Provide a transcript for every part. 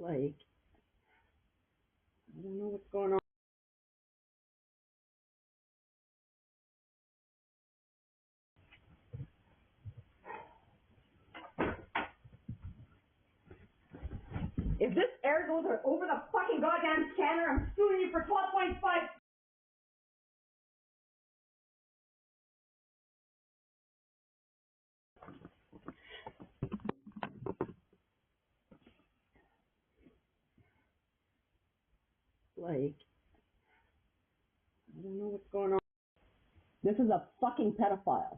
Like, I don't know what's going on. If this air goes over the fucking goddamn scanner, I'm suing you for 12.5. Like, I don't know what's going on. This is a fucking pedophile.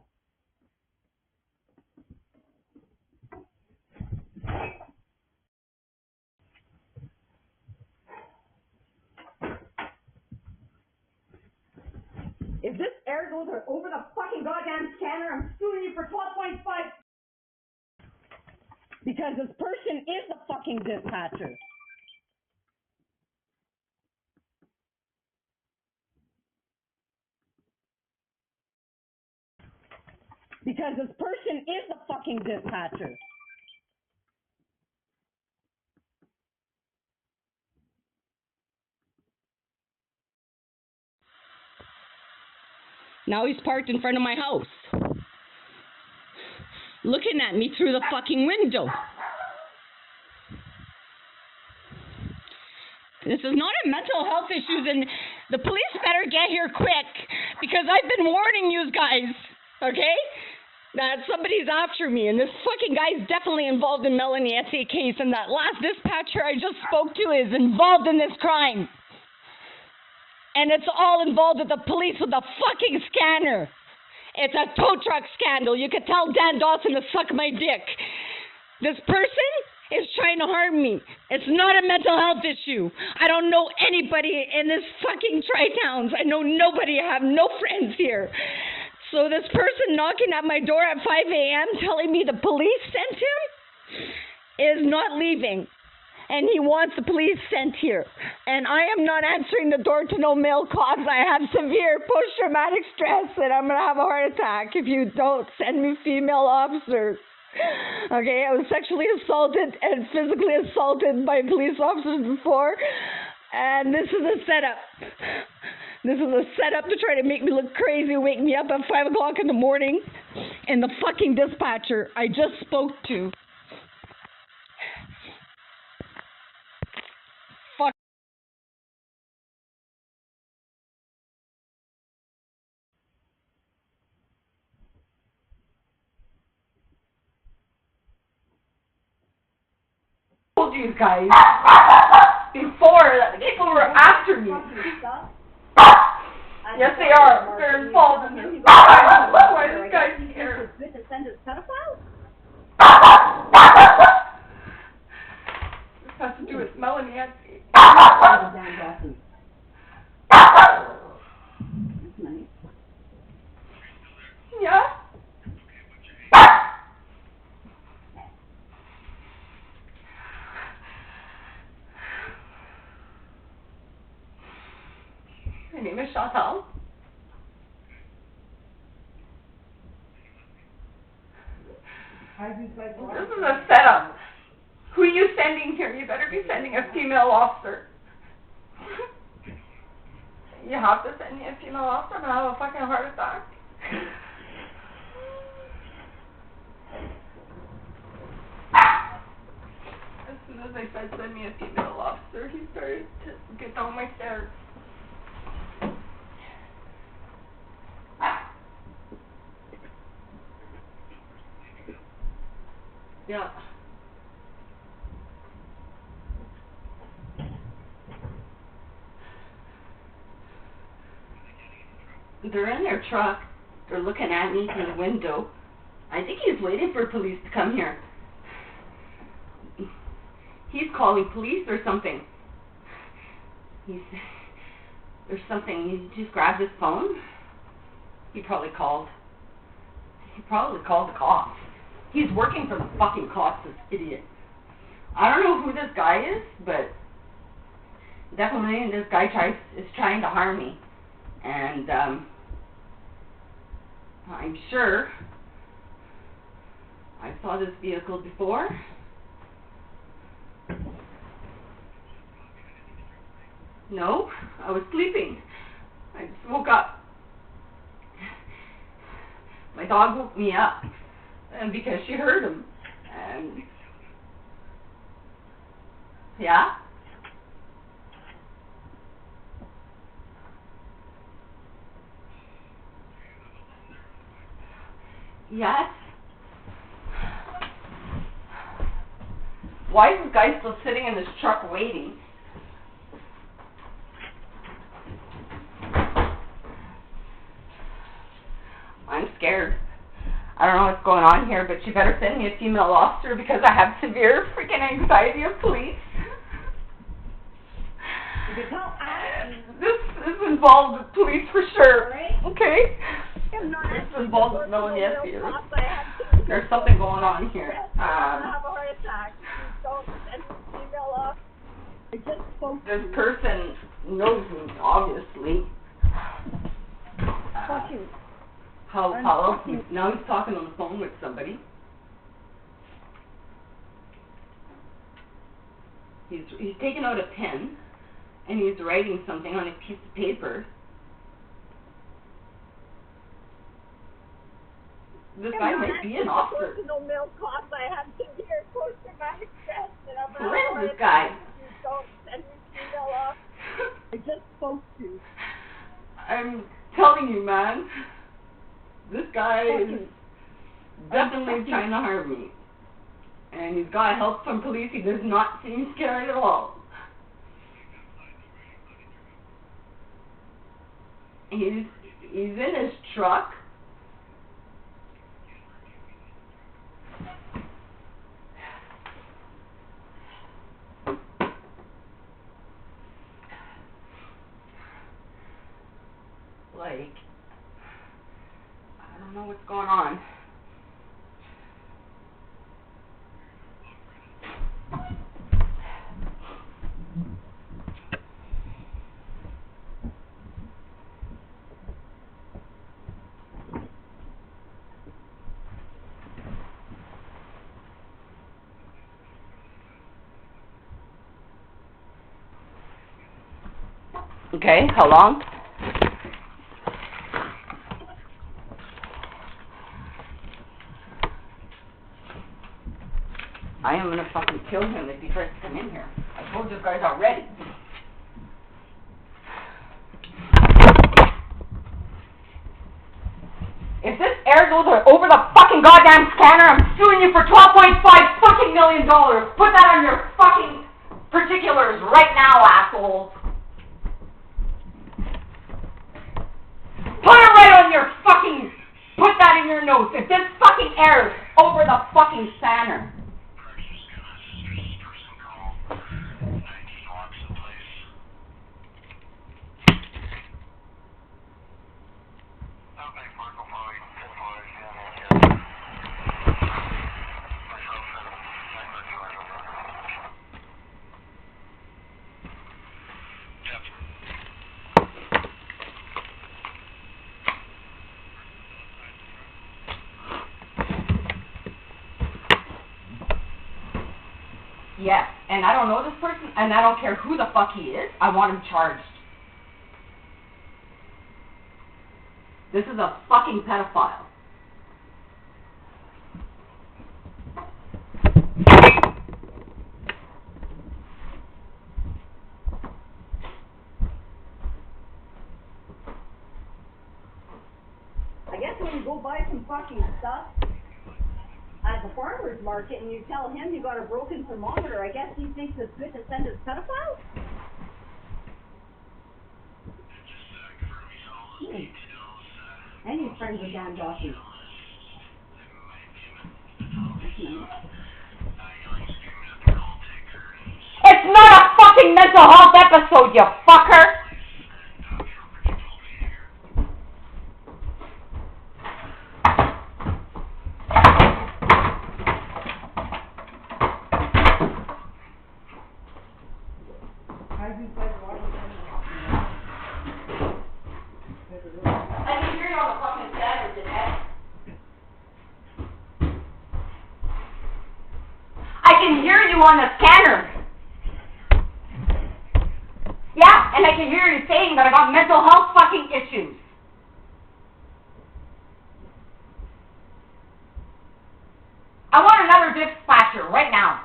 If this air goes over the fucking goddamn scanner, I'm suing you for 12.5. Because this person is the fucking dispatcher. Because this person is the fucking dispatcher. Now he's parked in front of my house, looking at me through the fucking window. This is not a mental health issue, and the police better get here quick, because I've been warning you guys, okay, that somebody's after me, and this fucking guy's definitely involved in Melanie Ethier case, and that last dispatcher I just spoke to is involved in this crime. And it's all involved with the police with a fucking scanner. It's a tow truck scandal. You could tell Dan Dawson to suck my dick. This person is trying to harm me. It's not a mental health issue. I don't know anybody in this fucking Tri-Towns. I know nobody. I have no friends here. So this person knocking at my door at 5 a.m. telling me the police sent him is not leaving. And he wants the police sent here. And I am not answering the door to no male cops. I have severe post-traumatic stress and I'm going to have a heart attack if you don't send me female officers. Okay, I was sexually assaulted and physically assaulted by police officers before. And this is a setup. This is a setup to try to make me look crazy, wake me up at 5 o'clock in the morning. And the fucking dispatcher I just spoke to. Told you guys before that the people were after me. Yes, they are. They're involved in this. Why this guy's here? This has to do with Melanie Ethier. Yeah. My name is CARTEL. This is a setup. Who are you sending here? You better be sending a female officer. You have to send me a female officer. I'm going to have a fucking heart attack. As soon as I said send me a female officer, he started to get down my stairs. Yeah. They're in their truck. They're looking at me through the window. I think he's waiting for police to come here. He's calling police or something. There's something. He just grabbed his phone. He probably called the cops. He's working for the fucking cops, this idiot. I don't know who this guy is, but definitely this guy is trying to harm me. And I'm sure I saw this vehicle before. No, I was sleeping. I just woke up. My dog woke me up, and because she heard him, and yeah. Yes. Why is this guy still sitting in this truck waiting? I'm scared. I don't know what's going on here, but you better send me a female officer because I have severe freaking anxiety of police. This involved with police for sure. Okay? This involved with Melanie Ethier. There's something going on here. This person knows me, obviously. Hello? Now he's talking on the phone with somebody. He's taken out a pen, and he's writing something on a piece of paper. This guy might be an officer. Where is this guy? I just spoke to. I'm telling you, man. This guy is definitely trying to harm me. And he's got help from police. He does not seem scared at all. He's in his truck. Like, I don't know what's going on. Okay, how long? I am gonna fucking kill him if he tries to come in here. I told you guys already. If this air goes over the fucking goddamn scanner, I'm suing you for $12.5 fucking million. Put that on your fucking particulars right now, asshole. Put it right on your fucking, put that in your notes. If this fucking airs over the fucking scanner. Yes, and I don't know this person, and I don't care who the fuck he is. I want him charged. This is a fucking pedophile. I guess when you go buy some fucking stuff at the farmer's market and you tell him you got a broken thermometer, I guess he thinks it's good to send his pedophiles? And he's friends with Dan Dawson. It's not a fucking mental health episode, you fucker! On the scanner. Yeah. and I can hear you saying that I got mental health fucking issues. I want another dispatcher right now.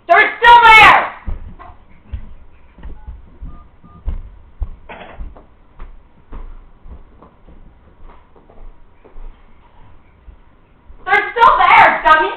They're still there! They're still there, dummy!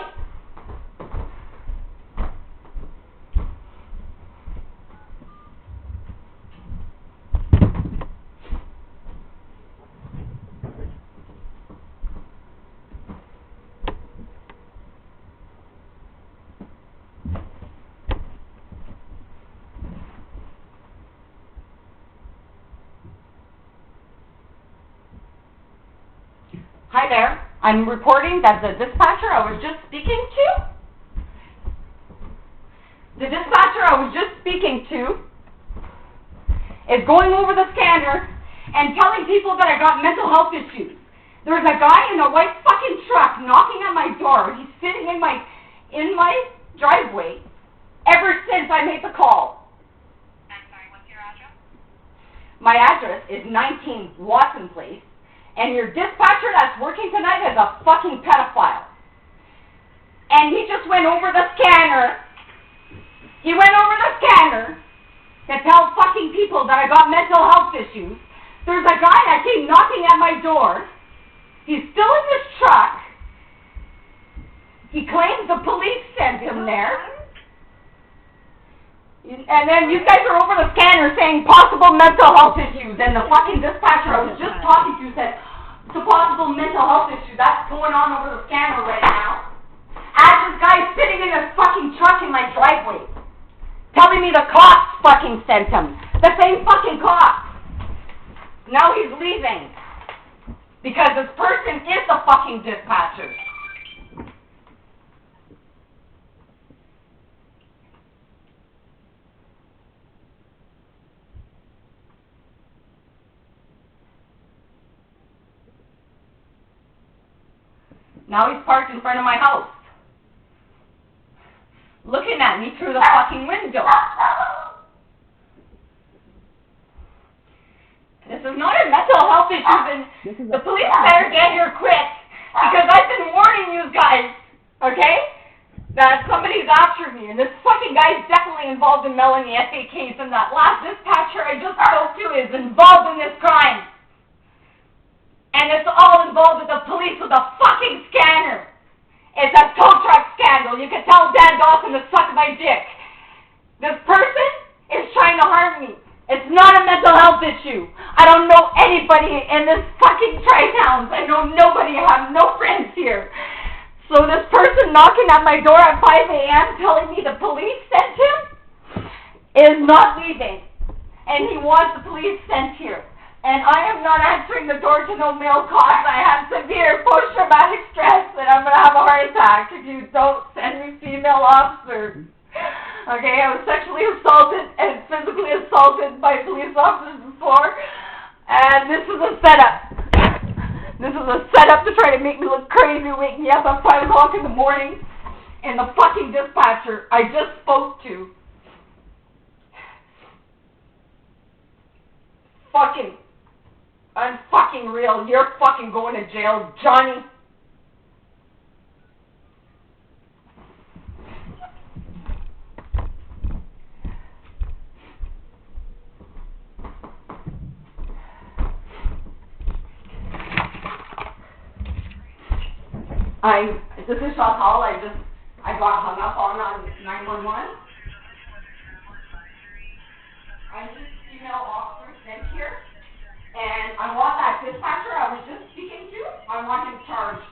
Hi there. I'm reporting that the dispatcher I was just speaking to, is going over the scanner and telling people that I got mental health issues. There's a guy in a white fucking truck knocking at my door. He's sitting in my driveway ever since I made the call. I'm sorry, what's your address? My address is 19 Watson Place. And your dispatcher that's working tonight is a fucking pedophile. And he just went over the scanner. He went over the scanner to tell fucking people that I got mental health issues. There's a guy that came knocking at my door. He's still in this truck. He claims the police sent him there. And then you guys are over the scanner saying possible mental health issues. And the fucking dispatcher I was just talking to said, it's a possible mental health issue. That's going on over the scanner right now. As this guy's sitting in his fucking truck in my driveway, telling me the cops fucking sent him. The same fucking cops. Now he's leaving. Because this person is the fucking dispatcher. Now he's parked in front of my house, looking at me through the fucking window. This is not a mental health issue, and the police better get here quick, because I've been warning you guys, okay, that somebody's after me, and this fucking guy's definitely involved in Melanie Ethier case, and that last dispatcher I just spoke to is involved in this crime. And it's all involved with the police with a fucking scanner. It's a tow truck scandal. You can tell Dan Dawson to suck my dick. This person is trying to harm me. It's not a mental health issue. I don't know anybody in this fucking tri-towns. I know nobody. I have no friends here. So this person knocking at my door at 5 a.m. telling me the police sent him is not leaving. And he wants the police sent here. And I am not answering the door to no male cops. I have severe post-traumatic stress and I'm going to have a heart attack if you don't send me female officers. Okay, I was sexually assaulted and physically assaulted by police officers before. And this is a setup. This is a setup to try to make me look crazy, wake me up at 5 o'clock in the morning. And the fucking dispatcher I just spoke to fucking I'm fucking real. You're fucking going to jail, Johnny. This is CARTEL. I got hung up on 911. I'm just female officer sent here. And I want that dispatcher I was just speaking to, I want him charged.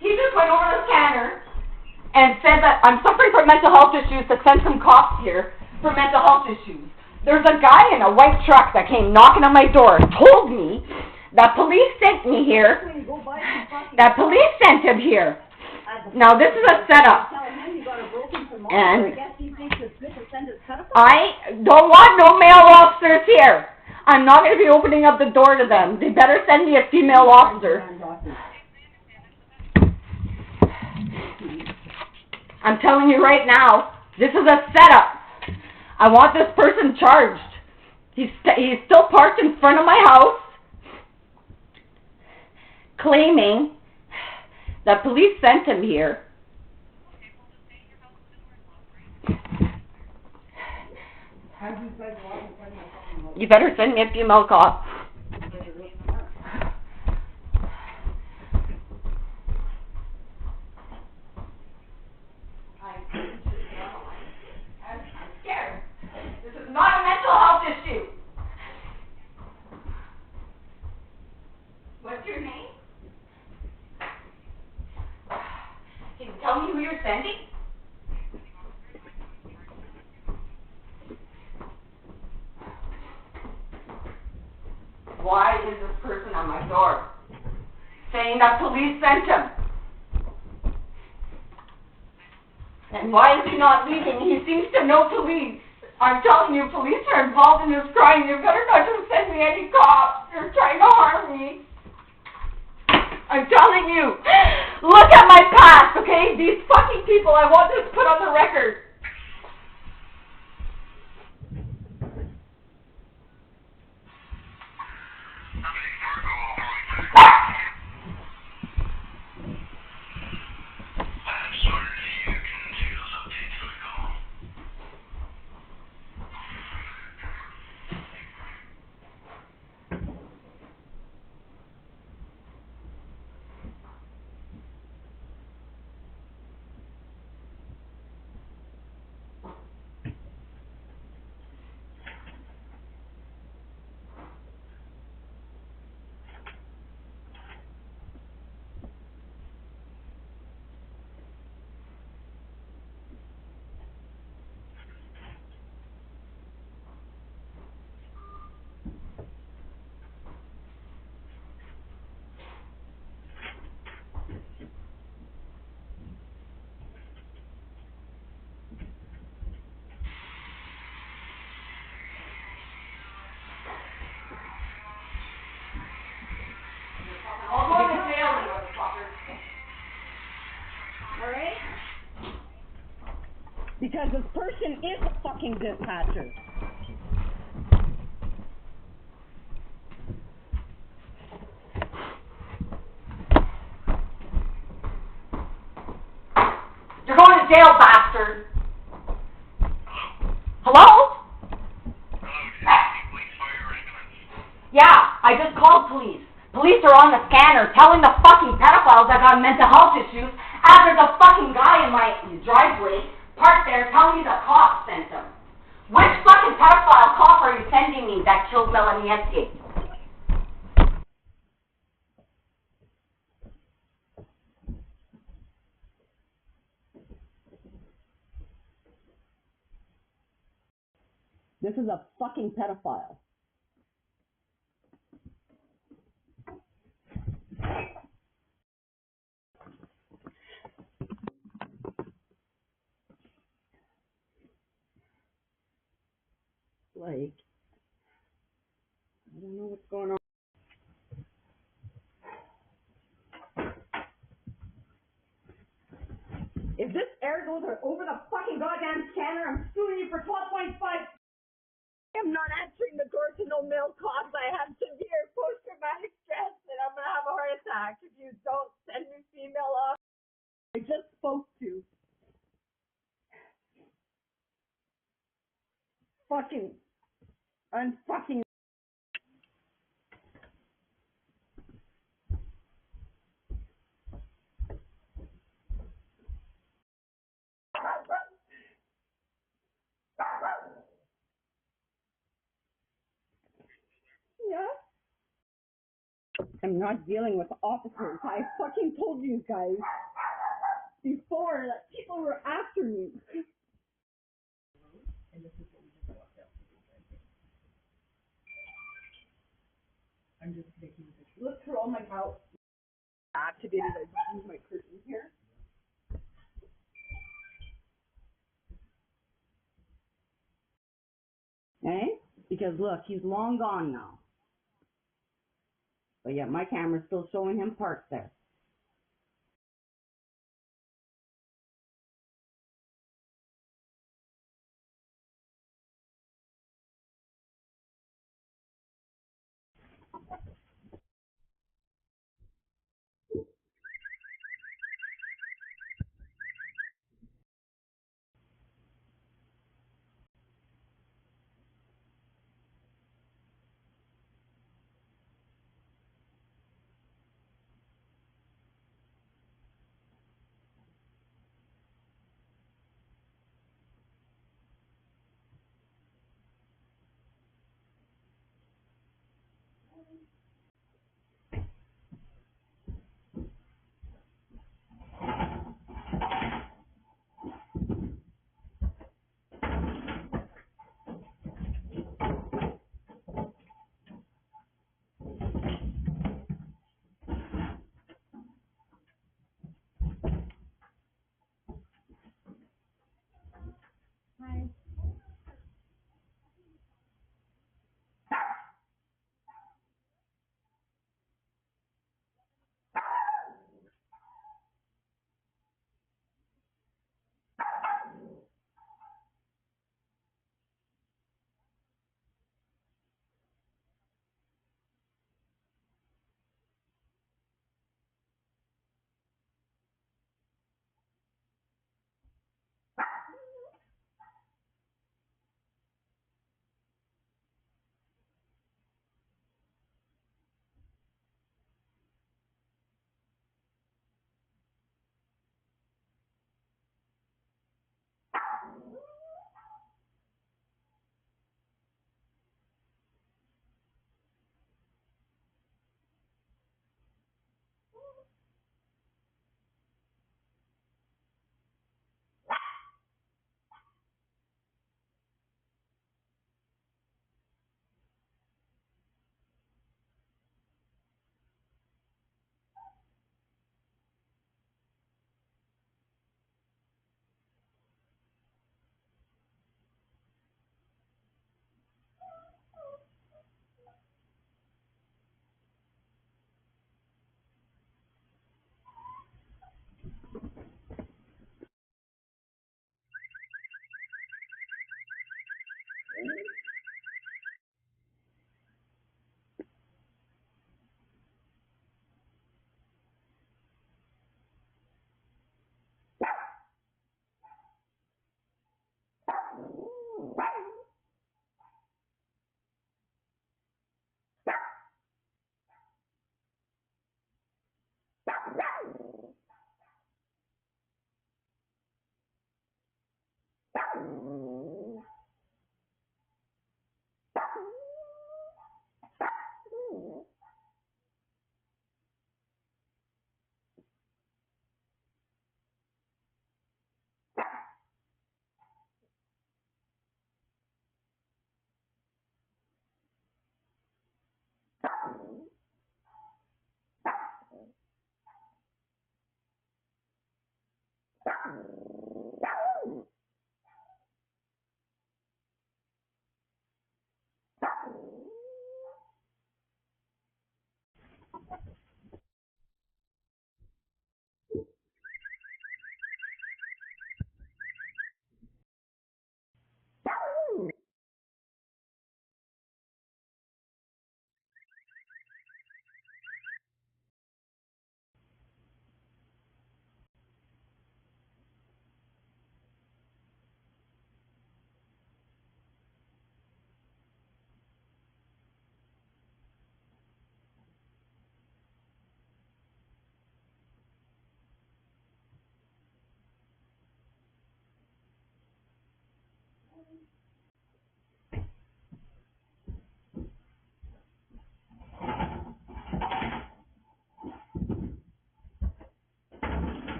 He just went over the scanner and said that I'm suffering from mental health issues to send some cops here for mental health issues. There's a guy in a white truck that came knocking on my door, told me that police sent me here, that police sent him here. Now this is a setup. And I don't want no male officers here. I'm not going to be opening up the door to them. They better send me a female officer. I'm telling you right now, this is a setup. I want this person charged. He's still parked in front of my house, claiming that police sent him here. You better send me a female cop. I'm scared. This is not a mental health issue. What's your name? Can you tell me who you're sending? Why is this person on my door saying that police sent him? And why is he not leaving? He seems to know police. I'm telling you, police are involved in this crime. You better not just send me any cops. You're trying to harm me. I'm telling you, look at my past, okay? These fucking people, I want this put on the record. I'll go to jail, you motherfucker. Alright? Because this person is a fucking dispatcher. You're going to jail, bastard. Hello? Yeah, I just called police. Police are on the scanner telling the fucking pedophiles I got mental health issues as there's a fucking guy in my driveway parked there telling me the cops sent him. Which fucking pedophile cop are you sending me that killed Melanie Ethier? This is a fucking pedophile. Like, I don't know what's going on. If this air goes over the fucking goddamn scanner, I'm suing you for 12.5. I'm not answering the door to no male cops. I have severe post-traumatic stress and I'm gonna have a heart attack if you don't send me female off. I just spoke to. Fucking unfucking. Yeah. I'm not dealing with officers. I fucking told you guys before that people were after me. I'm just making this. Look through all my house. Activated. I just moved my curtain here. Okay. Because look, he's long gone now. But yet my camera's still showing him parked there.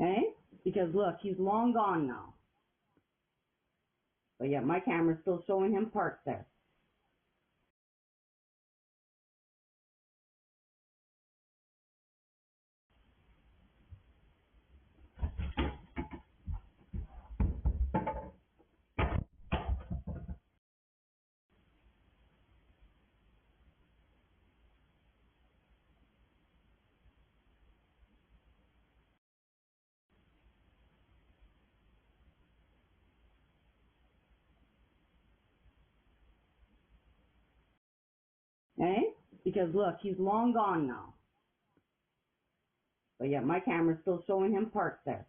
Eh? Because look, he's long gone now. But yet my camera's still showing him parked there. Eh? Because look, he's long gone now. But yet my camera's still showing him parked there.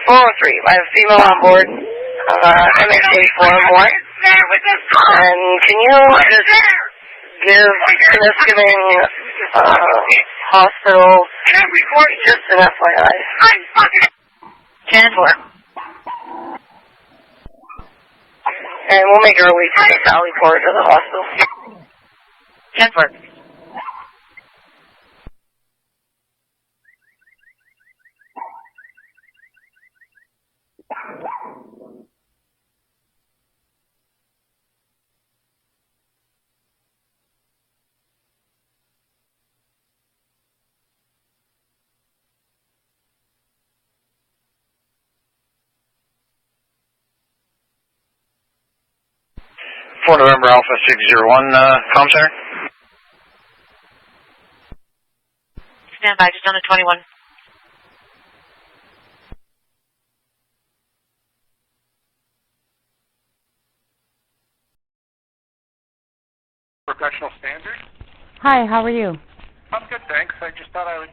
403. I have a female on board. MHA 401. And can you just give Temiskaming Hospital just an FYI? 10-4. And we'll make our way to the Valley Port of the hospital. 10-4. For November Alpha 601, comm center. Stand by, just on a 21. Professional standard. Hi, how are you? I'm good, thanks. I just thought I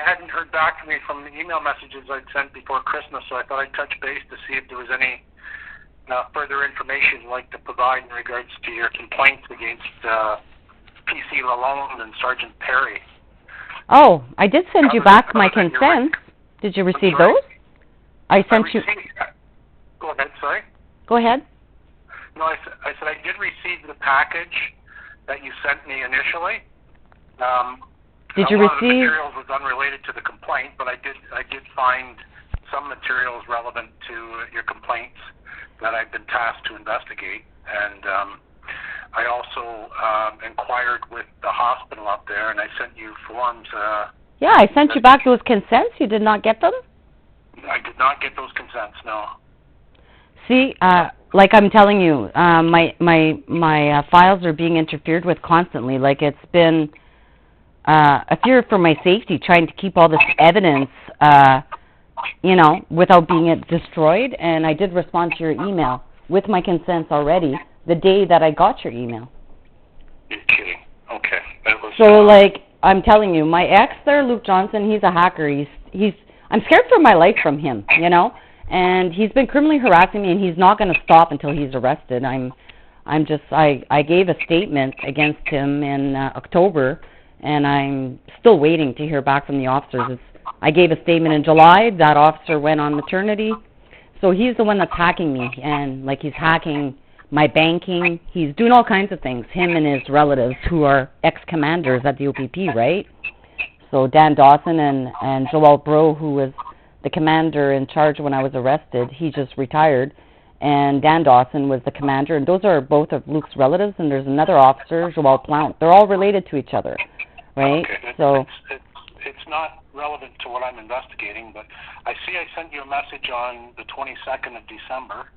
hadn't heard back from me from the email messages I'd sent before Christmas, so I thought I'd touch base to see if there was any further information you'd like to provide in regards to your complaints against PC Lalonde and Sergeant Perry. Oh, I did send you back my consent. Did you receive those? I sent you... Go ahead, sorry. Go ahead. No, I said I did receive the package that you sent me initially. Did you receive? A lot of the receive... materials was unrelated to the complaint, but I did find some materials relevant to your complaints that I've been tasked to investigate. And I also inquired with the hospital up there, and I sent you forms. Yeah, I sent you back those consents. You did not get them? I did not get those consents, no. See, like I'm telling you, my files are being interfered with constantly. Like it's been a fear for my safety, trying to keep all this evidence, you know, without being destroyed. And I did respond to your email with my consents already the day that I got your email. You're kidding. Okay. That was, so, like, I'm telling you, my ex there, Luke Johnson, he's a hacker. I'm scared for my life from him, you know, and he's been criminally harassing me, and he's not going to stop until he's arrested. I gave a statement against him in October, and I'm still waiting to hear back from the officers. I gave a statement in July. That officer went on maternity, so he's the one that's hacking me, and, like, he's hacking my banking. He's doing all kinds of things, him and his relatives who are ex-commanders at the OPP, right? So Dan Dawson and Joel Breault, who was the commander in charge when I was arrested, he just retired. And Dan Dawson was the commander, and those are both of Luke's relatives, and there's another officer, Joel Plount. They're all related to each other, right? Okay. So it's not relevant to what I'm investigating, but I see I sent you a message on the 22nd of December.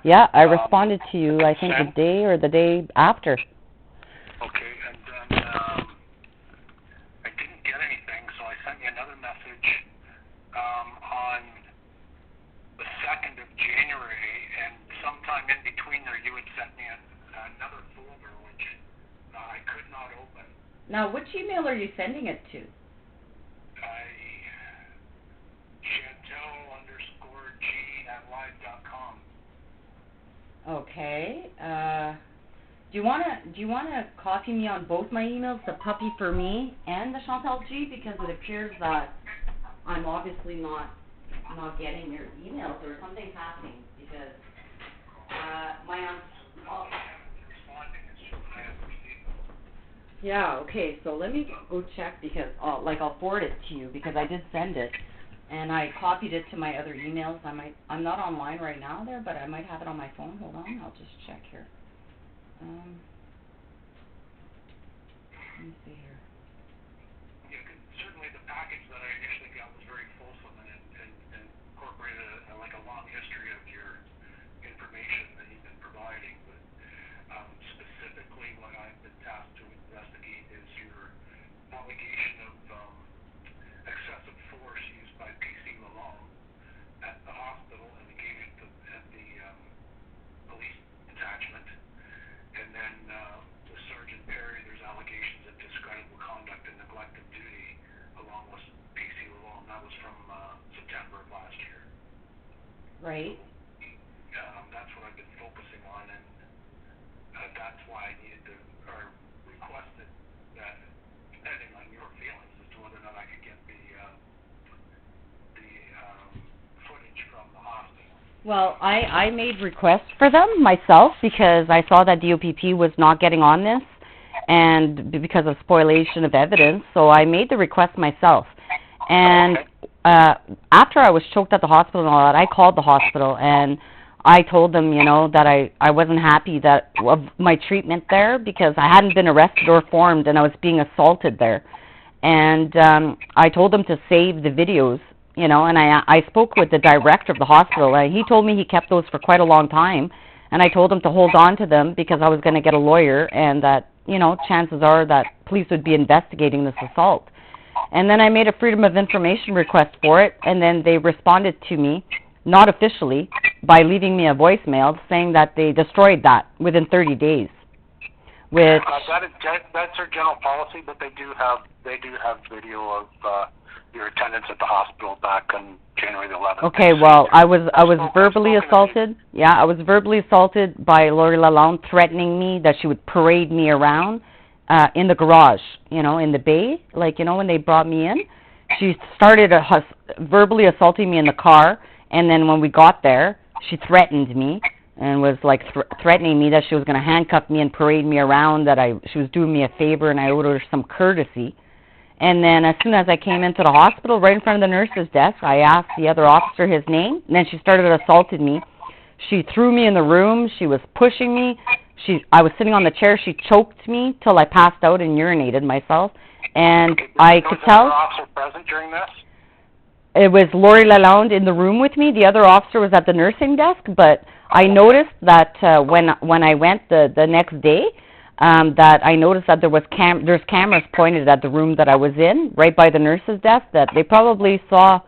Yeah, I responded to you, I think, the day or the day after. Okay, and then I didn't get anything, so I sent you another message on the 2nd of January, and sometime in between there you had sent me another folder, which I could not open. Now, which email are you sending it to? Chantel_G@live.com. Okay. Do you wanna copy me on both my emails, the puppy for me and the Chantel G, because it appears that I'm obviously not getting your emails or something's happening because Yeah. Okay. So let me go check because I'll forward it to you because I did send it. And I copied it to my other emails. I'm not online right now there, but I might have it on my phone. Hold on, I'll just check here. Let me see here. Yeah, certainly the package that I initially got was very fulsome and incorporated a long history of your information that you've been providing. But specifically what I've been tasked to investigate is your allegation of excessive force used by PC Lalonde at the hospital and engaged at the police detachment. And then with Sergeant Perry, there's allegations of discreditable conduct and neglect of duty along with PC Lalonde. That was from September of last year. Right. That's what I've been focusing on, and that's why I needed to, or requested that, depending on your feelings as to whether or not I could get the footage from the hospital. Well, I made requests for them myself because I saw that DOPP was not getting on this and because of spoliation of evidence, so I made the request myself. And after I was choked at the hospital and all that, I called the hospital and I told them, you know, that I wasn't happy of my treatment there because I hadn't been arrested or formed and I was being assaulted there. And I told them to save the videos, you know, and I spoke with the director of the hospital. He told me he kept those for quite a long time, and I told him to hold on to them because I was going to get a lawyer and that, you know, chances are that police would be investigating this assault. And then I made a Freedom of Information request for it, and then they responded to me, not officially, by leaving me a voicemail saying that they destroyed that within 30 days. Which that's their general policy, but they do have video of your attendance at the hospital back on January the 11th. Okay, well, I was verbally assaulted. Yeah, I was verbally assaulted by Lori Lalonde, threatening me that she would parade me around in the garage, you know, in the bay, like, you know, when they brought me in. She started verbally assaulting me in the car, and then when we got there, she threatened me and was like threatening me that she was going to handcuff me and parade me around, that she was doing me a favor and I owed her some courtesy. And then as soon as I came into the hospital, right in front of the nurse's desk, I asked the other officer his name, and then she started assaulting me. She threw me in the room. She was pushing me. I was sitting on the chair. She choked me till I passed out and urinated myself. And I could tell. Was there officer present during this? It was Lori Lalonde in the room with me. The other officer was at the nursing desk, but I noticed that when I went the next day, that I noticed that there's cameras pointed at the room that I was in, right by the nurse's desk, that they probably saw,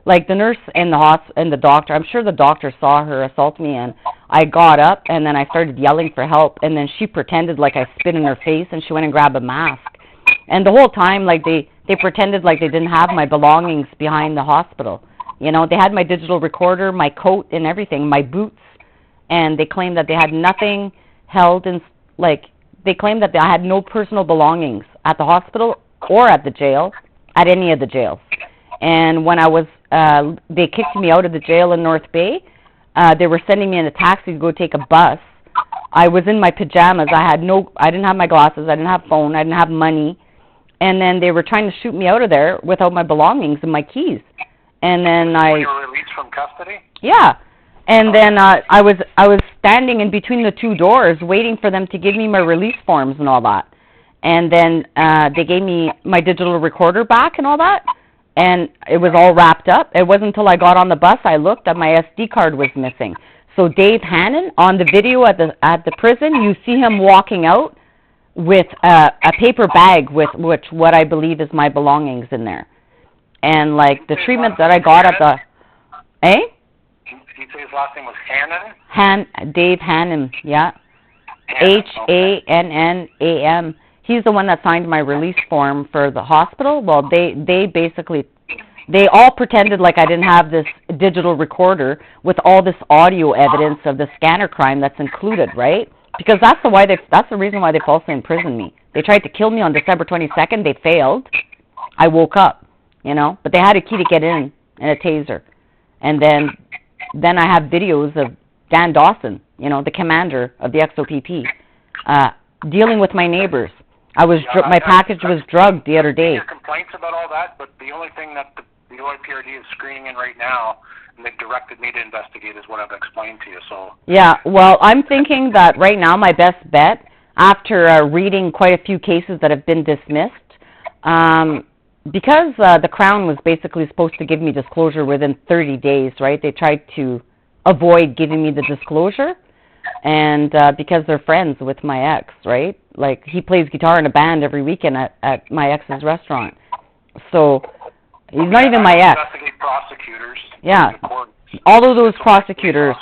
like the nurse and the doctor. I'm sure the doctor saw her assault me, and I got up and then I started yelling for help, and then she pretended like I spit in her face, and she went and grabbed a mask. And the whole time, like they pretended like they didn't have my belongings behind the hospital. You know, they had my digital recorder, my coat, and everything, my boots, and they claimed that they had nothing held in, like, they claimed that I had no personal belongings at the hospital or at the jail, at any of the jails. And when I was, they kicked me out of the jail in North Bay. They were sending me in a taxi to go take a bus. I was in my pajamas. I didn't have my glasses. I didn't have phone. I didn't have money. And then they were trying to shoot me out of there without my belongings and my keys. And then You were released from custody? Yeah. And then I was standing in between the two doors waiting for them to give me my release forms and all that. And then they gave me my digital recorder back and all that. And it was all wrapped up. It wasn't until I got on the bus I looked that my SD card was missing. So Dave Hannon, on the video at the prison, you see him walking out with a paper bag with what I believe is my belongings in there. And, like, the treatment that I got at the... Eh? Did you say his last name was Hannon? Dave Hannon, yeah. Hannon, Hannam. He's the one that signed my release form for the hospital. Well, they basically... They all pretended like I didn't have this digital recorder with all this audio evidence of the scanner crime that's included, right? Because that's the reason why they falsely imprisoned me. They tried to kill me on December 22nd. They failed. I woke up, you know, but they had a key to get in and a taser. And then I have videos of Dan Dawson, you know, the commander of the XOPP, dealing with my neighbors. My package was drugged the other day. Your complaints about all that, but the only thing that the OIPRD is screening in right now, and they've directed me to investigate, is what I've explained to you. So yeah, well, I'm thinking that right now my best bet, after reading quite a few cases that have been dismissed, because the Crown was basically supposed to give me disclosure within 30 days, right? They tried to avoid giving me the disclosure, and because they're friends with my ex, right? Like, he plays guitar in a band every weekend at my ex's restaurant. So he's not even my ex. Investigate prosecutors. Yeah. All of those prosecutors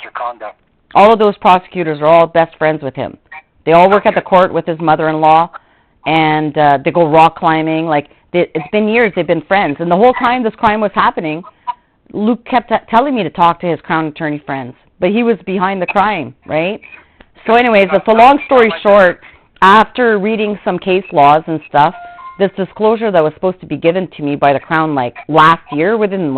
are all best friends with him. They all work at the court with his mother-in-law, and they go rock climbing. Like, it's been years they've been friends. And the whole time this crime was happening, Luke kept telling me to talk to his Crown attorney friends. But he was behind the crime, right? So anyways, it's a long story short, after reading some case laws and stuff, this disclosure that was supposed to be given to me by the Crown, like, last year, within,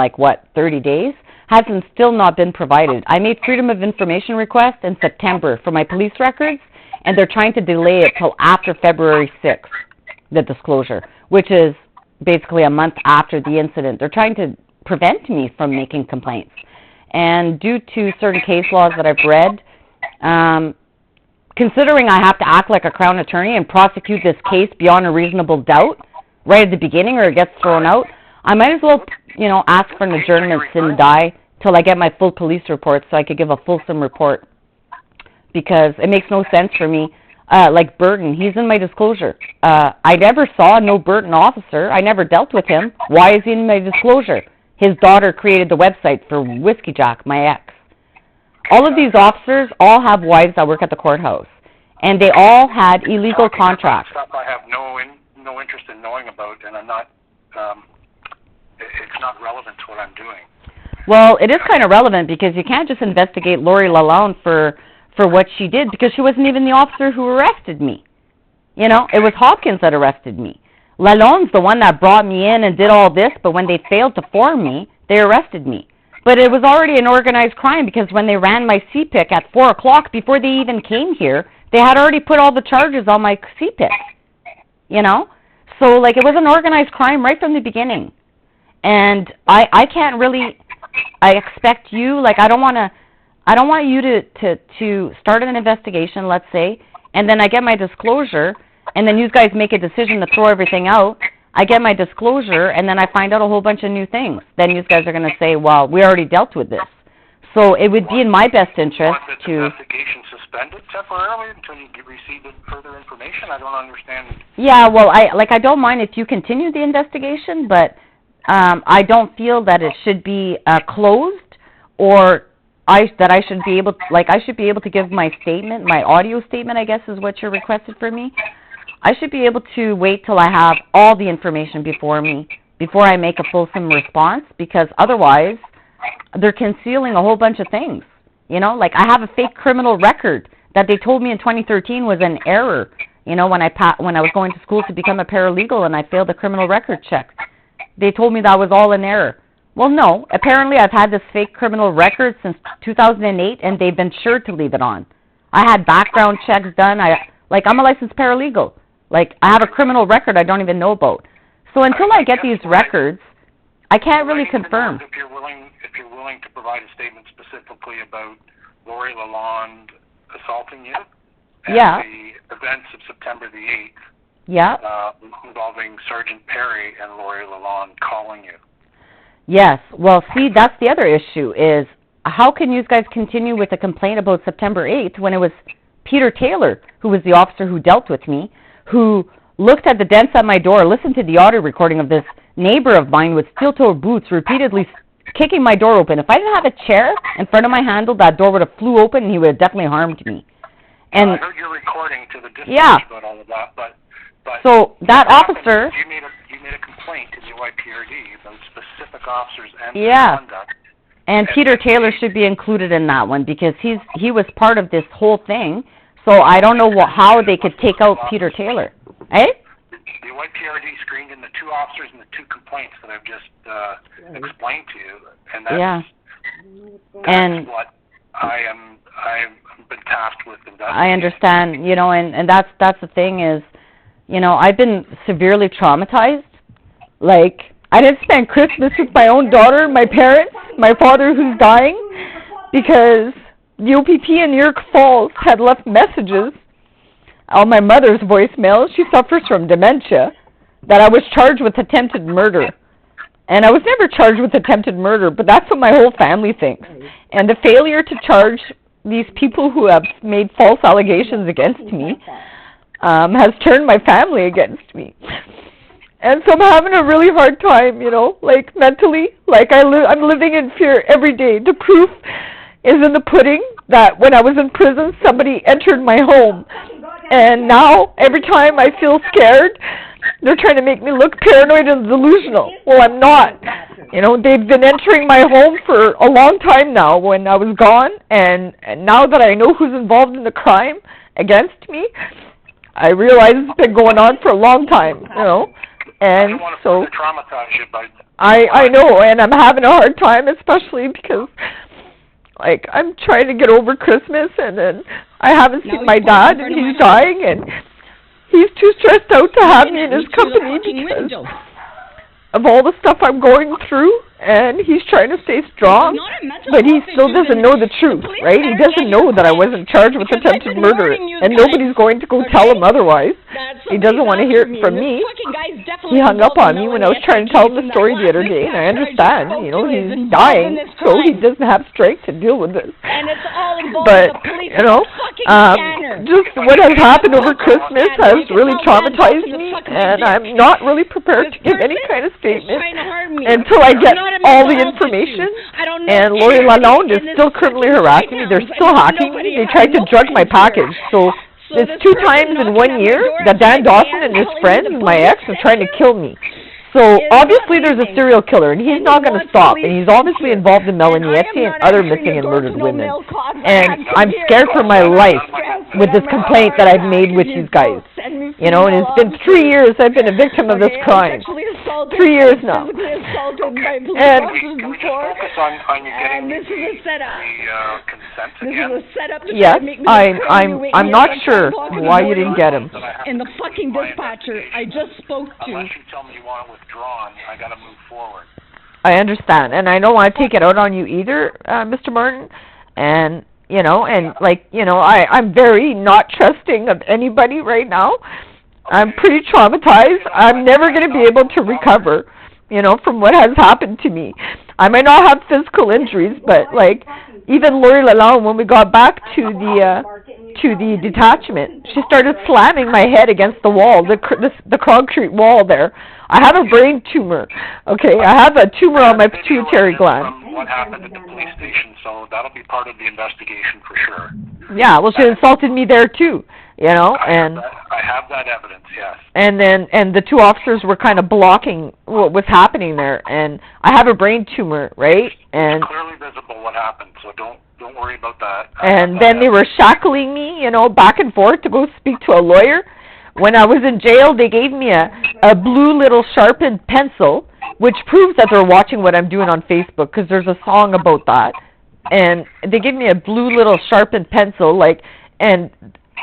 30 days, hasn't still not been provided. I made Freedom of Information request in September for my police records, and they're trying to delay it till after February 6th, the disclosure, which is basically a month after the incident. They're trying to prevent me from making complaints. And due to certain case laws that I've read, considering I have to act like a Crown attorney and prosecute this case beyond a reasonable doubt right at the beginning or it gets thrown out, I might as well, ask for an adjournment sine die till I get my full police report so I could give a fulsome report. Because it makes no sense for me. Like Burton, he's in my disclosure. I never saw no Burton officer. I never dealt with him. Why is he in my disclosure? His daughter created the website for Whiskey Jack, my ex. All of these officers all have wives that work at the courthouse, and they all had illegal contracts. Stuff I have no interest in knowing about, and I'm not. It's not relevant to what I'm doing. Well, it is kind of relevant because you can't just investigate Lori Lalonde for what she did because she wasn't even the officer who arrested me. It was Hopkins that arrested me. Lalonde's the one that brought me in and did all this, but when they failed to form me, they arrested me. But it was already an organized crime because when they ran my CPIC at 4 o'clock, before they even came here, they had already put all the charges on my CPIC, So, it was an organized crime right from the beginning. And I can't really, I expect you, I don't want you to start an investigation, let's say, and then I get my disclosure, and then you guys make a decision to throw everything out. I get my disclosure, and then I find out a whole bunch of new things. Then you guys are going to say, well, we already dealt with this. So it would be in my best interest to... investigation suspended temporarily until you receive further information? I don't understand. Yeah, well, I don't mind if you continue the investigation, but I don't feel that it should be closed, or I should be able to give my statement, my audio statement, I guess is what you're requested for me. I should be able to wait till I have all the information before me, before I make a fulsome response, because otherwise they're concealing a whole bunch of things. You know, like I have a fake criminal record that they told me in 2013 was an error, you know, when I was going to school to become a paralegal and I failed the criminal record check. They told me that was all an error. Well, no, apparently I've had this fake criminal record since 2008 and they've been sure to leave it on. I had background checks done. I'm a licensed paralegal. Like, I have a criminal record I don't even know about. So until I get these records, I can't really confirm. If you're willing to provide a statement specifically about Lori Lalonde assaulting you, and the events of September the 8th, involving Sergeant Perry and Lori Lalonde calling you. Yes. Well, see, that's the other issue is how can you guys continue with a complaint about September 8th when it was Peter Taylor, who was the officer who dealt with me, who looked at the dents at my door, listened to the audio recording of this neighbor of mine with steel-toe boots repeatedly kicking my door open. If I didn't have a chair in front of my handle, that door would have flew open and he would have definitely harmed me. And I heard your recording to the dispatch about all of that, but so that officer... You made a complaint to the YPRD about specific officers and their conduct. And Peter Taylor should be included in that one because he was part of this whole thing. So I don't know how they could take out Peter Taylor. Eh? The YPRD screened in the two officers and the two complaints that I've just explained to you, and that's what I've been tasked with investigating. I understand, you know, and that's the thing is, you know, I've been severely traumatized. Like, I didn't spend Christmas with my own daughter, my parents, my father who's dying, because the OPP in New York Falls had left messages on my mother's voicemail. She suffers from dementia, that I was charged with attempted murder. And I was never charged with attempted murder, but that's what my whole family thinks. And the failure to charge these people who have made false allegations against me has turned my family against me. And so I'm having a really hard time, you know, like mentally. Like I'm living in fear every day. The proof is in the pudding that when I was in prison, somebody entered my home. And now, every time I feel scared, they're trying to make me look paranoid and delusional. Well, I'm not. You know, they've been entering my home for a long time now when I was gone. And now that I know who's involved in the crime against me, I realize it's been going on for a long time, you know. And so, I know, and I'm having a hard time, especially because... Like, I'm trying to get over Christmas, and then I haven't seen my dad, and he's dying, and he's too stressed out to have me in his company because of all the stuff I'm going through, and he's trying to stay strong, but he still doesn't know the truth, right? He doesn't know that I wasn't charged with attempted murder, and nobody's going to go tell him otherwise. He doesn't want to hear it from me. He hung up on me when I was trying to tell him the story the other day, and I understand, you know, he's dying, so he doesn't have strength to deal with this. But, you know, just what has happened over Christmas has really traumatized me, and I'm not really prepared to give any kind of statement until I get all the information. And Lori Lalonde is still criminally harassing me. They're still hacking me. They tried to drug my package, so... It's 2 times in 1 year that Dan Dawson and his friend, my ex, are trying to kill me. So, obviously there's a serial killer, and he's not going to stop, and he's obviously involved in Melanie Ethier and other missing and murdered women. And I'm scared for my life with this complaint that I've made with you guys. You know, and it's been 3 years I've been a victim of this crime. 3 years now. And can we just focus on you getting the consent again? Yes, I'm not sure why you didn't get him. And the fucking dispatcher I just spoke to. Unless you tell me you want it withdrawn, I got to move forward. I understand, and I don't want to take it out on you either, Mr. Martin. And you know, and like, you know, I'm very not trusting of anybody right now. I'm pretty traumatized. I'm never going to be able to recover, you know, from what has happened to me. I might not have physical injuries, but like, even Lori Lalonde, when we got back to the detachment, she started slamming my head against the wall, the concrete wall there. I have a brain tumor, okay? I have a tumor on my pituitary gland. From what happened at the police station, so that'll be part of the investigation for sure. Yeah, well, she insulted me there too, you know, and I have that evidence, yes. And then, and the two officers were kind of blocking what was happening there, and I have a brain tumor, right? And it's clearly visible what happened, so don't worry about that. And then they were shackling me, you know, back and forth to go speak to a lawyer. When I was in jail, they gave me a blue little sharpened pencil, which proves that they're watching what I'm doing on Facebook, because there's a song about that. And they gave me a blue little sharpened pencil, like, and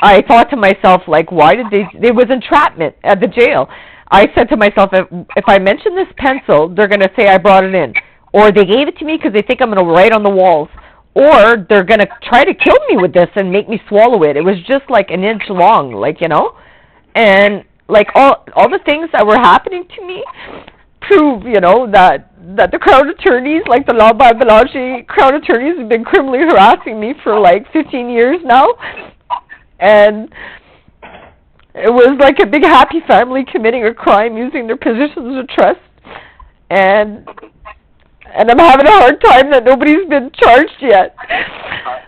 I thought to myself, like, why did there was entrapment at the jail. I said to myself, if I mention this pencil, they're going to say I brought it in. Or they gave it to me because they think I'm going to write on the walls. Or they're going to try to kill me with this and make me swallow it. It was just like an inch long, like, you know. And, like, all the things that were happening to me prove, you know, that the Crown attorneys, like the Lambert-Belanger Crown attorneys, have been criminally harassing me for, like, 15 years now. And it was like a big happy family committing a crime using their positions of trust. And I'm having a hard time that nobody's been charged yet.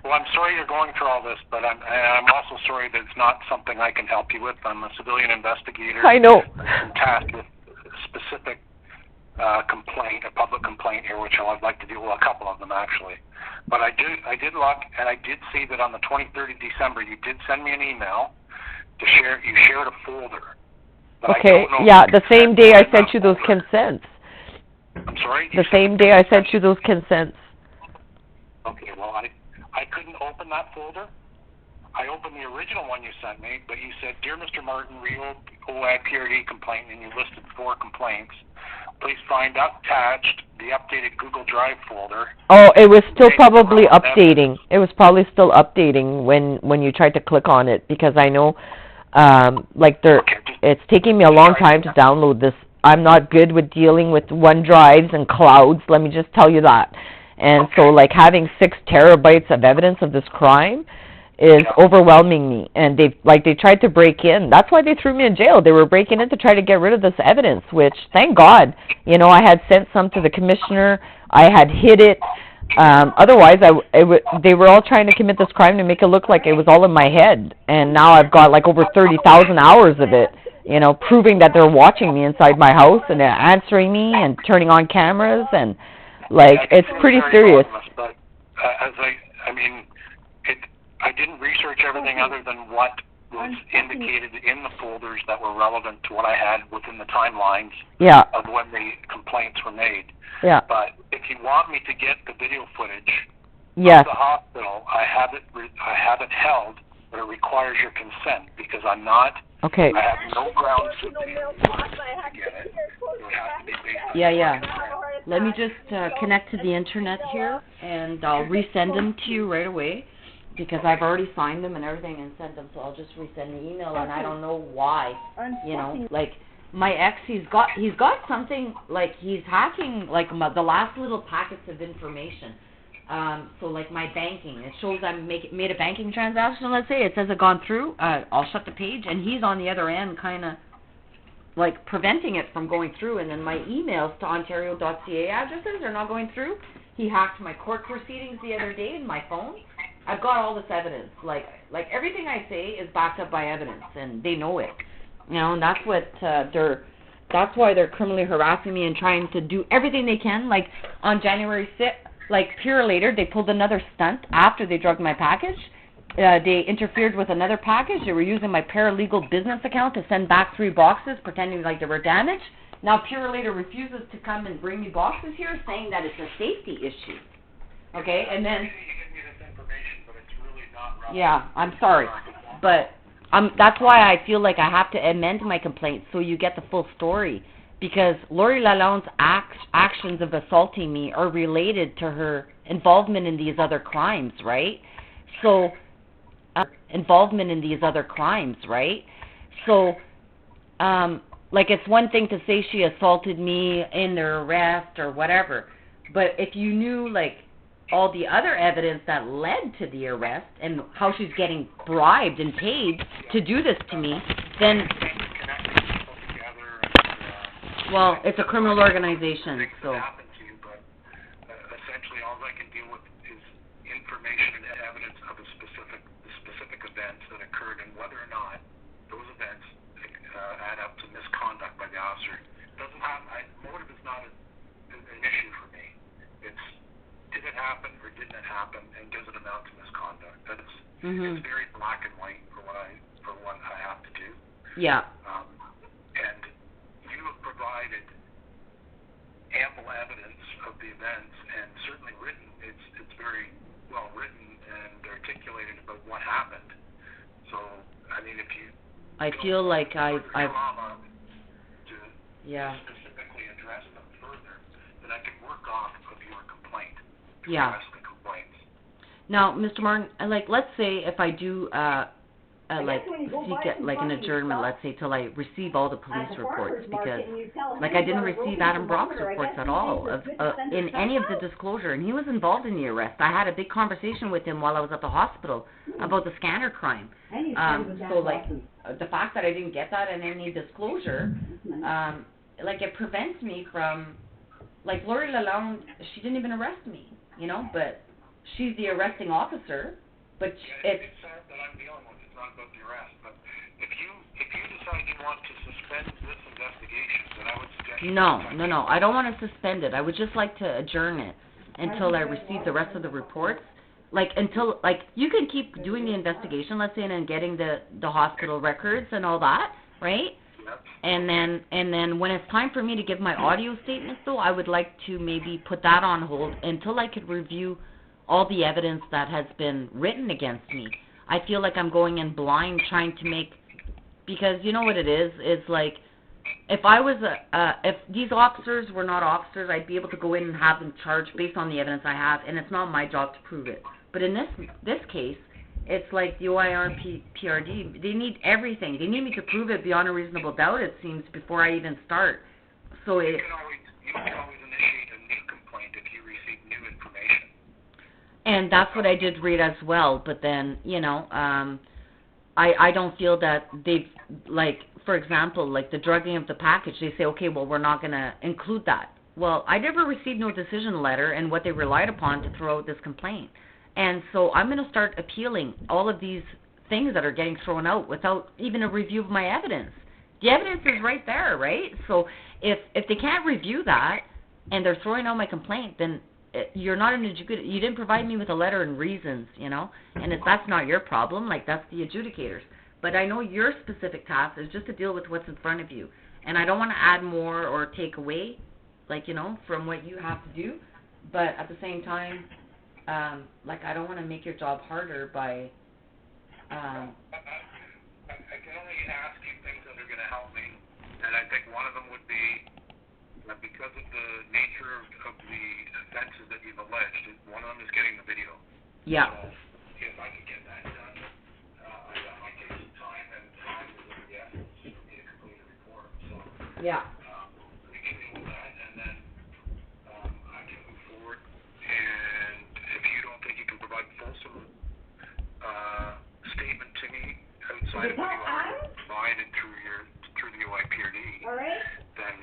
Well, I'm sorry you're going through all this, but I'm also sorry that it's not something I can help you with. I'm a civilian investigator. I know. I'm tasked with a specific complaint, a public complaint here, which I'd like to do, well, a couple of them actually. But I did look, and I did see that on the 23rd of December, you did send me an email to share. You shared a folder. Okay, yeah, the same day I sent you those consents. I'm sorry? The same day I sent you those consents. Okay, well, I couldn't open that folder. I opened the original one you sent me, but you said, Dear Mr. Martin, real OIPRD complaint, and you listed 4 complaints. Please find attached the updated Google Drive folder. Oh, it was still probably updating. It was probably still updating when you tried to click on it, because I know, it's taking me a long time to download this. I'm not good with dealing with OneDrives and clouds, let me just tell you that. And so, like, having 6 terabytes of evidence of this crime is overwhelming me. And they tried to break in. That's why they threw me in jail. They were breaking in to try to get rid of this evidence, which, thank God, you know, I had sent some to the commissioner. I had hid it. Otherwise, they were all trying to commit this crime to make it look like it was all in my head. And now I've got, like, over 30,000 hours of it, you know, proving that they're watching me inside my house and they're answering me and turning on cameras, and, like, it's pretty serious. But I didn't research everything other than what was indicated in the folders that were relevant to what I had within the timelines of when the complaints were made. Yeah. But if you want me to get the video footage of the hospital, I have it held, but it requires your consent, because I'm not. Okay. I have no grounds to get it. It would have to be based on Yeah. Let me just connect to the internet here, and I'll resend them to you right away, because I've already signed them and everything and sent them, so I'll just resend the email, and I don't know why, you know, like, my ex, he's got something, like, he's hacking, like, the last little packets of information. So, like, my banking, it shows I made a banking transaction, let's say, it says it gone through, I'll shut the page, and he's on the other end, kind of, like, preventing it from going through, and then my emails to Ontario.ca addresses are not going through. He hacked my court proceedings the other day in my phone. I've got all this evidence, like everything I say is backed up by evidence, and they know it, you know, and that's what that's why they're criminally harassing me and trying to do everything they can. Like, on January 6th, like, Pure later, they pulled another stunt after they drugged my package. They interfered with another package. They were using my paralegal business account to send back 3 boxes, pretending like they were damaged. Now, Pure later refuses to come and bring me boxes here, saying that it's a safety issue. Okay, and then... Yeah, I'm sorry, but that's why I feel like I have to amend my complaint so you get the full story, because Lori Lalonde's actions of assaulting me are related to her involvement in these other crimes, right? So, involvement in these other crimes, right? So, like, it's one thing to say she assaulted me in their arrest or whatever, but if you knew, like, all the other evidence that led to the arrest and how she's getting bribed and paid to do this to me, then, well, it's a criminal organization, so. Essentially, all I can deal with is information and evidence of the specific events that occurred, and whether or not those events add up to misconduct by the officer. Motive is not an issue for me. It's did it happen or didn't it happen, and does it amount to misconduct? It's very black and white for what I have to do. Yeah. And you have provided ample evidence of the events, and certainly written. It's very well written and articulated about what happened. So, I mean, if you I feel like I've specifically address them further, then I can work off of your complaint. Yeah. Address the complaints. Now, Mr. Martin, like, let's say if I do seek an adjournment, let's say, till I receive all the police reports, because, like, I didn't receive Adam Brock's reports at all in any of the disclosure, and he was involved in the arrest. I had a big conversation with him while I was at the hospital about the scanner crime. So, like, the fact that I didn't get that in any disclosure, like, it prevents me from, like, Lori Lalonde, she didn't even arrest me, you know, but she's the arresting officer, but it's sad that I'm dealing with. It's not about the arrest, but if you decide you want to suspend this investigation, then I would suggest No, I don't want to suspend it. I would just like to adjourn it until I receive the rest of the reports. Like, until, like, you can keep doing the investigation, let's say, and then getting the hospital records and all that, right? Yep. And then when it's time for me to give my audio statements, though, I would like to maybe put that on hold until I could review all the evidence that has been written against me. I feel like I'm going in blind trying to make, because you know what it is? It's like, if I was if these officers were not officers, I'd be able to go in and have them charged based on the evidence I have, and it's not my job to prove it. But in this case, it's like the OIR and PRD, they need everything. They need me to prove it beyond a reasonable doubt, it seems, before I even start. So you can always initiate a new complaint if you receive new information. And that's what I did read as well, but then, you know, I don't feel that they've, like, for example, like the drugging of the package, they say, okay, well, we're not going to include that. Well, I never received no decision letter and what they relied upon to throw out this complaint. And so I'm going to start appealing all of these things that are getting thrown out without even a review of my evidence. The evidence is right there, right? So if they can't review that and they're throwing out my complaint, then you're not an adjudicator. You didn't provide me with a letter and reasons, you know, and that's not your problem. Like, that's the adjudicators. But I know your specific task is just to deal with what's in front of you, and I don't want to add more or take away, like, you know, from what you have to do. But at the same time, like, I don't want to make your job harder by. I can only ask you things that are going to help me, and I think one of them would be that because of the nature of the offenses that you've alleged, one of them is getting the video. Yeah. So if I could get that done, that might take some time, and time is of the essence for me to complete a report. So yeah. We can deal with that, and then I can move forward. And if you don't think you can provide fulsome statement to me outside of what you already provided through the OIPRD, then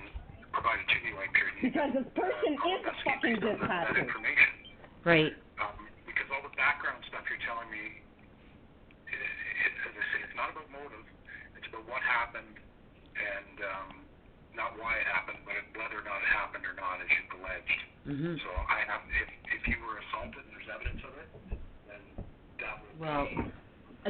provide it to the OIPRD. Because this person is fucking that information. Right. Because all the background stuff you're telling me, as I say, it's not about motive. It's about what happened, and not why it happened, but whether or not it happened or not, as you've alleged. Mm-hmm. So I have, if you were assaulted and there's evidence of it, then that would be.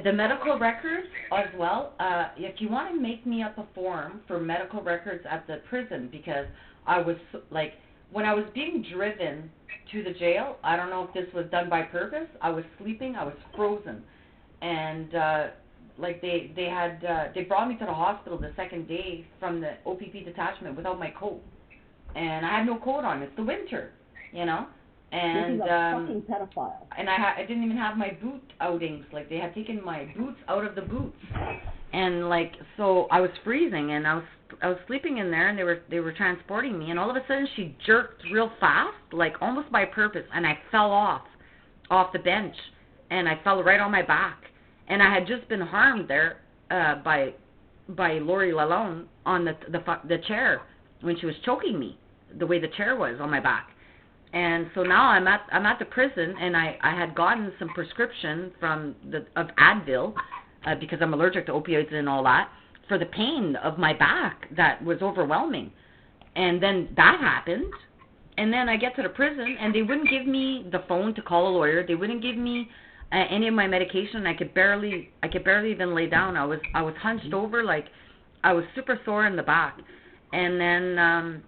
The medical records as well, if you want to make me up a form for medical records at the prison, because I was, like, when I was being driven to the jail, I don't know if this was done by purpose, I was sleeping, I was frozen, and, like, they brought me to the hospital the second day from the OPP detachment without my coat, and I had no coat on, it's the winter, you know, And This is a fucking pedophile. and I didn't even have my boot outings. Like, they had taken my boots out of the boots, and like, so I was freezing, and I was sleeping in there, and they were transporting me, and all of a sudden she jerked real fast, like almost by purpose, and I fell off the bench, and I fell right on my back, and I had just been harmed there by Lori Lalonde on the chair when she was choking me, the way the chair was on my back. And so now I'm at the prison, and I had gotten some prescription of Advil because I'm allergic to opioids and all that, for the pain of my back that was overwhelming. And then that happened, and then I get to the prison, and they wouldn't give me the phone to call a lawyer. They wouldn't give me any of my medication. I could barely even lay down. I was hunched over, like I was super sore in the back. And then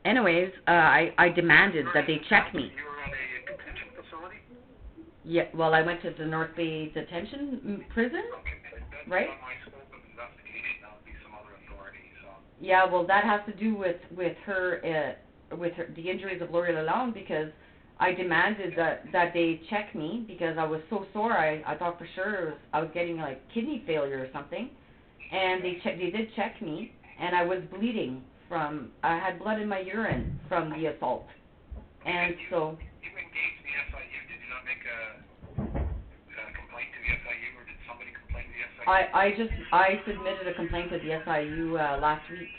anyways, I demanded that they check me. You were at a detention facility? Yeah, well, I went to the North Bay detention prison, Okay, right? on my scope of investigation, that would be some other authority, so. Yeah, well, that has to do with the injuries of Lori Lalonde, because I demanded that they check me because I was so sore. I thought for sure I was getting like kidney failure or something, and they did check me, and I was bleeding I had blood in my urine from the assault, and so. You engaged the SIU. Did you not make a complaint to the SIU, or did somebody complain to the SIU? I submitted a complaint to the SIU last week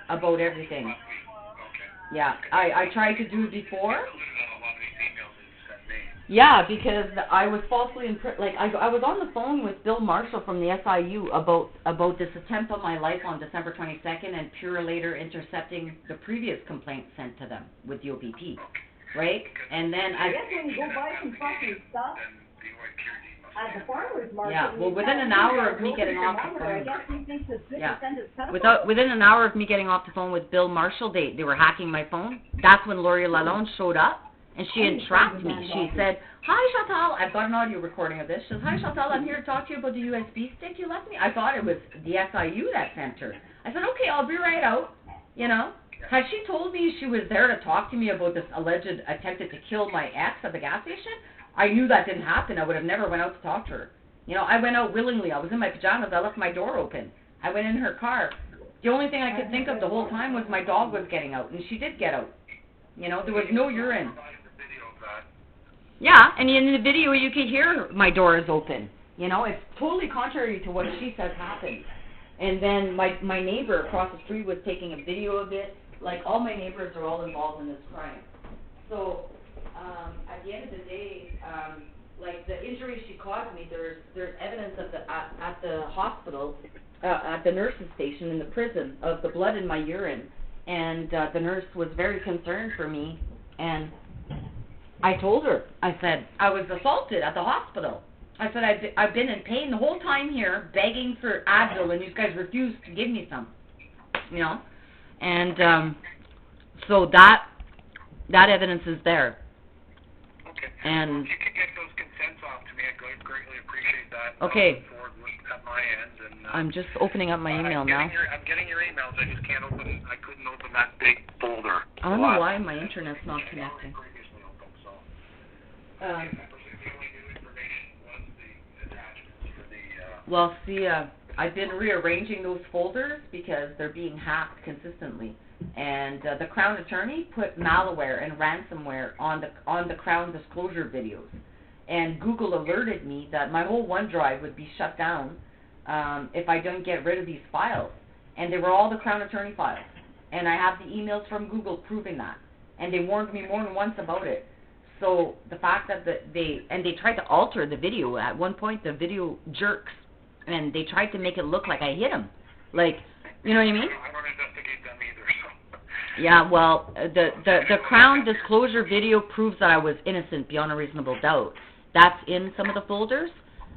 about everything. Last week. Okay. Yeah, I tried to do it before. Included on a lot of these emails that you sent me. Yeah, because I was falsely I was on the phone with Bill Marshall from the SIU about this attempt on my life on December 22nd, and Pure later intercepting the previous complaint sent to them with the OPP, right? And then I guess when you go buy some fucking stuff at the farmer's market. Yeah, well, within an hour of me getting off the phone. I guess he thinks it's good to send his pedophile. Within an hour of me getting off the phone with Bill Marshall, they were hacking my phone. That's when Lori Lalonde showed up. And she entrapped me. She said, "Hi, Chantal." I've got an audio recording of this. She says, "Hi, Chantal, I'm here to talk to you about the USB stick you left me." I thought it was the SIU that sent her. I said, "Okay, I'll be right out." You know? Had she told me she was there to talk to me about this alleged attempted to kill my ex at the gas station, I knew that didn't happen. I would have never went out to talk to her. You know, I went out willingly. I was in my pajamas. I left my door open. I went in her car. The only thing I could think of the whole time was my dog was getting out, and she did get out. You know, there was no urine. Yeah, and in the video you can hear my door is open. You know, it's totally contrary to what she says happened. And then my neighbor across the street was taking a video of it. Like, all my neighbors are all involved in this crime. So, at the end of the day, like, the injuries she caused me, there's evidence of at the hospital, at the nurse's station in the prison, of the blood in my urine. And the nurse was very concerned for me, and I told her, I said, I was assaulted at the hospital. I said, I've been in pain the whole time here, begging for Advil, and these guys refused to give me some, you know. And so that evidence is there. Okay. And well, if you could get those consents off to me, I'd greatly appreciate that. Okay. At my end, and I'm just opening up my email now. I'm getting your emails. I just can't open. I couldn't open that big folder. I don't know why my internet's not connecting. Well, see, I've been rearranging those folders because they're being hacked consistently, and the Crown Attorney put malware and ransomware on the Crown disclosure videos, and Google alerted me that my whole OneDrive would be shut down if I don't get rid of these files, and they were all the Crown Attorney files, and I have the emails from Google proving that, and they warned me more than once about it. So the fact that they tried to alter the video. At one point, the video jerks, and they tried to make it look like I hit him. Like, you know what I mean? I don't investigate them either, so. Yeah, well, the Crown disclosure video proves that I was innocent beyond a reasonable doubt. That's in some of the folders.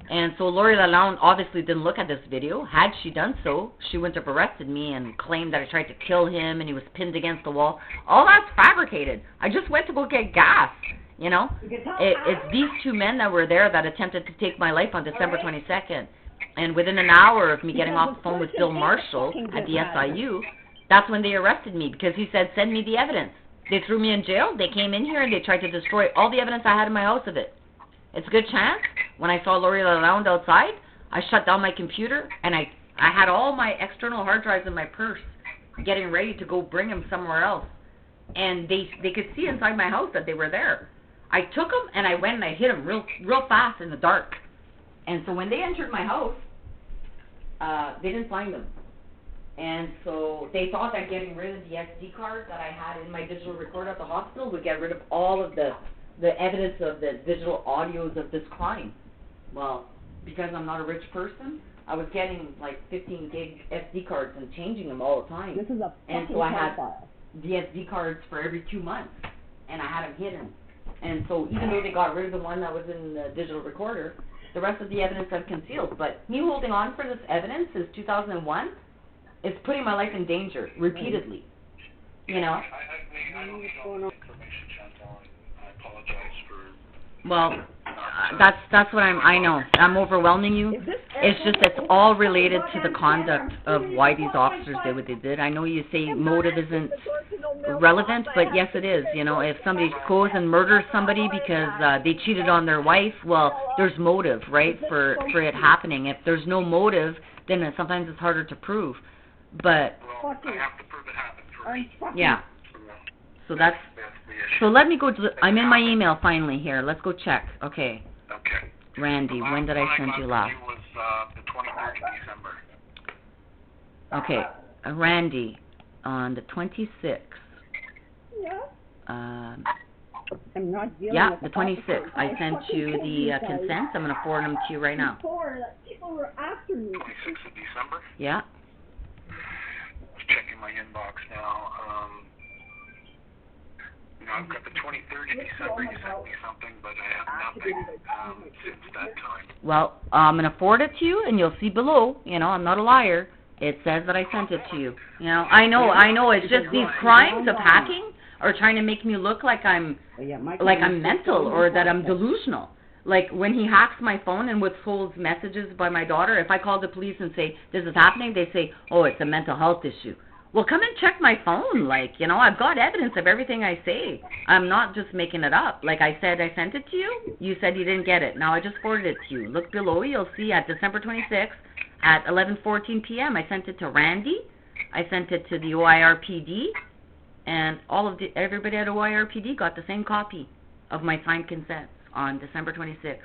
And so Lori Lalonde obviously didn't look at this video. Had she done so, she wouldn't have arrested me and claimed that I tried to kill him and he was pinned against the wall. All that's fabricated. I just went to go get gas, you know. It's these two men that were there that attempted to take my life on December 22nd. And within an hour of me getting off the phone with Bill Marshall at the SIU, that's when they arrested me, because he said, send me the evidence. They threw me in jail. They came in here and they tried to destroy all the evidence I had in my house of it. It's a good chance. When I saw Lori Lalonde outside, I shut down my computer and I had all my external hard drives in my purse, getting ready to go bring them somewhere else. And they could see inside my house that they were there. I took them and I went and I hid them real fast in the dark. And so when they entered my house, they didn't find them. And so they thought that getting rid of the SD card that I had in my digital recorder at the hospital would get rid of all of the evidence of the digital audios of this crime. Well, because I'm not a rich person, I was getting like 15 gig SD cards and changing them all the time. This is a and so I had the SD cards for every 2 months, and I had them hidden. And so even though they got rid of the one that was in the digital recorder, the rest of the evidence I've concealed. But me holding on for this evidence since 2001 is putting my life in danger repeatedly. You know? I don't need all this information, Chantal. I apologize for... Well, that's what I know. I'm overwhelming you. It's just it's all related to the conduct of why these officers did what they did. I know you say motive isn't relevant, but yes it is. You know, if somebody goes and murders somebody because they cheated on their wife, well, there's motive, right, for it happening. If there's no motive, then sometimes it's harder to prove. But well, I have to prove it happened first. Yeah. So that's the issue. So let me go to I'm in my email finally here. Let's go check. Okay. Okay. Randy, when did I send you last? It was the 23rd of December. Okay. Randy, on the 26th. Yeah. I'm not dealing yeah, with the 26th. I sent you the consents. I'm going to forward them to you right now. People were after me. 26th of December? Yeah. Just checking my inbox now. I've got the 23rd of December. You sent me something, but I have nothing since that time. Well, I'm going to forward it to you, and you'll see below. You know, I'm not a liar. It says that I sent it to you. You know, I know. It's just these crimes of hacking are trying to make me look like I'm mental or that I'm delusional. Like when he hacks my phone and withholds messages by my daughter, if I call the police and say this is happening, they say, oh, it's a mental health issue. Well, come and check my phone. Like, you know, I've got evidence of everything I say. I'm not just making it up. Like I said, I sent it to you. You said you didn't get it. Now I just forwarded it to you. Look below. You'll see at December 26th at 11:14 p.m. I sent it to Randy. I sent it to the OIRPD. And everybody at OIRPD got the same copy of my signed consents on December 26th.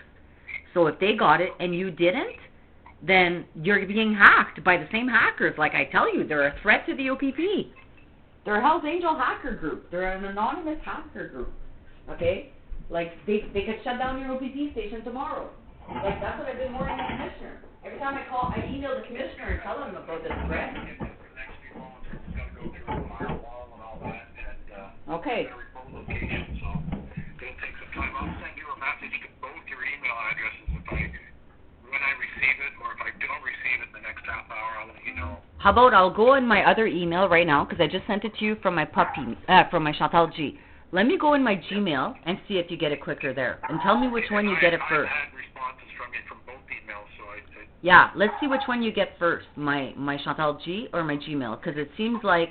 So if they got it and you didn't, then you're being hacked by the same hackers. Like I tell you, they're a threat to the OPP. They're a Hell's Angel hacker group. They're an anonymous hacker group. Okay? Like, they could shut down your OPP station tomorrow. Like, that's what I've been warning the commissioner. Every time I email the commissioner and tell him about this threat. Okay. Location, so it'll take some time. I'll send you a message to both your email addresses when I receive it, or if I don't receive it in the next half hour, I'll let you know. How about I'll go in my other email right now, because I just sent it to you from my from my Chantal G. Let me go in my Gmail and see if you get it quicker there, and tell me which one you get it first. I had responses from you from both emails, so yeah, let's see which one you get first, my Chantal G or my Gmail, because it seems like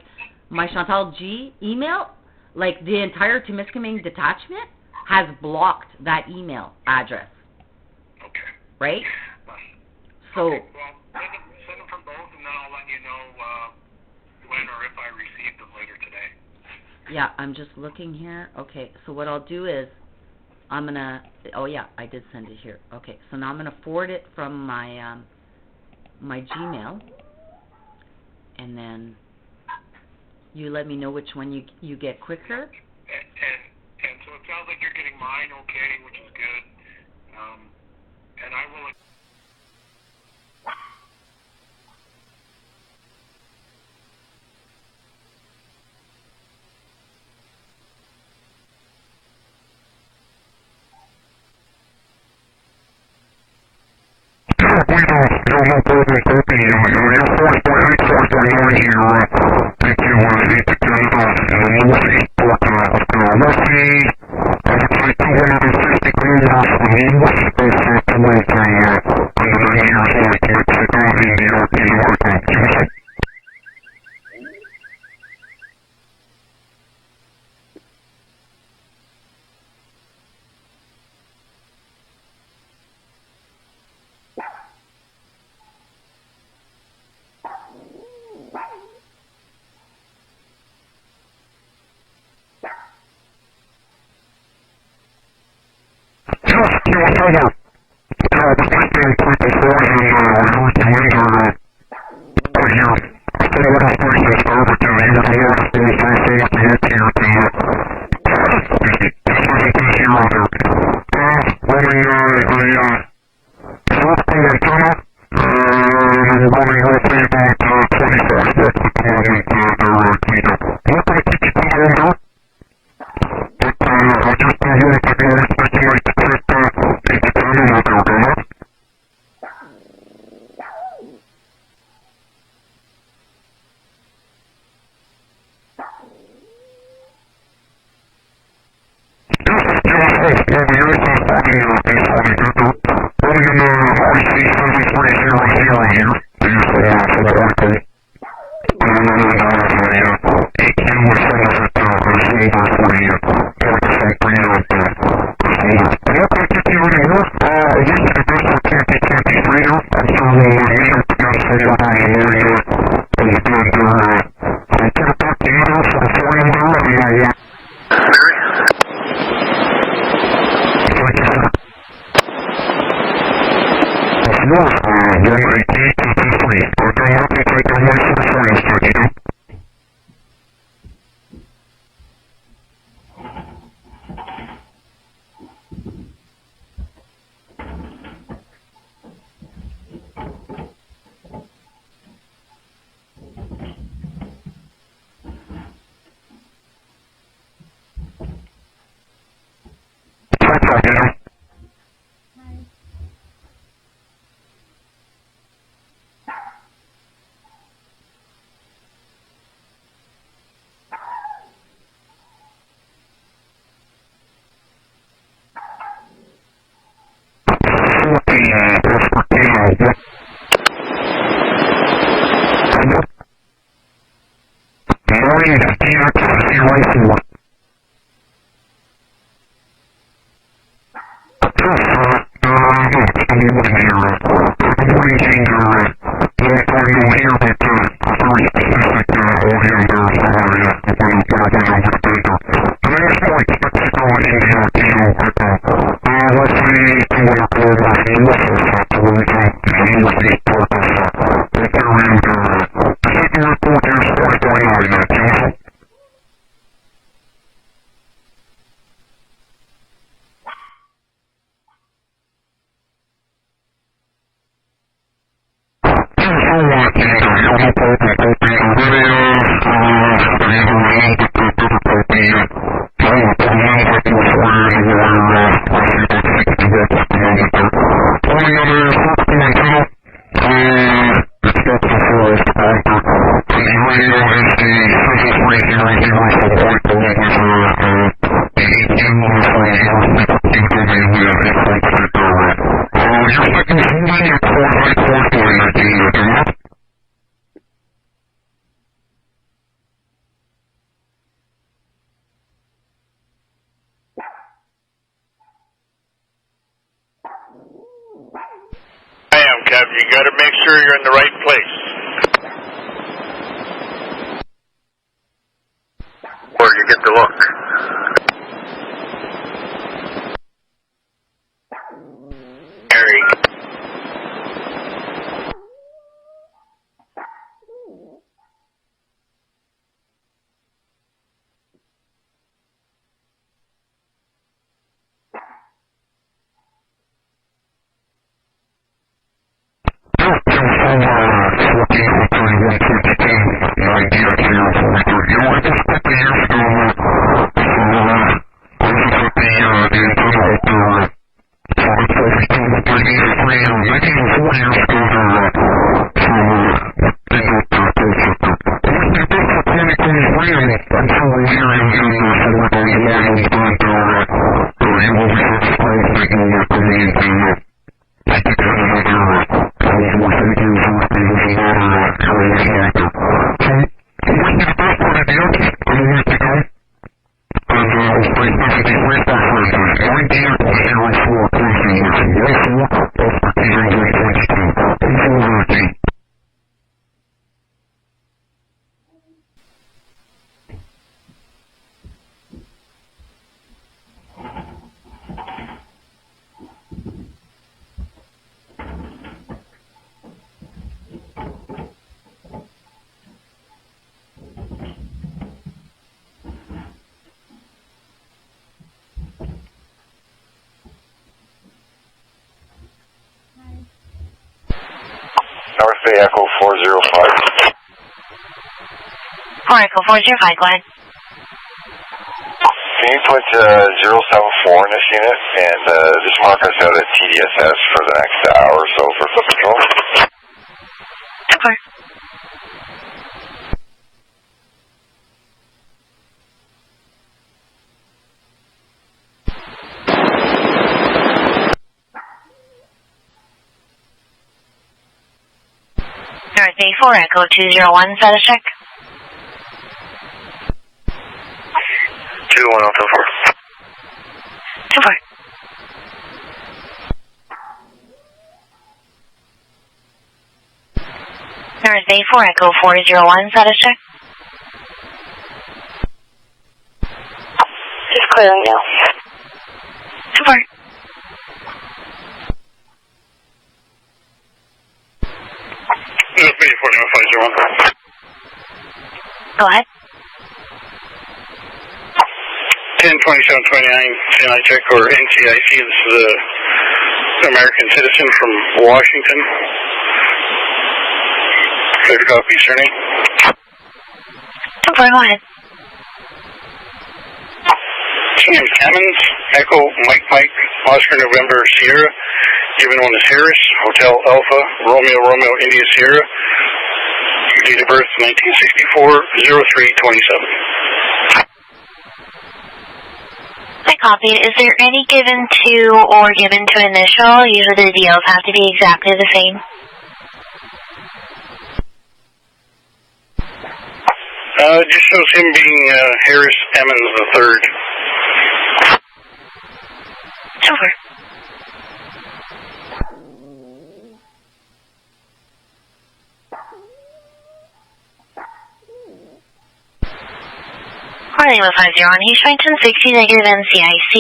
my Chantal G email, like the entire Temiskaming detachment, has blocked that email address. Okay. Right? So. Okay, well, send them from both, and then I'll let you know when or if I receive them later today. Yeah, I'm just looking here. Okay, so what I'll do is I'm going to, oh yeah, I did send it here. Okay, so now I'm going to forward it from my my Gmail, and then you let me know which one you get quicker. And so it sounds like you're getting mine okay, which is good. And I will... You got to make sure you're in the right place. Where you get to look. Harry. Bay Echo 405. 4 Echo 405, go ahead. Can you put 074 in this unit and just mark us out at TDSS for the next hour or so for foot patrol? Okay. Alright, Bay 4 Echo 201, status check. 21024. 24. Alright, Bay 4 Echo 401, status check. Just clearing now. 24. Bay 40501. Go ahead. 102729, CNI check or NCIC. This is an American citizen from Washington. Clear to copy, surname. 24, go ahead. His name's Hamel, Echo, Mike, Oscar, November, Sierra, even known as Harris, Hotel Alpha, Romeo, India, Sierra, date of birth 1964-03-27. I copied. Is there any given to or given to initial? Usually the DLs have to be exactly the same. It just shows him being Harris Emmons III. Over. Lima 501, he's showing 1060 negative NCIC,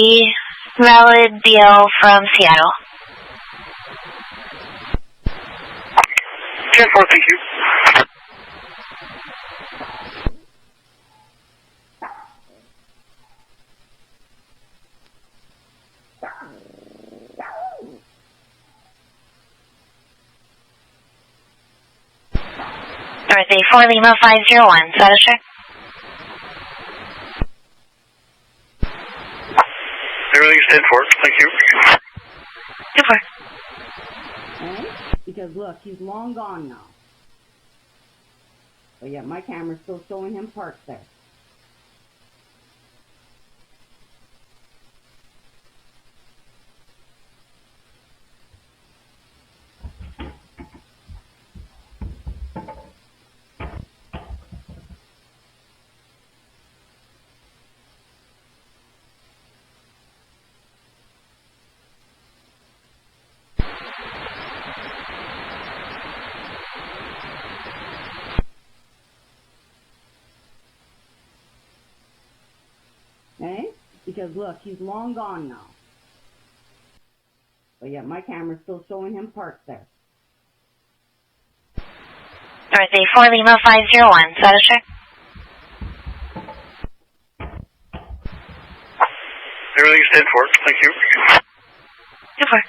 valid BL from Seattle. 10-4, thank you. Alright, 4 Lima 501, status check. Everything's 10-4, thank you. 2-4. Okay? Because look, he's long gone now. But yet my camera's still showing him parked there. Okay? Because look, he's long gone now. But yet my camera's still showing him parked there. Alright, 4 Lima 501, status check. Everything's 10-4, thank you. 2-4.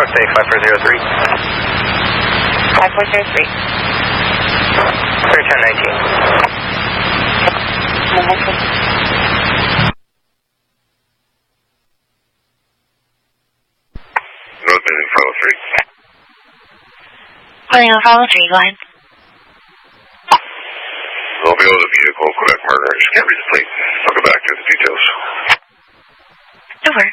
Say 5403. 5403. 1019. Road building 503. William 503, go ahead. We'll be able to vehicle, Quebec murder. I just can't read the plate. I'll go back to the details. Over.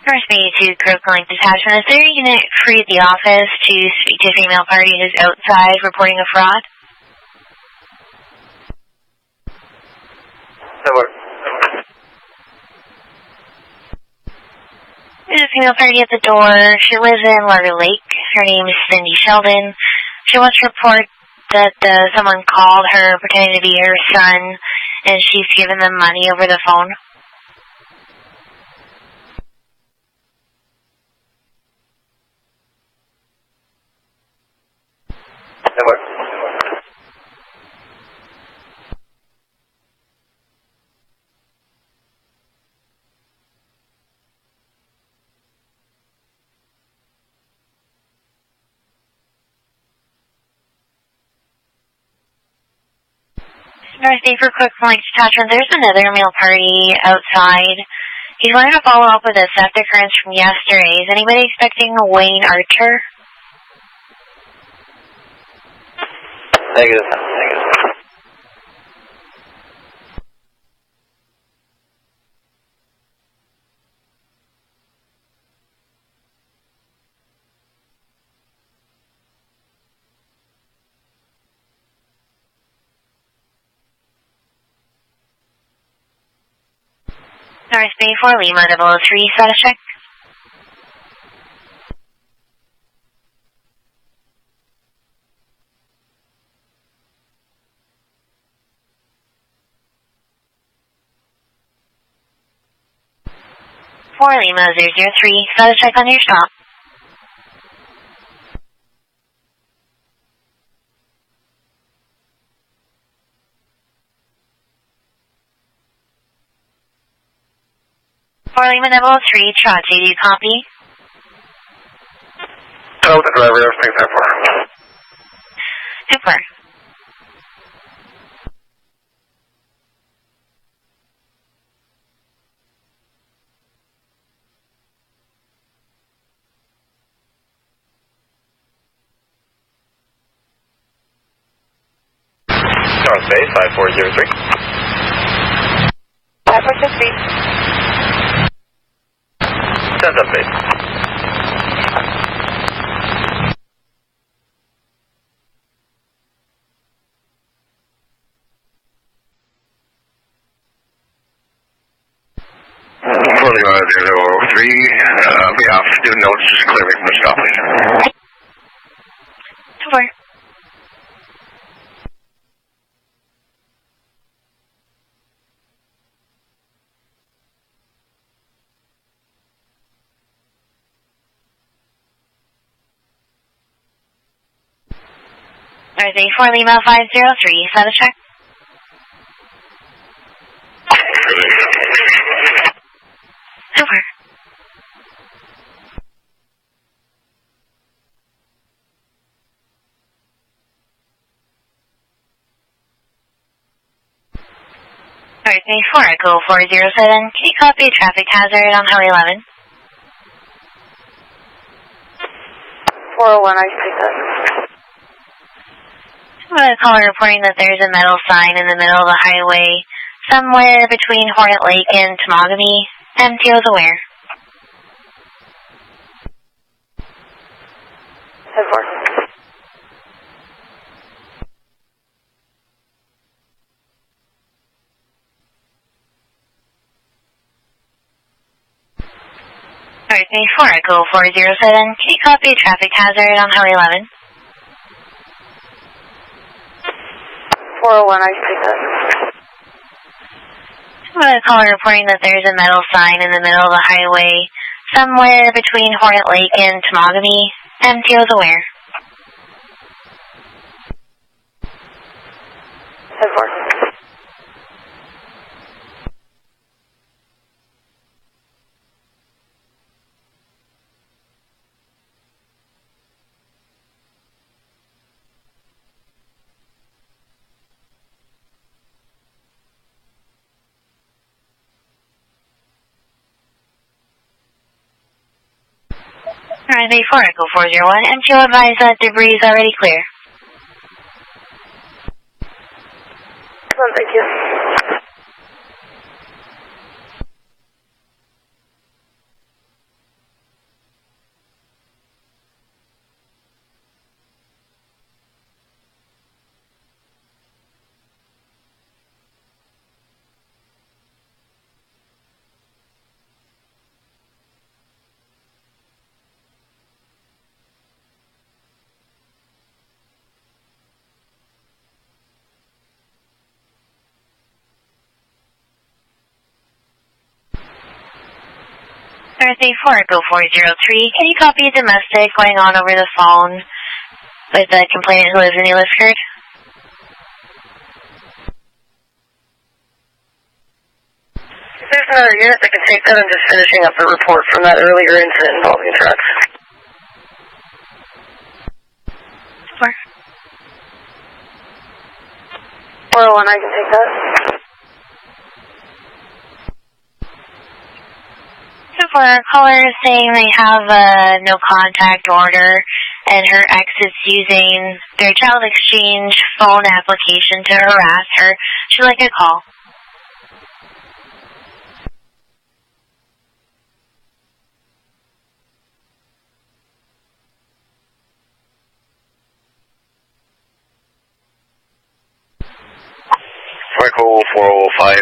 First me to Critical Link Detachment. Is there a unit free at the office to speak to a female party who's outside reporting a fraud? There's a female party at the door. She lives in Largo Lake. Her name is Cindy Sheldon. She wants to report that someone called her pretending to be her son, and she's given them money over the phone. North for Quick Point Detachment. There's another male party outside. He's wanting to follow up with a theft occurrence from yesterday. Is anybody expecting Wayne Archer? Negative. Negative. North Bay 4 Lima 003, status check. Lima 003, status check on your stop. Lima 003, Trot, do you copy? Tell the driver everything's that far. Super. North Bay 5403. 5403. Send up base. Lima 003, be off. Do notes, just clear me from the stop, please. Super. There's a 4 Lima 503, status check. Super. There's a 4 Echo 407, can you copy a traffic hazard on Highway 11? 401, I take that. I'm going to call reporting that there's a metal sign in the middle of the highway somewhere between Hornet Lake and Temagami. MTO is aware. 10-4. Alright, 4 Echo 407, can you copy a traffic hazard on Highway 11? 401, I take that. I'm going to call reporting that there's a metal sign in the middle of the highway somewhere between Hornet Lake and Temagami. MTO is aware. 10-4. Alright, 4 Echo 401, MTO advise that debris is already clear. Thank you. Thursday 40403. Can you copy domestic going on over the phone with the complainant who lives in Elisford? There's another unit that can take that. I'm just finishing up the report from that earlier incident involving trucks. 401, I can take that. So for a caller saying they have a no contact order and her ex is using their child exchange phone application to harass her, she'd like a call. Echo 405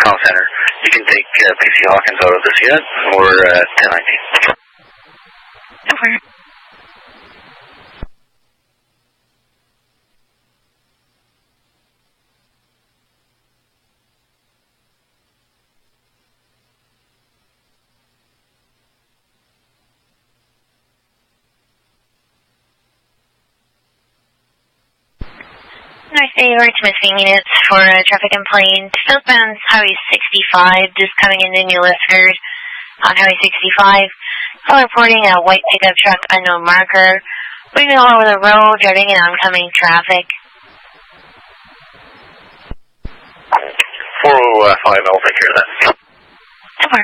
call center. You can take PC Hopkins out of this unit or 1019. Over. Nice day, over to missing units for a traffic complaint. Southbound Highway 65, just coming into New Lisford on Highway 65. Call reporting a white pickup truck, unknown marker, moving all over the road, driving in oncoming traffic. 405, I'll take care of that. Over.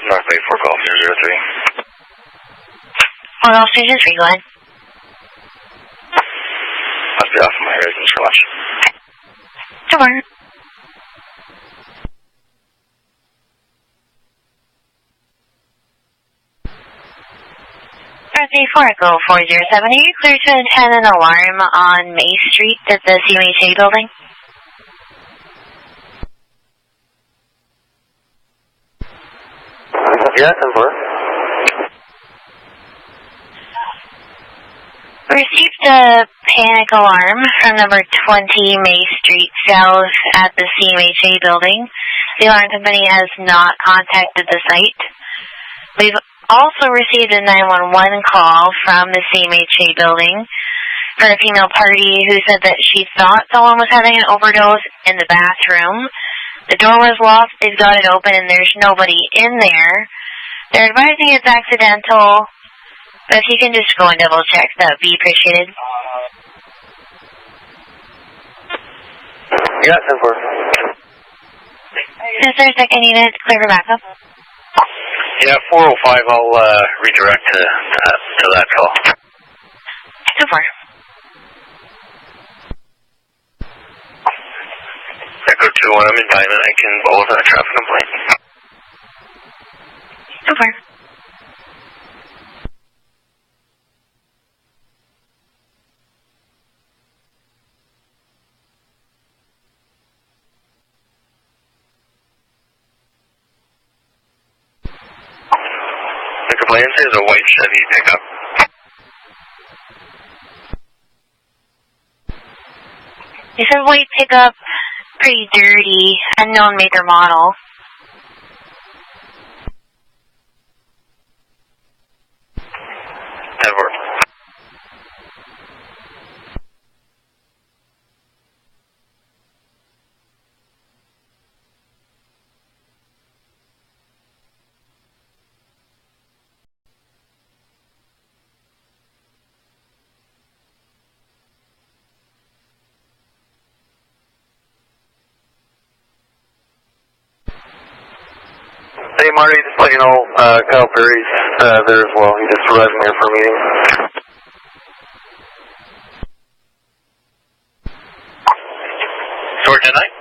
Northway 4 Golf 003. Hold off station 3, go ahead. Must be off of my residence for lunch. Over. Thursday 4 Echo 407, are you clear to attend an alarm on May Street at the CMHA building? Yeah, 10-4. We received a panic alarm from number 20 May Street South at the CMHA building. The alarm company has not contacted the site. We've also received a 911 call from the CMHA building for a female party who said that she thought someone was having an overdose in the bathroom. The door was locked, they've got it open, and there's nobody in there. They're advising it's accidental, but if you can just go and double check, that would be appreciated. Yeah, 10-4. Is there a second unit clear for backup? Yeah, 405, I'll redirect to that call. So far. Echo 2-1, I'm in Diamond. I can bowl with a traffic complaint. So far. The complaint is a white Chevy pickup. They said white pickup, pretty dirty, unknown make or model. Ever. Hey Marty, just let you know, Kyle Perry's there as well. He just arrived here for a meeting. Sword tonight?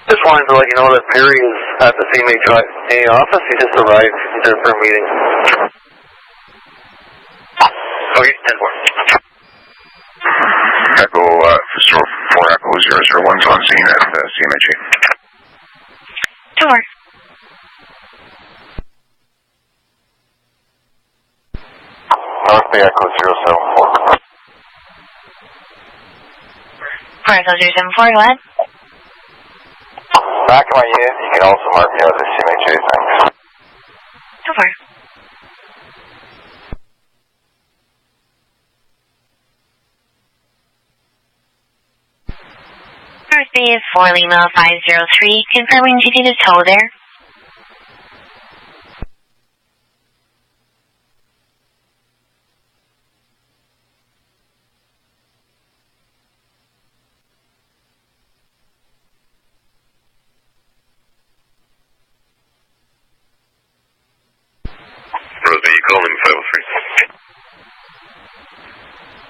Just wanted to let you know that Perry is at the CMHA office. He just arrived. He's there for a meeting. Okay, 10-4. Echo, 4 Echo 001's on scene at CMHA. Sure. North Bay Echo 074. Echo 074, go ahead. Back in my unit, you can also mark me out as CMHA, thanks. So far. North Bay is 4 Lima 503, confirming you need a tow there.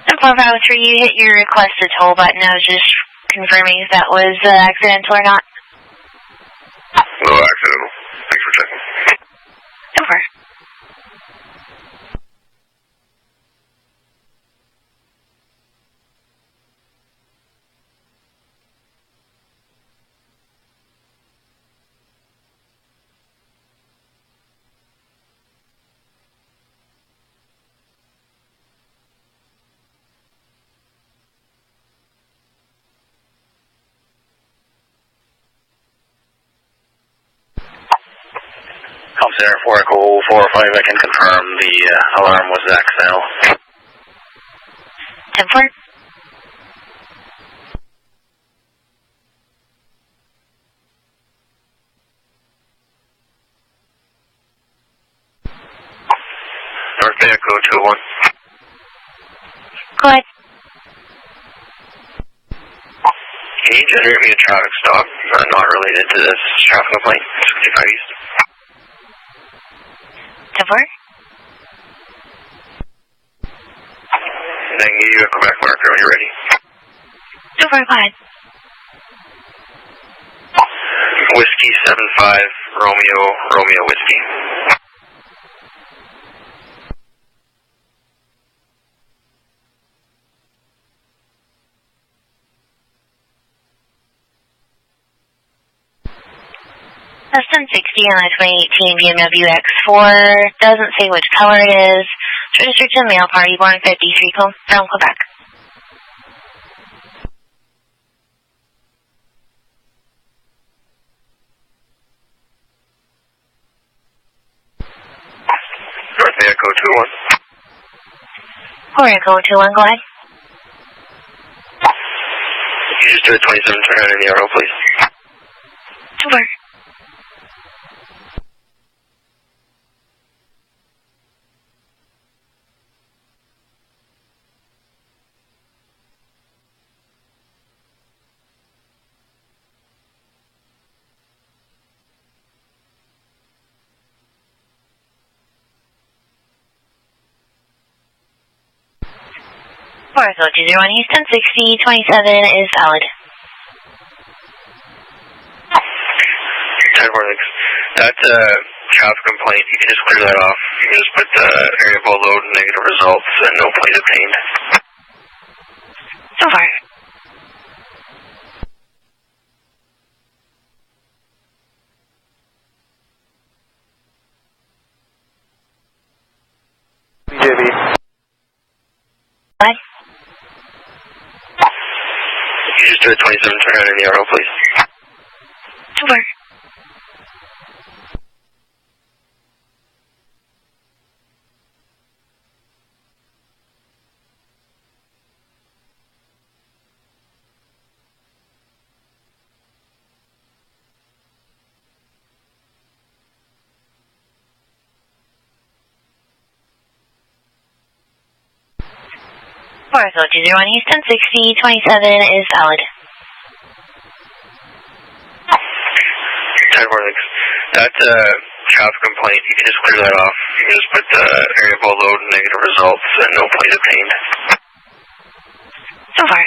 So 503, you hit your request to tow button. I was just confirming if that was accidental or not. No, accidental. Thanks for checking. Over. Center 4 Echo 405, I can confirm the alarm was accidental. 10-4. North Bay Echo 201. Go ahead. Can you generate me a traffic stop not related to this traffic complaint? 65 East. 10-4. And then give you a Quebec marker when you're ready. 2-4, go ahead. Whiskey 75, Romeo Whiskey. That's 1060 on the 2018 BMW X4. Doesn't say which color it is. It's registered to male party born 53 from Quebec. North Bay Echo 21. 4 Echo 21, go ahead. You just do a 27 turn around in the arrow, please. 2-4. Echo 201 East 1060, 27 is valid. 10-4, that's a traffic complaint. You can just clear that off. You can just put the area below load and negative results and no plate obtained. So far. BJB. What? You just do a 27 turn around in the arrow, please. 2-4. Echo 201 East 1060, 27 is valid. 10-4, that's a traffic complaint. You can just clear that off. You can just put the area below load and negative results and no plate obtained. So far.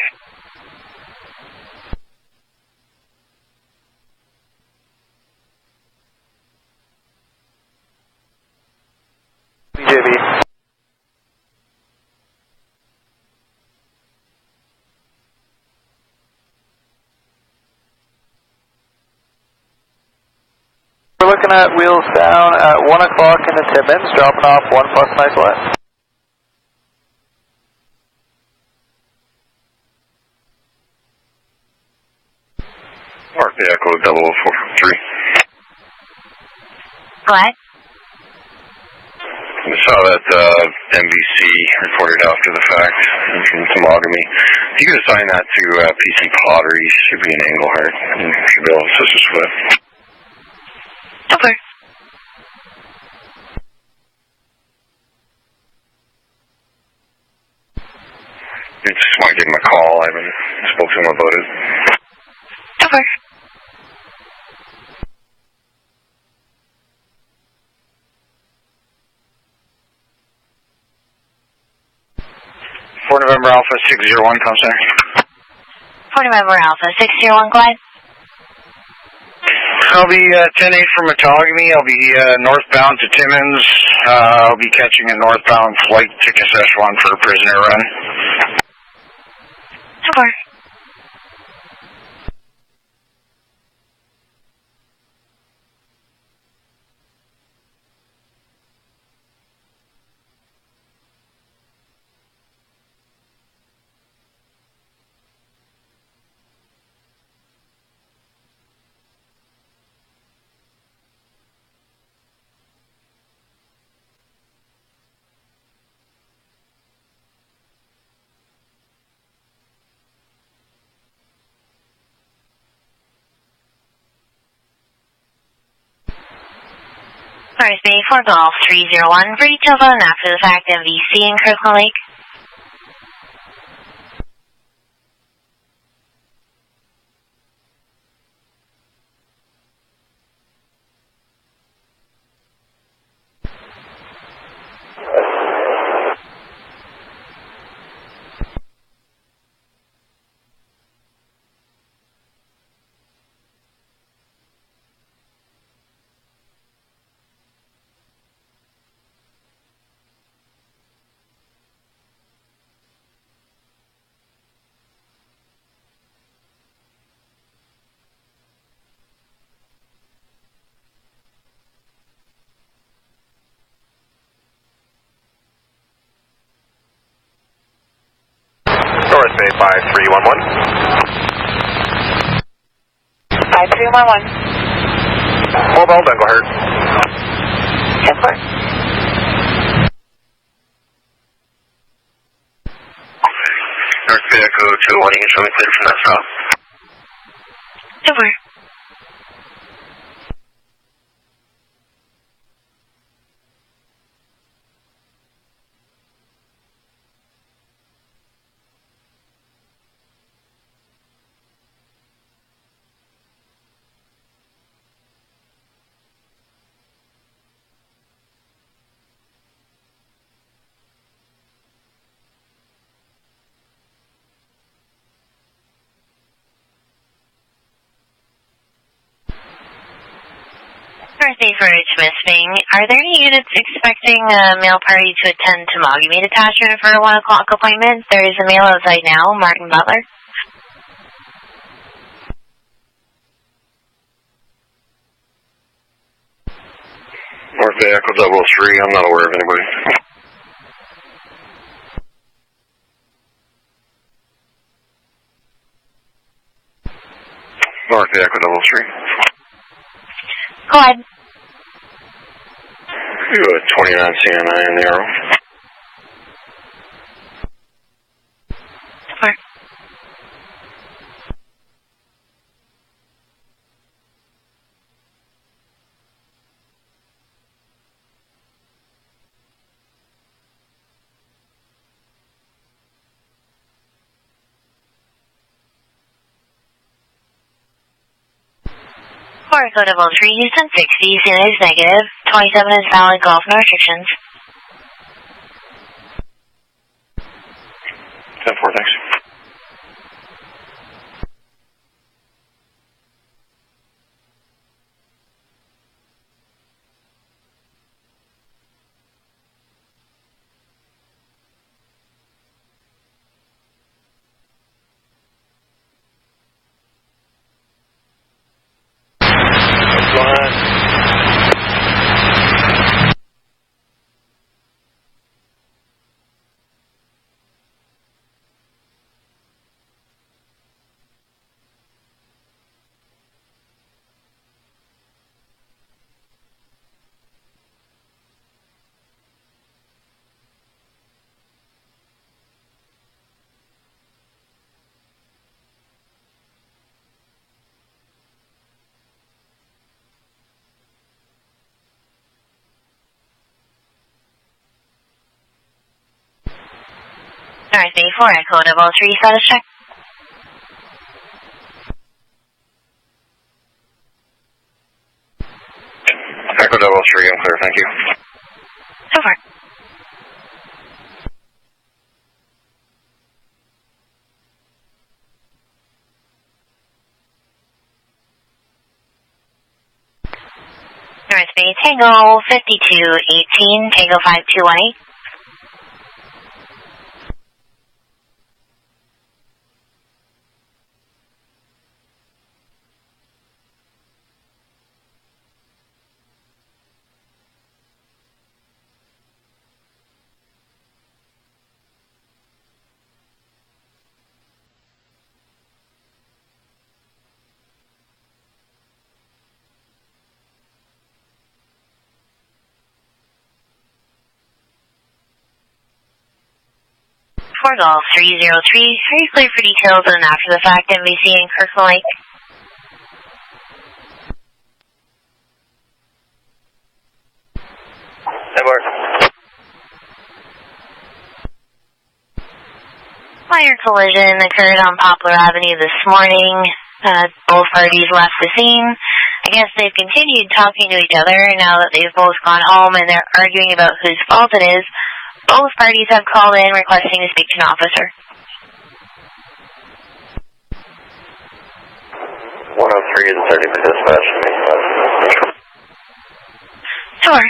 BJB. We're looking at wheels down at 1 o'clock in the Timmins, dropping off 1+ nice west. the Echo 043. What? I saw that MVC reported after the fact from Tomogamy. If you could assign that to PC Pottery, should be an Englehart, and you should be able to assist us with it. Okay. I just want to give him a call. I haven't spoke to him about it. Okay. For November Alpha 601, com center. For November Alpha 601, go ahead. I'll be 10-8 from Metogamy. I'll be northbound to Timmins. I'll be catching a northbound flight to Saskatchewan for a prisoner run. Okay. First Bay for Golf 301 for details on an after the fact MVC in Kirkland Lake. North Bay 5311. 5311. Mobile, Englehart. 10-4. North Bay Echo 201, you can show me clear from that stop. 10-4. Birthday for Smith Spring. Are there any units expecting a male party to attend Tomogamy detachment for a 1 o'clock appointment? There is a male outside now, Martin Butler. North Bay Echo 003, I'm not aware of anybody. North Bay Echo 003. Go ahead. 29 CNI in the arrow. Support. Code 03, Houston 60, CNA is negative, 27 is valid, golf, no restrictions. 10-4, thanks. Alright, 4 Echo 3 status check. Echo 3, I'm clear, thank you. So far. Alright, Tango 5218, Tango 5218. For Golf 303, are you clear for details on after the fact MVC in Kirkland Lake? Minor collision occurred on Poplar Avenue this morning. Both parties left the scene. I guess they've continued talking to each other now that they've both gone home and they're arguing about whose fault it is. Both parties have called in requesting to speak to an officer. 103 is 30 for dispatch. Sure.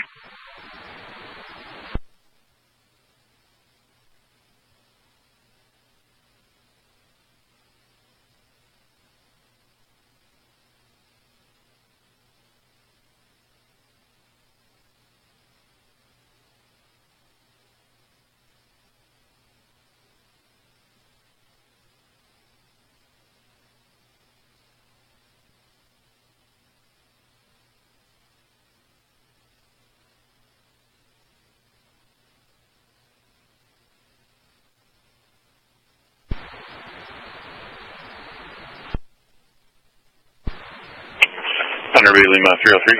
Thunder Bay Lima 303.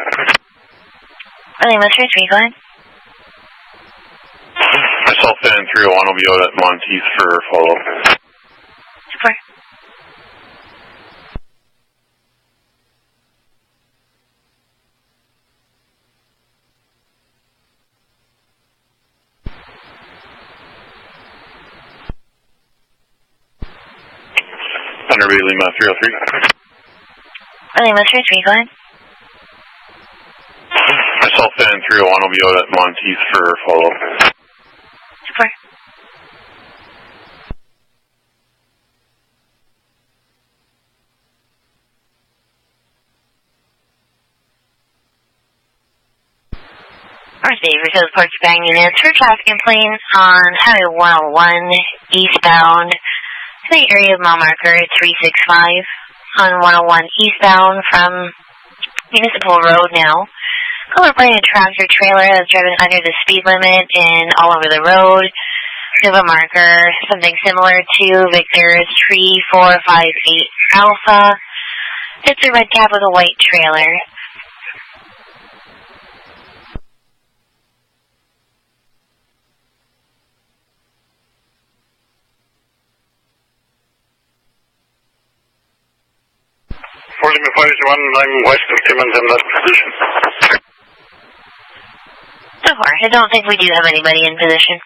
Lima 303, go ahead. Myself and 301 will be out at Monteith for follow-up. Support. Thunder Bay Lima 303. Lima 303, go ahead. Myself and 301 will be out at Monteith for follow-up. Support. Alright, Dave, Rico's Park Bang units for traffic complaints on Highway 101 eastbound to the area of mile marker 365 on 101 eastbound from Municipal Road now. Color by a tractor trailer that's driving under the speed limit and all over the road. We have a marker, something similar to Victor's 3458 Alpha. It's a red cab with a white trailer. Lima 501, I'm west of Timmins in that position. So far, I don't think we do have anybody in position.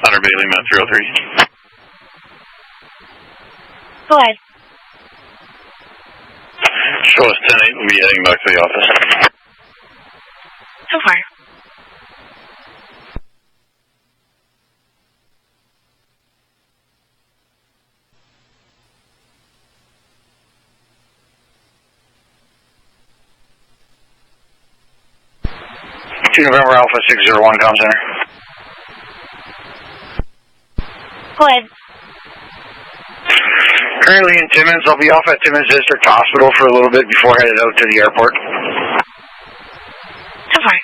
Thunder Bay Lima 303. Go ahead. Show us 10-8, we'll be heading back to the office. So far. November Alpha 601 comm center. Go ahead. Currently in Timmins. I'll be off at Timmins District Hospital for a little bit before headed out to the airport. So far.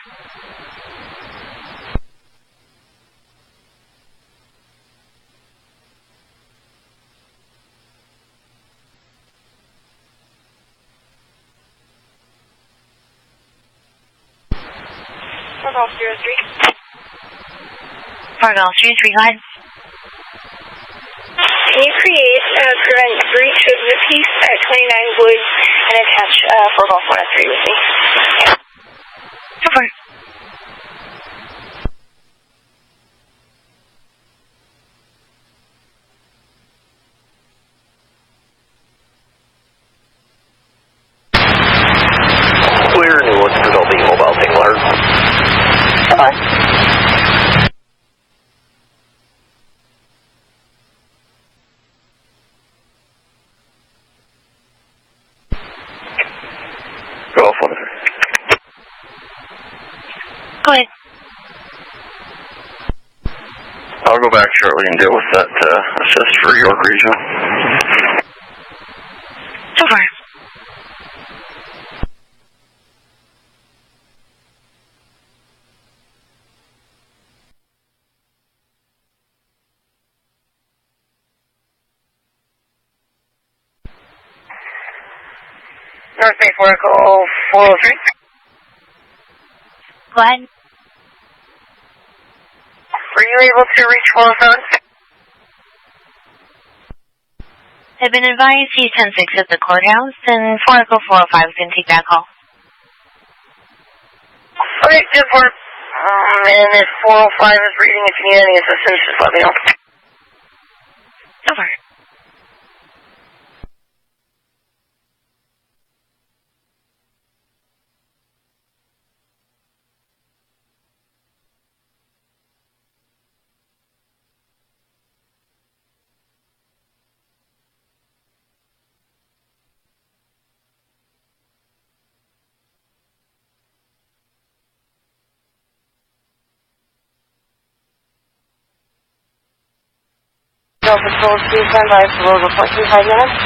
Golf 03. Golf 03, go ahead. Can you create prevent breach of the piece at 29 Woods and attach Golf 103 with me? So far. Clear new ones for the mobile single alert. Come on. Golf 103. Go ahead. I'll go back shortly and deal with that assist for York Regional. So far. North Bay Oracle 403. Go ahead. Were you able to reach 407? I've been advised he's 10-6 at the courthouse, and 405 can take that call. Okay, 10-4. And if 405 is reading, if you need any assistance, just let me know. So far. Go Patrol, please stand by for road report in 5 minutes.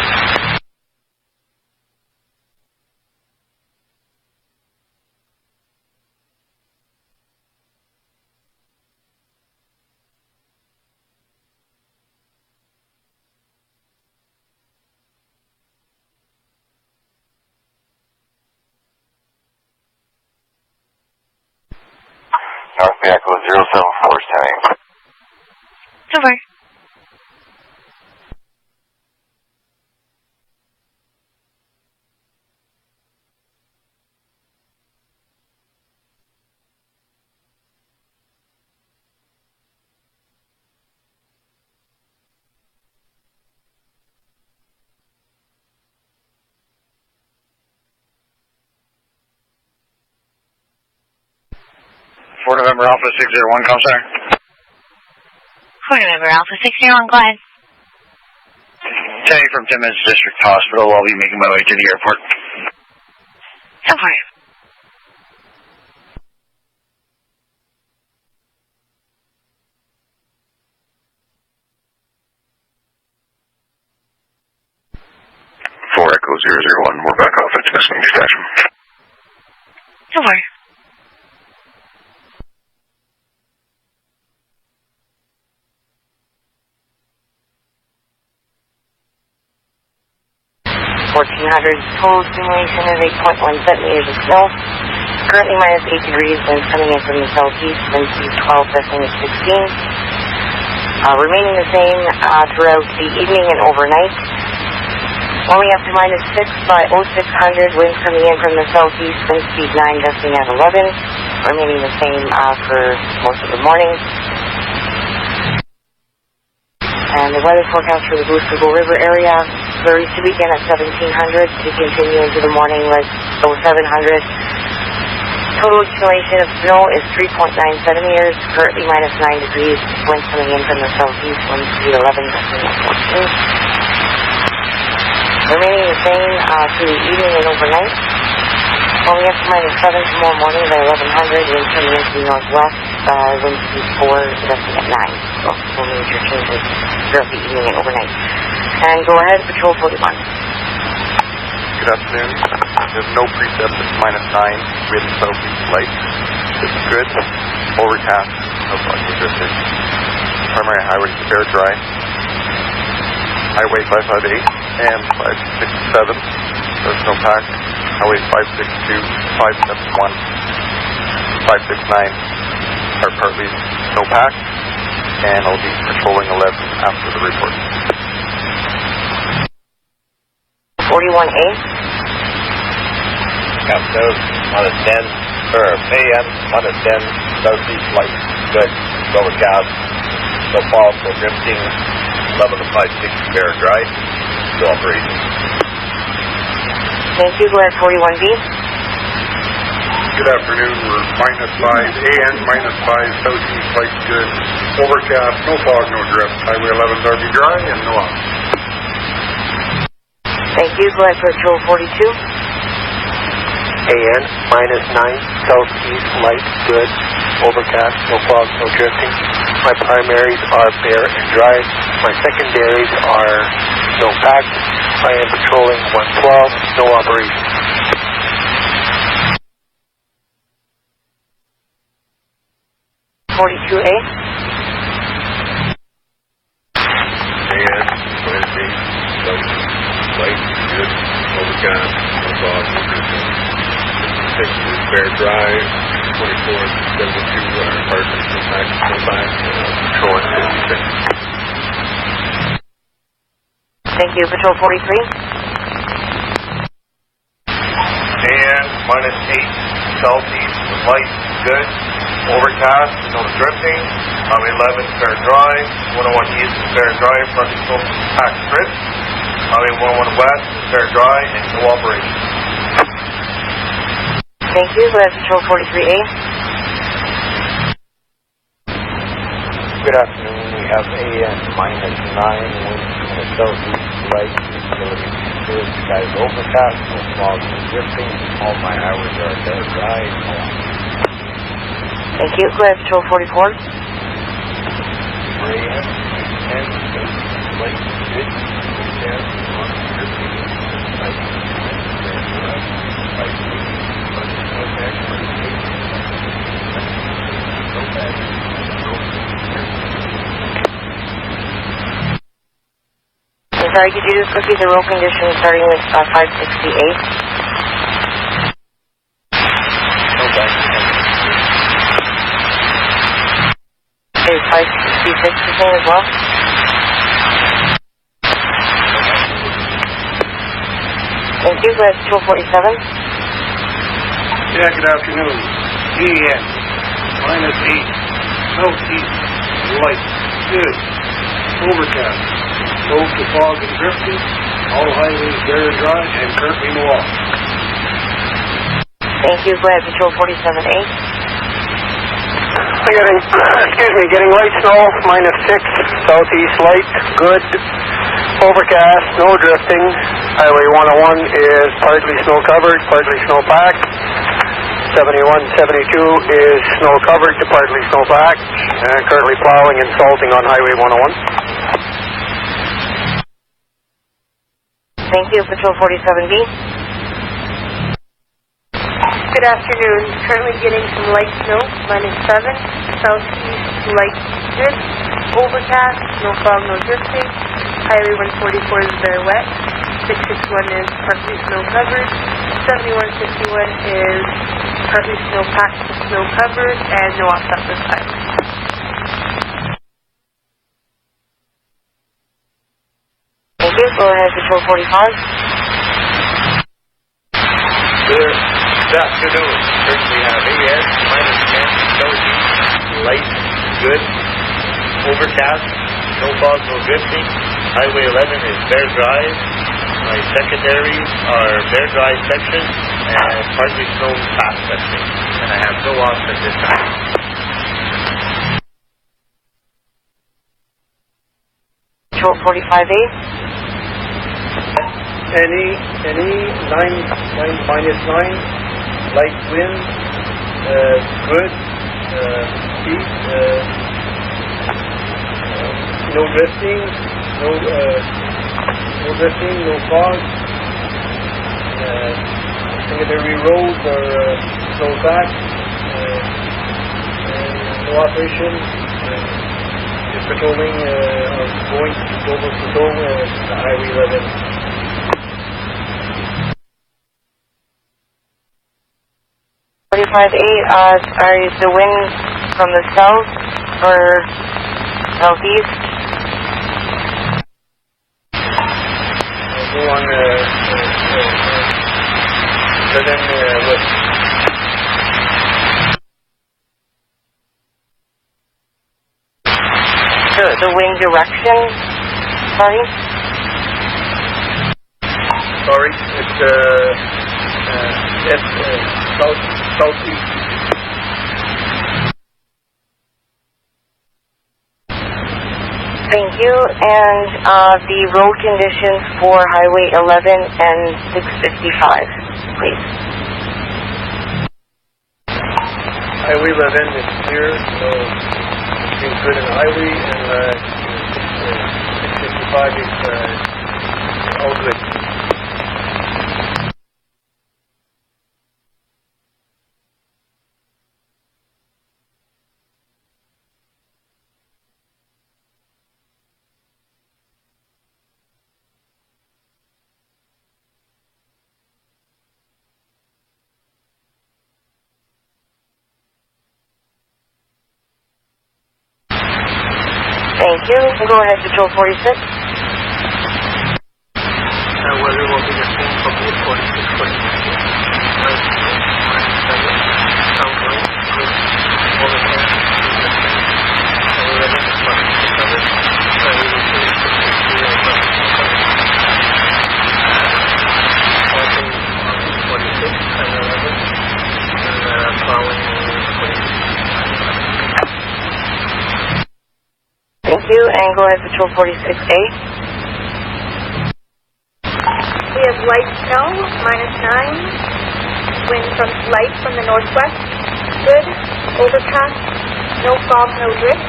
North Bay Echo 074 standing. So far. November Alpha 601, come sir. 4 November Alpha 601, go ahead. Teddy from Timmins District Hospital. I'll be making my way to the airport. So far. Echo 001, we're back off at Timmins Station. So far. Total accumulation is 8.1 centimeters of snow. Currently minus 8 degrees, winds coming in from the southeast, wind speed 12, gusting at 16. Remaining the same throughout the evening and overnight. Warming up to minus 6 by 0600, winds coming in from the southeast, wind speed 9, gusting at 11. Remaining the same for most of the morning. And the weather forecast for the Boosterville River area varies to begin at 1700 to continue into the morning with 0700. Total accumulation of snow is 3.9 centimeters, currently minus 9 degrees, winds coming in from the southeast, wind speed 11, gusting at 14. Remaining the same through the evening and overnight. Warming up to minus 7 tomorrow morning by 1100, winds coming in from the northwest, wind speed 4, gusting at 9. So no major changes throughout the evening and overnight. And go ahead, Patrol 41. Good afternoon. There's no precip, it's -9, wind southeast light. This is good. Overcast, no foggy drifting. Primary highway fair dry. Highway 558 and 567, there's no pack. Highway 562, 571, 569 are partly no pack, and I'll be patrolling 11 after the report. 41A. Afternoon, -10, AM, -10, southeast light, good, overcast, no fog, no drifting, 11 to 56, fair dry, no operation. Thank you, go ahead, 41B. Good afternoon, we're -5 AM, -5, southeast light, good, overcast, no fog, no drift, highway 11's RV dry, and no off. Thank you, go ahead, Patrol 42. AN, -9, southeast light, good, overcast, no fog, no drifting. My primaries are fair and dry. My secondaries are no pack. I am patrolling 112, no operation. (42A). AN, Wednesday, southeast light, good, overcast, no fog, no drifting. 6 is fair dry, 24 is 72 are partially no pack, patrol at 56. Thank you, Patrol 43. And -8, southeast, light, good, overcast, no drifting. Highway 11, fair dry. 101 east, fair dry, partly no pack strip. Highway 101 west, fair dry, and no operation. Thank you, go ahead, Patrol 43A. Good afternoon, we have AN, -9, wind from the southeast light, visibility good, skies overcast, no fog, no drifting. All my hours are fair dry, no off. Thank you, go ahead, Patrol 44. AN, 10, southeast light, good, overcast, no drifting. I'm sorry, could you just repeat the road conditions starting with 568? Is 566 the same as well? Thank you, go ahead, Patrol 47. Yeah, good afternoon. AN, -8, southeast, light, good, overcast, no to fog and drifting, all highways very dry, and currently no off. Thank you, go ahead, Patrol 47A. Getting light snow, -6, southeast light, good, overcast, no drifting. Highway 101 is partly snow covered, partly snow packed. 71, 72 is snow covered to partly snow packed, and currently plowing and salting on Highway 101. Thank you, Patrol 47B. Good afternoon. Currently getting some light snow, -7, southeast light good, overcast, no fog, no drifting. Highway 144 is very wet. 661 is partly snow covered. 7151 is partly snow packed to snow covered, and no offset this time. Thank you. Go ahead, Patrol 45. Good afternoon. Currently have AN, -10, southeast, light, good, overcast, no fog, no drifting. Highway 11 is fair dry. My secondaries are fair dry section and partly snow pack section. And I have no offset this time. Patrol 45A. NE, -9, light wind, good, speed, no drifting, no drifting, no fog. Secondary roads are closed back, and no operation. Just patrolling, going to global patrol the Highway 11. Are the winds from the south or southeast? Go on southern west. The wind direction, sorry? Sorry, it's southeast. Thank you. And the road conditions for Highway 11 and 655, please. Highway 11 is clear, so it's good in the highway, and 655 is all good. Thank you. Go ahead, Patrol 46. Weather will be the same from 846, 46. Thank you, and go ahead, Patrol 46A. We have light snow, -9. Wind from light from the northwest. Good. Overcast. No fog, no drift.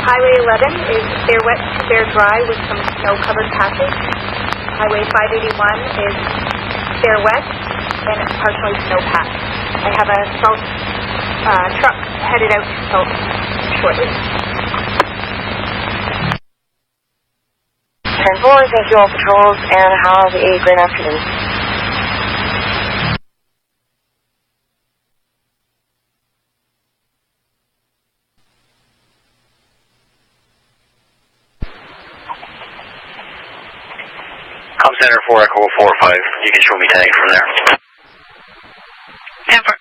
Highway 11 is fair wet to fair dry with some snow-covered patches. Highway 581 is fair wet and partially snow-packed. I have a salt truck headed out to salt shortly. 10-4, thank you all patrols, and have a great afternoon. Com Center 4 Echo 45. You can show me tag from there. 10-4.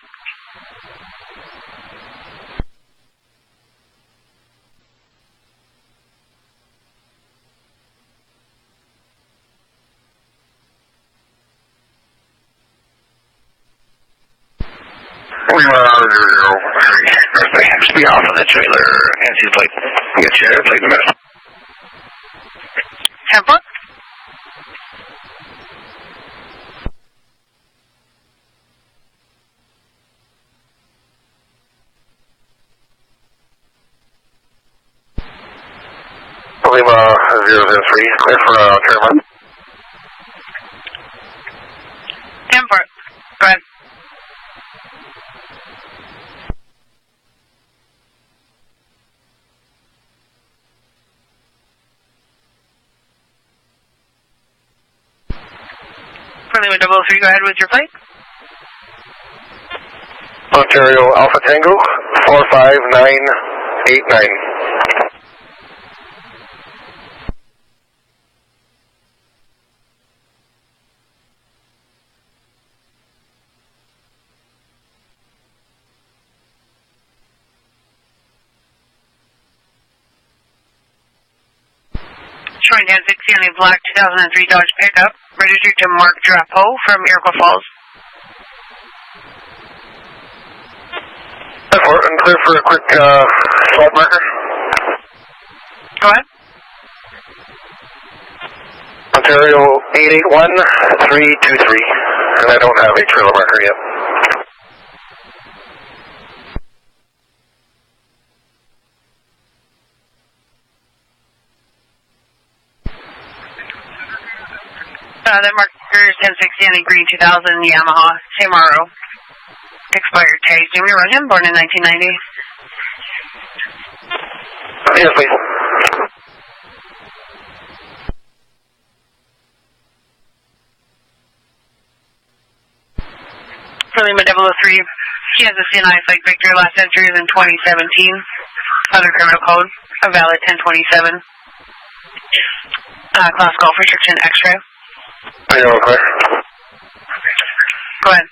Just be off on the trailer. Nancy's plate. Get your plate in the middle. 10-4. Lima 003, clear for turn 1. 10-4. Go ahead. Lima 003, go ahead with your plate. Ontario Alpha Tango 45989. Showing 1060 on a black 2003 Dodge pickup, registered to Mark Drapeau from Iroquois Falls. And clear for a quick slot marker. Go ahead. Ontario 881323, and I don't have a trailer marker yet. That marker is 1060 on a green 2000 Yamaha Camaro. Expired tags. Do we run him? Born in 1990. Yes, please. For Lima 003, he has a CNI Flight Victor. Last entry is in 2017. Other criminal code, a valid 1027. Class golf restriction X-ray. I know, okay. Go ahead.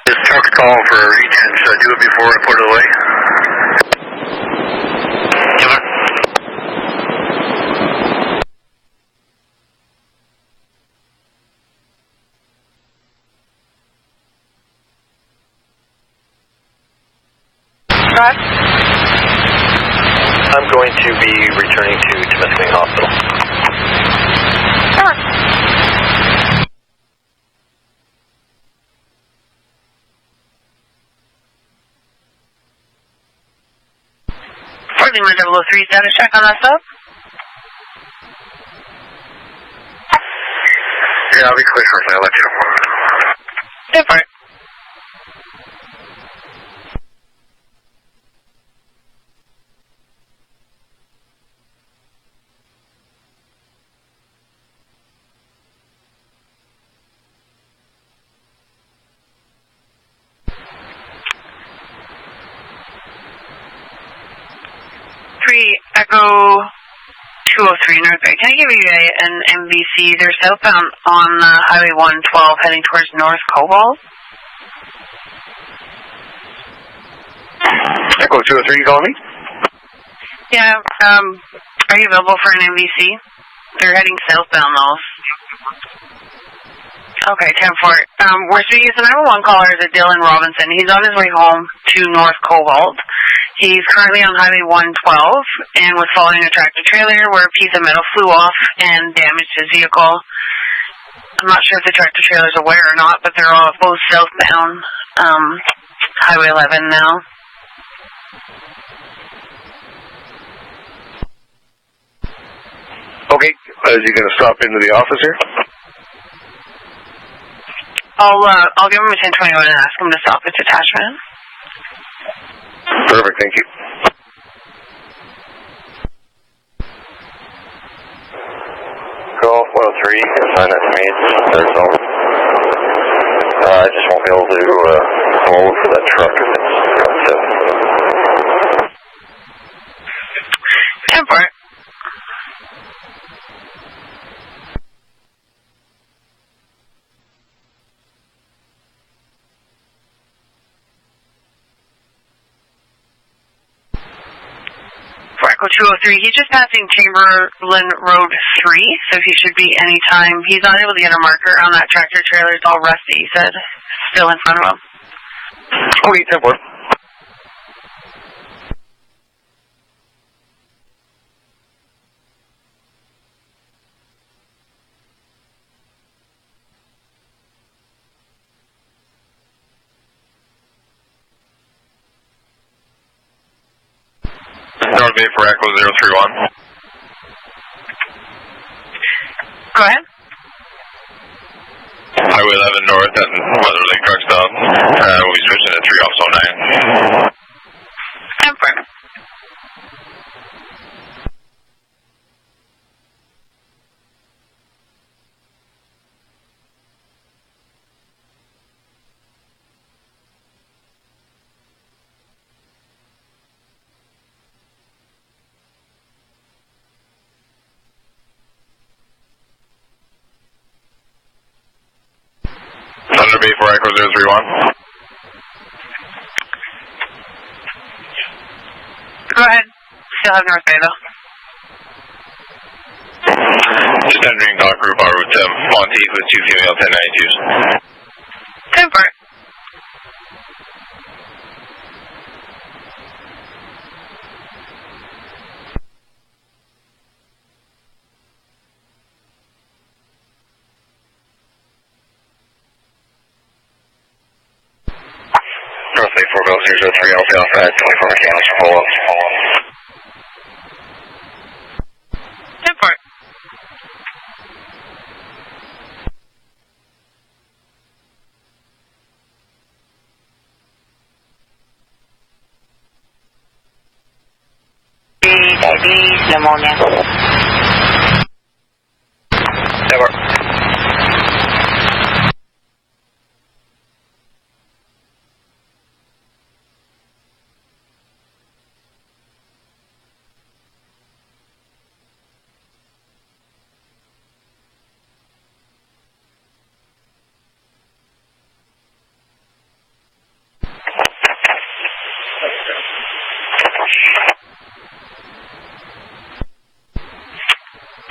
This truck's calling for a reach-in. Should I do it before I put it away? Killer. I'm going to be returning to Temiskaming Hospital. For Lima 003, status check on that stuff? Yeah, I'll be quick first. I'll let you know. Different. Echo 203 Northway. Can I give you an MVC? They're southbound on Highway 112 heading towards North Cobalt. Echo 203, you calling me? Yeah, are you available for an MVC? They're heading southbound though. Okay, 10-4. We're speaking to the 911 caller is Dylan Robinson. He's on his way home to North Cobalt. He's currently on Highway 112 and was following a tractor trailer where a piece of metal flew off and damaged his vehicle. I'm not sure if the tractor trailer's aware or not, but they're all both southbound, Highway 11 now. Okay, is he going to stop into the office here? I'll give him a 1021 and ask him to stop its attachment. Perfect, thank you. Call 103, assign that to me. There's all. I just won't be able to come over for that truck if it's 10-4. Echo 203, he's just passing Chamberlain Road 3, so he should be anytime. He's not able to get a marker on that tractor trailer. It's all rusty, he said. Still in front of him. Okay, 10-4. North Bay for Echo 031. Go ahead. Highway 11 north at Mother Lake truck stop. We'll be switching to 3 off 09. 10-4. Thunder Bay for Echo 031. Go ahead. Still have North Bay though. Just entering dock group on Route 10, Monteith with 2 female 1092s. 10-4. 3 Alpha Alpha at 24 mechanics for follow-up. 10-4. Diabetes, pneumonia. Never.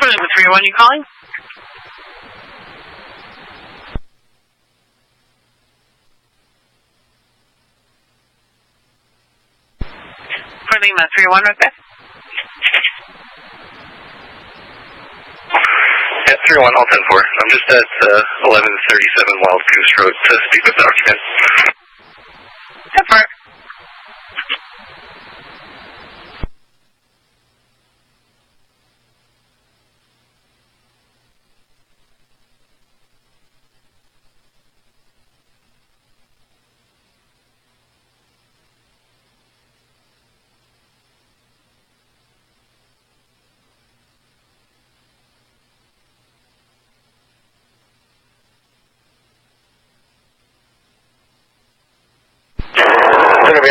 Number 301, you calling? For Lima 301 right there. Yeah, 301, all 10-4. I'm just at 1137 Wild Goose Road to speak with the occupant. 10-4.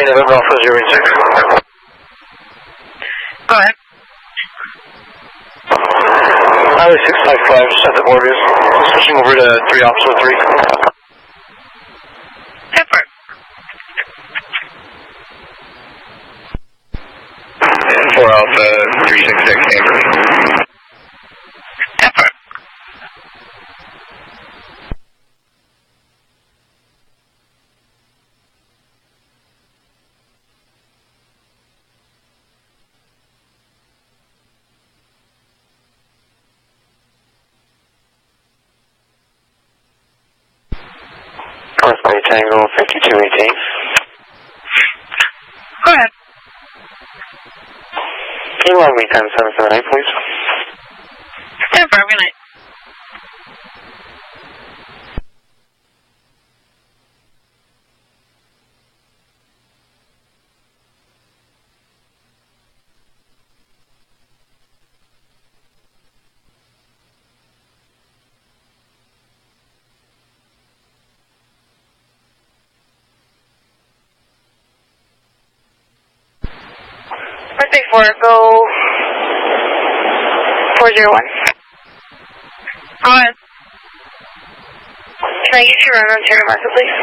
November Alpha 086. Go ahead. Highway 655, just at the borders. Switching over to 3 Alpha 3. 10-4. And 4 Alpha 366 Amber. 10-4. Northway Tango 5218. Go ahead. Can you log me 10778, please? 10-4, good night. Birthday 4, go 401. Go ahead. Can I get you run on Terry Market, please?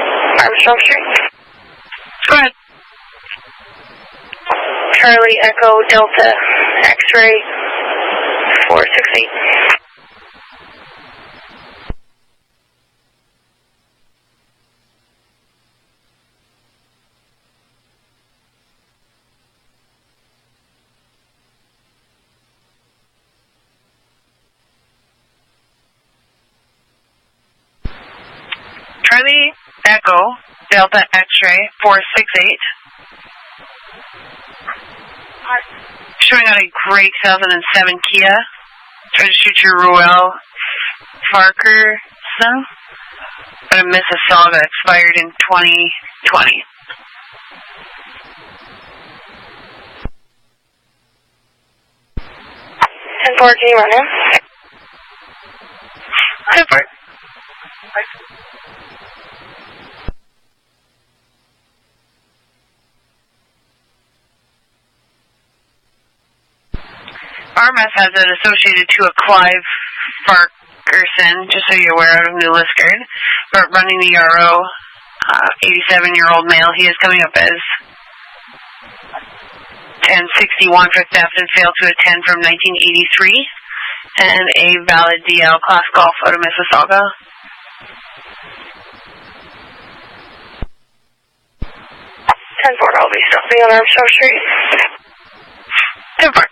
Armstrong Street. Go ahead. Charlie Echo Delta X-ray 468. Charlie Echo Delta X-ray 468. Showing on a gray 2007 Kia. Trying to shoot your Royal Farquharson. Got a Mississauga expired in 2020. And 4, can you run him? 10-4. RMS has it associated to a Clive Farquharson, just so you're aware, out of New Liskeard, but running the RO, 87-year-old male. He is coming up as 1061 for theft and failed to attend from 1983, and a valid DL Class Golf out of Mississauga. 10-4, I'll be stopping on Armstrong Street. 10-4.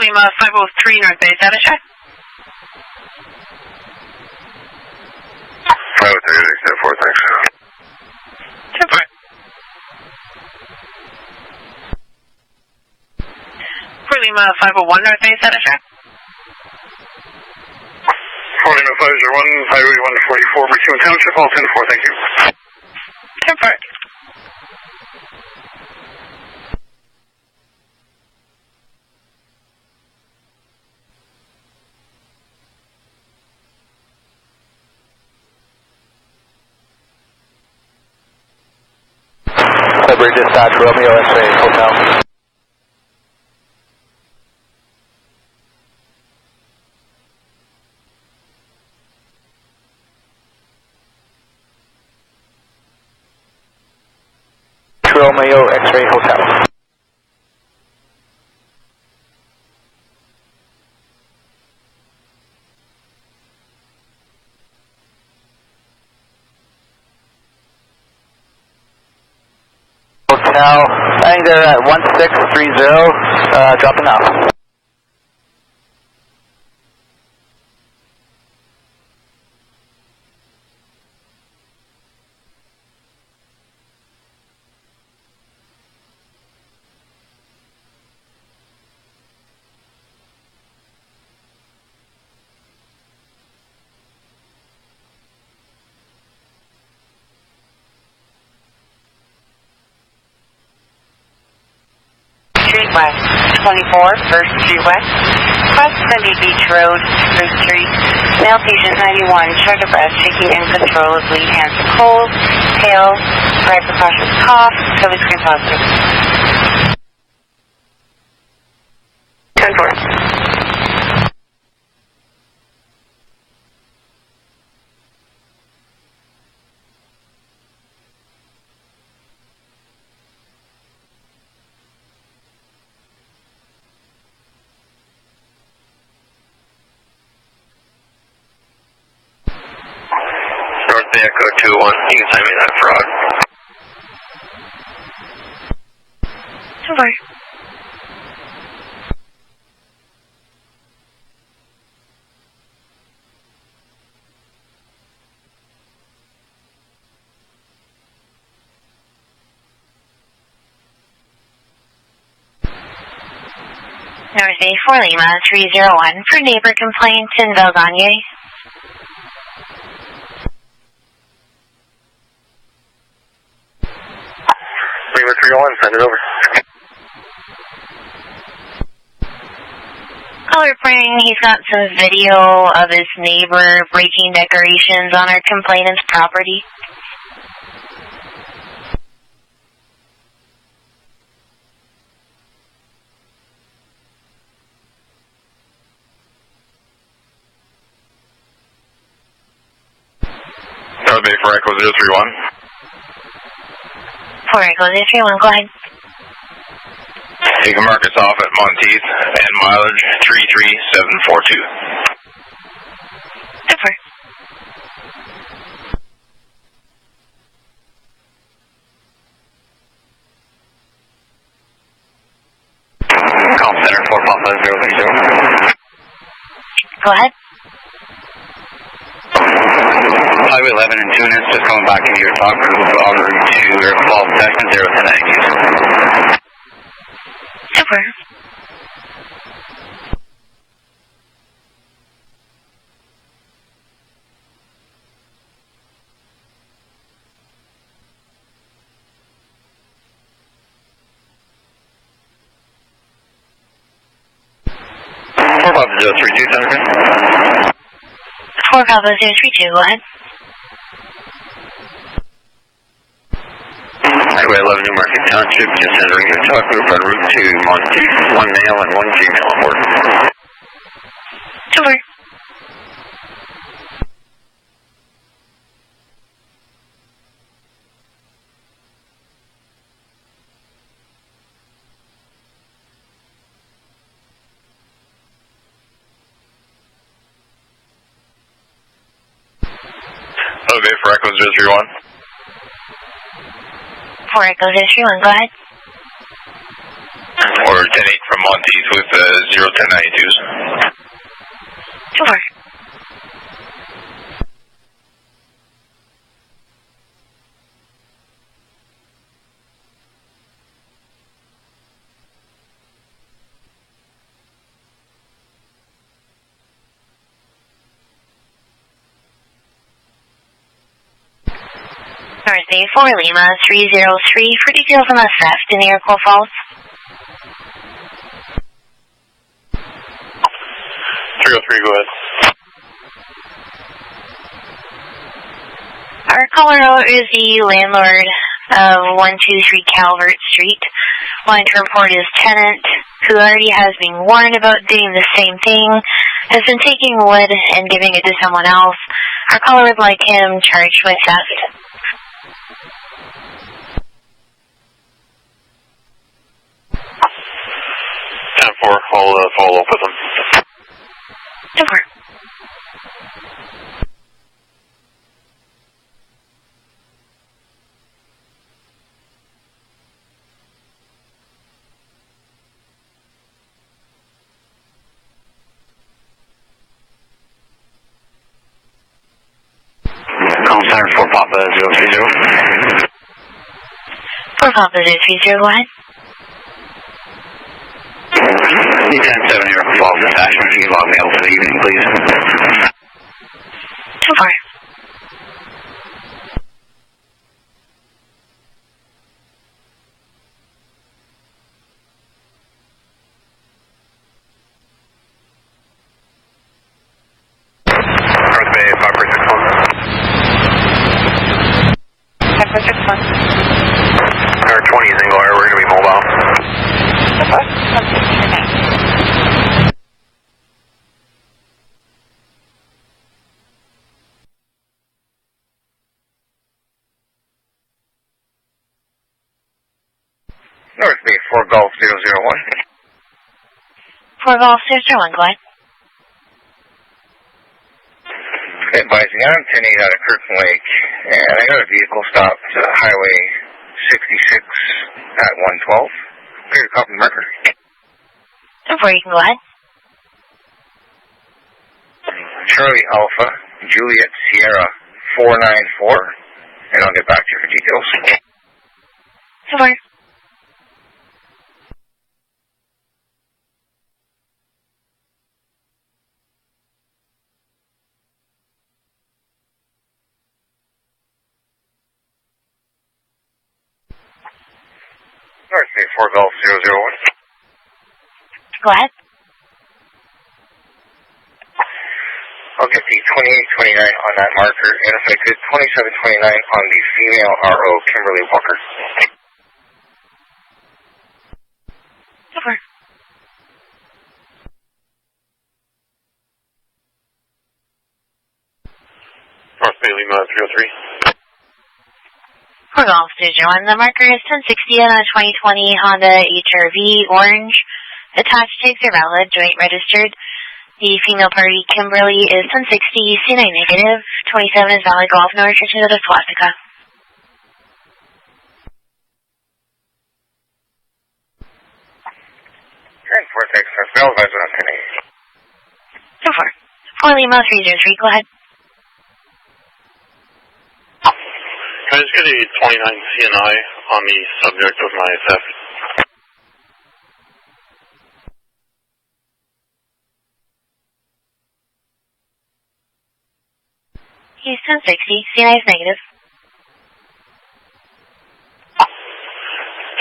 Lima 503 North Bay, Satisha. 503, 604, thanks. 10-4. For Lima 501 North Bay, Satisha. 4 Lima 501, Highway 144, Richmond Township, all 10-4, thank you. 10-4. February Dispatch, Romeo X-Ray Hotel. Romeo X-Ray Hotel. Hotel, I think they're at 1630, dropping off. West, 24, 1st Street West, West Sunday Beach Road, Spruce Street, male patient 91, short of breath, shaking uncontrollably, hands are cold, pale, dry precautions cough, COVID screen positive. 10-4. Echo 2-1, you can send me that fraud. 10-4. North Bay 4 Lima 301 for neighbor complaint in Lalonde. Lima 301, send it over. Call reporting he's got some video of his neighbor breaking decorations on our complainant's property. North Bay for Echo 031. For Echo 031, go ahead. You can mark us off at Monteith and mileage 33742. Super. Call center 4 Papa 030. Go ahead. Highway 11 and Tunis, just coming back into your talk group on route 2 or fall section 010. Super. Four Papa 032, Senator. 4 Papa 032, go ahead. Highway 11, Newmarket Township, just entering your talk group on route 2, Monteith, 1 male and 1 female on board. Super. North Bay for Echo 031. For Echo 031, go ahead. Or Landlord 10-8 from Monteith with 01092s. 2-4. Thursday, 4 Lima, 303 for details on the theft in Iroquois Falls. 303, go ahead. Our caller is the landlord of 123 Calvert Street. Wanting to report his tenant, who already has been warned about doing the same thing, has been taking wood and giving it to someone else. Our caller would like him charged with theft. 10-4, I'll follow up with him. 10-4. Call sign for Papa 030. For Papa 030, go ahead. D10-7 here for Falls Detachment. If you can log me out for the evening, please. 2-4. North Bay, 546 1. 546 1. Our 20 is in Gloire, we're going to be mobile. North Bay, 4 Golf 001. 4 Golf 001, go ahead. Advising, I'm 10-8 out of Kirkland Lake, and I got a vehicle stopped Highway 66 at 112. Clear to copy marker. 2-4, you can go ahead. Charlie Alpha, Juliet Sierra 494, and I'll get back to you for details. 2-4. North Bay 4 Golf 001. Go ahead. I'll get the 2829 on that marker, and if I could, 2729 on the female RO, Kimberly Walker. 2-4. North Bay Lima 303. 4 Golf 001, the marker is 1060 on a 2020 Honda HR-V orange. Attached takes are valid, joint registered. The female party, Kimberly, is 1060, C9 negative. 27 is valid, golf, no restrictions out of swastika. And 4 Texas, Bell Advisor on 10-8. 2-4. 4 Lima 303, go ahead. Can I just get a 29 CNI on the subject of my theft? He's 1060, C9 is negative.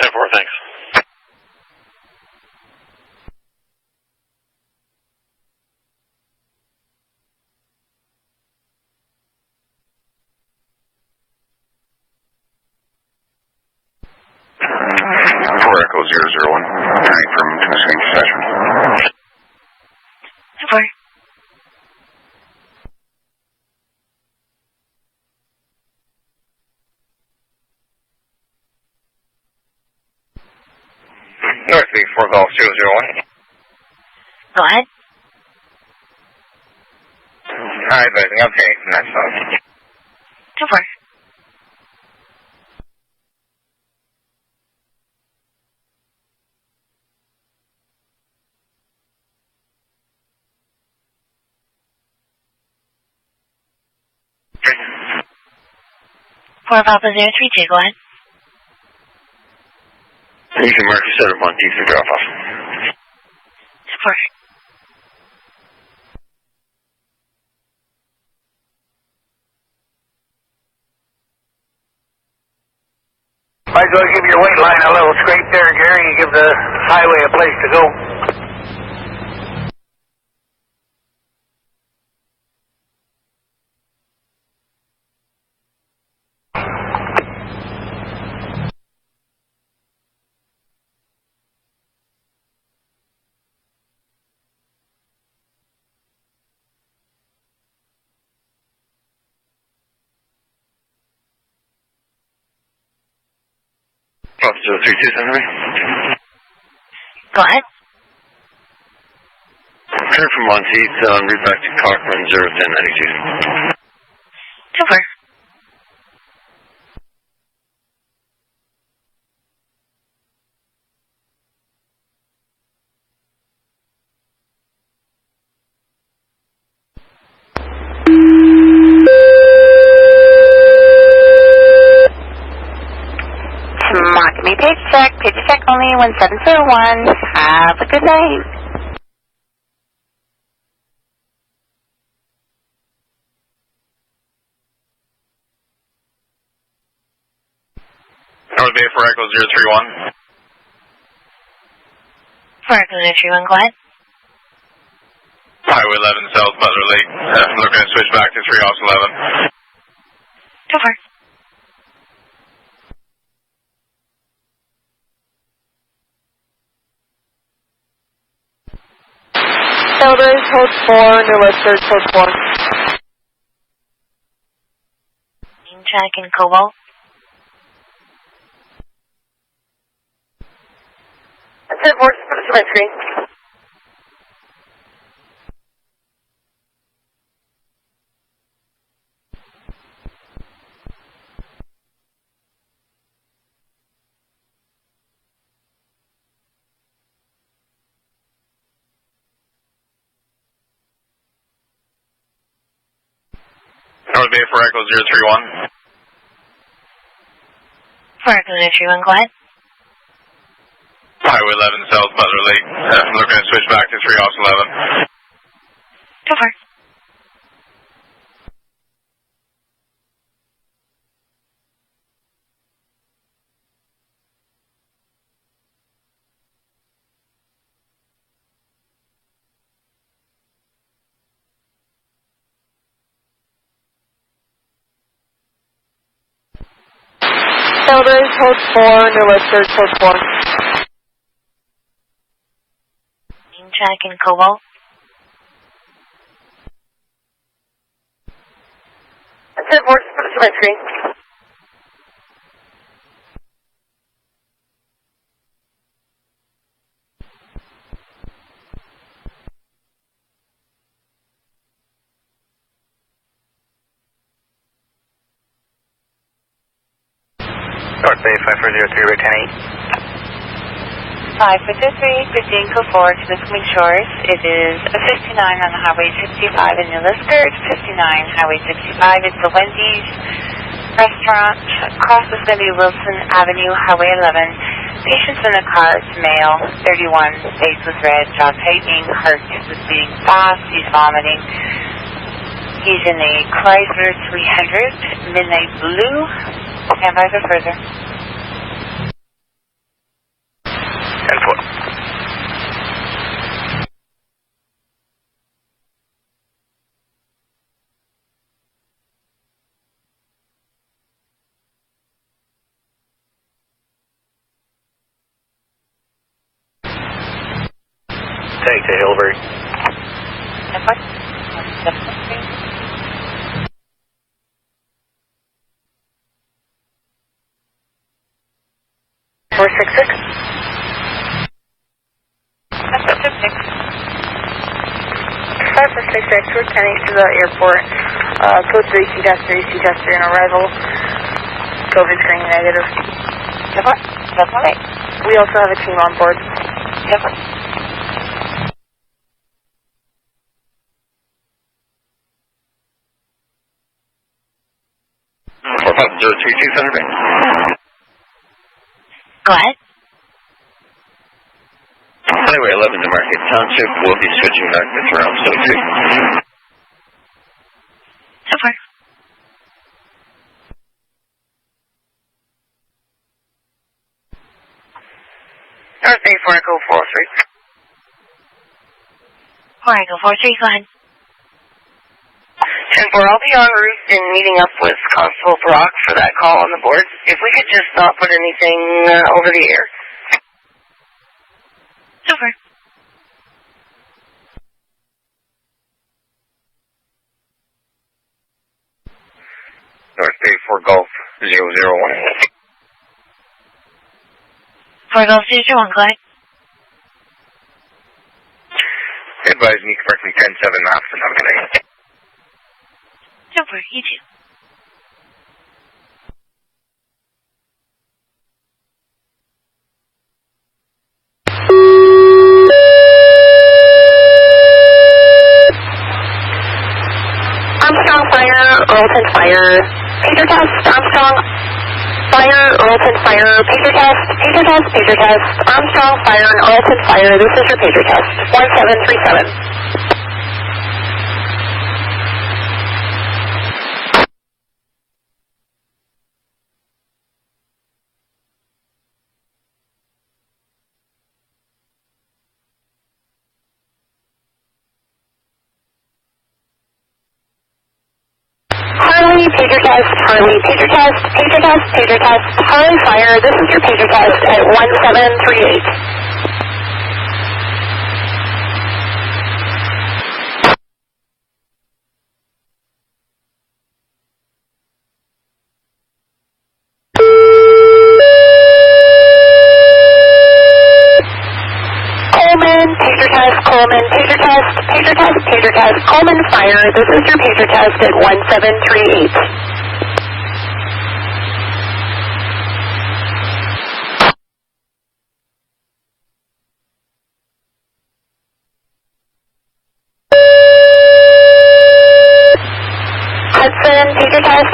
10-4, thanks. Echo 001, turning from Tennessee Detachment. 4. North Bay 4 Golf 001. Go ahead. Hi, advising, I'm 10-8 from that side. 2-4. 4-Papa-032, go ahead. You can mark your 7-1 for drop-off. Support. Might as well give your white line a little scrape there, Gary. You give the highway a place to go. Proctor 032, send me. Go ahead. Turn from Monteith on route back to Cochran 01092. Super. Mark me paycheck only 1701. Have a good night. North Bay for Echo 031. For Echo 031, go ahead. Highway 11 South Butler Lake. Looking to switch back to 3 off 11. Super. Elders, hold 4, New Lister, hold 4. Check in Cobalt. That's it, Morse, put it to my screen. North Bay for Echo 031. For Echo 031, go ahead. Highway 11 South Butler Lake. Looking to switch back to 3 off 11. Super. Elders, hold 4, New Lister, hold 4. Check in Cobalt. That's it, Morse, put it to my screen. North Bay 5403, right 10-8. 5403, good day, go forward to the Queen Shores. It is a 59 on Highway 65 in New Lister, 59 Highway 65. It's the Wendy's restaurant. Across is going to be Wilson Avenue, Highway 11. Patient's in a car, it's male, 31, face was red, jaw tightening, heart is beating fast, he's vomiting. He's in a Chrysler 300, midnight blue. Stand by for further. 10-4. Take to Hilbury. 466. That's up to 6. 5466, we're 10-8 to the airport. Code 3, C-tester in arrival. COVID screen negative. That's all right. We also have a team on board. Yep. 032 Thunder Bay. Go ahead. Highway 11 to Market Township. We'll be switching back this around, so 2. So far. North Bay 4 Echo 403. 4 Echo 43, go ahead. 10-4, I'll be en route and meeting up with Constable Brock for that call on the board. If we could just not put anything over the air. Over. North Bay 4 Golf 001. 4 Golf 001, go ahead. Advise me correctly 10-7 knots for some today. Over, you too. Armstrong Fire, Earlton Fire, pager test, Armstrong Fire, Earlton Fire, pager test, Armstrong Fire and Earlton Fire, this is your pager test, 1737. Harley, pager test, Harley, pager test, Harley Fire, this is your pager test at 1738. Coleman Fire, this is your pager test at 1738. Hudson, pager test,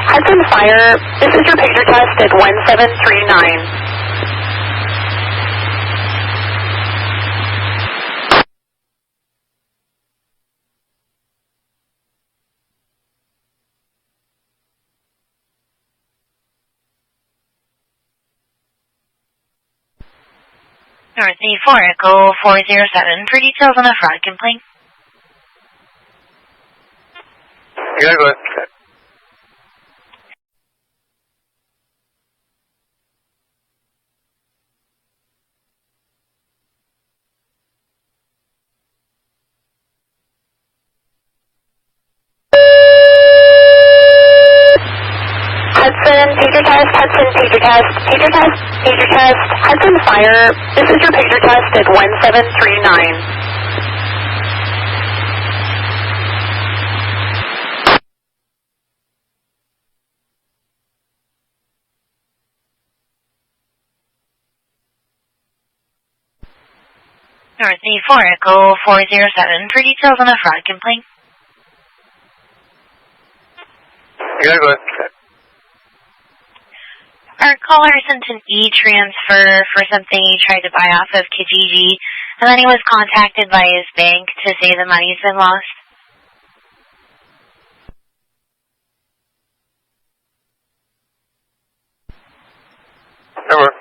Hudson Fire, this is your pager test at 1739. North Bay 4 Echo 407 for details on a fraud complaint. Yeah, go ahead. Hudson, pager test, Hudson Fire, this is your pager test at 1739. North Bay 4 Echo 407 for details on a fraud complaint. Yeah, go ahead. Our caller sent an e-transfer for something he tried to buy off of Kijiji, and then he was contacted by his bank to say the money's been lost. Over.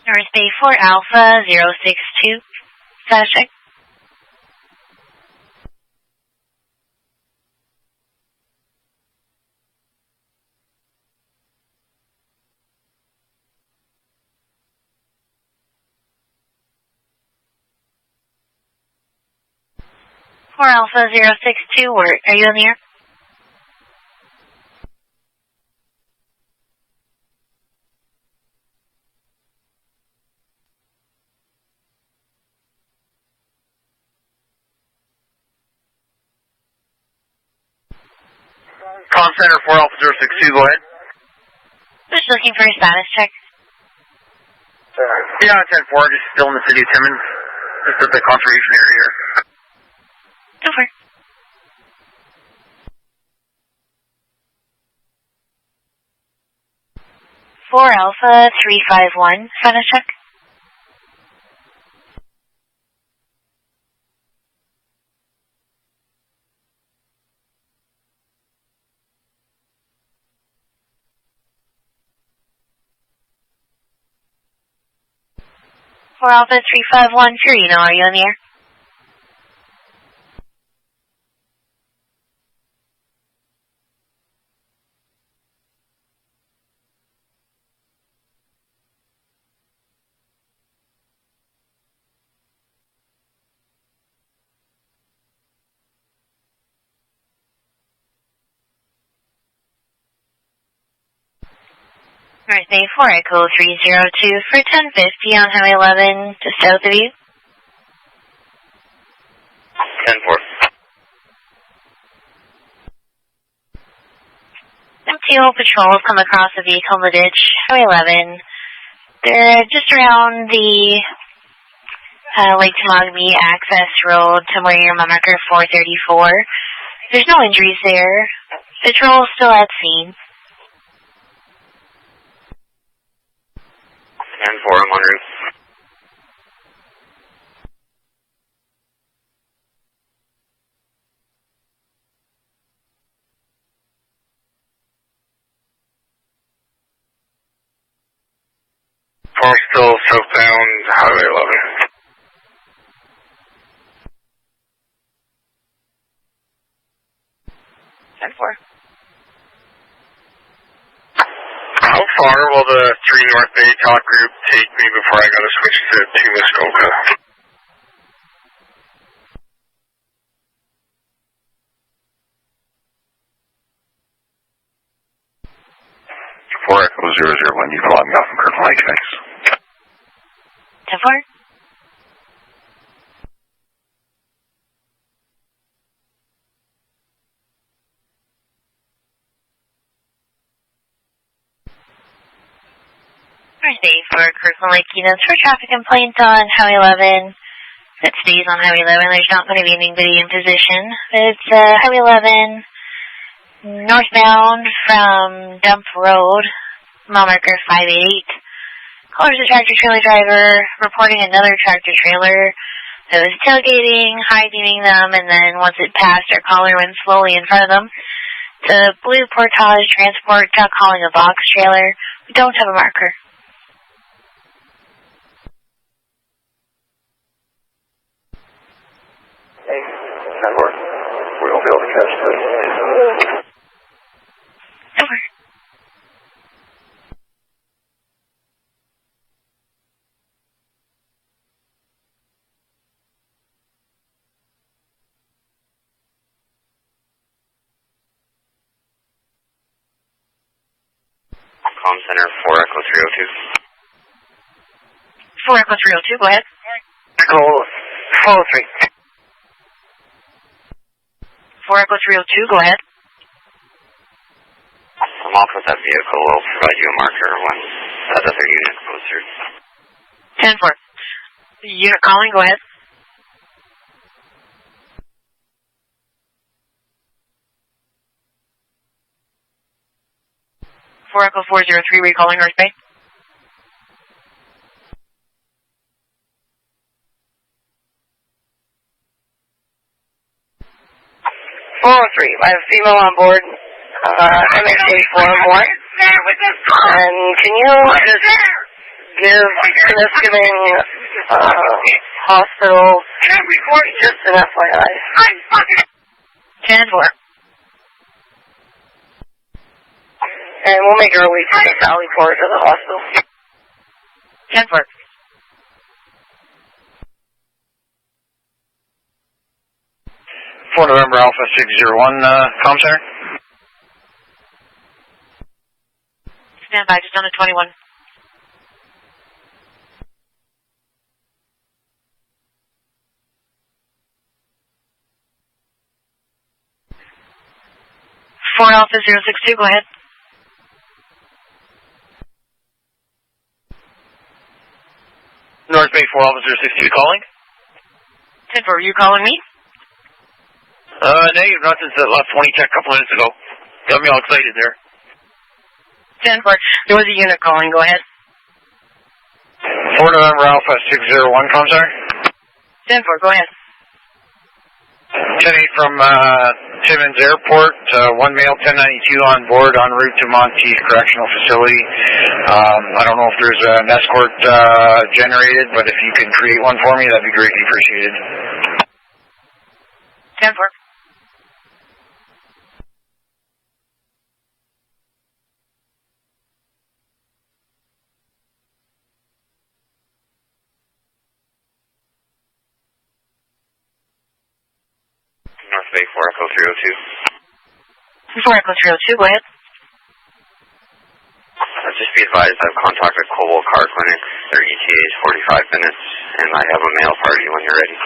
North Bay 4 Alpha 062. Status check. For Alpha 062, where are you in the air? Comm Center 4 Alpha 062, go ahead. Just looking for a status check. Yeah, 10-4, just still in the city of Timmins. Just at the conservation area here. Over. 4 Alpha 351, status check. For Alpha 351, Purino, are you in the air? Alright, say 4 Echo 302 for 1050 on Highway 11, just south of you. 10-4. MTO patrol have come across a vehicle in the ditch, Highway 11. They're just around the Lake Temagami access road to where your mile marker 434. There's no injuries there. Patrol is still at scene. 10-4, I'm en route. Car still southbound Highway 11. How far will the 3 North Bay talk group take me before I gotta switch to 2 Muskoka? Four Echo 001, you can log me off from Kirkland Lake, thanks. 10-4. Thursday for Kirkland Lake units for traffic complaint on Highway 11. It stays on Highway 11. There's not going to be anybody in position. It's Highway 11 northbound from Dump Road, mile marker 58. Caller's a tractor trailer driver reporting another tractor trailer that was tailgating, high beaming them, and then once it passed, our caller went slowly in front of them. The blue Portage transport truck hauling a box trailer. We don't have a marker. Hey, network. We won't be able to catch this. Over. Comm Center 4 Echo 302. 4 Echo 302, go ahead. Echo 403. 4 Echo 302, go ahead. I'm off with that vehicle. We'll provide you a marker when that other unit goes through. 10-4. Unit calling, go ahead. Four Echo 403, recalling North Bay. I have a female on board, MHA 4 and can you just give Thanksgiving hospital just an FYI? 10-4. And we'll make our way to the Valley Port to the hospital. 10-4. November Alpha 601, comm center. Stand by, just on a 21. 4 Alpha 062, go ahead. North Bay 4 Alpha 062 calling. 10-4, are you calling me? Negative, not since that last 20 check a couple minutes ago. Got me all excited there. 10-4, there was a unit calling, go ahead. 4 November Alpha 601, Comsar. 10-4, go ahead. 10-8 from Timmins Airport, 1 male 1092 on board en route to Monteith Correctional Facility. I don't know if there's an escort generated, but if you can create one for me, that'd be greatly appreciated. 10-4. North Bay 4 Echo 302. 4 Echo 302, go ahead. Just be advised, I've contacted Cobalt Car Clinic. Their ETA is 45 minutes, and I have a mail party when you're ready.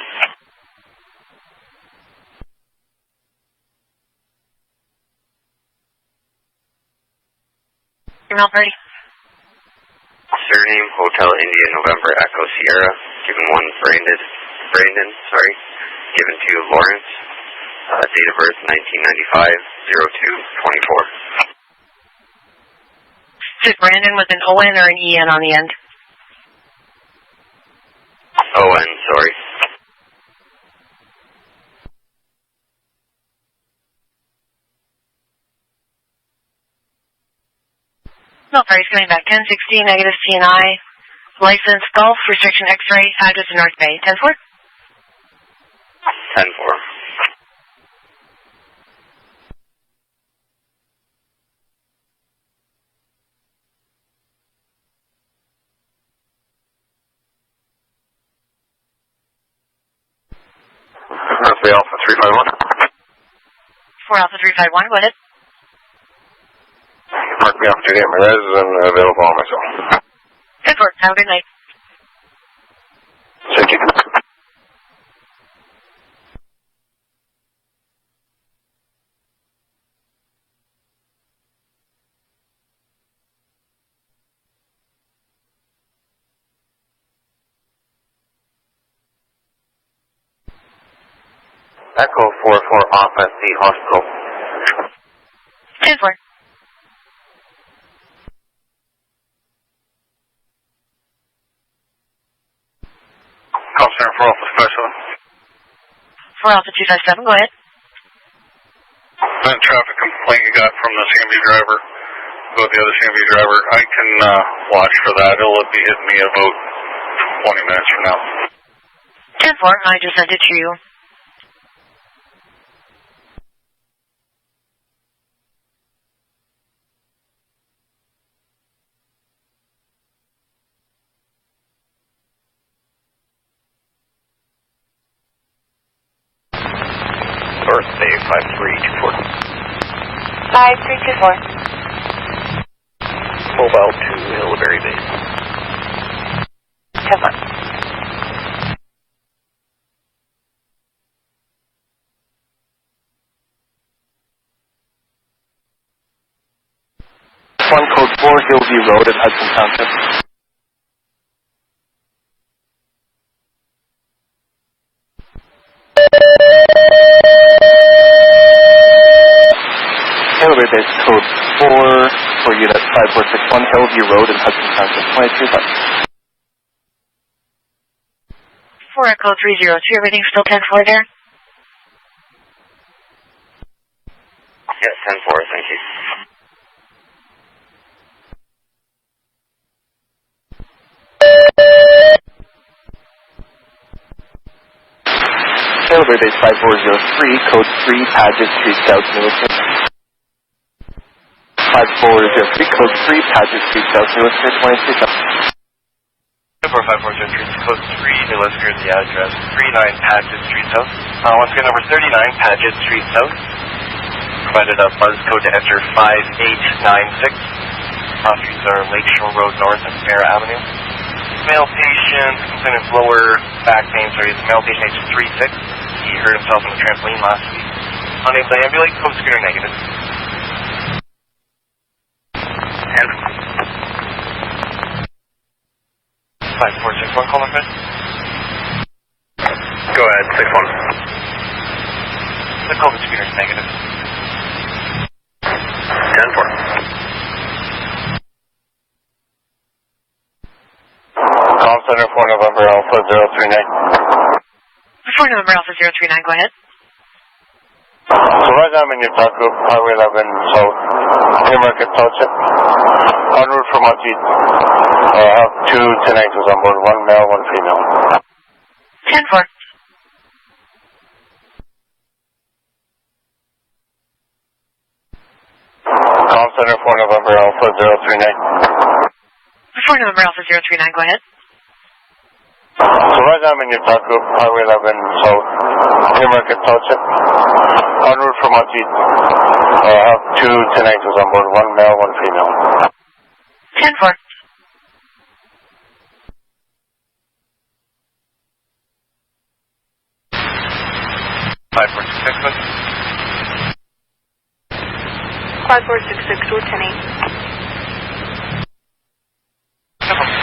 Your mail party. Surname, Hotel India November Echo Sierra. Given 1 Brandon, given 2 Lawrence. Date of birth 1995, 02/24. Is it Brandon with an O-N or an E-N on the end? O-N, sorry. No, party's coming back. 1016, negative CNI. License, Golf, restriction X-ray, address in North Bay. 10-4? 10-4. North Bay Alpha 351. 4 Alpha 351, go ahead. Mark me off to my res and available on myself. 10-4, have a good night. Thank you. Echo 44 off at the hospital. 10-4. Call center 4 Alpha Specialist. 4 Alpha 257, go ahead. That traffic complaint you got from the CMB driver, about the other CMB driver, I can watch for that. It'll be hitting me about 20 minutes from now. 10-4, I just sent it to you. North Bay 5324. 5324. Mobile to Hillberry Base. 10-4. One code 4 Hillview Road at Hudson Township. Hillberry Base code 4 for unit 5461 Hillview Road in Hudson Township. 22. 4 Echo 302, everything's still 10-4 there? Yes, 10-4, thank you. Hillberry Base 5403, code 3, Paget Street, South Lewiston. 5403, code 3, Paget Street, South Lewiston, 22. 5403, code 3, New Lisker, the address 39 Paget Street South. Once again, number 39 Paget Street South. Provided a buzz code to enter 5896. Streets are Lakeshore Road North and Fair Avenue. Male patient, complainant's lower back pain, male patient age 36. He hurt himself on the trampoline last week. Unable to ambulate, code scooter negative. 5461, call my friend. Go ahead, 6-1. The COVID screener is negative. 10-4. Call center 4 November Alpha 039. 4 November Alpha 039, go ahead. So right now I'm in your talk group, Highway 11 South, Newmarket Township. En route from Monteith. I have 2 10-8s on board, 1 male, 1 female. 10-4. Call center 4 November Alpha 039. 4 November Alpha 039, go ahead. So right now I'm in your talk group, Highway 11 South, Newmarket Township. En route from Monteith. I have 2 10-8s on board, 1 male, 1 female. 10-4. Five, 4, 6, 6, 5466, door 10-8.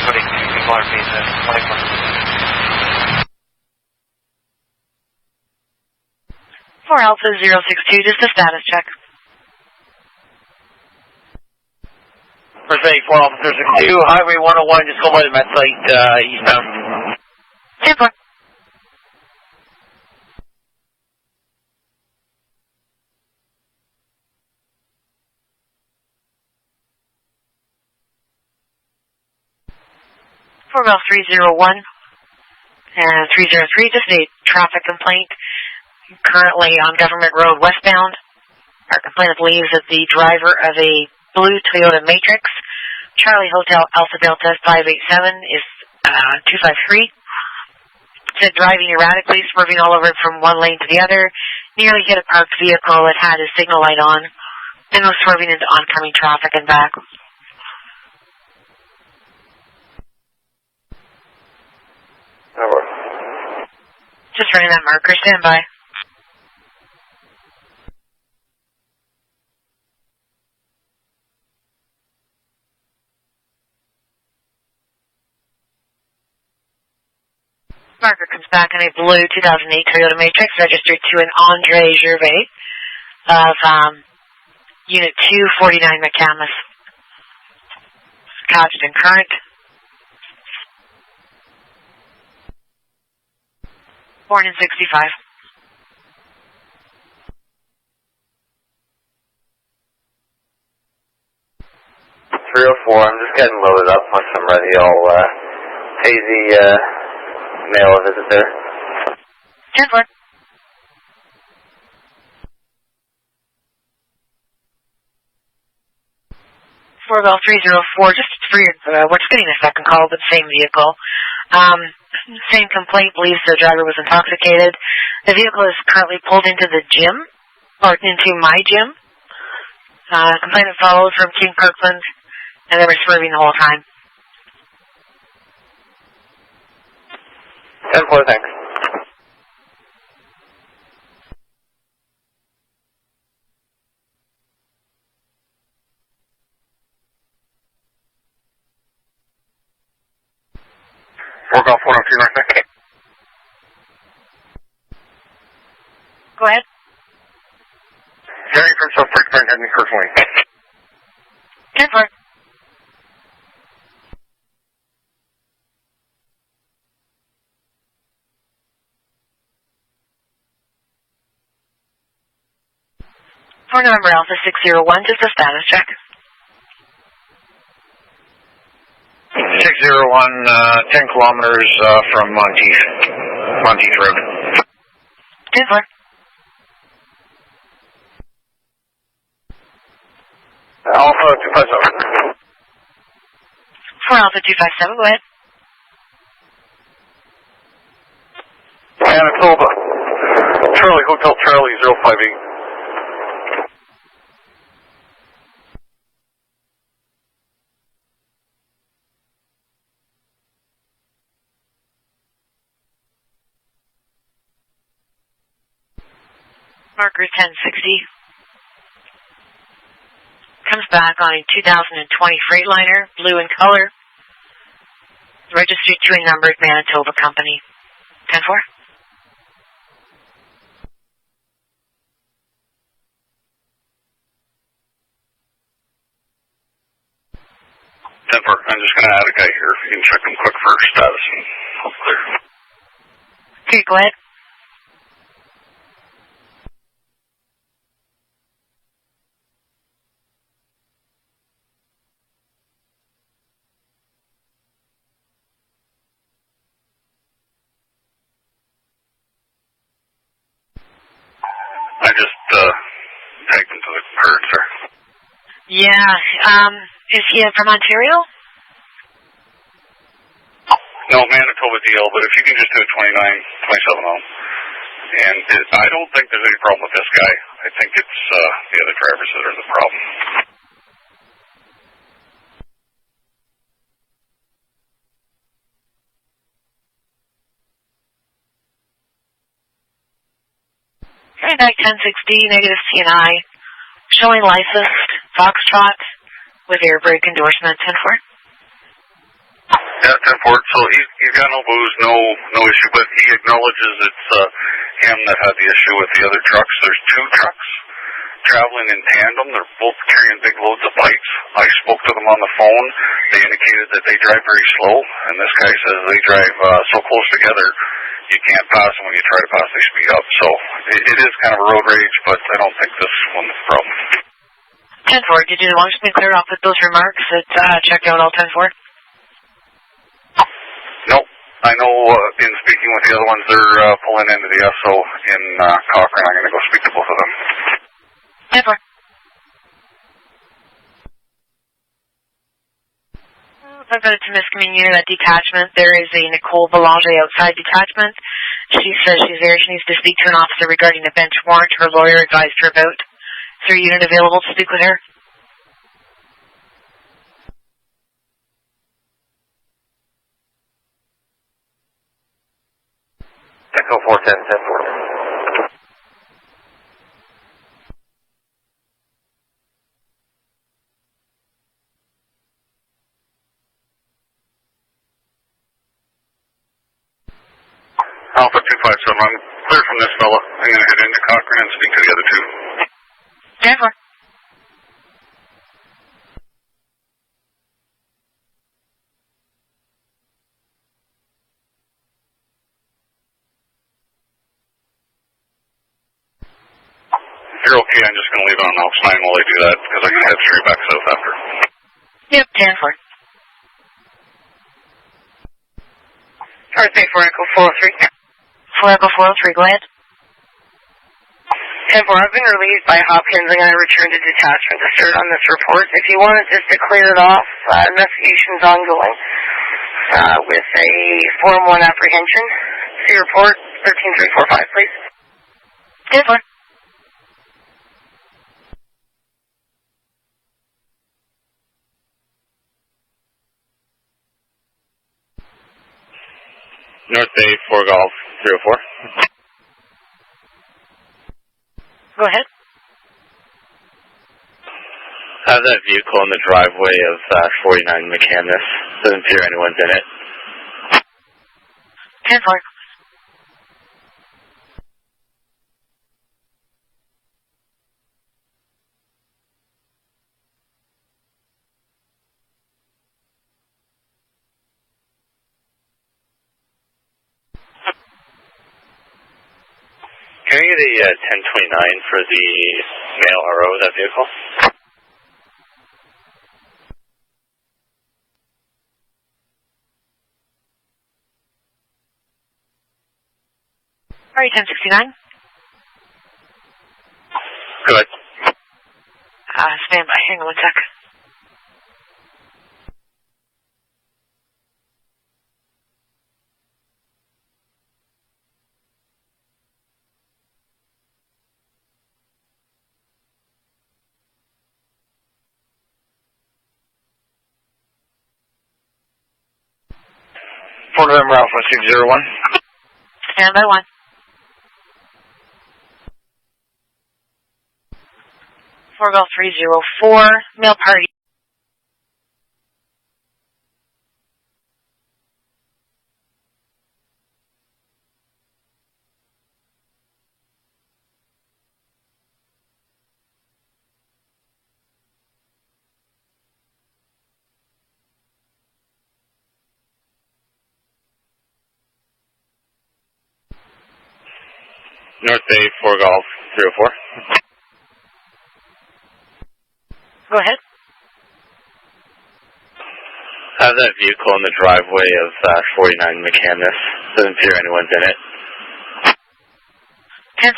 putting 2 people on base at 24. 4 Alpha 062, just a status check. First aid, 4 Alpha 062, Highway 101, just go by the Met site, eastbound. 10-4. For about 301 and 303, just a traffic complaint. Currently on Government Road westbound. Our complainant believes that the driver of a blue Toyota Matrix, Charlie Hotel Alpha Delta 587 is 253. Said driving erratically, swerving all over from one lane to the other, nearly hit a parked vehicle that had his signal light on, and was swerving into oncoming traffic and back. Just running that marker, stand by. Marker comes back in a blue 2008 Toyota Matrix registered to an Andre Gervais of Unit 249 McCamus. Couched and current. Born in 65. I'm just getting loaded up once I'm ready. I'll hazy mail a visit there. 10-4. For about 304, just for we're getting a second call, but same vehicle. Same complaint, believes the driver was intoxicated. The vehicle is currently pulled into the gym, or into my gym. Complainant follows from King Kirkland, and they were swerving the whole time. 10-4, thanks. Four Golf 102, North Neck. Go ahead. Jerry from South Park, heading Kirkland. 10-4. For November Alpha 601, just a status check. 601, 10 kilometers from Monteith Road. 10-4. Alpha 257. For Alpha 257, go ahead. Manitoba. Charlie Hotel Charlie 058. Marker 1060. Comes back on a 2020 Freightliner, blue in color. Registry 2 and numbered Manitoba Company. 10-4. 10-4. I'm just going to add a guy here. You can check him quick for status and I'll clear. Okay, go ahead. I just tagged him to the card, sir. Yeah, is he from Ontario? No, Manitoba deal, but if you can just do a 29, 27 home. And I don't think there's any problem with this guy. I think it's the other drivers that are the problem. Back 1060, negative CNI, showing licensed Foxtrot with your brake endorsement 10-4. Yeah, 10-4. So he's got no booze, no issue, but he acknowledges it's him that had the issue with the other trucks. There's two trucks traveling in tandem. They're both carrying big loads of pipes. I spoke to them on the phone. They indicated that they drive very slow, and this guy says they drive so close together you can't pass them. When you try to pass, they speed up. So it is kind of a road rage, but I don't think this one's the problem. 10-4, did you want me to clear off with those remarks that checked out all 10-4? Nope. I know in speaking with the other ones, they're pulling into the SO in Cochrane. I'm going to go speak to both of them. 10-4. I've got it to Miss Meunier, that detachment. There is a Nicole Belanger outside detachment. She says she's there. She needs to speak to an officer regarding a bench warrant her lawyer advised her about. Is there a unit available to speak with her? Echo 410, 10-4. Alpha 257, I'm clear from this fella. I'm going to head into Cochrane and speak to the other two. 10-4. If you're okay, I'm just going to leave it on Alps 9 while I do that, because I'm going to head straight back south after. Yep, 10-4. Birthday for Echo 403. For Echo 403, go ahead. 10-4, I've been relieved by Hopkins. I'm going to return to detachment to start on this report. If you want just to clear it off, investigation's ongoing with a Form 1 apprehension. See report 13345, please. 10-4. North Bay 4 Golf 04. Go ahead. I have that vehicle in the driveway of 49 McCandless. Doesn't appear anyone's in it. 10-4. Can I get a 1029 for the male RO of that vehicle? All right, 1069. Good. Stand by. Hang on 1 sec. November Alpha 601. Stand by 1. Four Golf 304, male party. North Bay, 4 Golf, 304. Go ahead. I have that vehicle in the driveway of 49 McCandless. Doesn't appear anyone's in it. 10-4.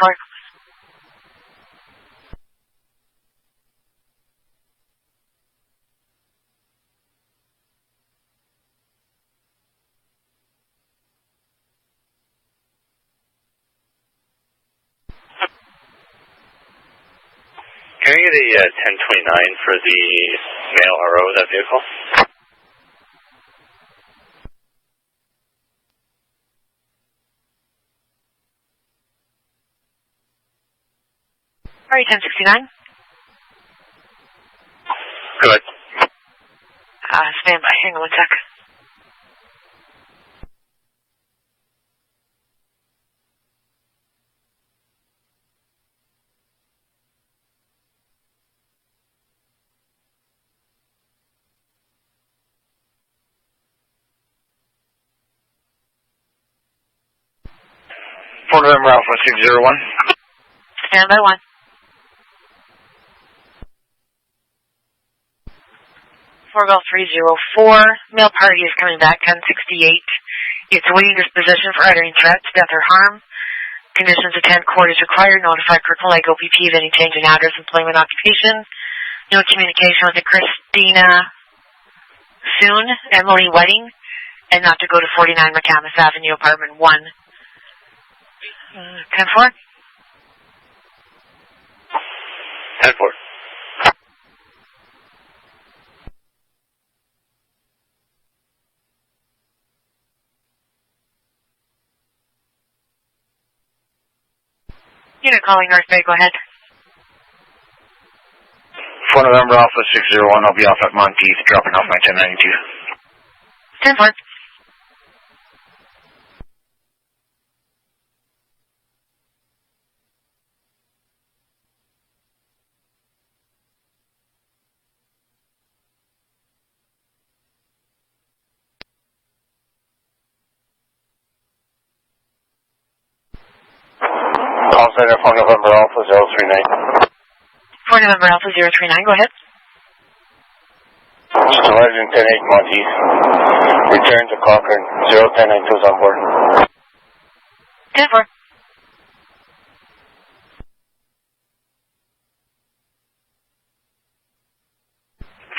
Can I get a 1029 for the male RO of that vehicle? All right, 1069. Good. Stand by. Hang on one sec. Fort November Alpha 601. Stand by 1. Four Golf 304. Male party is coming back 1068. It's awaiting disposition for uttering threats, death, or harm. Conditions to attend court is required. Notify CARTEL of any change in address, employment, occupation. No communication with the Christina Soon Emily wedding, and not to go to 49 McCandless Avenue, apartment 1. 10-4. 10-4. Unit calling North Bay, go ahead. Fort November Alpha 601, I'll be off at Monteith, dropping off my 1092. 10-4. Call center Fort November Alpha 039. Fort November Alpha 039, go ahead. Legend 10-8 Monteith. Return to Cochrane. 01092 is on board. 10-4.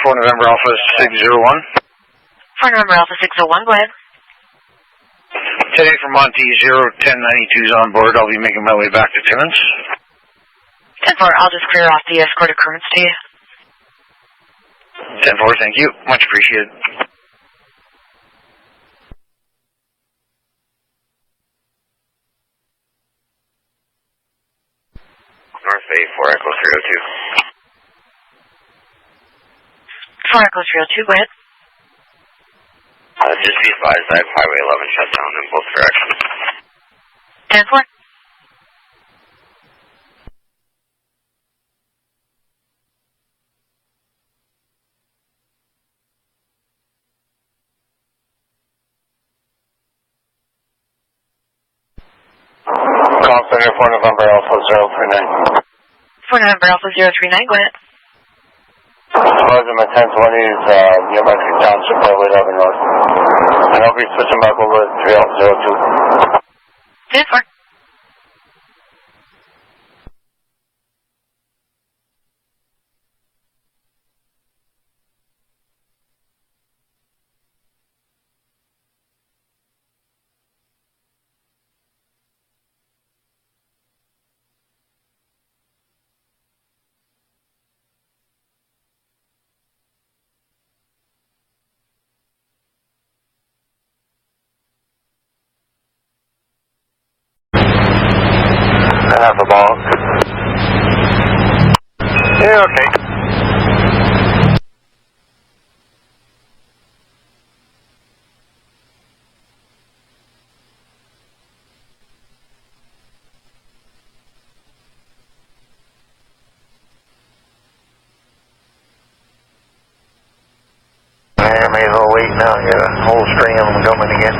Fort November Alpha 601. Fort November Alpha 601, go ahead. 10-8 from Monteith, 01092 is on board. I'll be making my way back to Timmins. 10-4, I'll just clear off the escort occurrence to you. 10-4, thank you. Much appreciated. North Bay 4 Echo 302. 4 Echo 302, go ahead. Just be advised, I have Highway 11 shut down in both directions. 10-4. Call center Fort November Alpha 039. Fort November Alpha 039, go ahead. Supposing my 1020 is New Mexico Township, Highway 11 North. And I'll be switching back over to 3002. 10-4. Half a ball. Yeah, okay. I may as well wait now. Get a whole string of them coming again.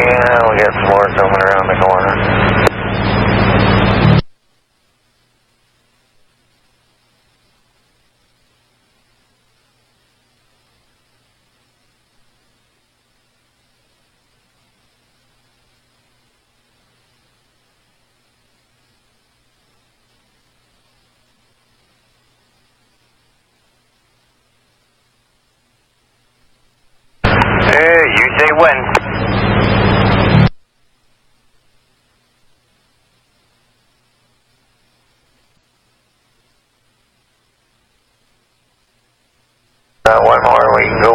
Yeah, we got some more coming around the corner. You say when. One more, we can go.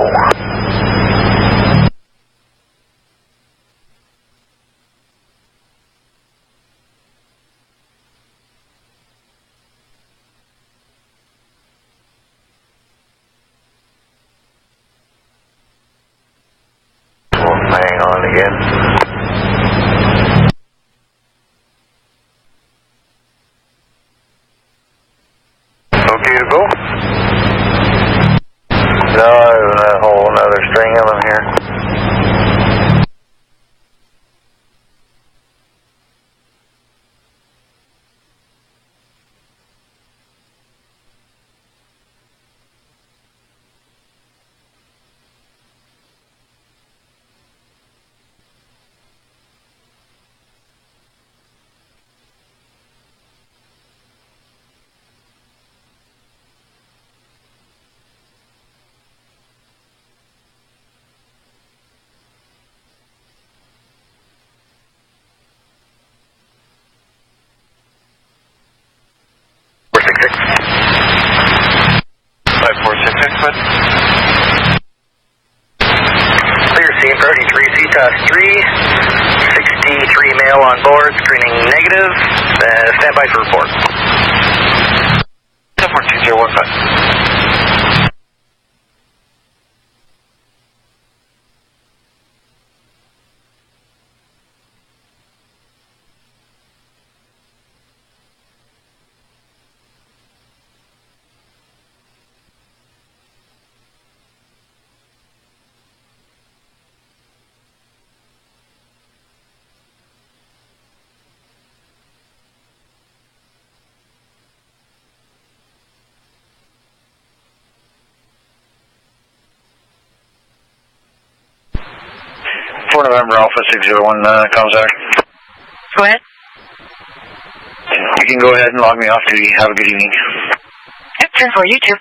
Hang on again. Okay to go? No, there's a whole other string of them here. Clear scene for 33 CTAS 3, 63 male on board, screening negative, stand by for report. 14215. November Alpha 601 Comsec. Go ahead. You can go ahead and log me off duty. Have a good evening. Yep, 10-4, you too.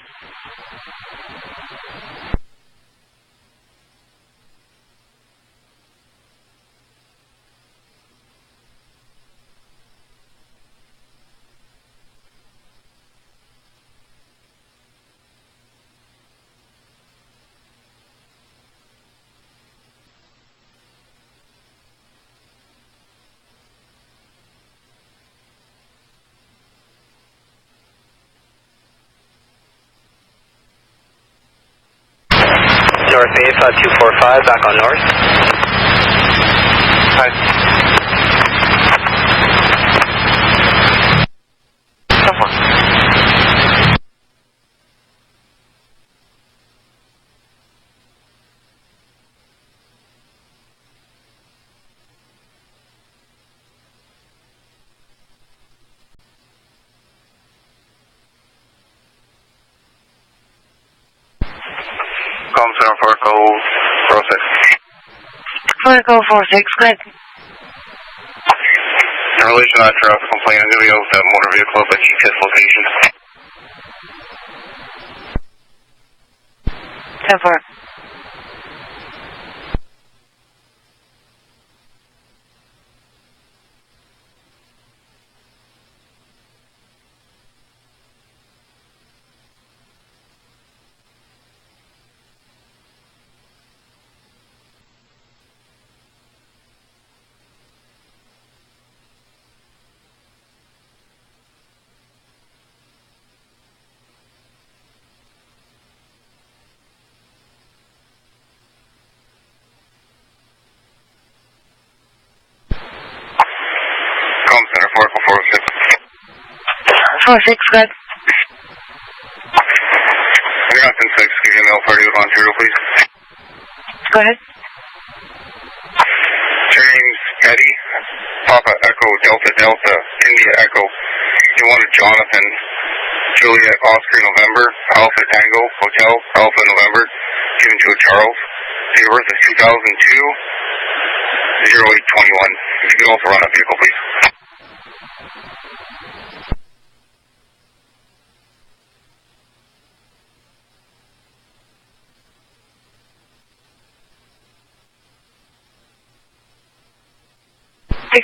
North Bay 5245, back on north. Hi. Center for Echo 46. For Echo 46, good. In relation to that traffic complaint, I'm going to be out that motor vehicle at the GPS location. 10-4. Center for Echo 46. 46, good. Intermountain 6, give me a mail party with Ontario, please. Go ahead. James Petty, Papa Echo Delta Delta India Echo. You wanted Jonathan Juliet Oscar November Alpha Tango Hotel Alpha November, given to a Charles. Date of birth is 2002 0821. If you could also run that vehicle, please.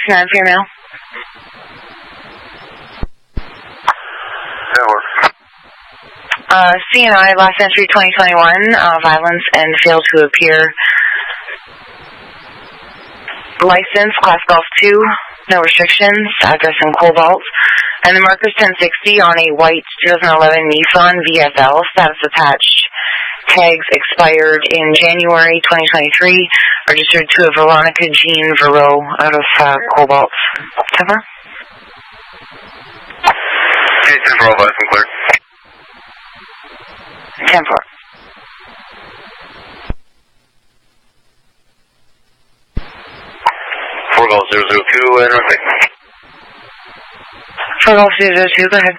$69 female. That works. CNI last entry 2021, violence and failed to appear. License, class golf 2, no restrictions, address in Cobalt. And the marker's 1060 on a white 2011 Nissan VFL, status attached. Tags expired in January 2023, registered to a Veronica Jean Veroux out of Cobalt. Temper? Okay, 10 for all license clear. 10 for. Four Golf 002 and okay. 4 Golf 002, go ahead.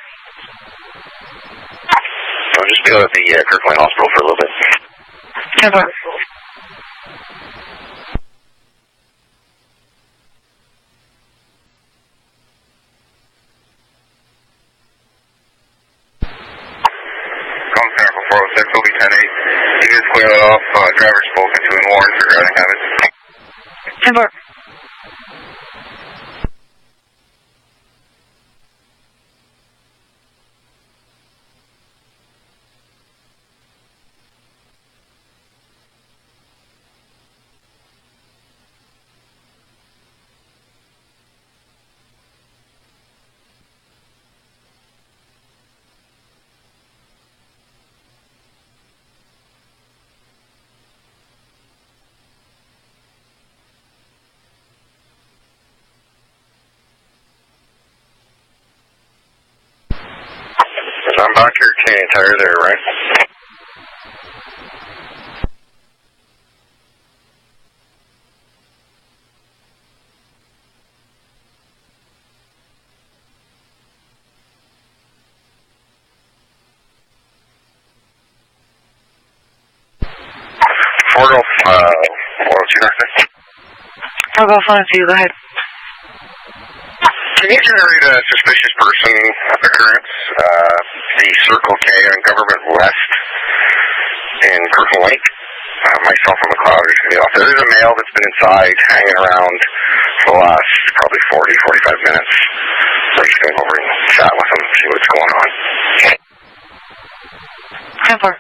I'll just be out at the Kirkland Hospital for a little bit. 10 for. Center for 406, will be 10-8. You just clear that off. Driver spoken to and warned for driving habits. 10 for. I'm back here, Canadian Tire there, right? Four Golf 402, Doctor. 4 Golf 102, go ahead. Can you generate a suspicious person occurrence? The Circle K on Government West in Kirkland Lake. Myself and McLeod are going to be off. There is a male that's been inside hanging around for the last probably 40, 45 minutes. So I'm just going to go over and chat with him, see what's going on. 10 for.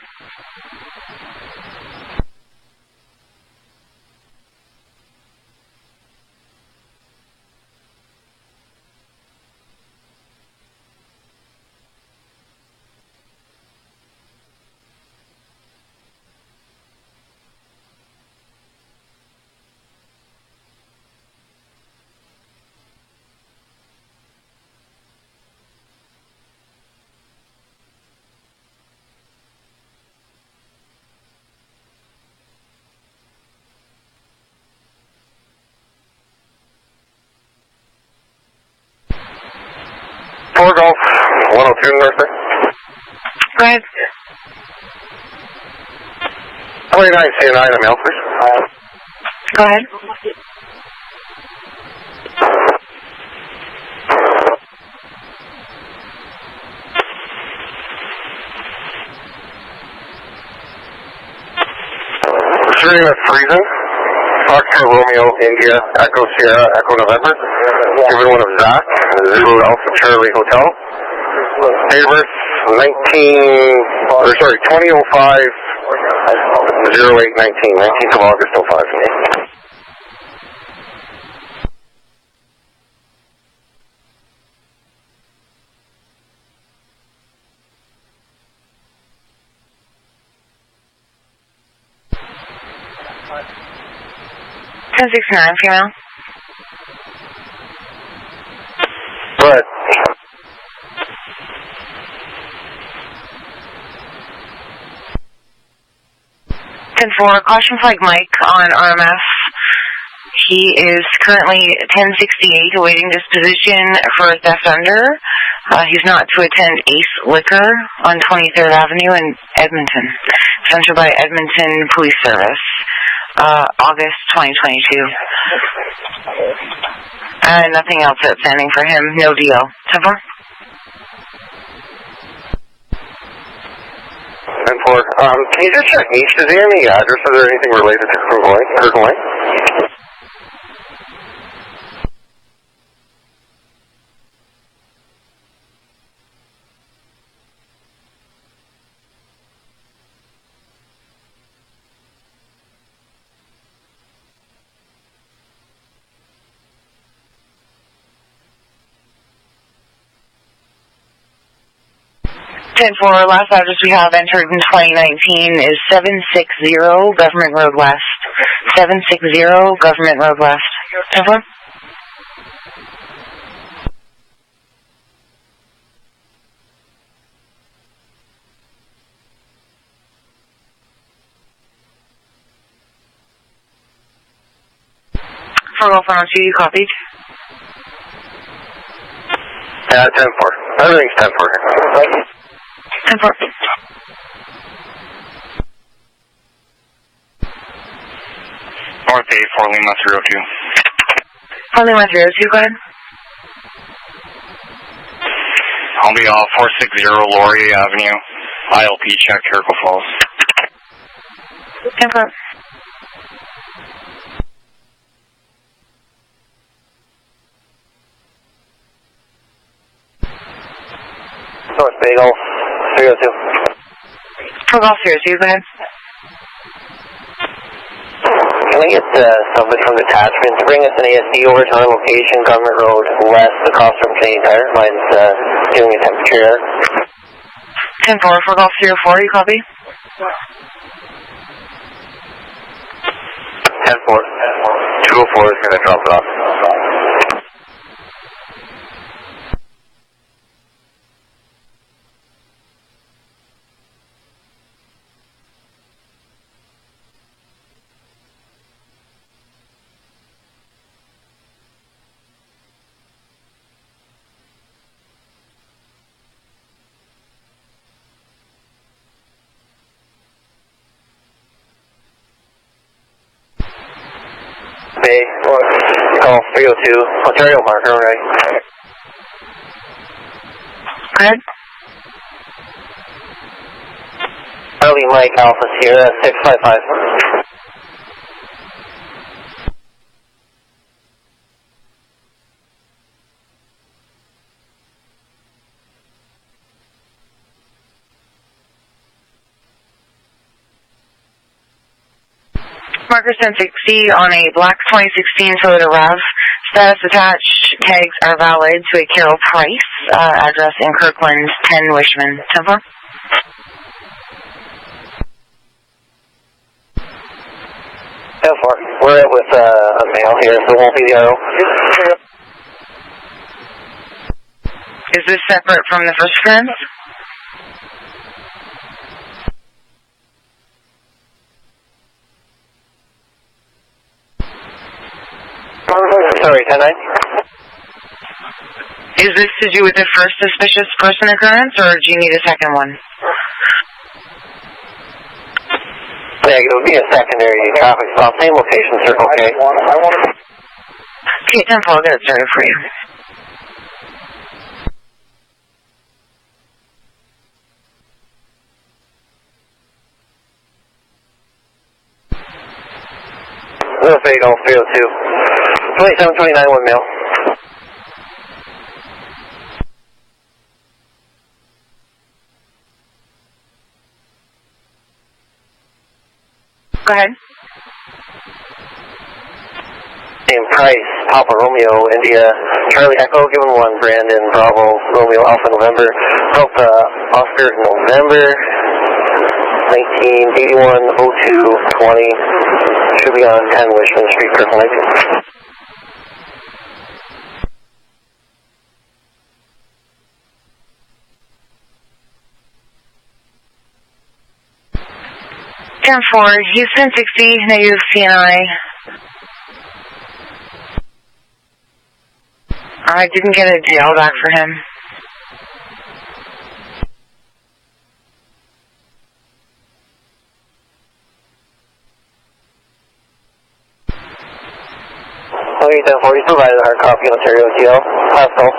Four Golf 102, North. Go ahead. 29 CNI, the male, please. Go ahead. Shooting at freezing. Proctor Romeo India Echo Sierra Echo November. Given one of Zach, 0 Alpha Charlie Hotel. Date of birth 2005 0819, 19th of August 05. $1069 female. But 10-4, caution flag Mike on RMS He is currently 1068 awaiting disposition for a theft under. He's not to attend Ace Liquor on 23rd Avenue in Edmonton, sponsored by Edmonton Police Service, August 2022. Nothing else outstanding for him. No deal. 10-4. 10-4. Can you just check me? Is there any address or anything related to Kirkland? 10-4, last address we have entered in 2019 is 760 Government Road West. 760 Government Road West. 10-4. For Golf 102, you copied? Yeah, 10-4. Everything's 10-4. 10-4. North 8, 4 Lima 302. 4 Lima 302, go ahead. I'll be off 460 Laurier Avenue, ILP check, Jericho Falls. 10-4. North Bagel 302. For Golf 302, go ahead. Can I get somebody from the attachment to bring us an ASD over to our location, Government Road West, across from Canadian Tire? Mine's giving me a temperature there. 10-4 for Golf 304, you copy? 10-4. 204 is going to drop it off. Bay, call 302, Ontario marker, right? Good. Early Mike Alpha Sierra 655. Marker 1060 on a black 2016 Toyota RAV. Status attached. Tags are valid to a Carol Price. Address in Kirkland, 10 Wishman. 10-4. We're with a male here, so it won't be the RO. Is this separate from the first occurrence? Sorry, 10-9. Is this to do with the first suspicious person occurrence, or do you need a second one? Yeah, it would be a secondary traffic stop. Same location, sir. Okay. Okay, 10-4, I'll get it started for you. Little Bagel 302. 2729 1 mil. Go ahead. Same Price, Papa Romeo, India, Charlie Echo, given 1, Brandon, Bravo, Romeo, Alpha, November, Delta, Oscar, November, 1981, 02, 20, should be on 10 Wishman Street, Kirkland. Houston 60, negative CNI. I didn't get a jail back for him. Okay, 1040, provided hard copy, Ontario TL, Pascal.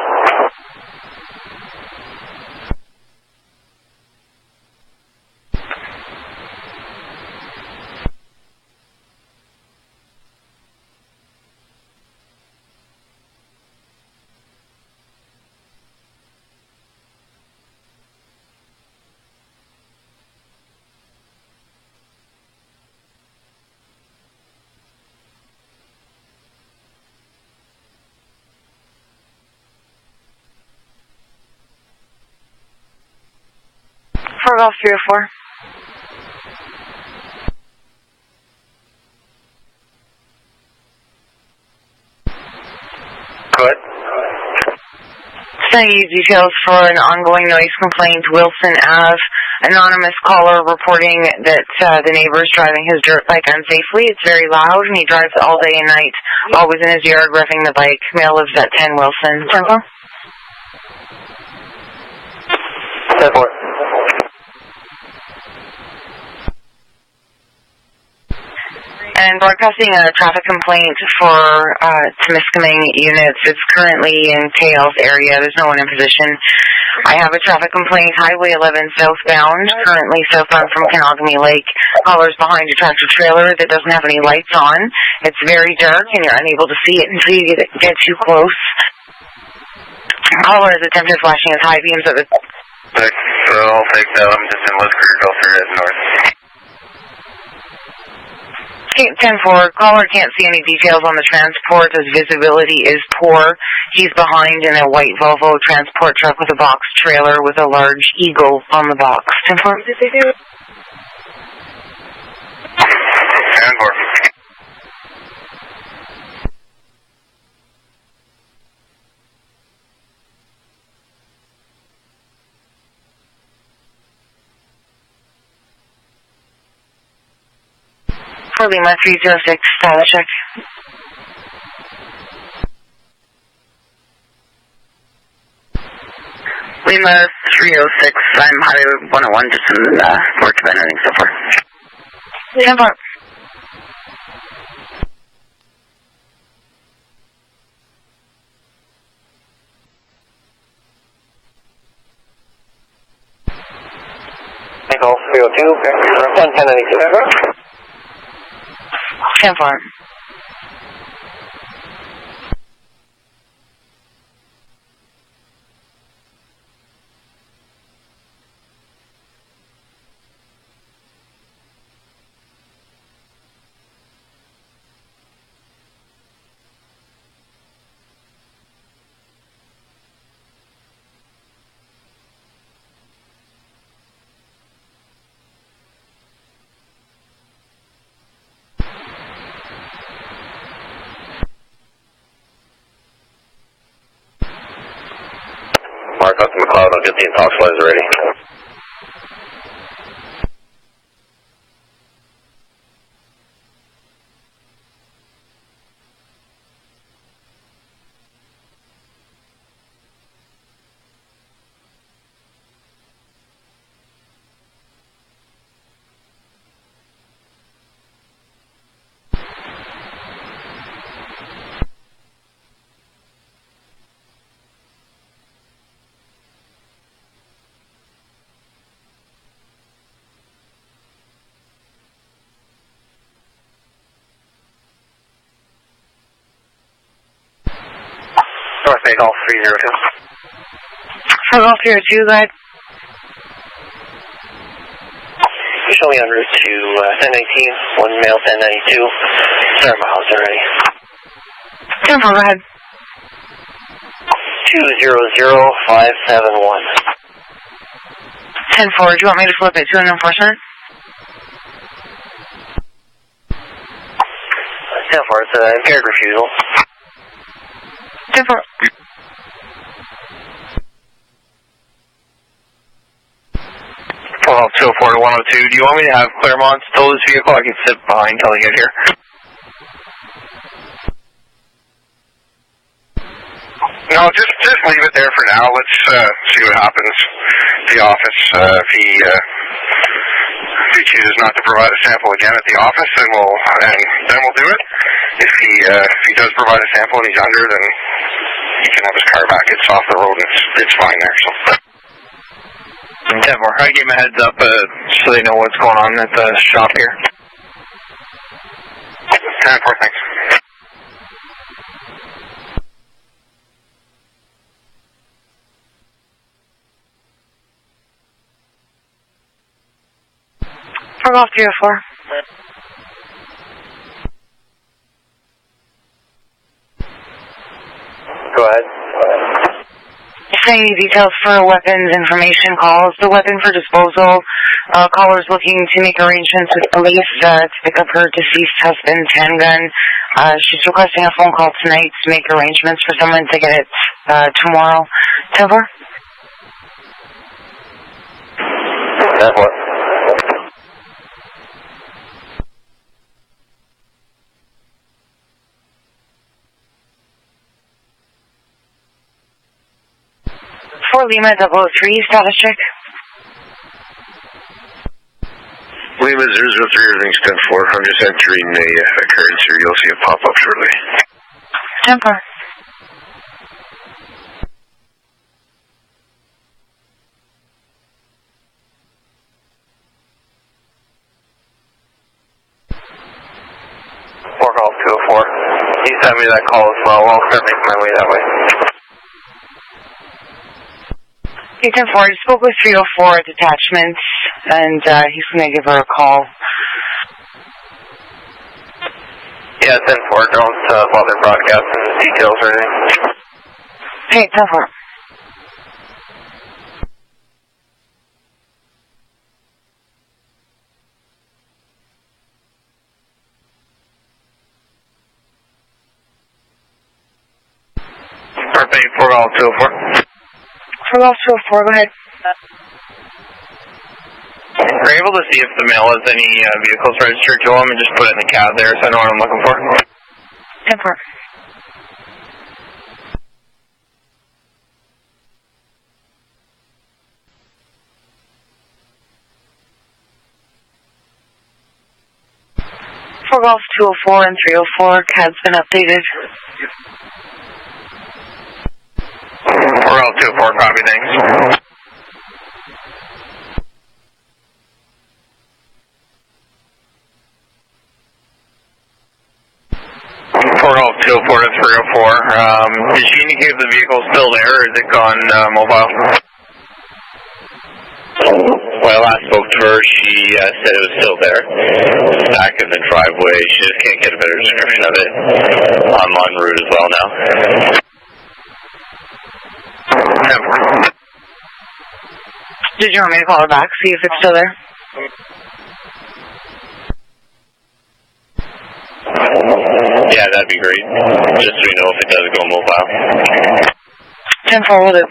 For Golf 304. Go ahead. Sending you details for an ongoing noise complaint, Wilson Ave. Anonymous caller reporting that the neighbor is driving his dirt bike unsafely. It's very loud, and he drives all day and night, always in his yard roughing the bike. Male lives at 10 Wilson. 10-4. 10-4. And broadcasting a traffic complaint for Temiskaming units. It's currently in KL's area. There's no one in position. I have a traffic complaint, Highway 11 southbound, currently southbound from Kenogami Lake. Caller's behind a tractor trailer that doesn't have any lights on. It's very dark, and you're unable to see it until you get too close. Caller has attempted flashing his high beams at the... I'll take that. I'm just in Lisker, go through it north. 10-4, caller can't see any details on the transport as visibility is poor. He's behind in a white Volvo transport truck with a box trailer with a large eagle on the box. 10-4. 10-4. For Lima 306, status check. Lima 306, I'm Highway 101, just in North Bend, I think, so far. 10-4. Echo 302, 1092. 10-4. Mark up to McLeod, I'll get the intoxilizer ready. North Bay Golf 302. For Golf 302, go ahead. Show me en route to 1019, one male 1092. Sorry, miles already. 10-4, go ahead. 200571. 10-4, do you want me to flip it to an enforcement? 10-4, it's an impaired refusal. 10-4. Well, 204 to 102. Do you want me to have Claremont tow this vehicle? I can sit behind until I get here. No, just leave it there for now. Let's see what happens at the office. If he chooses not to provide a sample again at the office, then we'll do it. If he does provide a sample and he's under, then he can have his car back. It's off the road. It's fine there. So. 10-4. I gave him a heads up so they know what's going on at the shop here. 10-4. Thanks. For Golf 304. Go ahead. Sending you details for weapons information calls. The weapon for disposal. Caller's looking to make arrangements with police to pick up her deceased husband's handgun. She's requesting a phone call tonight to make arrangements for someone to get it tomorrow. 10-4. 10-4. For Lima 003, status check. Lima 003, everything's 10-4. I'm just entering the occurrence here. You'll see it pop up shortly. 10-4. Golf 204. He sent me that call as well. I'll start making my way that way. 10-4, I spoke with 304 at detachments, and he's going to give her a call. Yeah, 10-4. Don't bother broadcasting the details or anything. Hey, 10-4. Perfect. 4 Golf 204. For Golf 204, go ahead. Are you able to see if the male has any vehicles registered to him and just put it in the cab there so I know what I'm looking for? 10-4. For Golf 204 and 304, CAD's been updated. 4 Golf 204, copy, thanks. Golf 204 to 304. Did she indicate if the vehicle's still there or is it gone mobile? When I last spoke to her, she said it was still there. Back in the driveway. She just can't get a better description of it. I'm en route as well now. Did you want me to call her back, see if it's still there? Yeah, that'd be great. Just so we know if it does go mobile. 10-4, will do.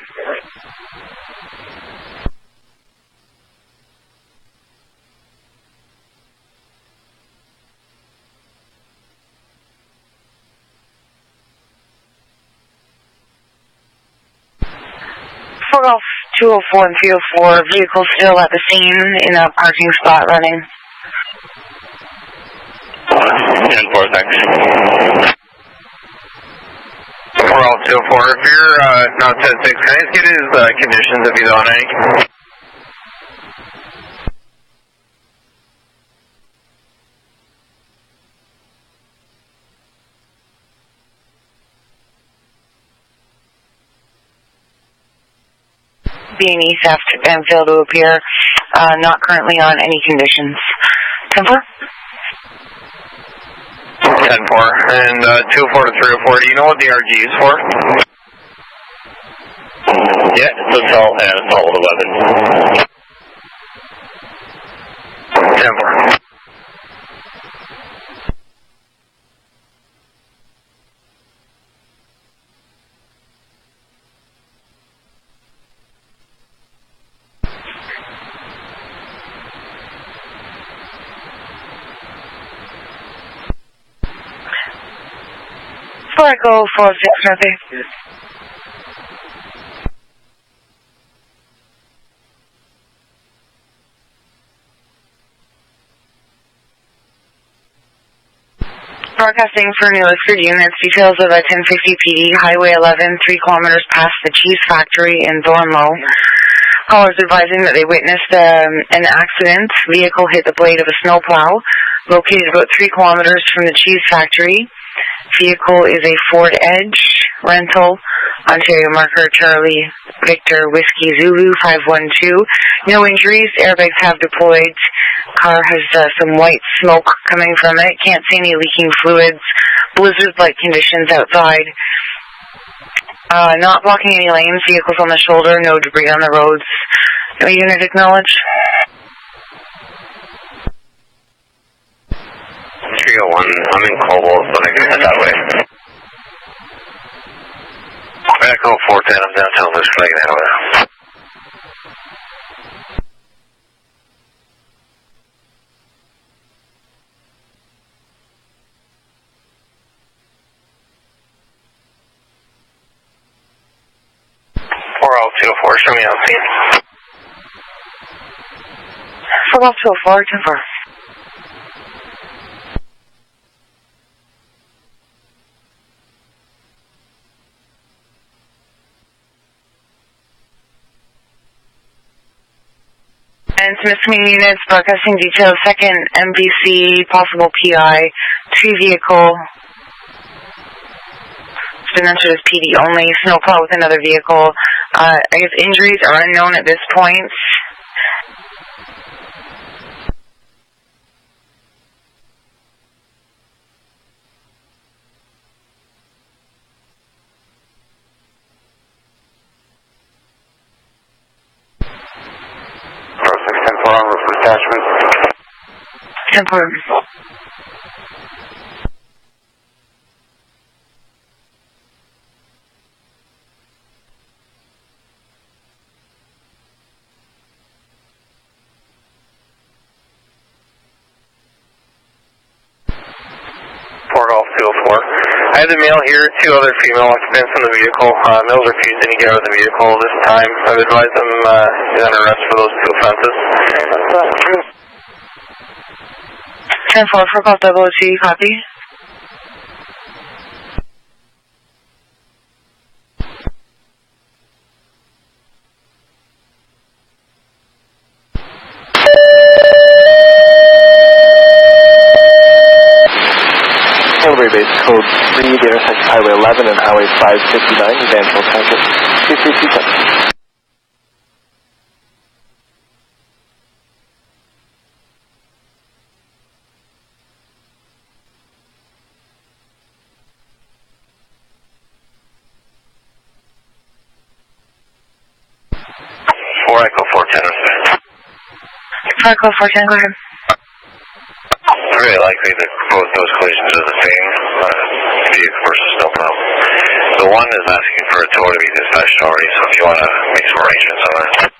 For Golf 204 and 304, vehicles still at the scene in a parking spot running. 10-4, thanks. 4 Golf 204, if you're not 10-6, can I just get his conditions if he's on any? Being theft and failed to appear, not currently on any conditions. 10-4? 10-4. And 204 to 304, do you know what the RG is for? Yeah, it's assault and assault with a weapon. 10-4. Before I go 406, Murphy. Broadcasting for New Liskeard units, details of a 1050 PD, Highway 11, 3 kilometers past the cheese factory in Thornlow. Callers advising that they witnessed an accident. Vehicle hit the blade of a snowplow, located about 3 kilometers from the cheese factory. Vehicle is a Ford Edge rental, Ontario marker Charlie Victor Whiskey Zulu 512. No injuries. Airbags have deployed. Car has some white smoke coming from it. Can't see any leaking fluids. Blizzard-like conditions outside. Not blocking any lanes. Vehicles on the shoulder. No debris on the roads. No unit acknowledge. 301, I'm in Cobalt, but I can head that way. Echo 410, I'm downtown this flag now. 204, show me on scene. 204, 204. And some missing units, broadcasting details, 2nd MVC, possible PI, 2 vehicle. It's been entered as PD only, snowplow with another vehicle. I guess injuries are unknown at this point. Attachment. 10-4. I have the male here, 2 other female occupants in the vehicle. Males refused to get out of the vehicle this time. I've advised them he's under arrest for those 2 offenses. 10-4 for call 002, copy. Calgary base code 3, the intersection Highway 11 and Highway 559, Evangeline Transit, 2327. Echo 410. Echo 410, go ahead. Very likely that both those collisions are the same, vehicle versus snowplow. The one is asking for a tow to be dispatched already, so if you want to make some arrangements on that.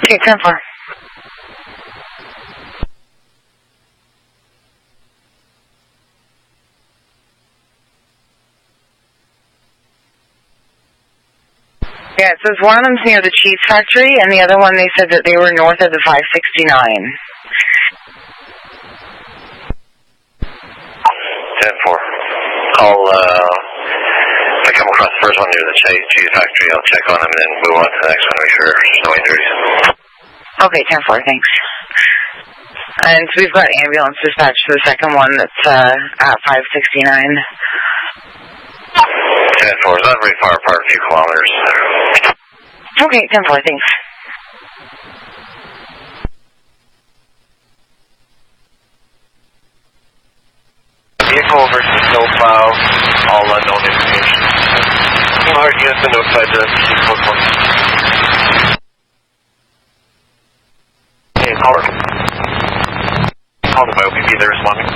Okay, 10-4. Yeah, it says one of them's near the cheese factory, and the other one they said that they were north of the 569. 10-4. I'll, if I come across the first one near the cheese factory, I'll check on them and then move on to the next one to make sure there's no injuries. Okay, 10-4, thanks. And so we've got ambulance dispatch to the second one that's at 569. 10-4, it's not very far apart, a few kilometers. Okay, 10-4, thanks. Vehicle versus snowplow, all unknown information. Alright, you have to notify the chief code 1. Hey, caller. Call them by OPP, they're responding.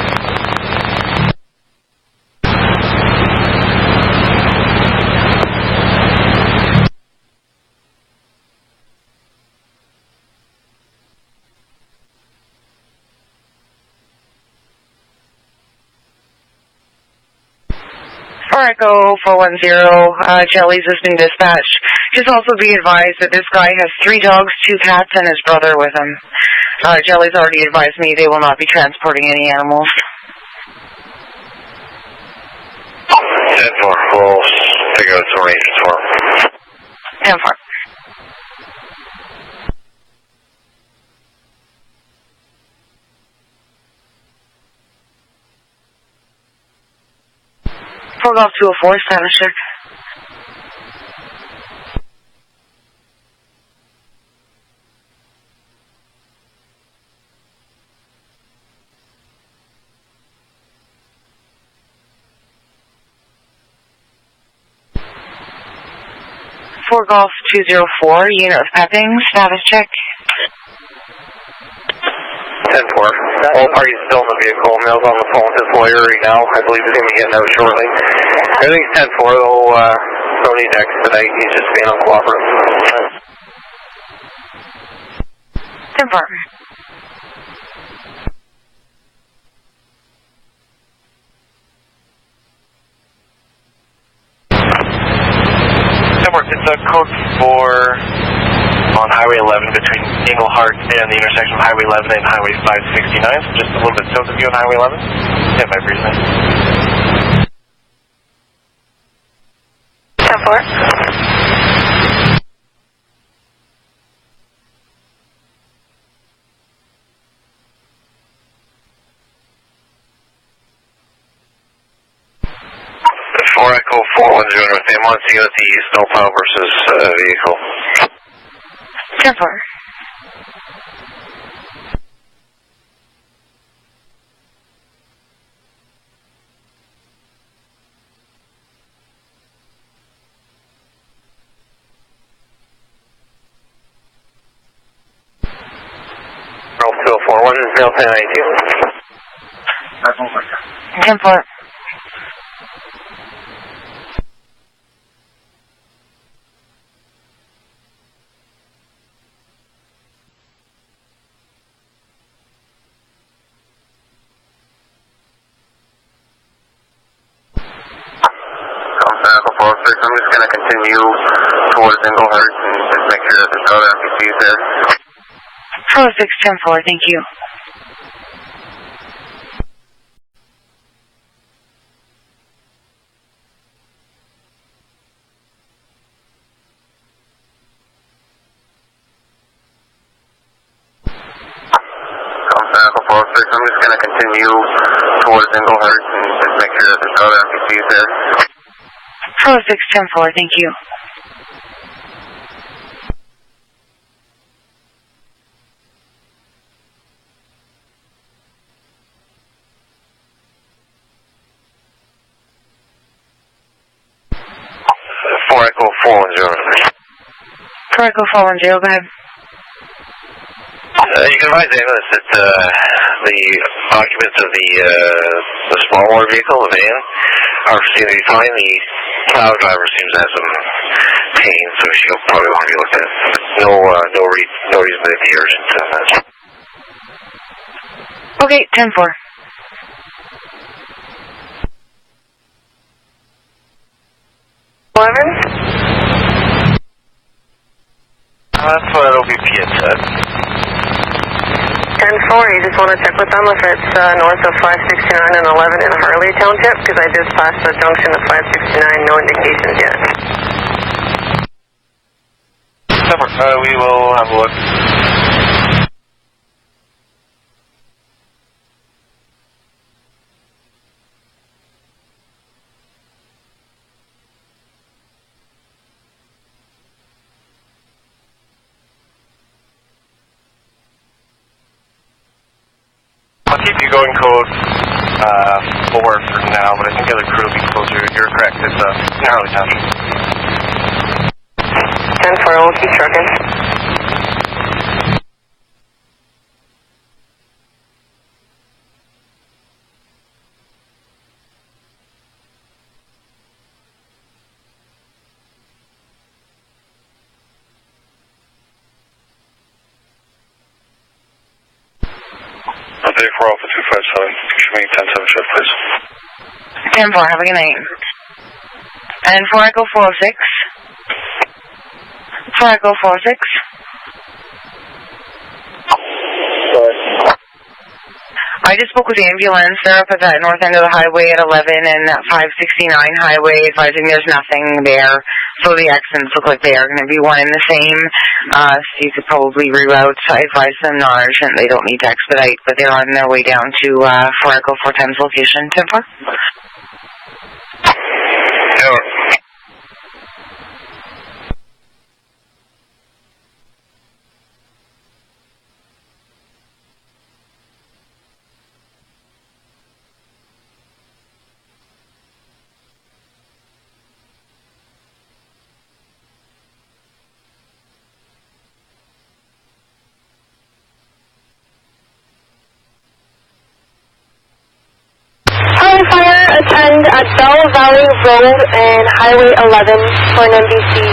Echo 410, Jelly's has been dispatched. Just also be advised that this guy has 3 dogs, 2 cats, and his brother with him. Jelly's already advised me they will not be transporting any animals. we'll figure out some arrangements for him. 10-4. Four Golf 204, status check. Four Golf 204, unit of packing, status check. 10-4. All parties still in the vehicle. Mel's on the phone with his lawyer right now. I believe he's going to be getting out shortly. Everything's 10-4, though. No need to expedite. He's just being uncooperative. 10-4. It's a code 4 on Highway 11 between Englehart and the intersection of Highway 11 and Highway 569, so just a little bit south of you on Highway 11. Yeah, my reason. 10-4. Echo 410 with him on scene at the snowplow versus vehicle. 10-4. Breault 204, what is Breault 1092? 10-4. I'm just going to continue towards Englehart and just make sure that there's no other NPCs there. 4610-4, thank you. Echo 406, I'm just going to continue towards Englehart and just make sure that there's no other NPCs there. 4610-4, thank you. Echo 410. 4 Echo 410, go ahead. You can advise ambulance that the occupants of the small motor vehicle, the van, are seem to be fine. The plow driver seems to have some pain, so she'll probably want to be looked at. No reason to be urgent on that. Okay, 10-4. That's what OPP had said. 10-4, you just want to check with them if it's north of 569 and 11 in Harley Township, because I just passed the junction of 569, no indications yet. We will have a look. I'll keep you going code 4 for now, but I think the other crew will be closer. You're correct, it's in Harley Township. 10-4, we'll keep trucking. Day 4 Alpha 257, show me 10-7 shift, please. 10-4, have a good night. And 4 Echo 406. 4 Echo 406. Sorry. I just spoke with the ambulance. They're up at that north end of the highway at 11 and that 569 highway, advising there's nothing there. So the accidents look like they are going to be one and the same. So you could probably reroute. I advise them not urgent. They don't need to expedite, but they're on their way down to Echo 410's location. 10-4. Fire attend at Bell Valley Road and Highway 11 for an MBC.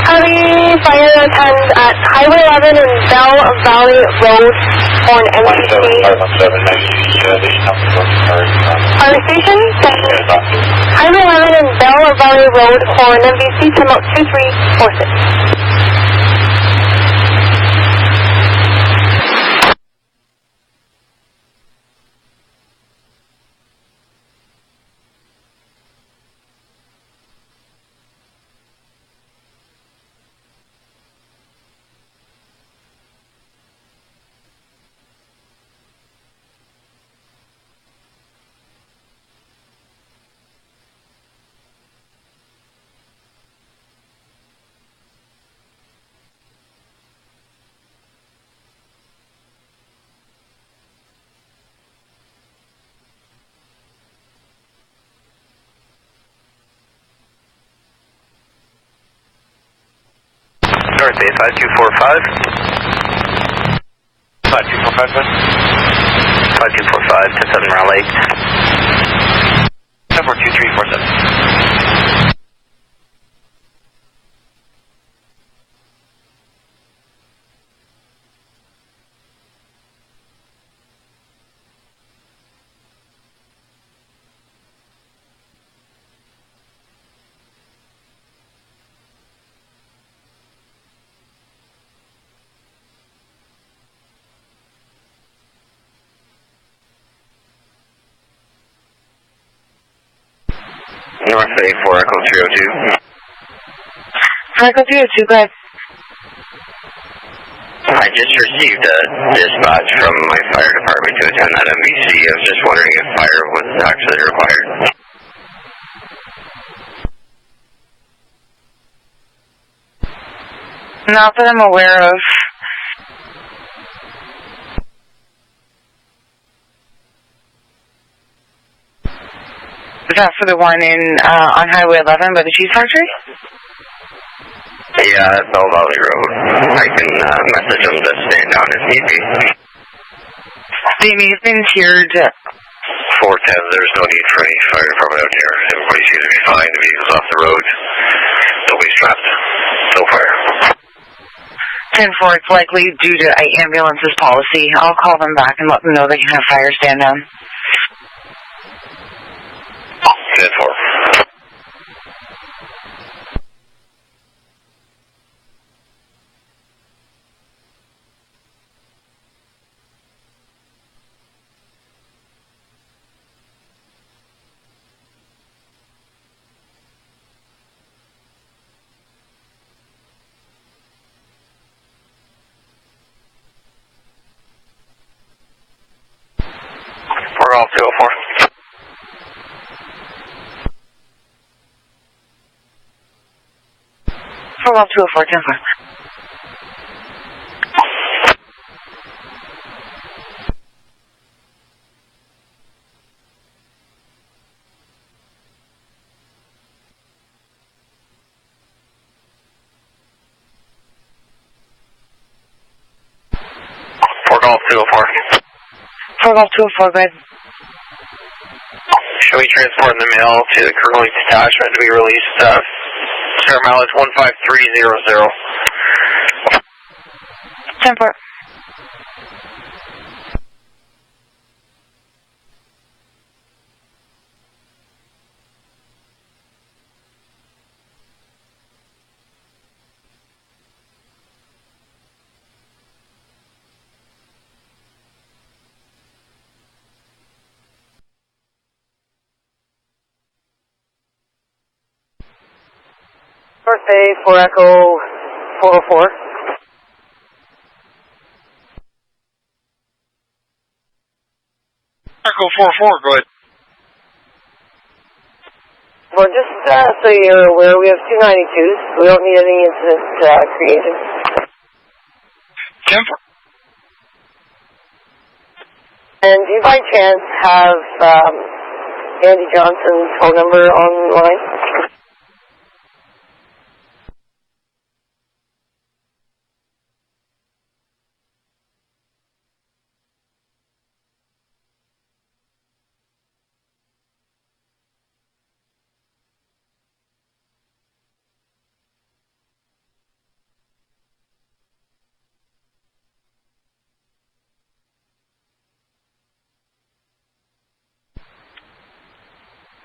Heavy fire attend at Highway 11 and Bell Valley Road for an MBC. Fire station? Highway 11 and Bell Valley Road for an MBC, time out 2346. North Bay 5245. 5245, good. 5245 to 7 Round Lake. 74347. North Bay 4 Echo 302. Echo 302, go ahead. I just received a dispatch from my fire department to attend that MBC. I was just wondering if fire was actually required. Not that I'm aware of. Is that for the one in on Highway 11 by the cheese factory? Yeah, it's Bell Valley Road. I can message them to stand down if need be. They may have been tiered. 410, there's no need for any fire department out here. Everybody seems to be fine. The vehicle's off the road. Nobody's trapped so far. 10-4, it's likely due to ambulance's policy. I'll call them back and let them know they can have fire stand down. 10-4. We're all 204. For 204, 10-4. For Golf 204. For Golf 204, go ahead. Should we transport the mail to the Curling Detachment to be released? Star mileage 15300. 10-4. Cafe for Echo 404. Echo 404, go ahead. Well, just so you're aware, we have 2 92s. We don't need any incidents created. 10-4. And do you by chance have Andy Johnson's phone number online?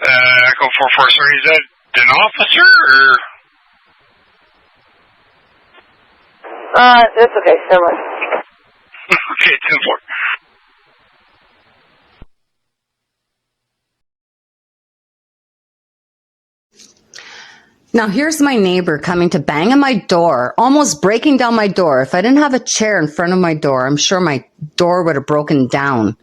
Echo 404, sorry, is that an officer or? That's okay, never mind. Okay, 10-4. Now here's my neighbor coming to bang on my door, almost breaking down my door. If I didn't have a chair in front of my door, I'm sure my door would have broken down.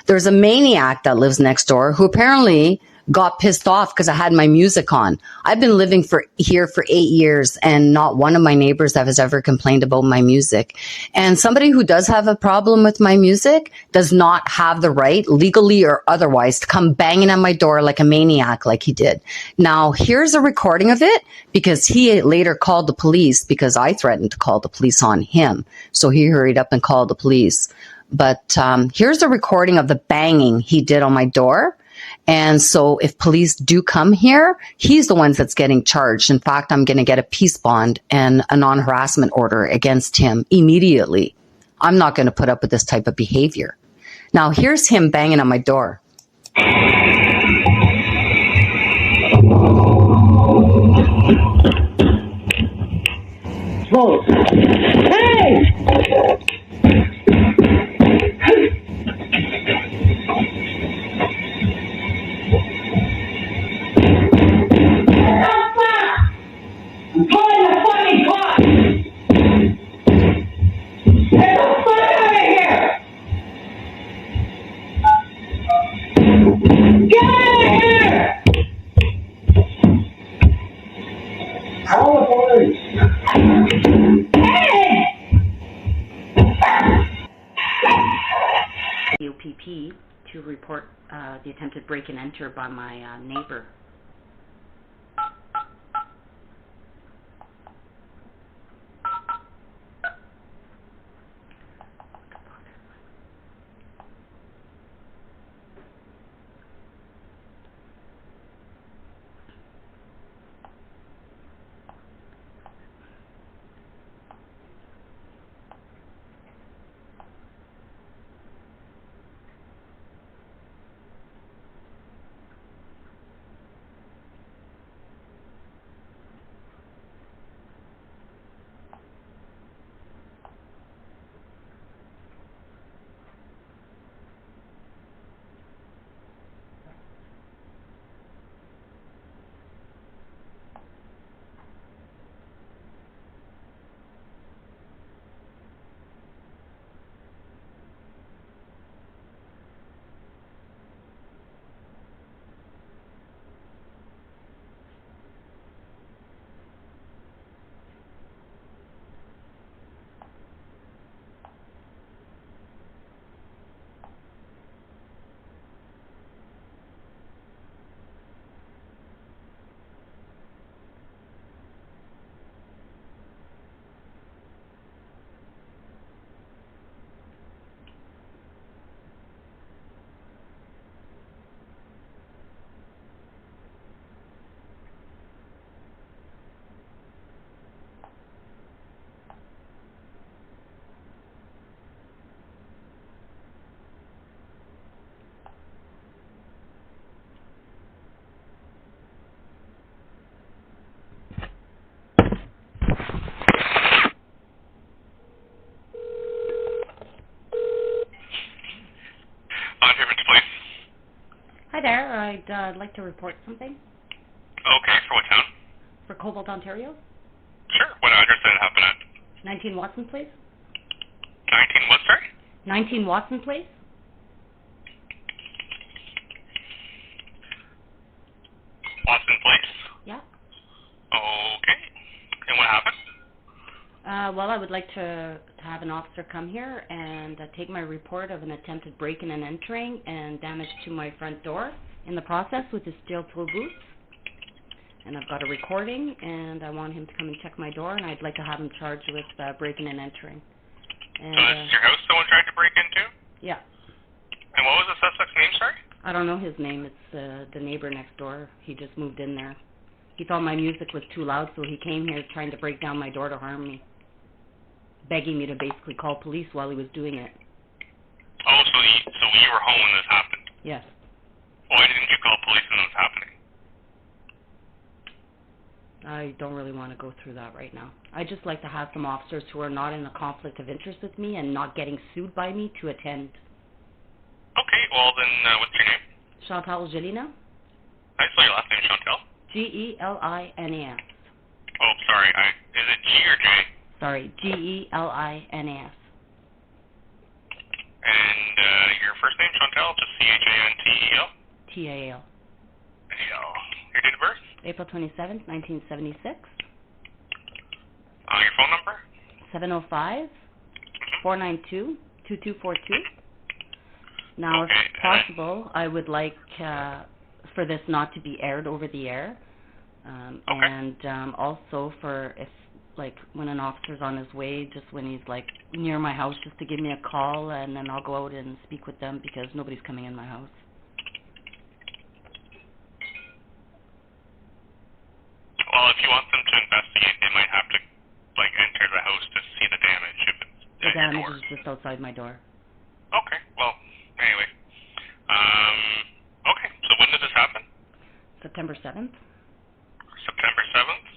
There's a maniac that lives next door who apparently got pissed off because I had my music on. I've been living here for 8 years, and not one of my neighbors has ever complained about my music. And somebody who does have a problem with my music does not have the right, legally or otherwise, to come banging on my door like a maniac like he did. Now, here's a recording of it, because he later called the police because I threatened to call the police on him. So he hurried up and called the police. But here's a recording of the banging he did on my door. And so if police do come here, he's the one that's getting charged. In fact, I'm going to get a peace bond and a non-harassment order against him immediately. I'm not going to put up with this type of behavior. Now, here's him banging on my door. Whoa. Hey! I'm pulling the fucking clock! Get the fuck out of here! Get out of here! Call the police! Hey! The OPP to report the attempted break and enter by my neighbor. Hi there, I'd like to report something. Okay, for what town? For Cobalt, Ontario. address did it happen at? 19 Watson Place? 19 what, sorry? 19 Watson Place? Watson Place? Yeah. Okay. And what happened? Well, I would like to have an officer come here and take my report of an attempted break-in and entering and damage to my front door in the process with his steel-toe boots. And I've got a recording, and I want him to come and check my door, and I'd like to have him charged with breaking and entering. And, so this is your house someone tried to break into? Yeah. And what was the suspect's name, sorry? I don't know his name. It's the neighbor next door. He just moved in there. He thought my music was too loud, so he came here trying to break down my door to harm me, begging me to basically call police while he was doing it. Oh, so you were home when this happened? Yes. Why didn't you call police when it was happening? I don't really want to go through that right now. I'd just like to have some officers who are not in a conflict of interest with me and not getting sued by me to attend. Okay, well then, what's your name? Chantal Gelina. I saw your last name, Chantal. G-E-L-I-N-A-S. Oh, sorry, is it G or J? Sorry, G-E-L-I-N-A-S. And your first name, Chantal, just C-H-A-N-T-E-L? T-A-L. A-L. Your date of birth? April 27th, 1976. Your phone number? 705-492-2242. Now, if possible, I would like for this not to be aired over the air. And also for if, like, when an officer's on his way, just when he's, like, near my house, just to give me a call, and then I'll go out and speak with them because nobody's coming in my house. Well, if you want them to investigate, they might have to, like, enter the house to see the damage if it's the damage is just outside my door. Okay, well, anyway. Okay, so when did this happen? September 7th. September 7th?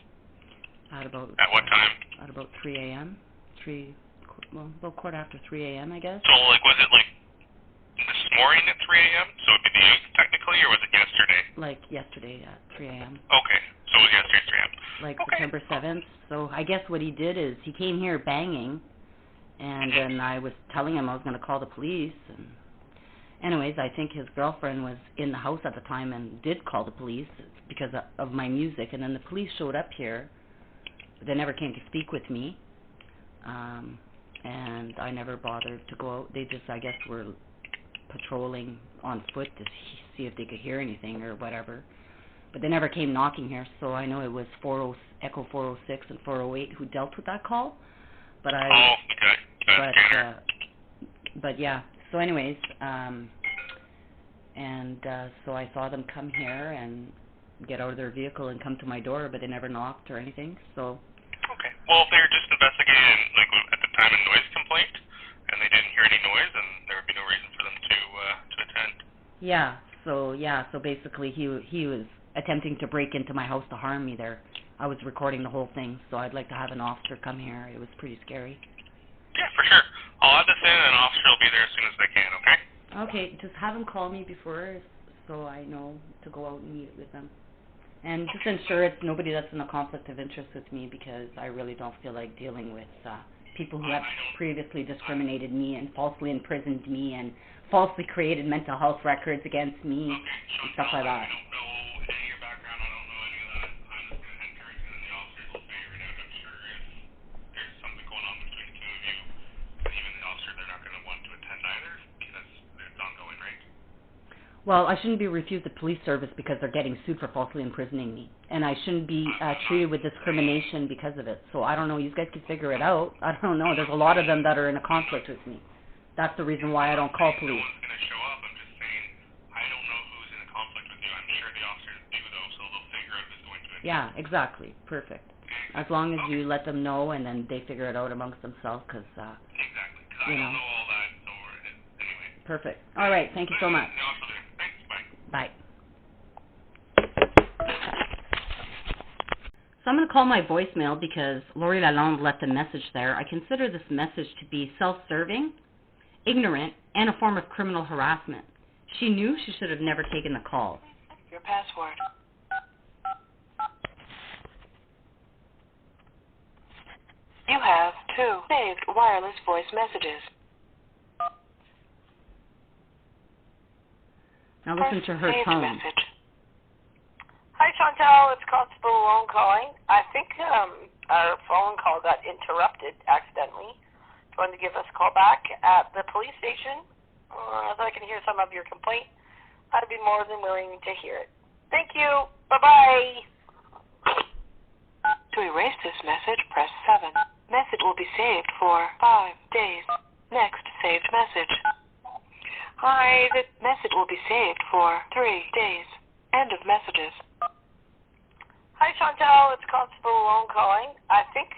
At what time? At about 3 a.m. About quarter after 3 a.m., I guess. So, like, was it, like, this morning at 3 a.m.? So it could be technically, or was it yesterday? Like, yesterday at 3 a.m. Okay, so it was yesterday at 3 a.m. Like, September 7th. So I guess what he did is he came here banging, and then I was telling him I was going to call the police. And anyways, I think his girlfriend was in the house at the time and did call the police because of my music. And then the police showed up here. They never came to speak with me, and I never bothered to go out. They just, I guess, were patrolling on foot to see if they could hear anything or whatever. But they never came knocking here, so I know it was Echo 406 and 408 who dealt with that call. But but yeah. So anyways, so I saw them come here and get out of their vehicle and come to my door, but they never knocked or anything. So. Okay. Well, if they were just investigating, like, at the time, a noise complaint, and they didn't hear any noise, then there would be no reason for them to attend. Yeah. So basically, he was attempting to break into my house to harm me there. I was recording the whole thing, so I'd like to have an officer come here. It was pretty scary. Yeah, for sure. I'll add this in, and an officer will be there as soon as they can, okay? Okay, just have them call me before so I know to go out and meet with them. And just ensure it's nobody that's in a conflict of interest with me because I really don't feel like dealing with people who have previously discriminated me and falsely imprisoned me and falsely created mental health records against me and stuff like that. Well, I shouldn't be refused the police service because they're getting sued for falsely imprisoning me. And I shouldn't be treated with discrimination because of it. So I don't know. You guys can figure it out. I don't know. There's a lot of them that are in a conflict with me. That's the reason why I don't call police. Yeah, exactly. Perfect. As long as you let them know and then they figure it out amongst themselves because, you know. Perfect. All right. Thank you so much. Bye. So I'm going to call my voicemail because Lori Lalonde left a message there. I consider this message to be self-serving, ignorant, and a form of criminal harassment. She knew she should have never taken the call. Your password. You have 2 saved wireless voice messages. Now listen to her Saved tone. message. Hi, Chantal. It's Constable Lalonde calling. I think our phone call got interrupted accidentally. Do you want to give us a call back at the police station? As I can hear some of your complaint, I'd be more than willing to hear it. Thank you. Bye-bye. To erase this message, press 7. Message will be saved for 5 days. Next saved message. Hi, the message will be saved for 3 days. End of messages. Hi, Chantal. It's Constable Lalonde calling. I think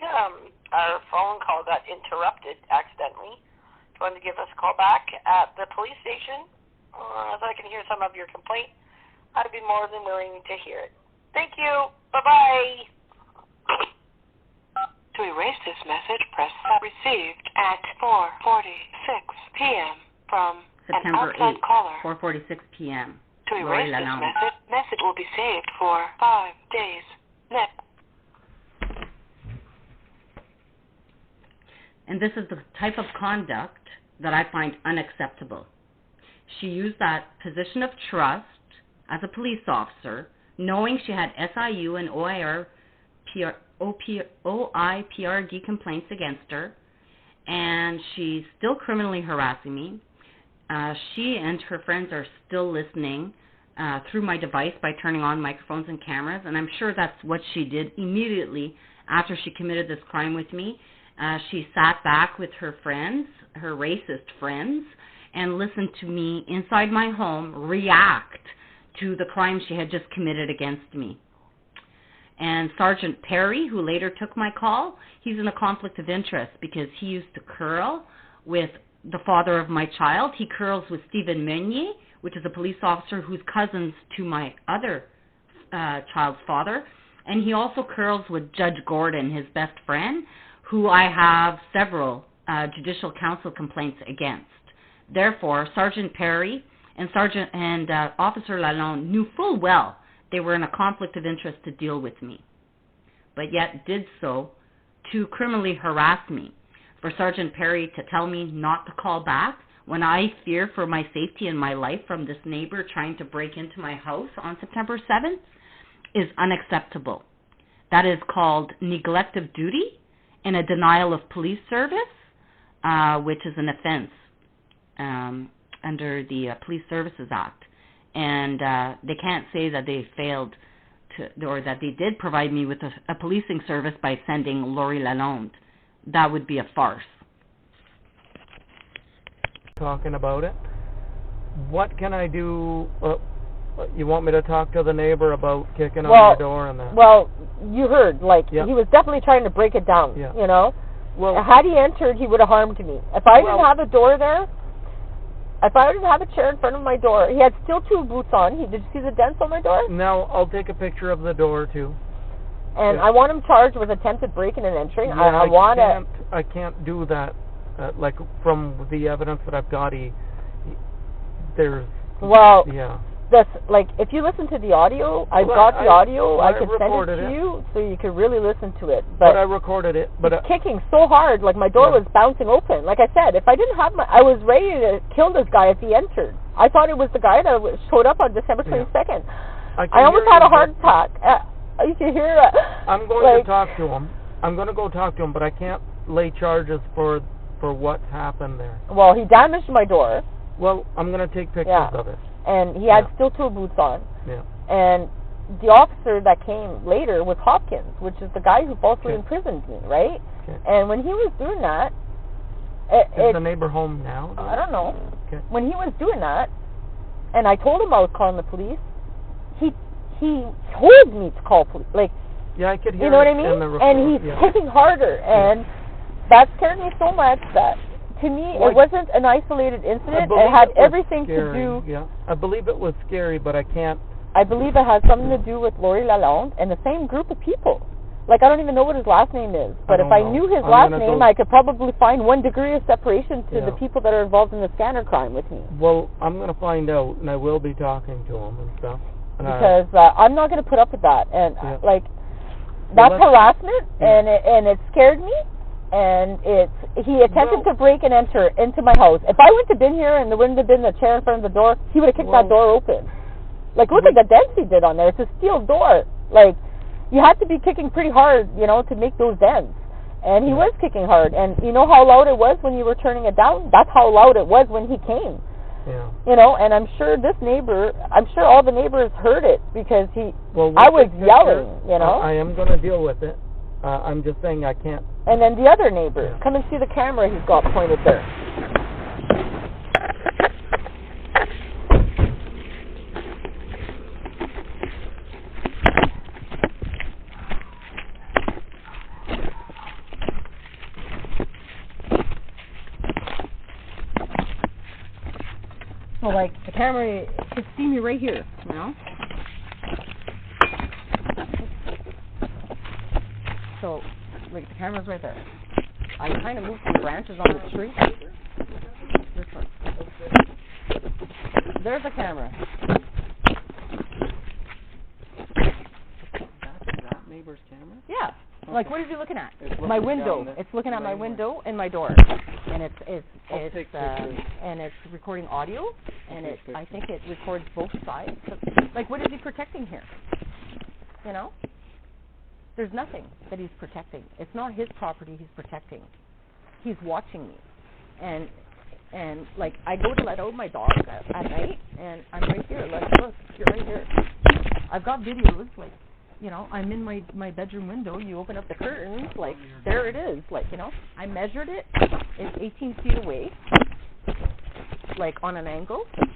our phone call got interrupted accidentally. Do you want to give us a call back at the police station? As I can hear some of your complaint, I'd be more than willing to hear it. Thank you. Bye-bye. To erase this message, press received at 4:46 p.m. from September an outside 8th, caller. 4:46 p.m. To Lori erase this Lalonde. message will be saved for 5 days. Next. And this is the type of conduct that I find unacceptable. She used that position of trust as a police officer, knowing she had SIU and OIPRD complaints against her, and she's still criminally harassing me. She and her friends are still listening through my device by turning on microphones and cameras, and I'm sure that's what she did immediately after she committed this crime with me. She sat back with her friends, her racist friends, and listened to me inside my home react to the crime she had just committed against me. And Sergeant Perry, who later took my call, he's in a conflict of interest because he used to curl with the father of my child. He curls with Stephen Meunier, which is a police officer who's cousins to my other child's father. And he also curls with Judge Gordon, his best friend, who I have several judicial council complaints against. Therefore, Sergeant Perry and Officer Lalonde knew full well they were in a conflict of interest to deal with me, but yet did so to criminally harass me. For Sergeant Perry to tell me not to call back when I fear for my safety and my life from this neighbor trying to break into my house on September 7th is unacceptable. That is called neglect of duty and a denial of police service, which is an offense under the Police Services Act. And they can't say that they failed to, or that they did provide me with a policing service by sending Lori Lalonde. That would be a farce. Talking about it. What can I do? You want me to talk to the neighbor about kicking on your door and that? Well, you heard, like, Yep. he was definitely trying to break it down, Yeah. you know? Well, had he entered, he would have harmed me. If I didn't have a door there, if I didn't have a chair in front of my door, he had steel toe boots on. Did you see the dents on my door? Now, I'll take a picture of the door, too. And Yeah. I want him charged with attempted breaking and entering. Yeah, I want to... I can't do that. Like, from the evidence that I've got, there's... Well, yeah. this, like, if you listen to the audio, I've got the audio. I can send it to you so you can really listen to it. But I recorded it. But he's kicking so hard, like my door was bouncing open. Like I said, if I didn't have I was ready to kill this guy if he entered. I thought it was the guy that showed up on December 22nd. I almost had a heart attack. You can hear it. I'm going to talk to him. I'm going to go talk to him, but I can't lay charges for what's happened there. Well, he damaged my door. Well, I'm going to take pictures of it. And he had steel toe boots on. Yeah. And the officer that came later was Hopkins, which is the guy who falsely imprisoned me, right? Okay. And when he was doing that... Is the neighbor home now? I don't know. Okay. When he was doing that, and I told him I was calling the police, he told me to call police. Like, yeah, I could hear you know what I in mean? the report, And he's kicking harder, and that scared me so much that... To me, it wasn't an isolated incident. It had everything to do... Yeah, I believe it was scary, but I can't... I believe it has something to do with Lori Lalonde and the same group of people. Like, I don't even know what his last name is. But if I knew his last name, I could probably find 1 degree of separation to the people that are involved in the scanner crime with me. Well, I'm going to find out, and I will be talking to him and stuff. And because I'm not going to put up with that. And, like, that's harassment, and it scared me. and he attempted to break and enter into my house. If I wouldn't have been here and there wouldn't have been the chair in front of the door, he would have kicked that door open. Like, look at the dents he did on there. It's a steel door. Like, you had to be kicking pretty hard, you know, to make those dents. And he was kicking hard. And you know how loud it was when you were turning it down? That's how loud it was when he came. Yeah. You know, and I'm sure all the neighbors heard it because I was yelling, you know. I am going to deal with it. I'm just saying I can't. And then the other neighbor, come and see the camera he's got pointed there. So, like, the camera could see me right here, you know? So, like, the camera's right there. I kind of moved some branches on the tree. This one. There's the camera. That neighbor's camera? Yeah. Okay. Like, what is he looking at? My window. It's looking at my window and my door, and it's recording audio, and I think it records both sides. Like, what is he protecting here? You know, there's nothing that he's protecting. It's not his property he's protecting. He's watching me, and like, I go to let out my dog at night, and I'm right here. Like, look, you're right here. I've got videos, like. You know, I'm in my bedroom window, you open up the curtains, like, there it is, like, you know, I measured it, it's 18 feet away, like, on an angle, and,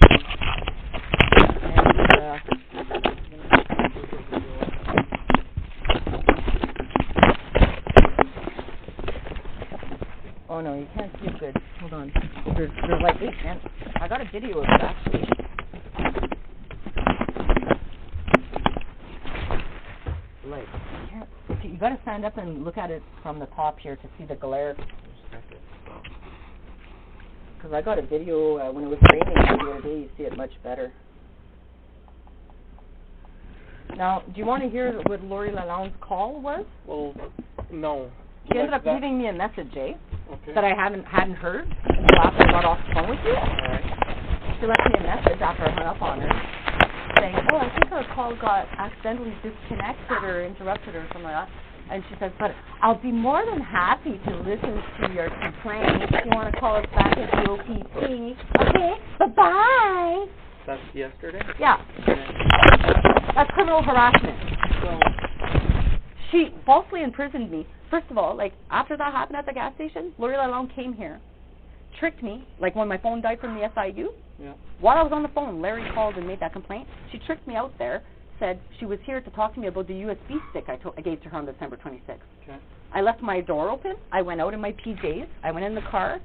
oh no, you can't see it good, hold on, there's like 8 men, I got a video of it, actually. Like, you got to stand up and look at it from the top here to see the glare. Because I got a video when it was raining the other day. You see it much better. Now, do you want to hear what Lori Lalonde's call was? Well, no. She ended up leaving me a message, Okay. that I hadn't heard until after I got off the phone with you. All right. She left me a message after I hung up on her, saying, oh, I think our call got accidentally disconnected or interrupted or something like that. And she says, but I'll be more than happy to listen to your complaint if you want to call us back at the OPP. Okay, bye-bye. That's yesterday? Yeah. That's criminal harassment. So she falsely imprisoned me. First of all, like, after that happened at the gas station, Lori Lalonde came here, tricked me, like when my phone died from the SIU. Yeah. While I was on the phone, Larry called and made that complaint. She tricked me out there, said she was here to talk to me about the USB stick I gave to her on December 26th. Okay. I left my door open. I went out in my PJs. I went in the car,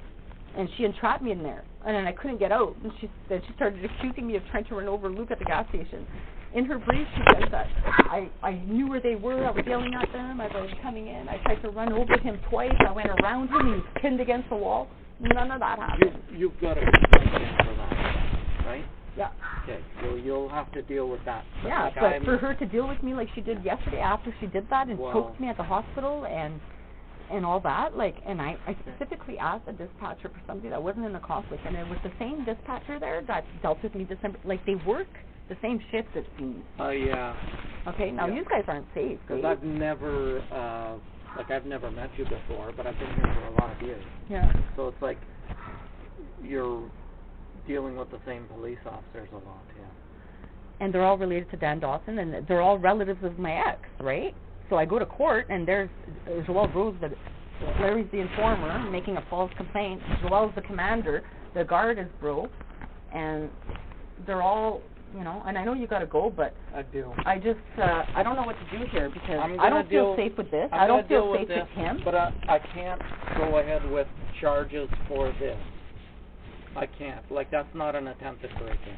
and she entrapped me in there. And then I couldn't get out. And she started accusing me of trying to run over Luke at the gas station. In her brief, she says that I knew where they were. I was yelling at them as I was coming in. I tried to run over him twice. I went around him. He was pinned against the wall. None of that happened. You've got a complaint for that, right? Yeah. Okay, so you'll have to deal with that. Yeah, like but for her to deal with me like she did yesterday after she did that and choked me at the hospital and all that, like, and I specifically asked a dispatcher for somebody that wasn't in the conflict, and it was the same dispatcher there that dealt with me December, like, they work the same shift, it seems. Yeah. Okay, now you guys aren't safe, because I've never, I've never met you before, but I've been here for a lot of years. Yeah. So it's like you're dealing with the same police officers a lot, yeah. And they're all related to Dan Dawson, and they're all relatives of my ex, right? So I go to court, and there's Joel Rose, Larry's the informer, making a false complaint. Joel's the commander. The guard is Breault, and they're all, you know, and I know you got to go, but I do. I just, I don't know what to do here because I don't feel safe with this. I don't feel safe with him. But I can't go ahead with charges for this. I can't. Like, that's not an attempted break-in.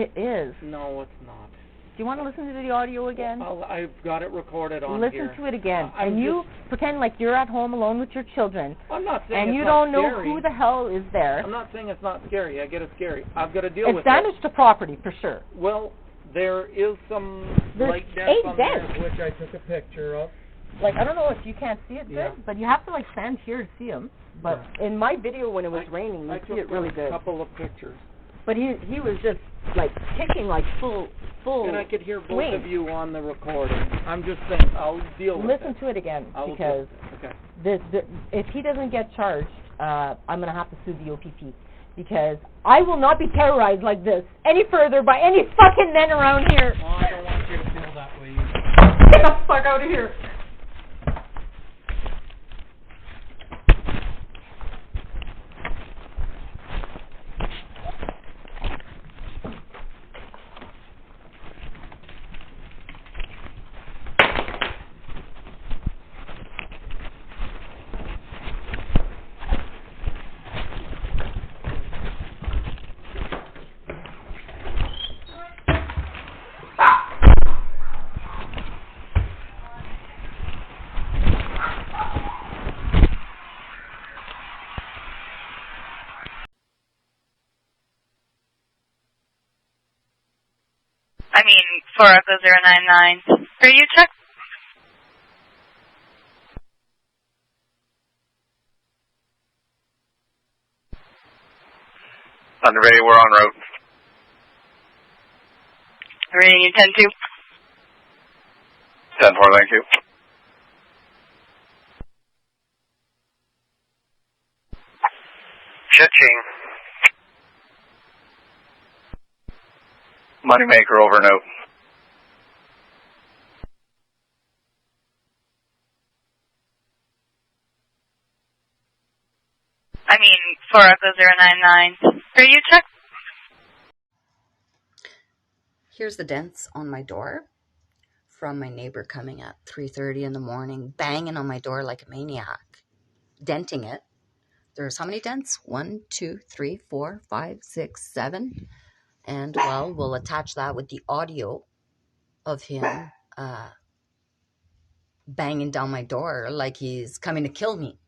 It is. No, it's not. Do you want to listen to the audio again? I've got it recorded on listen here. Listen to it again. And you pretend like you're at home alone with your children. I'm not saying and it's you not don't know scary. who the hell is there. I'm not saying it's not scary. I get it scary. I've got to deal with it. It's damage to property, for sure. Well, there is some There's light dents on there, dents. which I took a picture of. like, I don't know if you can't see it good, but you have to, like, stand here to see him. But in my video when it was raining, you see it really good. I took a couple of pictures. But he was just, like, kicking, like, full And I could hear both swing. of you on the recording. I'm just saying, I'll deal with Listen to it again, because if he doesn't get charged, I'm going to have to sue the OPP. Because I will not be terrorized like this any further by any fucking men around here. Well, I don't want you to feel that way either. Get the fuck out of here. I mean, 4 Echo 099. Are you check? Thunder Bay, we're en route. Reading you 10-2. 10-4, thank you. Cha-ching. Moneymaker, over and out. I mean, 4 Echo 099. Are you check? Here's the dents on my door from my neighbor coming at 3:30 in the morning, banging on my door like a maniac, denting it. There's how many dents? 1, 2, 3, 4, 5, 6, 7. And, well, we'll attach that with the audio of him banging down my door like he's coming to kill me.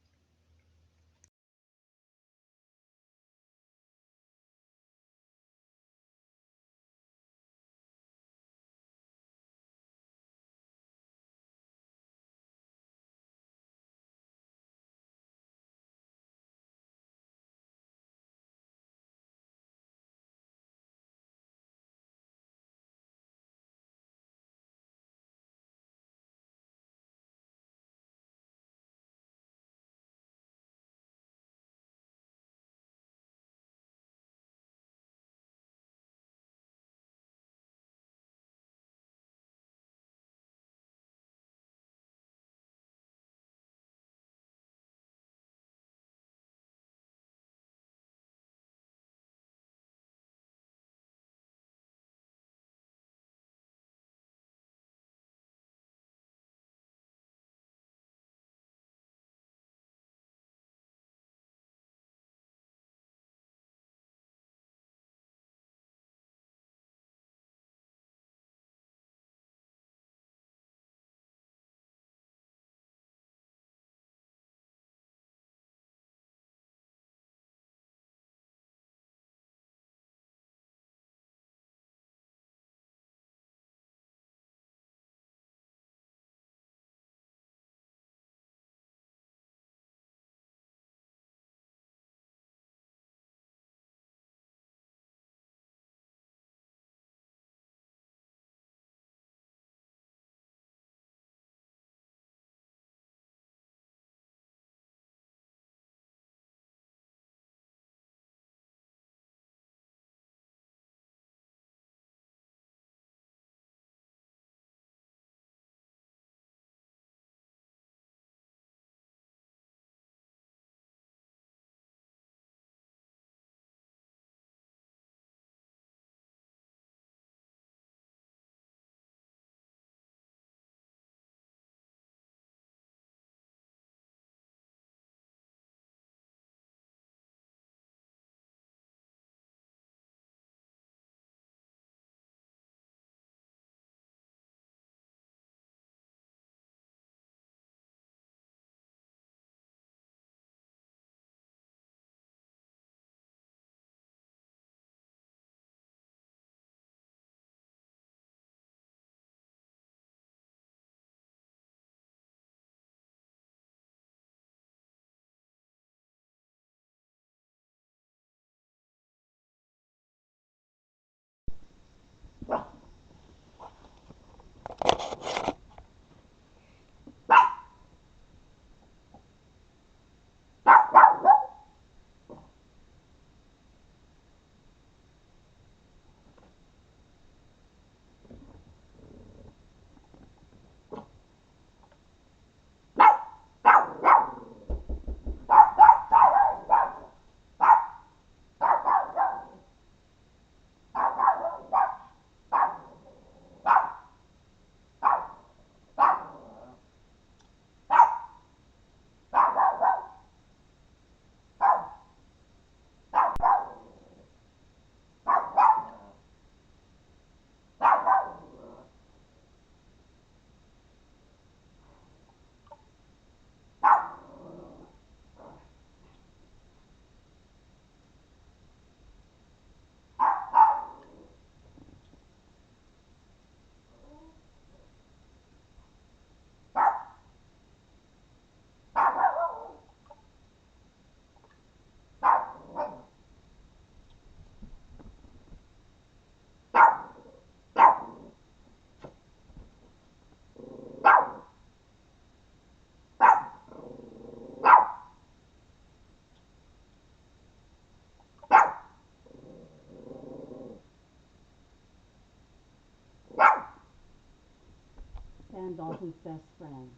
and Dawson's best friend,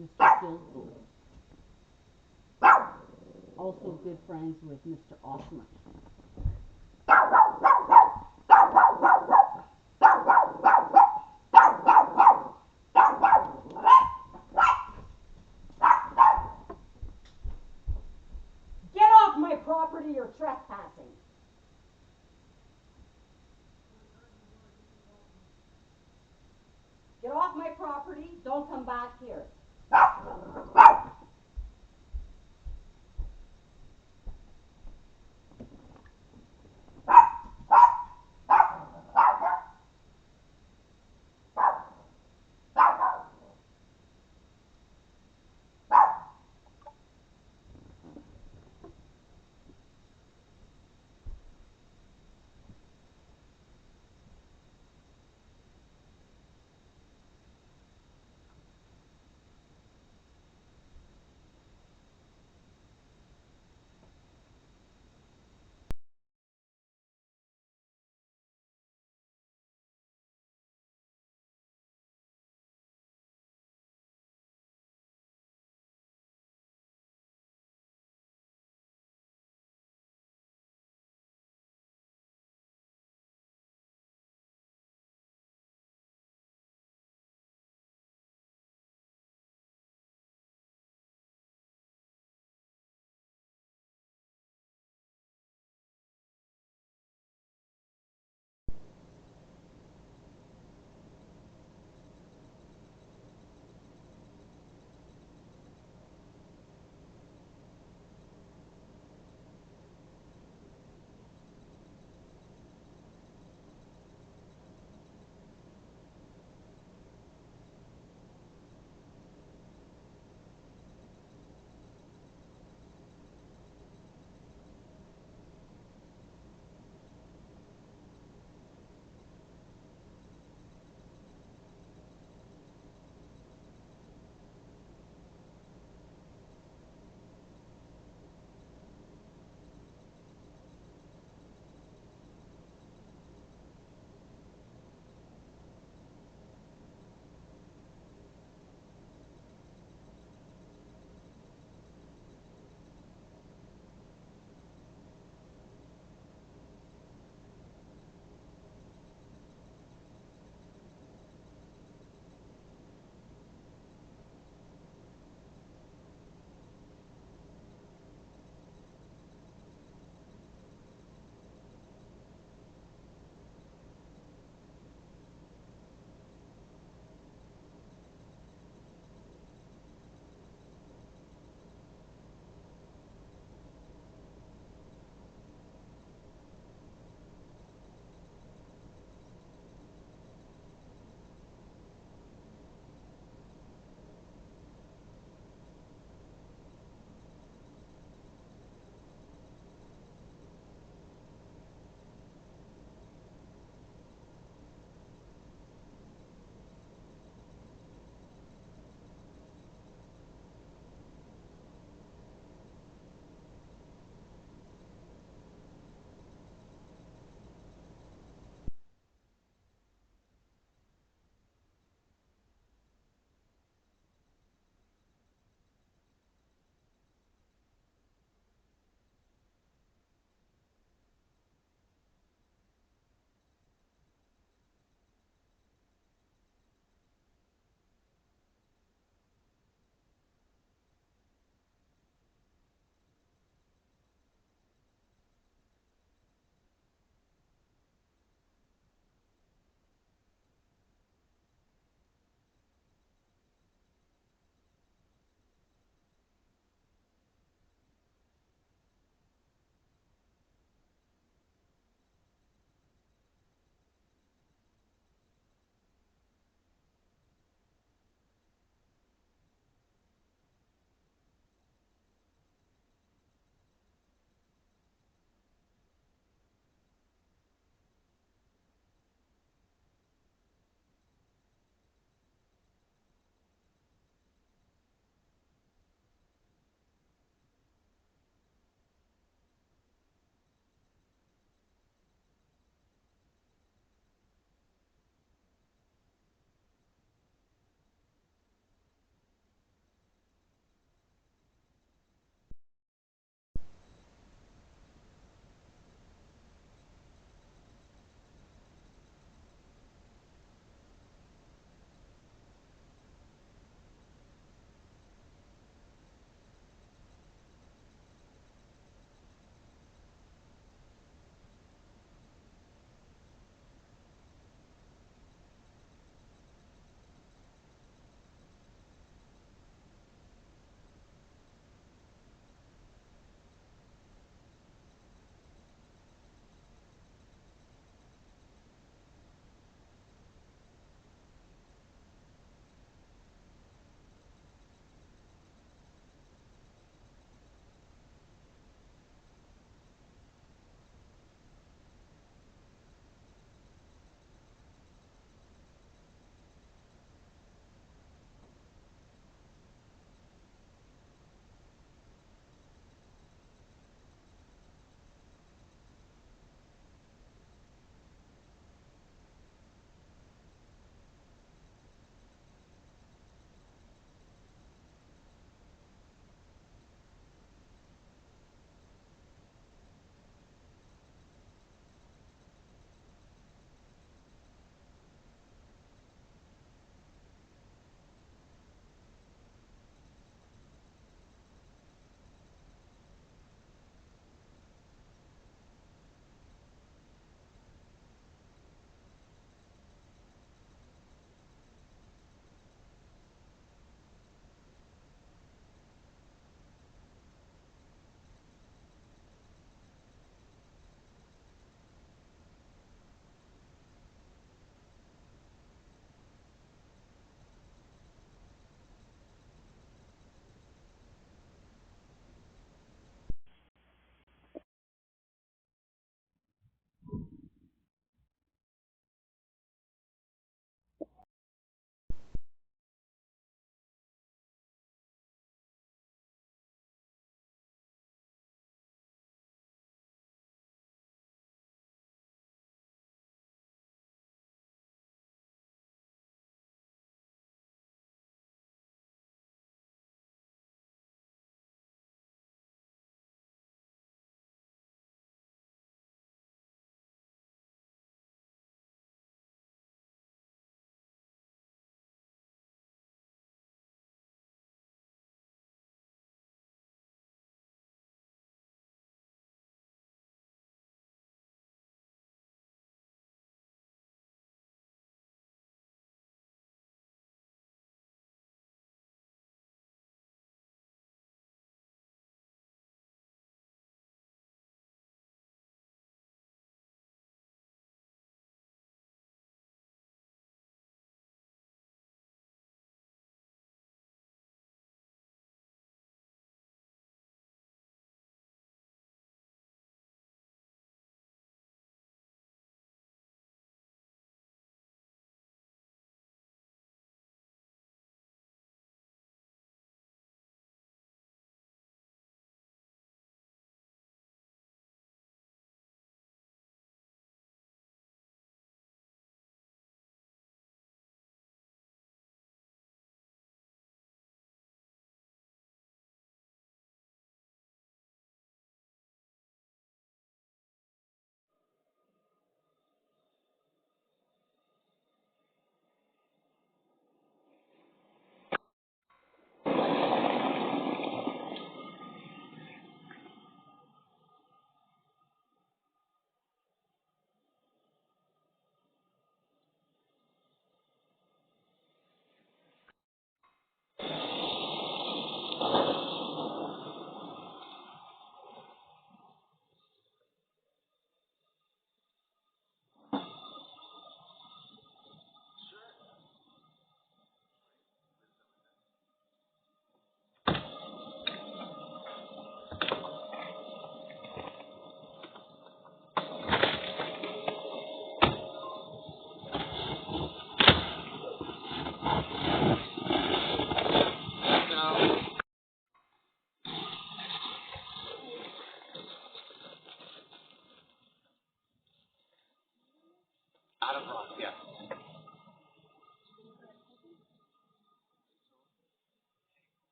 Mr. Gilsey. Also good friends with Mr. Osmer. Get off my property, you're trespassing. Get off my property, don't come back here.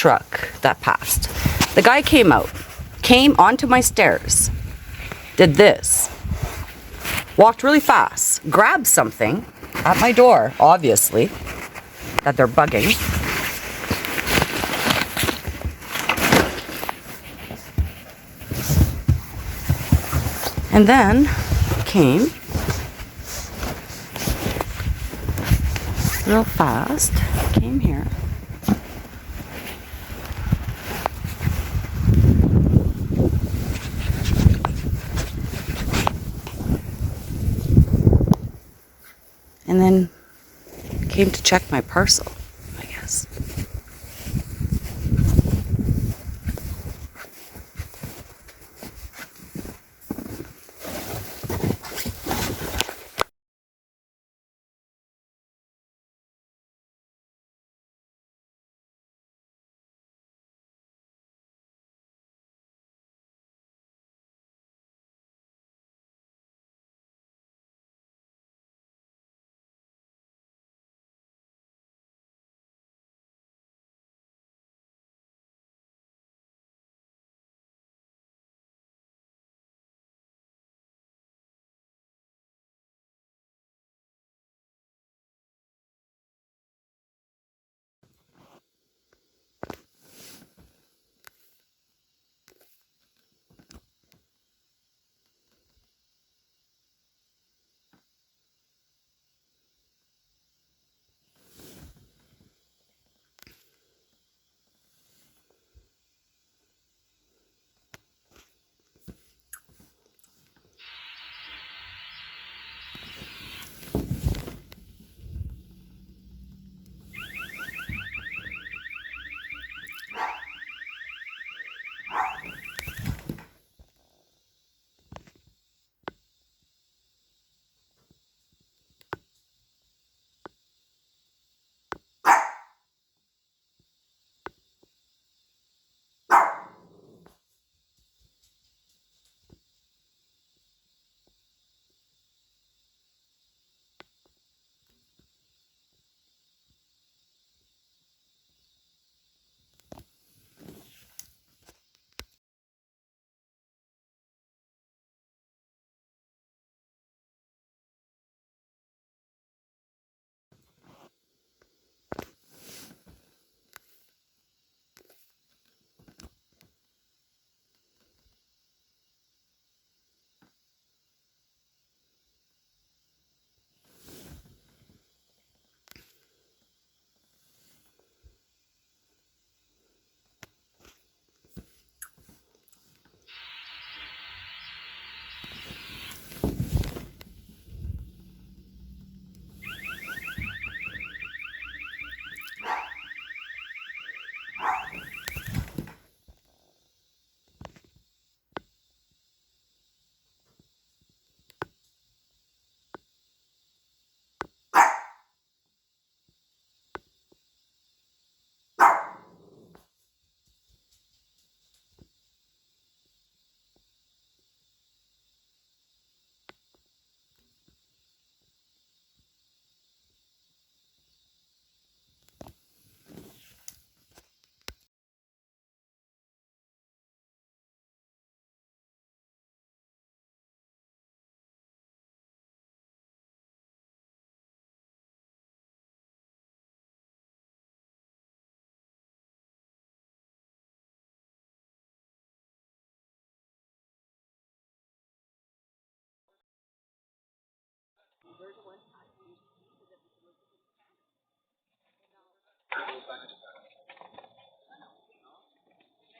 truck that passed. The guy came out, came onto my stairs, did this, walked really fast, grabbed something at my door, obviously, that they're bugging. And then came real fast, came here. And then came to check my parcel, I guess.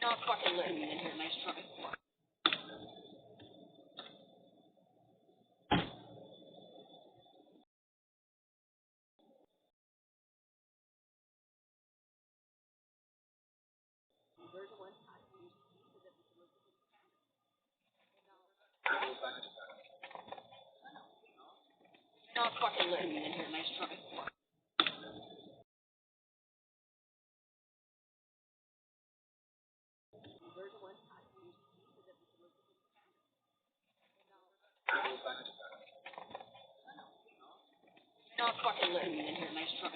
Not fucking letting me in here, nice try. Not fucking letting me in here, nice try. Not fucking letting me in here, nice try.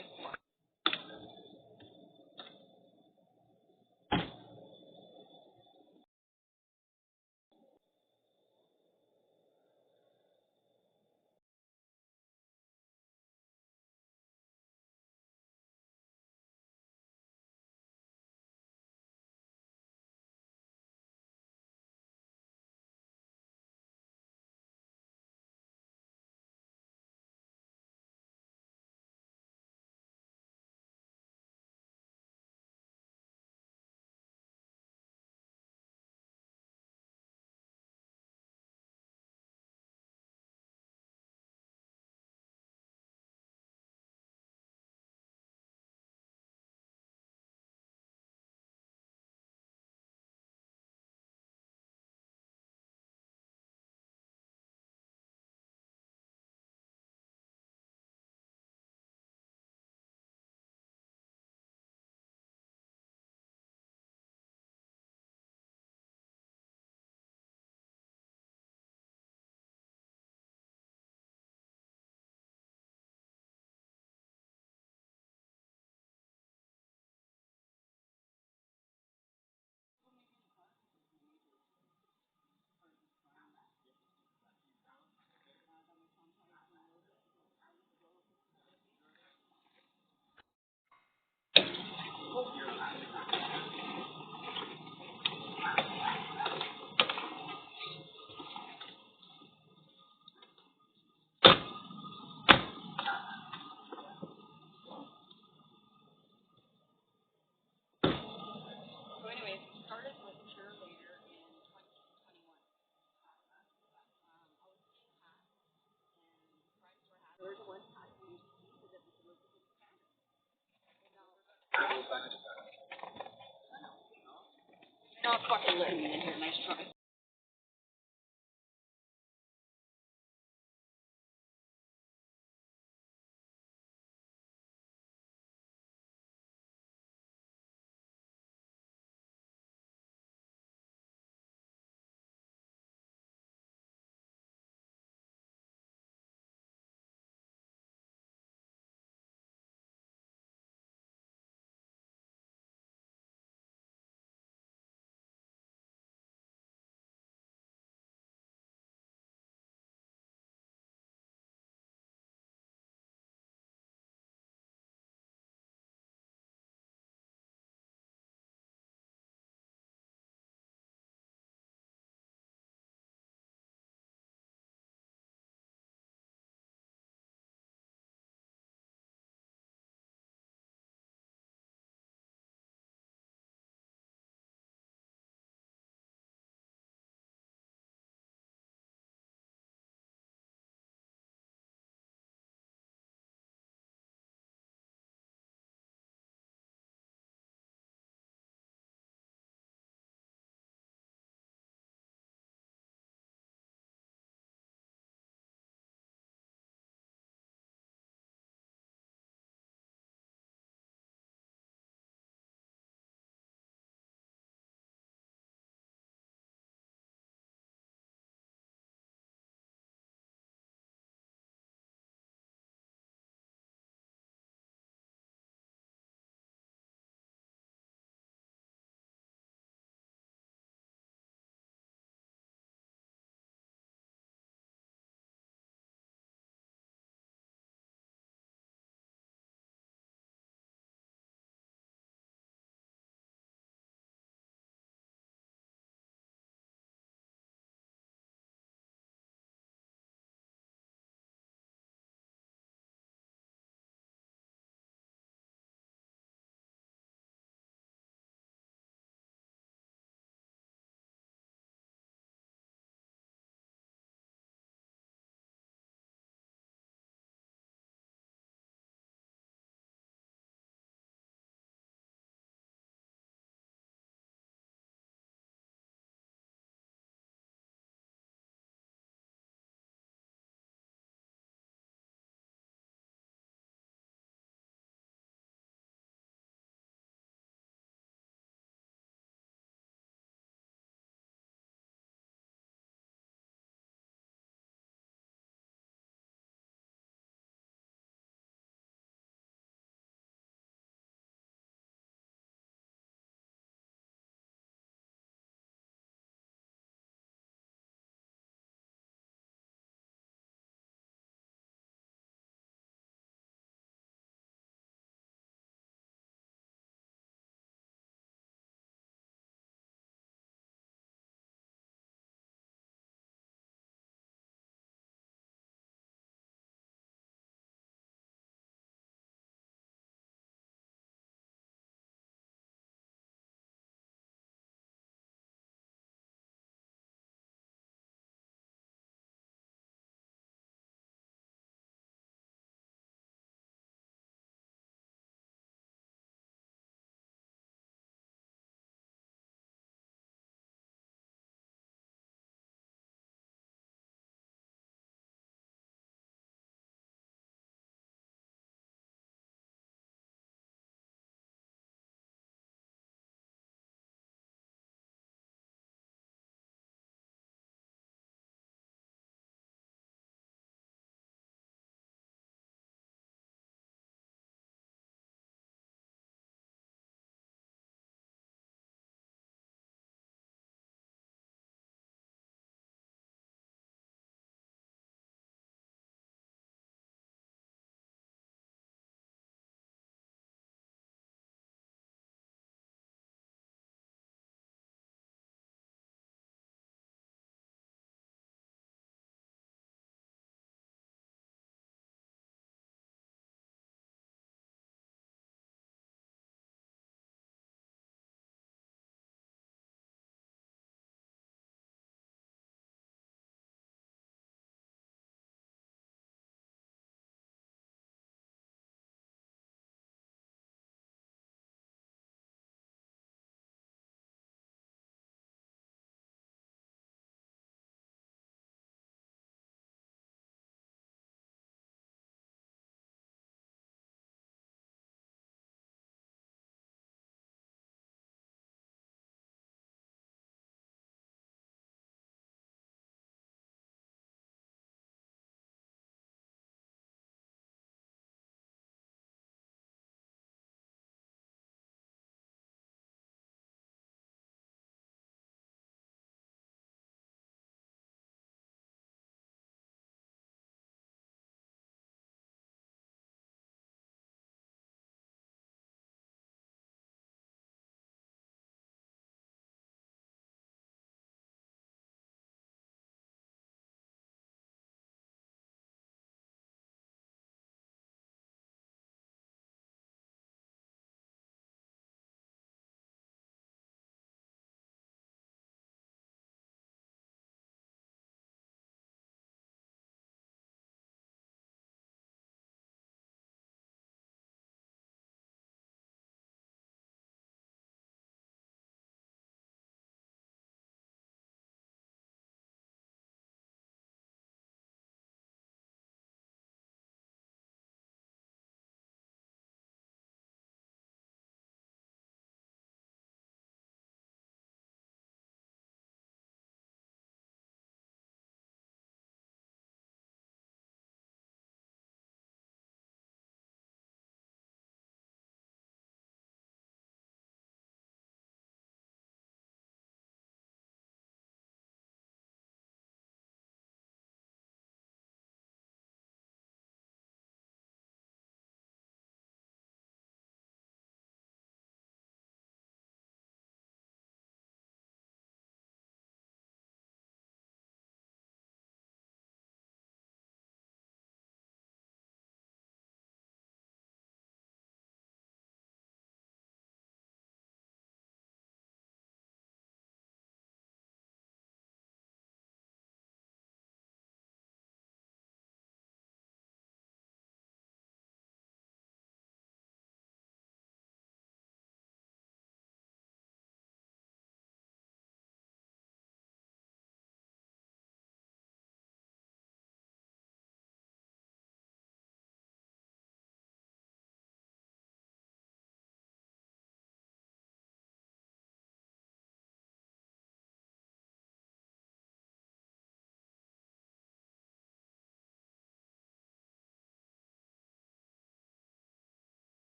Not fucking letting me in here, nice try.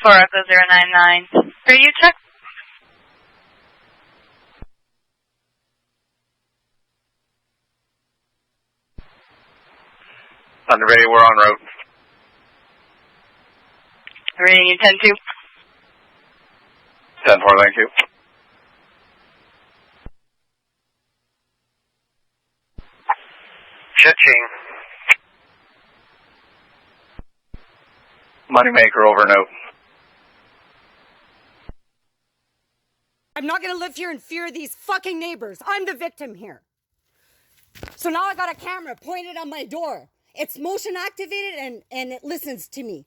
4 Echo 099. For you, check. Thunder Bay, we're en route. Reading you 10-2. 10-4, thank you. Cha-ching. Moneymaker, over and out. I'm not gonna live here in fear of these fucking neighbors. I'm the victim here. So now I got a camera pointed on my door. It's motion activated and it listens to me.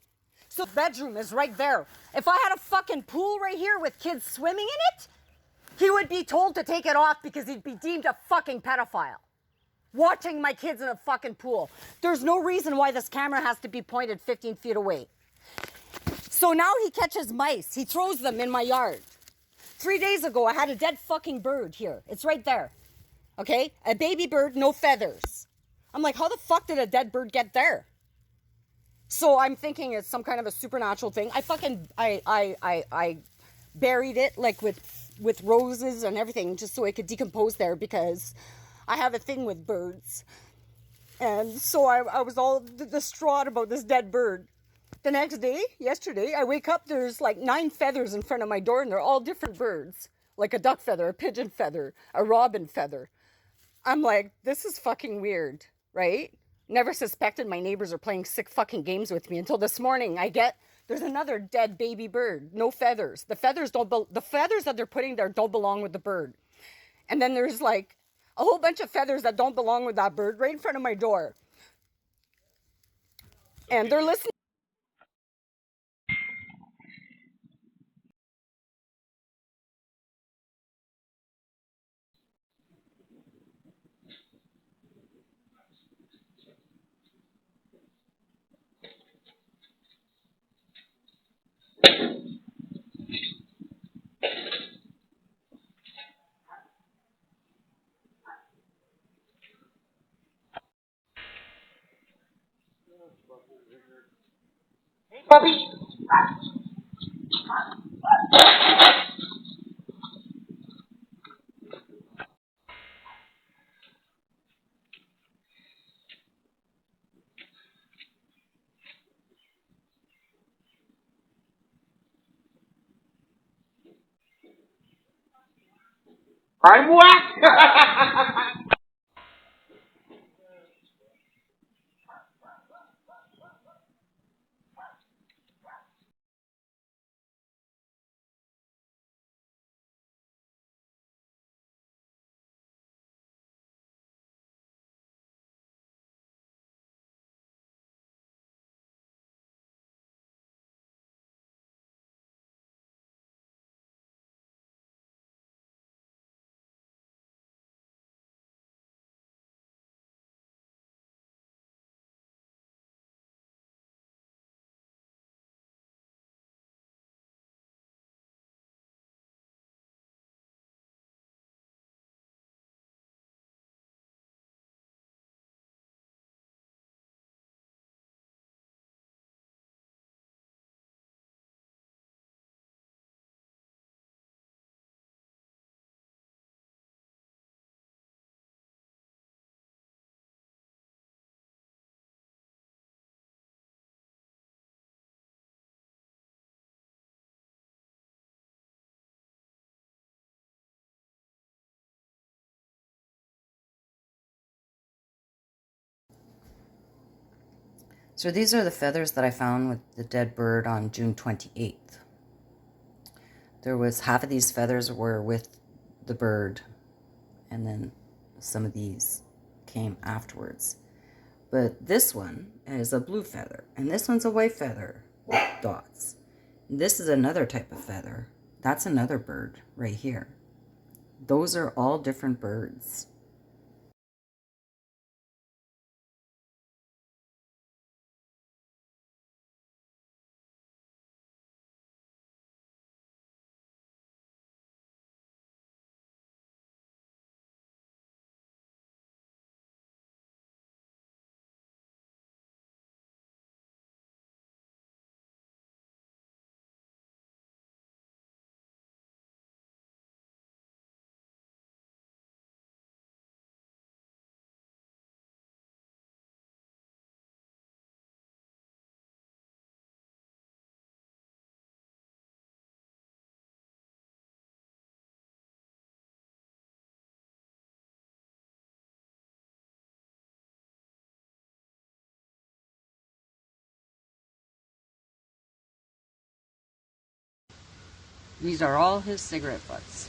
So the bedroom is right there. If I had a fucking pool right here with kids swimming in it, he would be told to take it off because he'd be deemed a fucking pedophile. Watching my kids in a fucking pool. There's no reason why this camera has to be pointed 15 feet away. So now he catches mice. He throws them in my yard. 3 days ago, I had a dead fucking bird here. It's right there. Okay? A baby bird, no feathers. I'm like, how the fuck did a dead bird get there? So I'm thinking it's some kind of a supernatural thing. I buried it like with roses and everything just so it could decompose there because I have a thing with birds. And so I was all distraught about this dead bird. The next day, yesterday, I wake up, there's like 9 feathers in front of my door and they're all different birds. Like a duck feather, a pigeon feather, a robin feather. I'm like, this is fucking weird, right? Never suspected my neighbors are playing sick fucking games with me until this morning. There's another dead baby bird, no feathers. The feathers that they're putting there don't belong with the bird. And then there's like a whole bunch of feathers that don't belong with that bird right in front of my door. And they're listening. Puppy. I'm whack. So these are the feathers that I found with the dead bird on June 28th. There was half of these feathers were with the bird, and then some of these came afterwards. But this one is a blue feather, and this one's a white feather with dots. This is another type of feather. That's another bird right here. Those are all different birds. These are all his cigarette butts.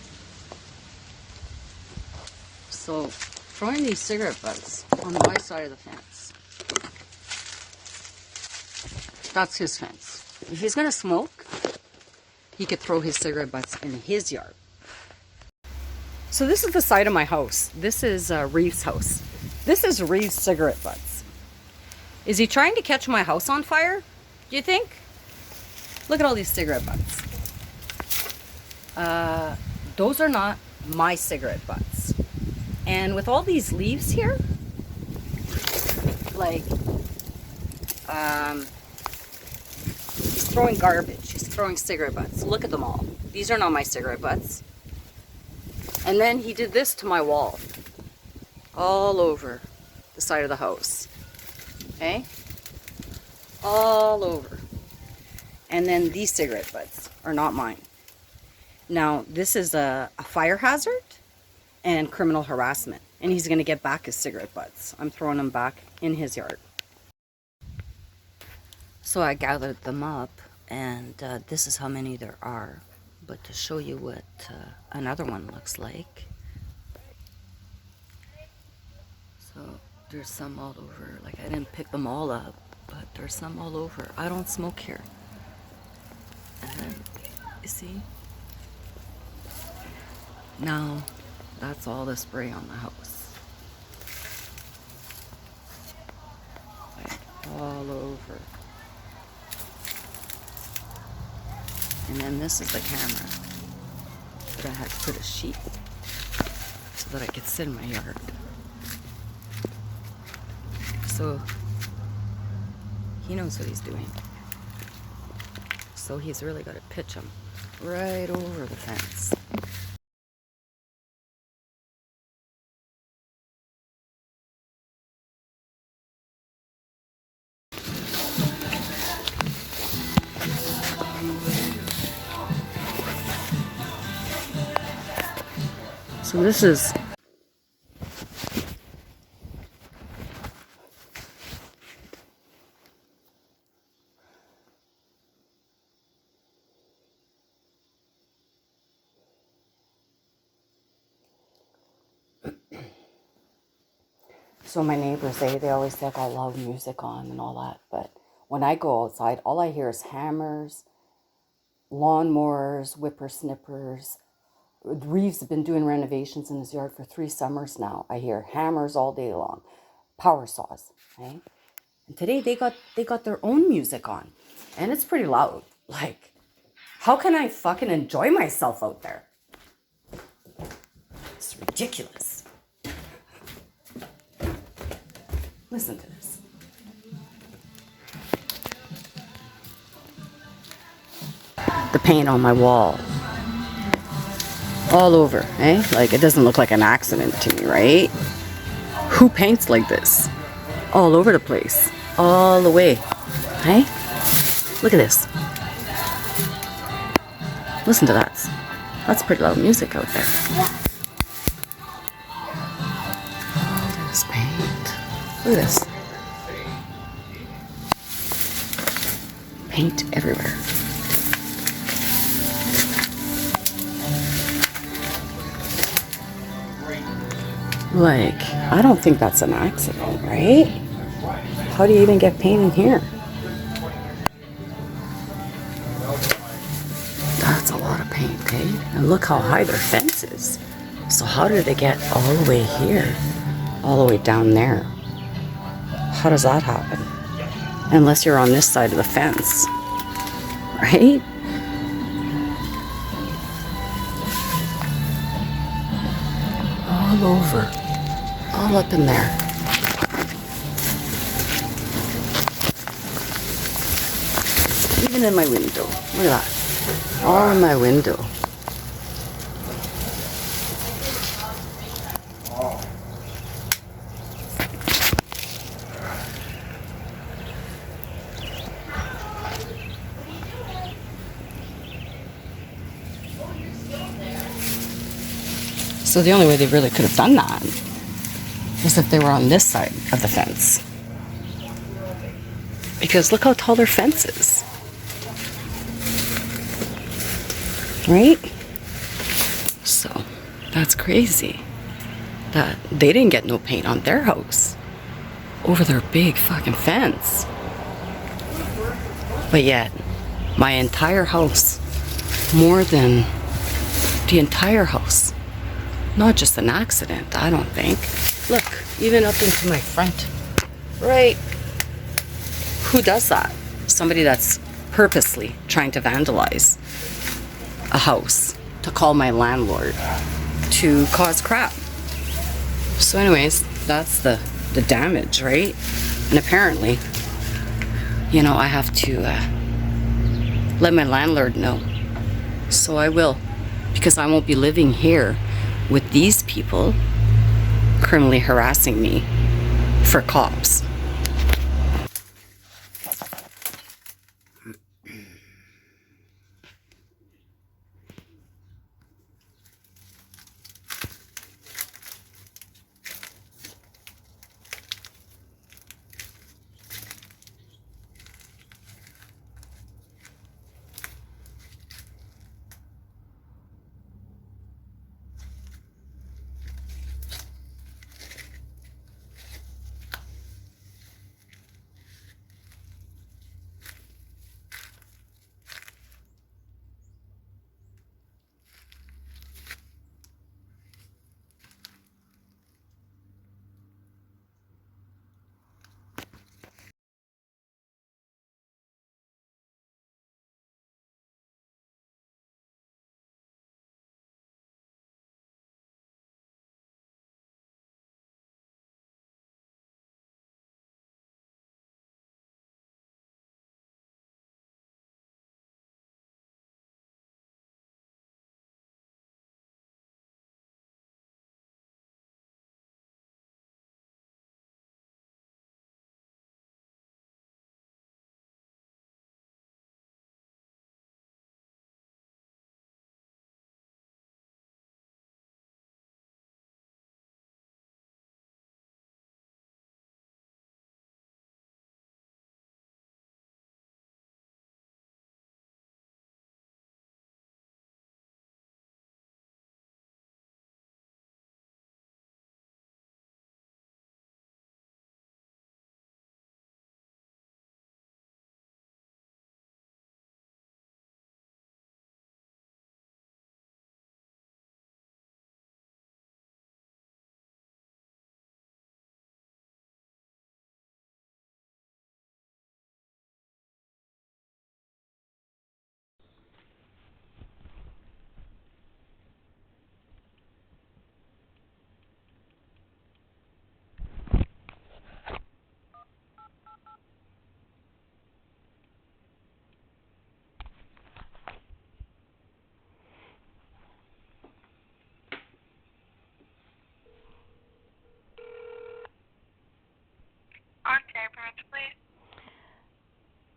So, throwing these cigarette butts on my side of the fence. That's his fence. If he's gonna smoke, he could throw his cigarette butts in his yard. So this is the side of my house. This is Reeves' house. This is Reeves' cigarette butts. Is he trying to catch my house on fire, do you think? Look at all these cigarette butts. Those are not my cigarette butts. And with all these leaves here, like, he's throwing garbage. He's throwing cigarette butts. Look at them all. These are not my cigarette butts. And then he did this to my wall. All over the side of the house. Okay? All over. And then these cigarette butts are not mine. Now, this is a fire hazard and criminal harassment. And he's going to get back his cigarette butts. I'm throwing them back in his yard. So I gathered them up, and this is how many there are. But to show you what another one looks like. So there's some all over. Like, I didn't pick them all up, but there's some all over. I don't smoke here. And then, you see? Now, that's all the spray on the house. Like, all over. And then this is the camera. But I had to put a sheet so that I could sit in my yard. So, he knows what he's doing. So he's really got to pitch him right over the fence. So this is so my neighbors, they always say I got loud music on and all that, but when I go outside, all I hear is hammers, lawnmowers, whippersnippers. Reeves has been doing renovations in his yard for 3 summers now. I hear hammers all day long, power saws, okay? And today they got their own music on, and it's pretty loud. Like, how can I fucking enjoy myself out there? It's ridiculous. Listen to this. The paint on my wall. All over, eh? Like, it doesn't look like an accident to me, right? Who paints like this? All over the place. All the way. Hey? Look at this. Listen to that. That's pretty loud music out there. Oh, there's paint. Look at this. Paint everywhere. Like, I don't think that's an accident, right? How do you even get paint in here? That's a lot of paint, eh? And look how high their fence is. So how did they get all the way here? All the way down there? How does that happen? Unless you're on this side of the fence, right? All over. All up in there. Even in my window. Look at that. All in my window. So the only way they really could have done that is if they were on this side of the fence. Because look how tall their fence is. right? So that's crazy that they didn't get no paint on their house over their big fucking fence. But yet, my entire house, more than the entire house, not just an accident, I don't think. Look, even up into my front, right? Who does that? Somebody that's purposely trying to vandalize a house, to call my landlord, to cause crap. So anyways, that's the damage, right? And apparently, you know, I have to let my landlord know. So I will, because I won't be living here with these people criminally harassing me for cops.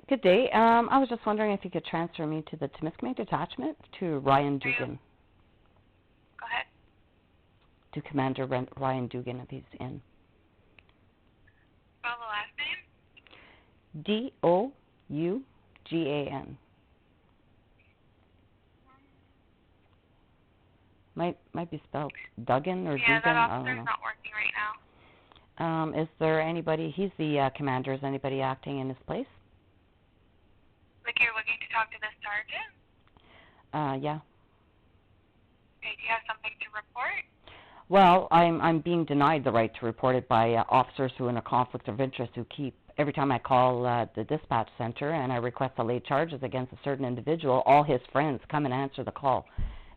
Good day. I was just wondering if you could transfer me to the Temiskaming detachment to Ryan Dougan. Go ahead. To Commander Ryan Dougan if he's in. Spell the last name. DOUGAN. Might be spelled Duggan or Yeah, Dougan. that I don't officer's know. not working right now. Is there anybody? He's the commander. Is anybody acting in his place? Like you're looking to talk to the sergeant? Yeah. Okay, do you have something to report? Well, I'm being denied the right to report it by officers who are in a conflict of interest who keep, every time I call the dispatch center and I request to lay charges against a certain individual, all his friends come and answer the call.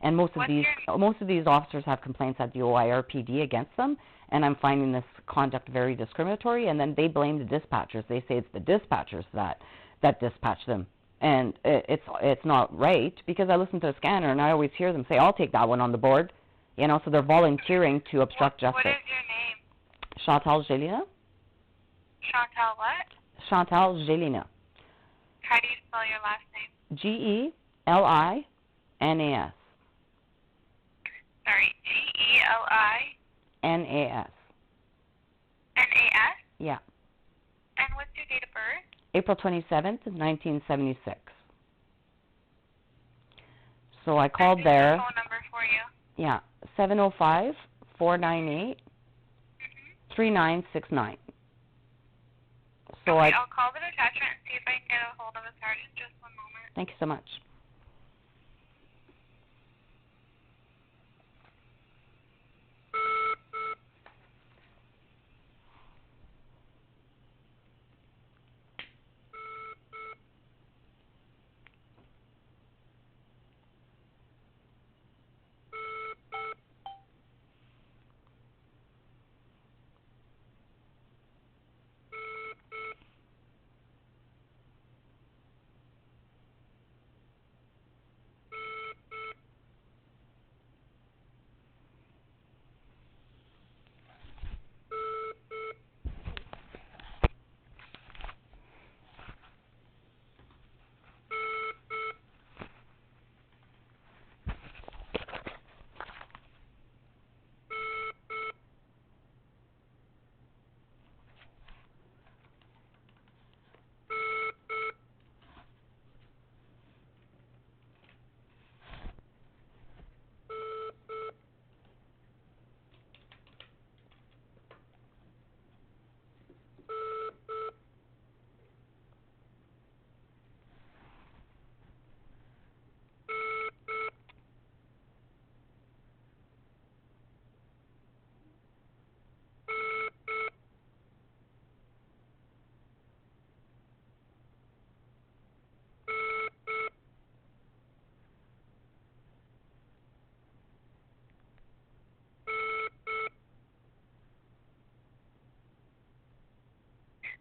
And most of these officers have complaints at the OIRPD against them, and I'm finding this conduct very discriminatory, and then they blame the dispatchers. They say it's the dispatchers that dispatch them. And it's not right, because I listen to a scanner and I always hear them say, I'll take that one on the board. You know, so they're volunteering to obstruct justice. What is your name? Chantal Gelina. Chantal what? Chantal Gelina. How do you spell your last name? G-E-L-I-N-A-S. Sorry, G-E-L-I-N-A-S? N-A-S? Yeah. And what's your date of birth? April 27th, 1976. So I called there. Phone number for you. Yeah, 705-498-3969. So okay, I'll call the detachment and see if I can get a hold of a sergeant. Just one moment. Thank you so much.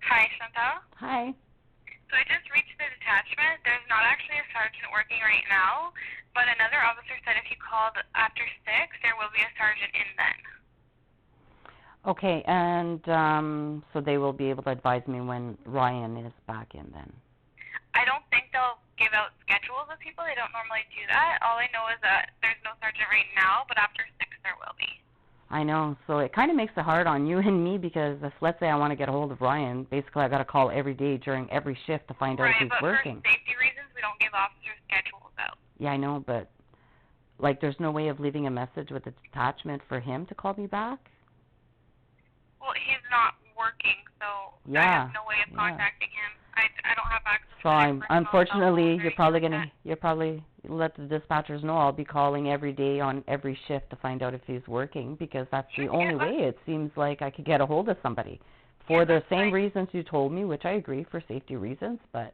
Hi, Chantal. Hi. So I just reached the detachment. There's not actually a sergeant working right now, but another officer said if you called after 6, there will be a sergeant in then. Okay, and so they will be able to advise me when Ryan is back in then. I don't think they'll give out schedules of people. They don't normally do that. All I know is that there's no sergeant right now, but after 6 there will be. I know, so it kind of makes it hard on you and me because if, let's say, I want to get a hold of Ryan, basically I've got to call every day during every shift to find out if he's working. Right, but for safety reasons, we don't give officers schedules out. Yeah, I know, but, like, there's no way of leaving a message with the detachment for him to call me back? Well, he's not working, so I have no way of contacting him. I don't have access so to I'm unfortunately you're probably let the dispatchers know I'll be calling every day on every shift to find out if he's working because that's the only way it seems like I could get a hold of somebody for the same reasons you told me, which I agree, for safety reasons, but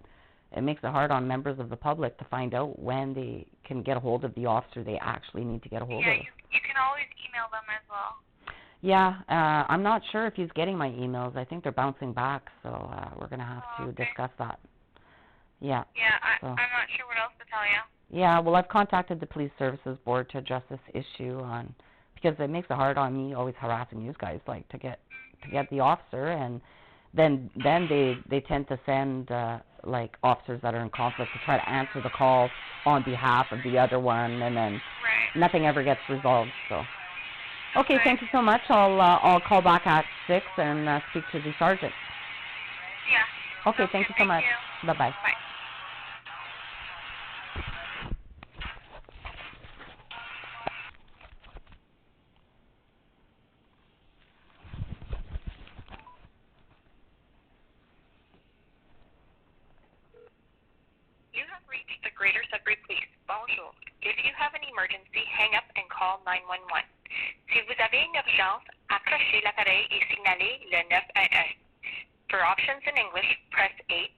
it makes it hard on members of the public to find out when they can get a hold of the officer they actually need to get a hold of. Yeah, you can always email them as well. Yeah, I'm not sure if he's getting my emails. I think they're bouncing back, so we're going to have to discuss that. Yeah. Yeah, I'm not sure what else to tell you. Yeah, well, I've contacted the Police Services Board to address this issue because it makes it hard on me always harassing you guys, like, to get the officer, and then they tend to send, like, officers that are in conflict to try to answer the call on behalf of the other one, and then nothing ever gets resolved, so... Okay, thank you so much. I'll call back at 6 and speak to the sergeant. Yeah. Okay, thank you so much. Bye-bye. Bye. You have reached the Greater Sudbury Police. Bonjour. If you have an emergency, hang up and call 911. Si vous avez une urgence, accrochez l'appareil et signalez le 911. For options in English, press 8.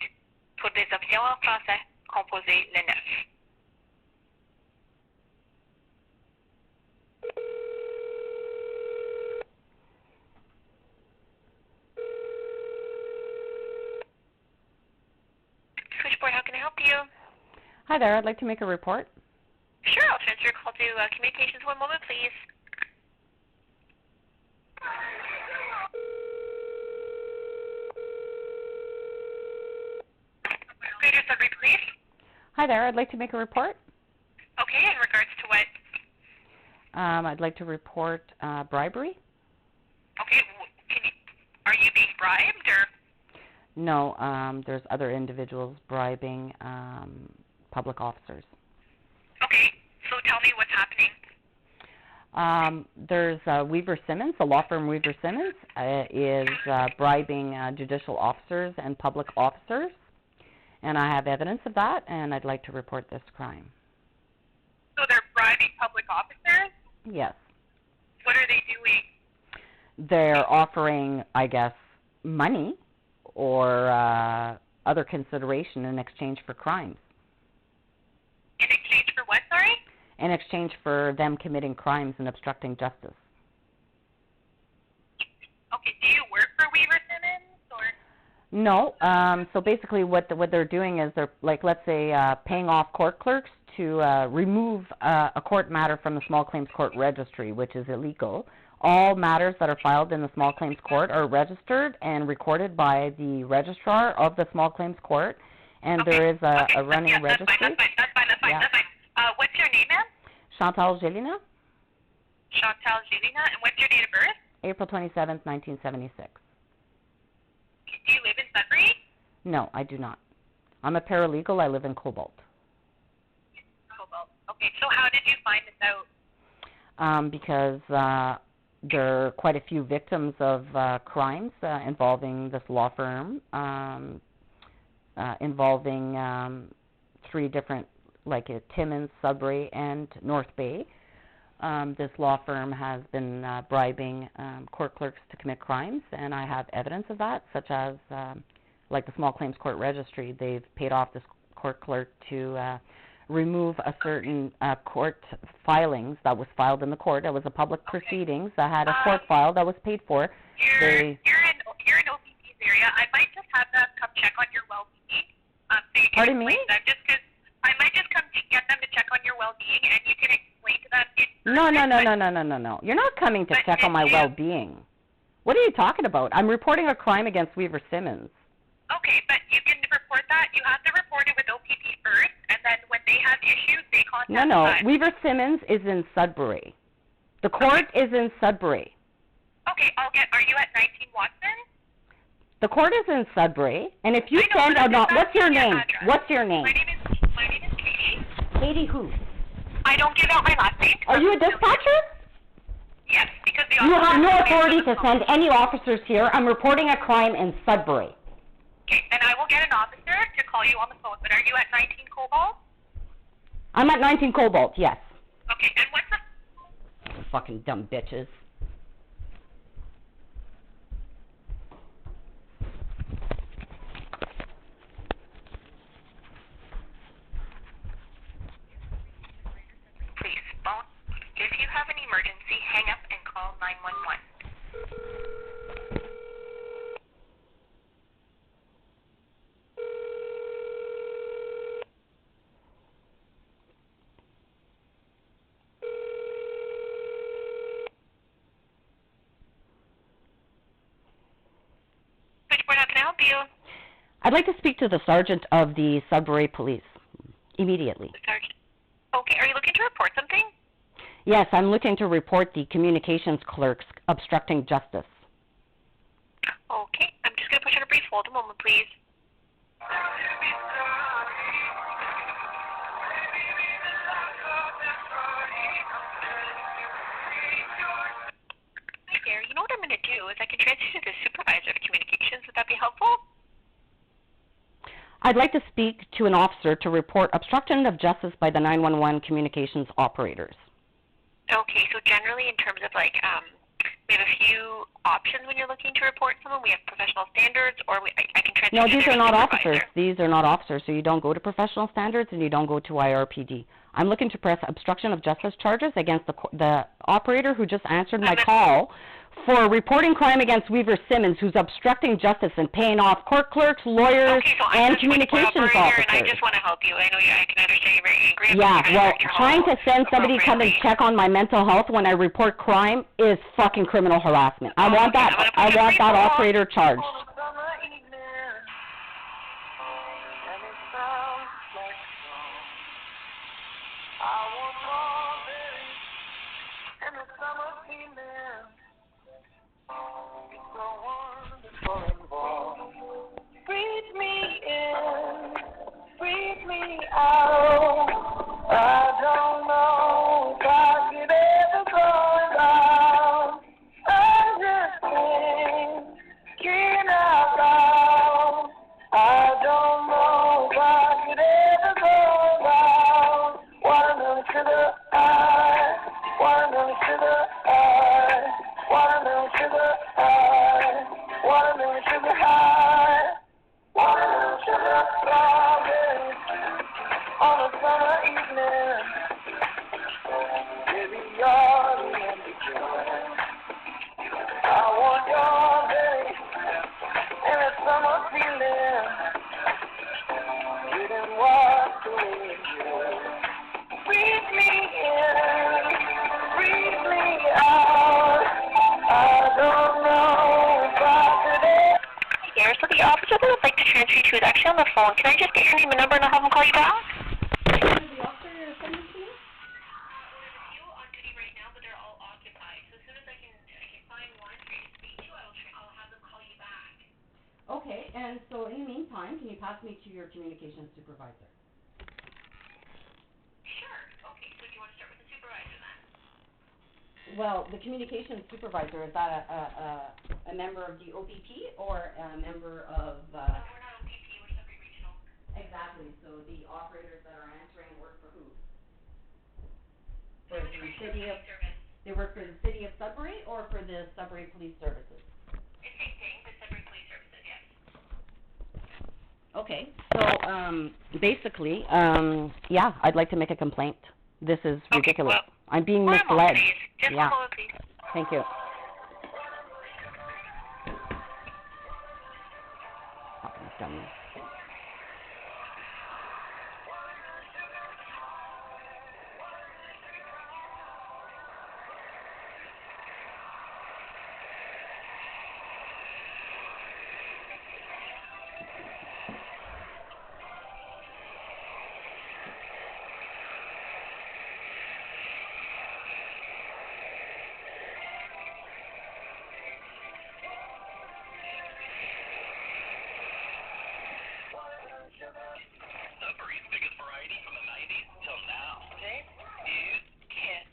Pour des options en français, composez le 9. Switchboard, how can I help you? Hi there, I'd like to make a report. Sure, I'll transfer your call to communications. One moment, please. Greater Sudbury Police. Hi there, I'd like to make a report. Okay, in regards to what? I'd like to report bribery. Okay, are you being bribed, or? No, there's other individuals bribing public officers. Okay, so happening? There's Weaver Simmons, the law firm Weaver Simmons, is bribing judicial officers and public officers, and I have evidence of that, and I'd like to report this crime. So they're bribing public officers? Yes. What are they doing? They're offering, I guess, money or other consideration in exchange for crimes. In exchange for what, sorry? In exchange for them committing crimes and obstructing justice. Okay, do you work for Weaver Simmons, or? No, so basically what they're doing is they're, like, let's say, paying off court clerks to remove a court matter from the small claims court registry, which is illegal. All matters that are filed in the small claims court are registered and recorded by the registrar of the small claims court, and there is a running registry. That's fine. What's your name, ma'am? Chantal Gelina. Chantal Gelina, and what's your date of birth? April 27th, 1976. Do you live in Sudbury? No, I do not. I'm a paralegal. I live in Cobalt. Cobalt. Okay, so how did you find this out? Because there are quite a few victims of crimes involving this law firm, involving 3 different, like Timmins, Sudbury, and North Bay. This law firm has been bribing court clerks to commit crimes, and I have evidence of that, such as, like the small claims court registry, they've paid off this court clerk to remove a certain court filings that was filed in the court. It was a public proceedings that had a court file that was paid for. You're in OPP's area. I might just have them come check on your well-being. So you can Pardon me? explain to them, just because I might just come to get them to check on your well-being, and you can explain to them. No. You're not coming to check on my well-being. What are you talking about? I'm reporting a crime against Weaver Simmons. Okay, but you can report that. You have to report it with OPP first, and then when they have issues, they contact us. Weaver Simmons is in Sudbury. The court is in Sudbury. Okay, are you at 19 Watson? The court is in Sudbury, and if you send what's your name? What's your name? My name is Katie. Katie who? I don't give out my last name. Are you a dispatcher? Yes, because the You have no authority to send any officers here. I'm reporting a crime in Sudbury. Okay, then I will get an officer to call you on the phone. But are you at 19 Cobalt? I'm at 19 Cobalt, yes. Okay, and what's the... Fucking dumb bitches. Please, phone. If you have an emergency, hang up and call 911. Switchboard, how can I help you? I'd like to speak to the sergeant of the Sudbury Police immediately. Sergeant. Okay, are you looking to report something? Yes, I'm looking to report the communications clerks obstructing justice. Okay, I'm just going to put you on a brief hold. A moment, please. Hi there. You know what I'm going to do is I can transfer you to the supervisor of communications. Would that be helpful? I'd like to speak to an officer to report obstruction of justice by the 911 communications operators. Okay, so generally in terms of like, we have a few options when you're looking to report someone. We have professional standards, or I can transfer No, you these to are their not supervisor. officers. These are not officers, so you don't go to professional standards and you don't go to IRPD. I'm looking to press obstruction of justice charges against the operator who just answered my call for reporting crime against Weaver Simmons, who's obstructing justice and paying off court clerks, lawyers, and communications officers. And I just want to help you. I know I can understand you're very angry. Yeah, well, trying to send somebody to come and check on my mental health when I report crime is fucking criminal harassment. I want that operator charged. Breathe me in, breathe me out. I don't know. to transfer you to is actually on the phone. Can I just get your name and number and I'll have him call you back? Okay, and so in the meantime, can you pass me to your communications supervisor? Sure. Okay, so do you want to start with the supervisor then? Well, the communications supervisor, is that a member of the OPP or a member of... No, we're not OPP, we're Sudbury Regional. Exactly, so the operators that are answering work for who? For the city of... They work for the city of Sudbury or for the Sudbury Police Services? It's same thing, the Sudbury Police Services, yes. Okay, so basically, yeah, I'd like to make a complaint. This is ridiculous. Well, I'm being misled. Just yeah. one moment, please. Thank you. Hopkins done this. Sudbury's biggest variety from the 90s till now. This is KIT.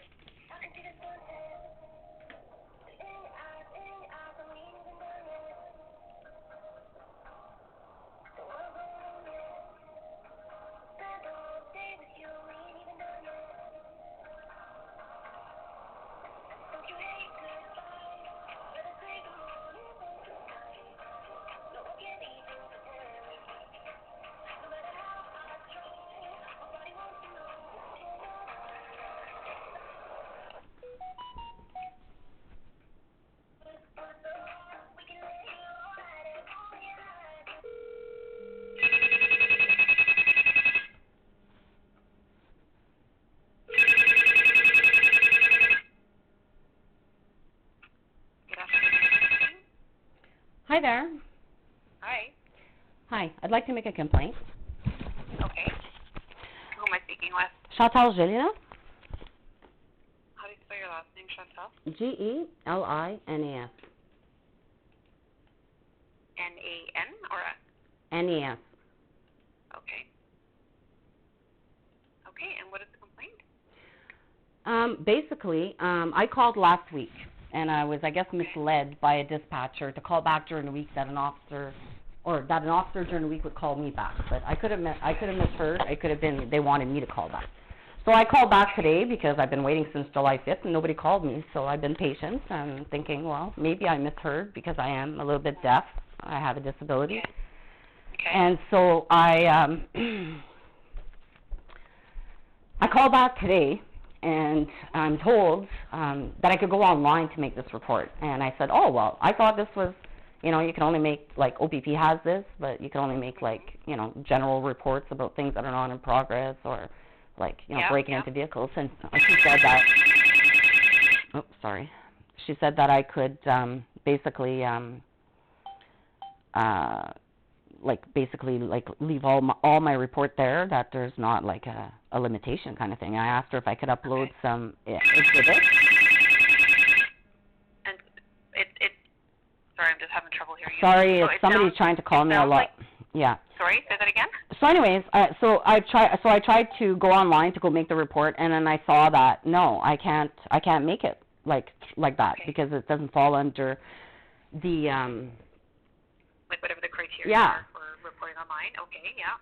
Hi there. Hi. Hi, I'd like to make a complaint. Okay. Who am I speaking with? Chantal Gelina? How do you spell your last name, Chantal? G-E-L-I-N-A-S. N-A-N or S? N-E-S. Okay. Okay, and what is the complaint? Basically, I called last week, and I was, I guess, misled by a dispatcher to call back during the week that an officer during the week would call me back. But I could have misheard. It could have been they wanted me to call back. So I called back today because I've been waiting since July 5th and nobody called me. So I've been patient and thinking, well, maybe I misheard because I am a little bit deaf. I have a disability. Okay. And so I called back today, and I'm told that I could go online to make this report. And I said, oh, well, I thought this was, you can only make, like, OPP has this, but you can only make, like, general reports about things that are not in progress or, like, breaking into vehicles. And she said that, she said that I could basically leave all my report there, that there's not like a limitation kind of thing. I asked her if I could upload some exhibits. And sorry, I'm just having trouble hearing you. Sorry, somebody's trying to call me a lot. Yeah. Sorry, say that again? So anyways, I tried to go online to go make the report, and then I saw that no, I can't make it like that because it doesn't fall under the like whatever the criteria are for reporting online. Okay, yeah.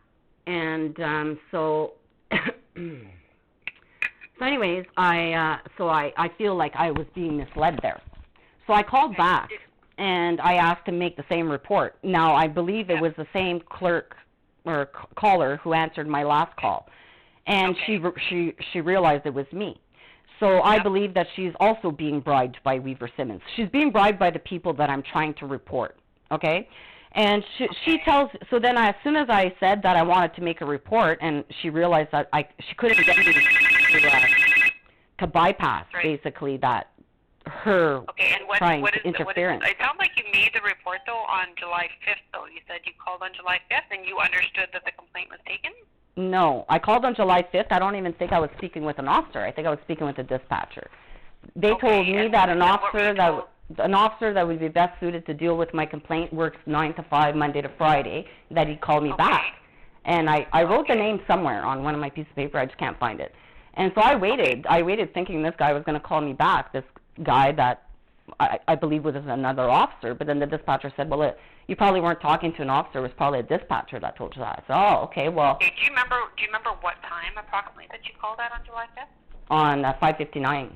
And so anyways, I feel like I was being misled there. So I called back and I asked to make the same report. Now I believe it was the same clerk or caller who answered my last call, and she realized it was me. So I believe that she's also being bribed by Weaver Simmons. She's being bribed by the people that I'm trying to report. Okay. And she tells, so then as soon as I said that I wanted to make a report, and she realized that she couldn't get me to bypass basically that her trying to interference. It sounds like you made the report, though, on July 5th, though. You said you called on July 5th and you understood that the complaint was taken? No, I called on July 5th. I don't even think I was speaking with an officer. I think I was speaking with a dispatcher. They told me that an officer that would be best suited to deal with my complaint works 9 to 5, Monday to Friday, that he'd call me back. And I wrote the name somewhere on one of my pieces of paper. I just can't find it. And so I waited. I waited thinking this guy was going to call me back, this guy that I believe was another officer. But then the dispatcher said, well, you probably weren't talking to an officer. It was probably a dispatcher that told you that. I said, oh, okay, well. Okay, do you remember what time approximately that you called that on July 5th? On 5:59.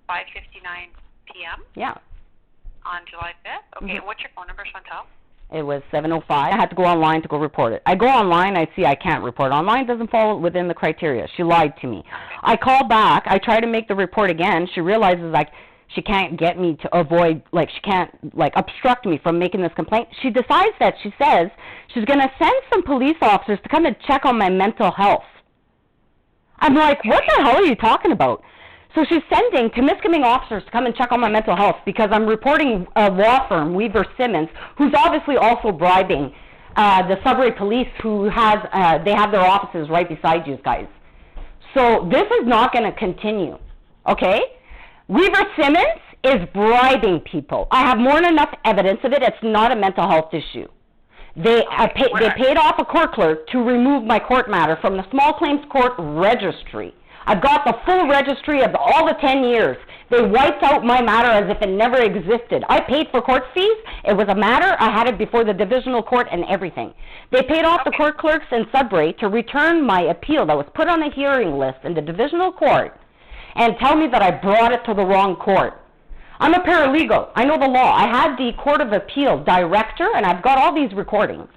5:59 p.m.? Yeah. On July 5th? Okay, what's your phone number, Chantal? It was 705. I had to go online to go report it. I go online, I see I can't report. Online doesn't fall within the criteria. She lied to me. I call back, I try to make the report again. She realizes she can't get me to avoid, she can't obstruct me from making this complaint. She decides that she says she's going to send some police officers to come and check on my mental health. I'm like, what the hell are you talking about? So she's sending Temiskaming officers to come and check on my mental health because I'm reporting a law firm, Weaver Simmons, who's obviously also bribing the Sudbury police who they have their offices right beside you guys. So this is not going to continue, okay? Weaver Simmons is bribing people. I have more than enough evidence of it. It's not a mental health issue. They paid off a court clerk to remove my court matter from the small claims court registry. I've got the full registry of all the 10 years. They wiped out my matter as if it never existed. I paid for court fees. It was a matter. I had it before the divisional court and everything. They paid off the court clerks in Sudbury to return my appeal that was put on the hearing list in the divisional court and tell me that I brought it to the wrong court. I'm a paralegal. I know the law. I had the Court of Appeal director, and I've got all these recordings.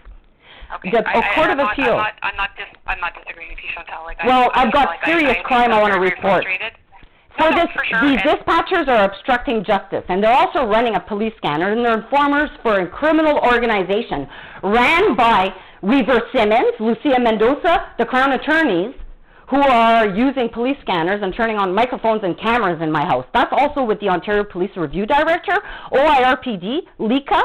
Okay. Court of Appeal. I'm not disagreeing with you, Chantal. I've got serious crime I want to report. These dispatchers are obstructing justice, and they're also running a police scanner, and they're informers for a criminal organization ran by Weaver Simmons, Lucia Mendoza, the Crown attorneys, who are using police scanners and turning on microphones and cameras in my house. That's also with the Ontario Police Review Director, OIRPD, LICA,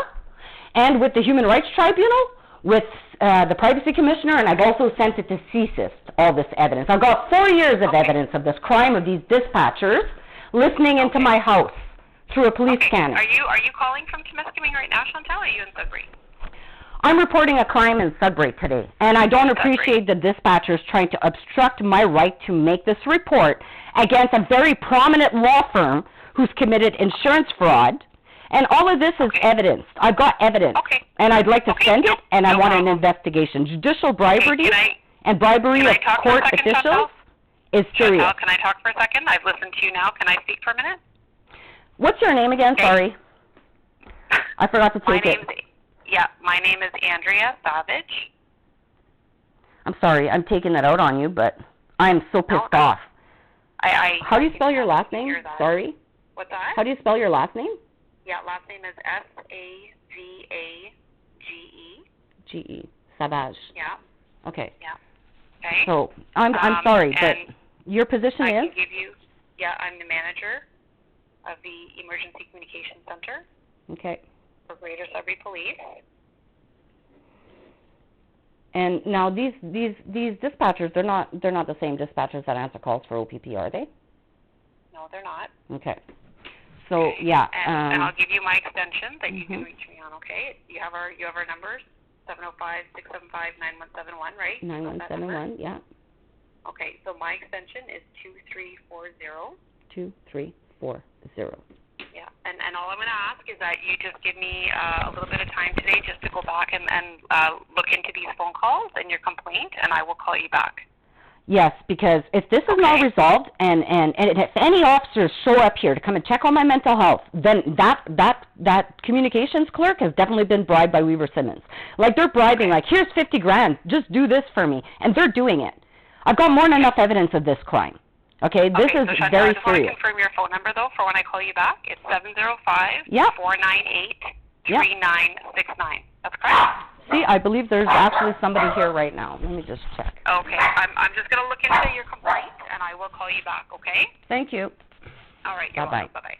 and with the Human Rights Tribunal, with the Privacy Commissioner, and I've also sent it to CSIS, all this evidence. I've got 4 years of evidence of this crime of these dispatchers listening into my house through a police scanner. Are you calling from Temiskaming right now, Chantal, or are you in Sudbury? I'm reporting a crime in Sudbury today, and I don't appreciate the dispatchers trying to obstruct my right to make this report against a very prominent law firm who's committed insurance fraud. And all of this is evidence. I've got evidence, and I'd like to send it, and I want an investigation. Judicial bribery and bribery of court officials is serious. Chantal, can I talk for a second? I've listened to you now. Can I speak for a minute? What's your name again? Sorry. I forgot to take it. My name is Andrea Savage. I'm sorry. I'm taking that out on you, but I'm so pissed off. How do you spell your last name? Sorry. What's that? How do you spell your last name? Yeah, last name is Savage. G-E. Savage. Yeah. Okay. Yeah. Okay. So, I'm sorry, but your position is? I can give you, I'm the manager of the Emergency Communications Center. Okay. For Greater Sudbury Police. And now these dispatchers, they're not the same dispatchers that answer calls for OPP, are they? No, they're not. Okay. So and I'll give you my extension that you can reach me on. Okay, you have our numbers 705-675-9171, right? 9171, yeah. Okay, so my extension is 2340. 2340. Yeah, and all I'm going to ask is that you just give me a little bit of time today just to go back and look into these phone calls and your complaint, and I will call you back. Yes, because if this is not resolved, and if any officers show up here to come and check on my mental health, then that communications clerk has definitely been bribed by Weaver Simmons. Like, they're bribing, here's 50 grand, just do this for me, and they're doing it. I've got more than enough evidence of this crime. Okay, this is Chantal, very I just want to serious. confirm your phone number, though, for when I call you back. It's 705-498-3969. That's correct? See, I believe there's actually somebody here right now. Let me just check. Okay, I'm just going to look into your complaint, and I will call you back, okay? Thank you. All right, Bye-bye. Bye-bye.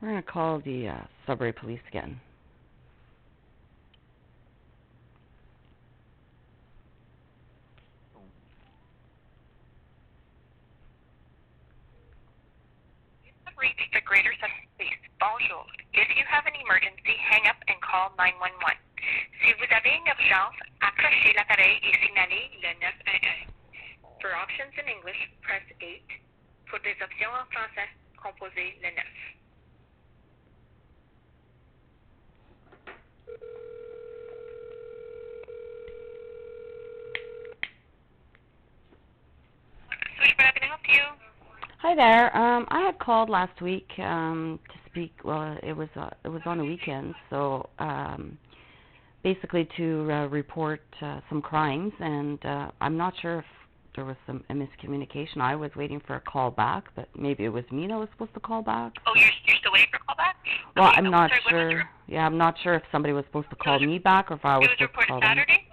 We're going to call the Sudbury Police again. Reach the Greater Sudbury Police. Bonjour. If you have an emergency, hang up and call 911. Si vous avez une urgence, accrochez l'appareil et signalez le 911. For options in English, press 8. Pour des options en français, composez le 9. Switchboard, how can I help you? Hi there. I had called last week to speak. Well, it was on the weekend, so basically to report some crimes, and I'm not sure if there was a miscommunication. I was waiting for a call back, but maybe it was me that was supposed to call back. Oh, you're still waiting for a call back? Well, Okay, I'm not sure. Yeah, I'm not sure if somebody was supposed to call me back or if I was supposed to call them. It was reported Saturday?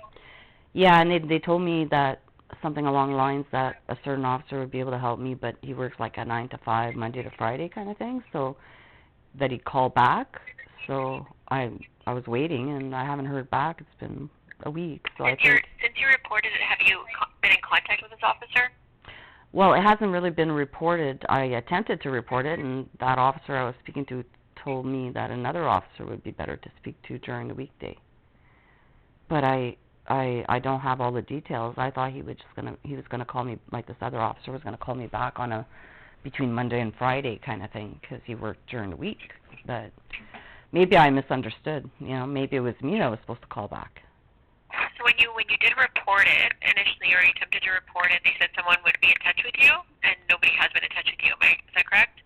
Yeah, and they told me that something along the lines that a certain officer would be able to help me, but he works like a 9 to 5, Monday to Friday kind of thing, so that he'd call back. So I was waiting, and I haven't heard back. It's been a week, so I think... Since you reported it, have you been in contact with this officer? Well, it hasn't really been reported. I attempted to report it, and that officer I was speaking to told me that another officer would be better to speak to during the weekday. But I don't have all the details. I thought he was gonna call me, like this other officer was gonna call me back on between Monday and Friday kind of thing, because he worked during the week. But maybe I misunderstood. You know, maybe it was me that was supposed to call back. So when you did report it initially, or you attempted to report it, they said someone would be in touch with you, and nobody has been in touch with you. Is that correct?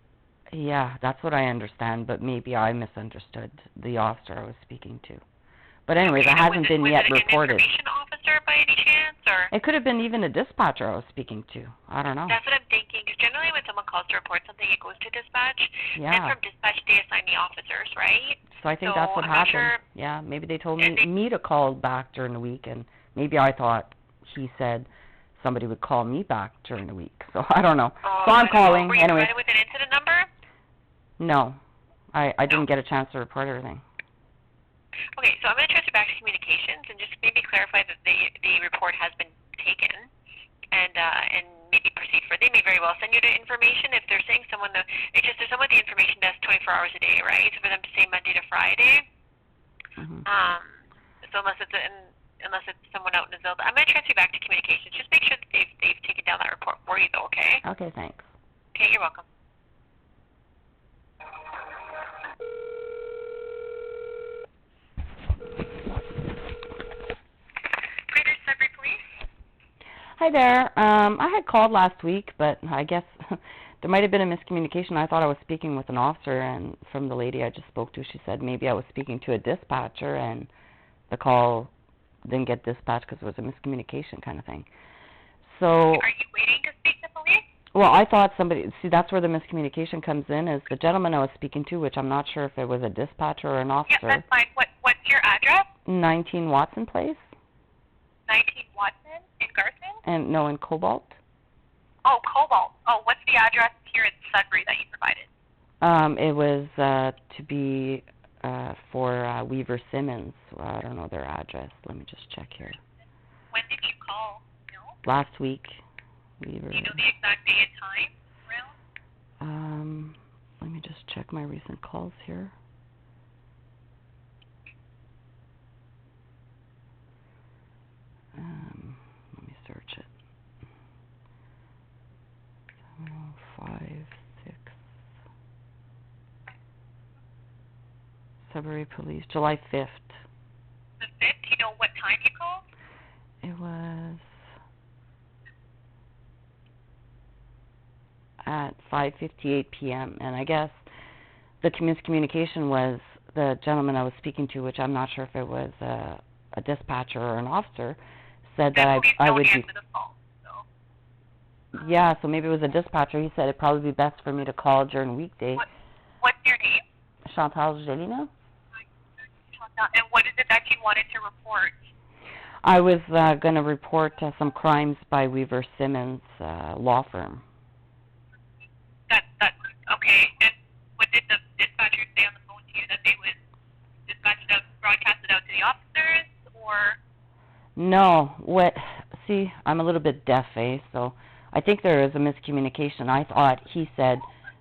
Yeah, that's what I understand. But maybe I misunderstood the officer I was speaking to. But anyways, it hasn't been yet reported. Was it an information officer by any chance, or? It could have been even a dispatcher I was speaking to. I don't know. That's what I'm thinking, because generally when someone calls to report something, it goes to dispatch. Yeah. And from dispatch, they assign the officers, right? So I think that's what happened. Yeah, maybe they told me to call back during the week, and maybe I thought he said somebody would call me back during the week. So I don't know. So I'm calling. Were you provided with an incident number? No. I didn't get a chance to report everything. Okay, so I'm going to transfer back to communications and just maybe clarify that the report has been taken, and maybe proceed for. They may very well send you the information if they're saying someone. It's just there's someone with the information desk 24 hours a day, right? So for them to say Monday to Friday, so unless it's someone out in the Zilda, I'm going to transfer you back to communications. Just make sure that they've taken down that report for you, though. Okay? Okay, thanks. Okay, you're welcome. Hi there. I had called last week, but I guess there might have been a miscommunication. I thought I was speaking with an officer, and from the lady I just spoke to, she said maybe I was speaking to a dispatcher, and the call didn't get dispatched because it was a miscommunication kind of thing. So... Are you waiting to speak to police? Well, I thought somebody... See, that's where the miscommunication comes in, is the gentleman I was speaking to, which I'm not sure if it was a dispatcher or an officer. Yeah, that's fine. What's your address? 19 Watson Place. 19 Watson in Garson? And no, in Cobalt. Oh, Cobalt. Oh, what's the address here in Sudbury that you provided? It was to be for Weaver Simmons. I don't know their address. Let me just check here. When did you call? No? Last week. Weaver. Do you know the exact day and time? Let me just check my recent calls here. Let me search it. 705-6. Sudbury Police, July 5th. The 5th? Do you know what time you called? It was at 5:58 p.m. And I guess the miscommunication was the gentleman I was speaking to, which I'm not sure if it was a dispatcher or an officer, said that I would be. The phone, so. Yeah, so maybe it was a dispatcher. He said it'd probably be best for me to call during weekday. What's your name? Chantal Gelina. And what is it that you wanted to report? I was going to report some crimes by Weaver Simmons law firm. That's okay. And what did the dispatcher say on the phone to you, that they would dispatch it out, broadcast it out to the officers, or? No. See, I'm a little bit deaf, so I think there is a miscommunication. I thought he said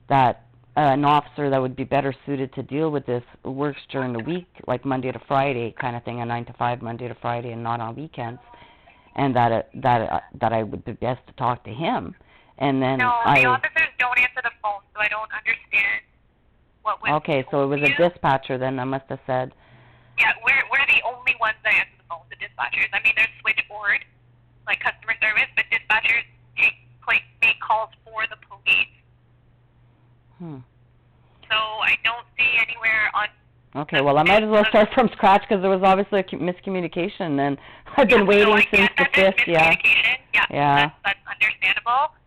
that an officer that would be better suited to deal with this works during the week, like Monday to Friday kind of thing, a 9 to 5 Monday to Friday, and not on weekends, and that I would be best to talk to him. And then no, the officers don't answer the phone, so I don't understand what was. Okay, so it was a dispatcher then. I must have said. Yeah, we're the only ones that answer the phone, the dispatchers. I mean, there's switchboard, like customer service, but dispatchers make calls for the police. So I don't see anywhere on. Okay, well, I might as well start from scratch because there was obviously a miscommunication, and I've been waiting since the 5th. Yeah. That's understandable.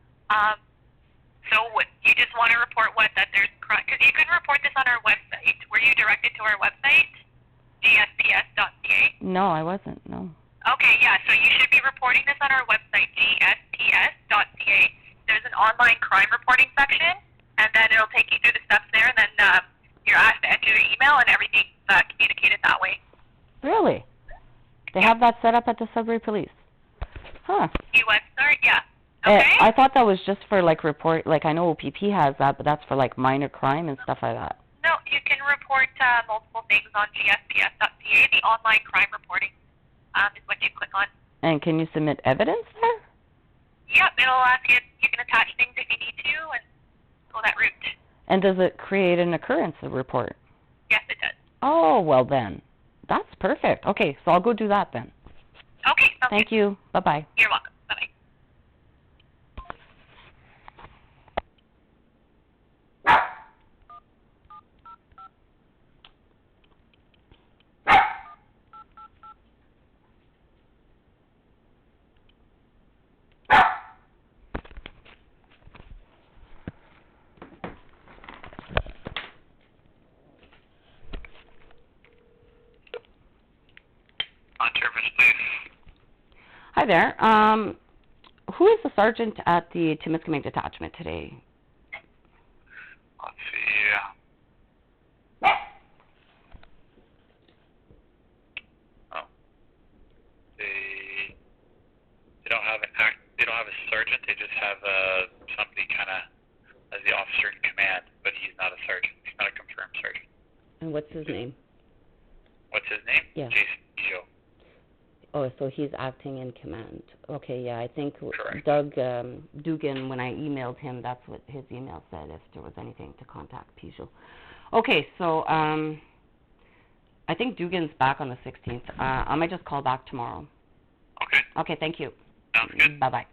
So you just want to report that there's crime? Because you can report this on our website. Were you directed to our website, gsps.ca? No, I wasn't. No. Okay, yeah. So you should be reporting this on our website, gsps.ca. There's an online crime reporting section. And then it'll take you through the steps there, and then you're asked to enter your email, and everything's communicated that way. Really? They have that set up at the Sudbury Police? Huh. US start? Yeah. Okay. I thought that was just for, report, I know OPP has that, but that's for, minor crime and stuff like that. No, you can report multiple things on gsps.ca. The online crime reporting is what you click on. And can you submit evidence there? Yep, it'll ask you can attach things if you need to, and go that route. And does it create an occurrence report? Yes, it does. Oh, well then. That's perfect. Okay, so I'll go do that then. Okay. Thank you. Bye-bye. You're welcome. Bye-bye. Hi there. Who is the sergeant at the Timiskaming detachment today? Let's see. Oh. They don't have they don't have a sergeant. They just have somebody kind of as the officer in command, but he's not a sergeant. He's not a confirmed sergeant. And what's his name? What's his name? Yeah. Jason Joe. Oh, so he's acting in command. Okay, yeah, I think Correct. DOUGAN, when I emailed him, that's what his email said, if there was anything to contact Peugeot. Okay, so I think DOUGAN's back on the 16th. I might just call back tomorrow. Okay. Okay, thank you. Sounds good. Bye-bye.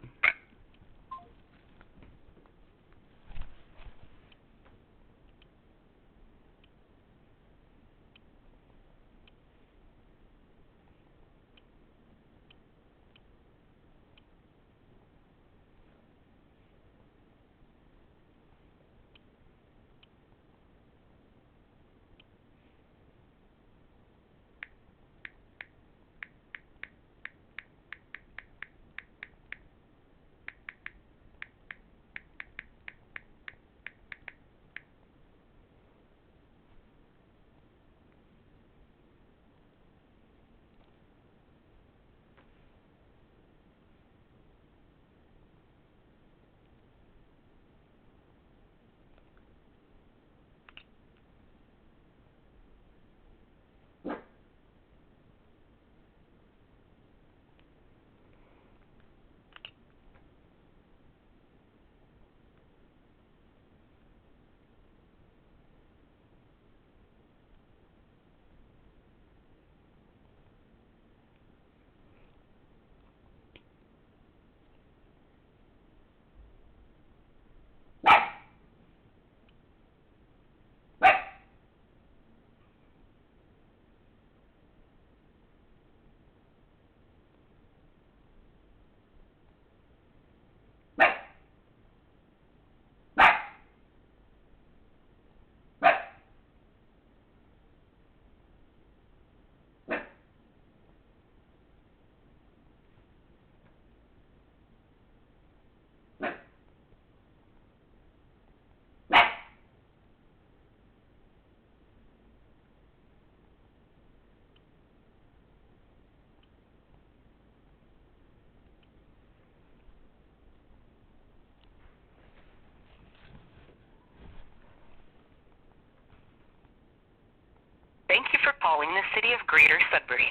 in the city of Greater Sudbury.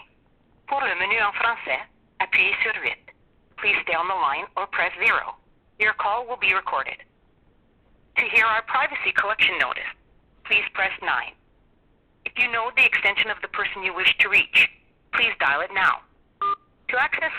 Pour le menu en français, appuyez sur 8. Please stay on the line or press 0. Your call will be recorded. To hear our privacy collection notice, please press 9. If you know the extension of the person you wish to reach, please dial it now. To access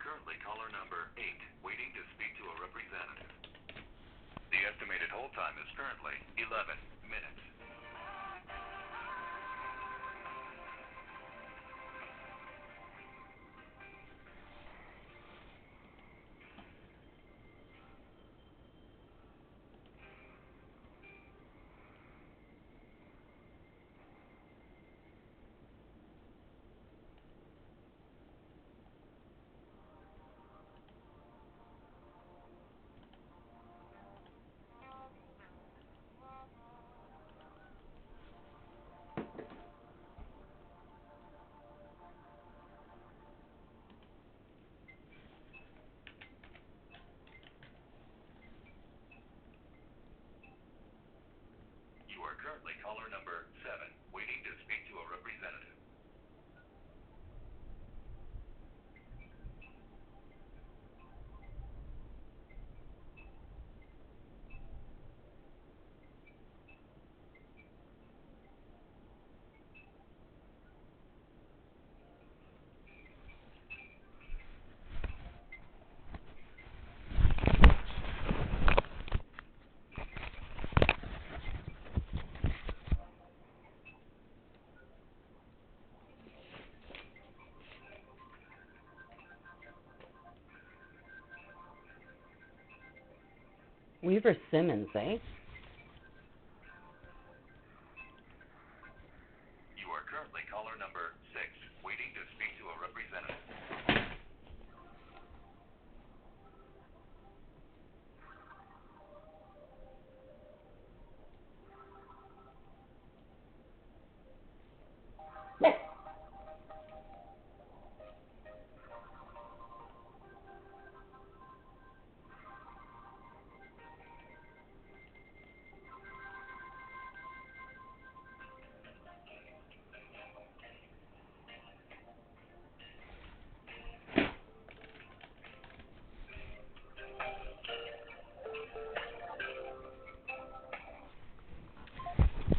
currently caller number 8, waiting to speak to a representative. The estimated hold time is currently 11 minutes. Currently caller number 7, waiting to speak to a representative. Weaver Simmons, eh? You are currently caller number 6, waiting to speak to a representative.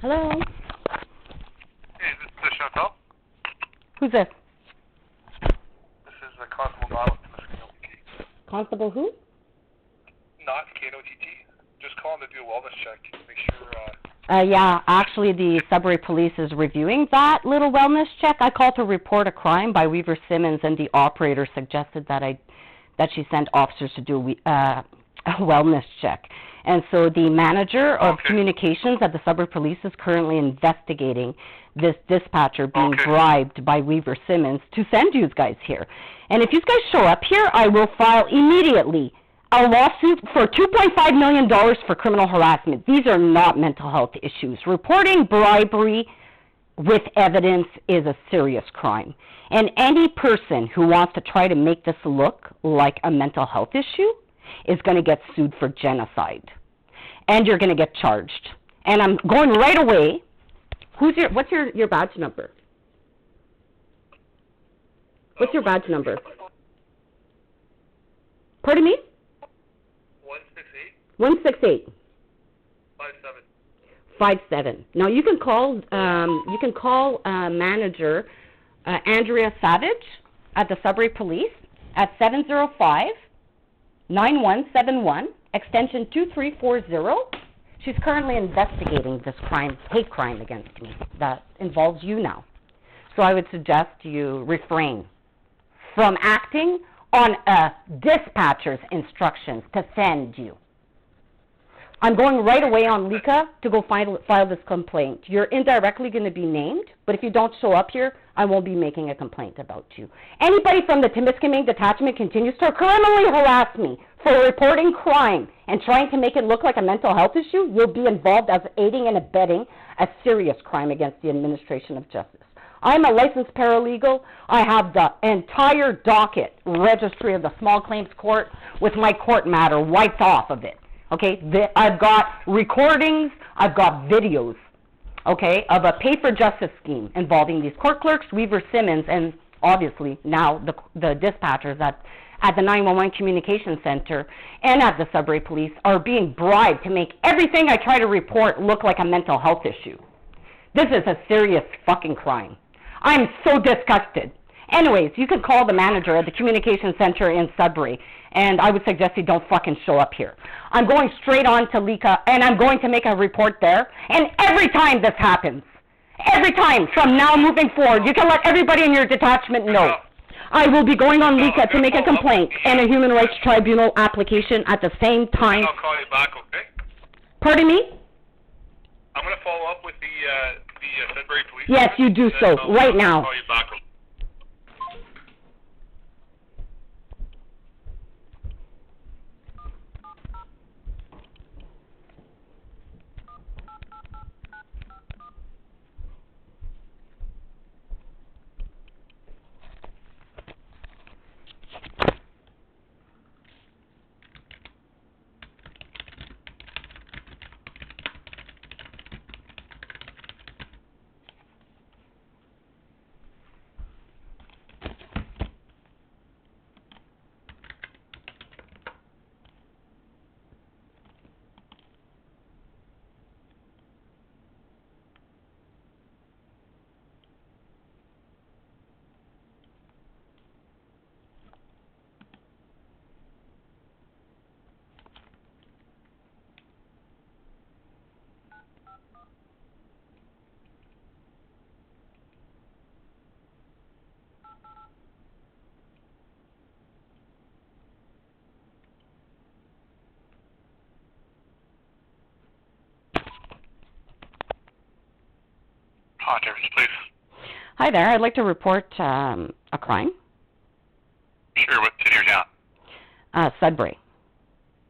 Hello? Hey, is this the Chantal? Who's this? This is the Constable Not Constable who? Not KNOTT. Just calling to do a wellness check. Make sure, Yeah, actually the Sudbury Police is reviewing that little wellness check. I called to report a crime by Weaver Simmons, and the operator suggested that she send officers to do a wellness check. And so the manager of communications at the Sudbury Police is currently investigating this dispatcher being bribed by Weaver Simmons to send you guys here. And if you guys show up here, I will file immediately a lawsuit for $2.5 million for criminal harassment. These are not mental health issues. Reporting bribery with evidence is a serious crime. And any person who wants to try to make this look like a mental health issue is going to get sued for genocide. And you're going to get charged. And I'm going right away. What's your badge number? What's your badge number? Pardon me? 168. 57. Now you can call manager Andrea Savage at the Sudbury Police at 705-9171, extension 2340. She's currently investigating this crime, hate crime against me that involves you now. So I would suggest you refrain from acting on a dispatcher's instructions to send you. I'm going right away on Lika to go file this complaint. You're indirectly going to be named, but if you don't show up here, I won't be making a complaint about you. Anybody from the Timiskaming detachment continues to criminally harass me for reporting crime and trying to make it look like a mental health issue, you'll be involved as aiding and abetting a serious crime against the administration of justice. I'm a licensed paralegal. I have the entire docket registry of the small claims court with my court matter wiped off of it. Okay, I've got recordings, I've got videos, okay, of a pay for justice scheme involving these court clerks, Weaver Simmons, and obviously now the dispatchers at the 911 communication center and at the Sudbury Police are being bribed to make everything I try to report look like a mental health issue. This is a serious fucking crime. I'm so disgusted. Anyways, you can call the manager at the communication center in Sudbury, and I would suggest you don't fucking show up here. I'm going straight on to Lika, and I'm going to make a report there, and every time this happens, every time from now moving forward, you can let everybody in your detachment know. I will be going on Lika to make a complaint and a human rights tribunal application at the same time. I'll call you back, okay? Pardon me? I'm going to follow up with the Sudbury Police. Yes, you do so, right now. I'll call you back, okay? Please. Hi there. I'd like to report a crime. Sure. What city or town? Sudbury.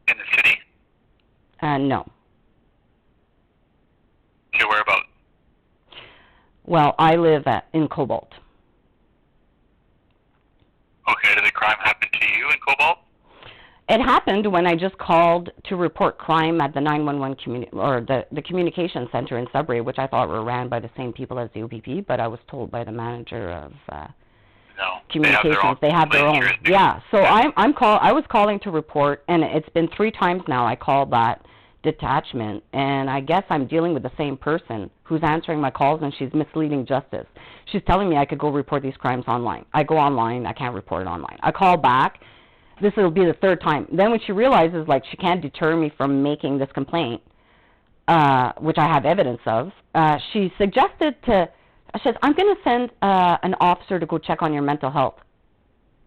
In the city? No. Okay, whereabouts? Well, I live in Cobalt. Okay, did the crime happen to you in Cobalt? It happened when I just called to report crime at the 911 the communication center in Sudbury, which I thought were ran by the same people as the OPP, but I was told by the manager of communications they have their own. Yeah, so I was calling to report, and it's been 3 times now I called that detachment, and I guess I'm dealing with the same person who's answering my calls, and she's misleading justice. She's telling me I could go report these crimes online. I go online, I can't report it online. I call back. This will be the 3rd time. Then when she realizes, like, she can't deter me from making this complaint, which I have evidence of, she suggested she said, I'm going to send an officer to go check on your mental health.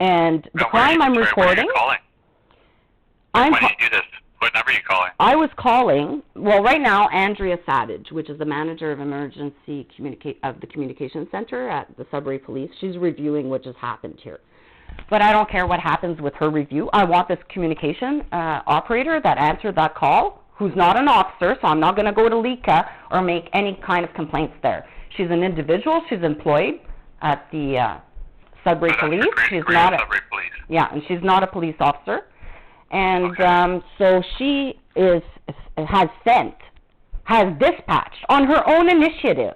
And the crime I'm reporting... When did you do this? What number are you calling? I was calling, well, right now, Andrea Savage, which is the manager of emergency of the communication center at the Sudbury Police. She's reviewing what just happened here. But I don't care what happens with her review. I want this communication operator that answered that call, who's not an officer, so I'm not going to go to Lika or make any kind of complaints there. She's an individual. She's employed at the Sudbury Police. She's not a Police. Yeah, and she's not a police officer. And so she has dispatched on her own initiative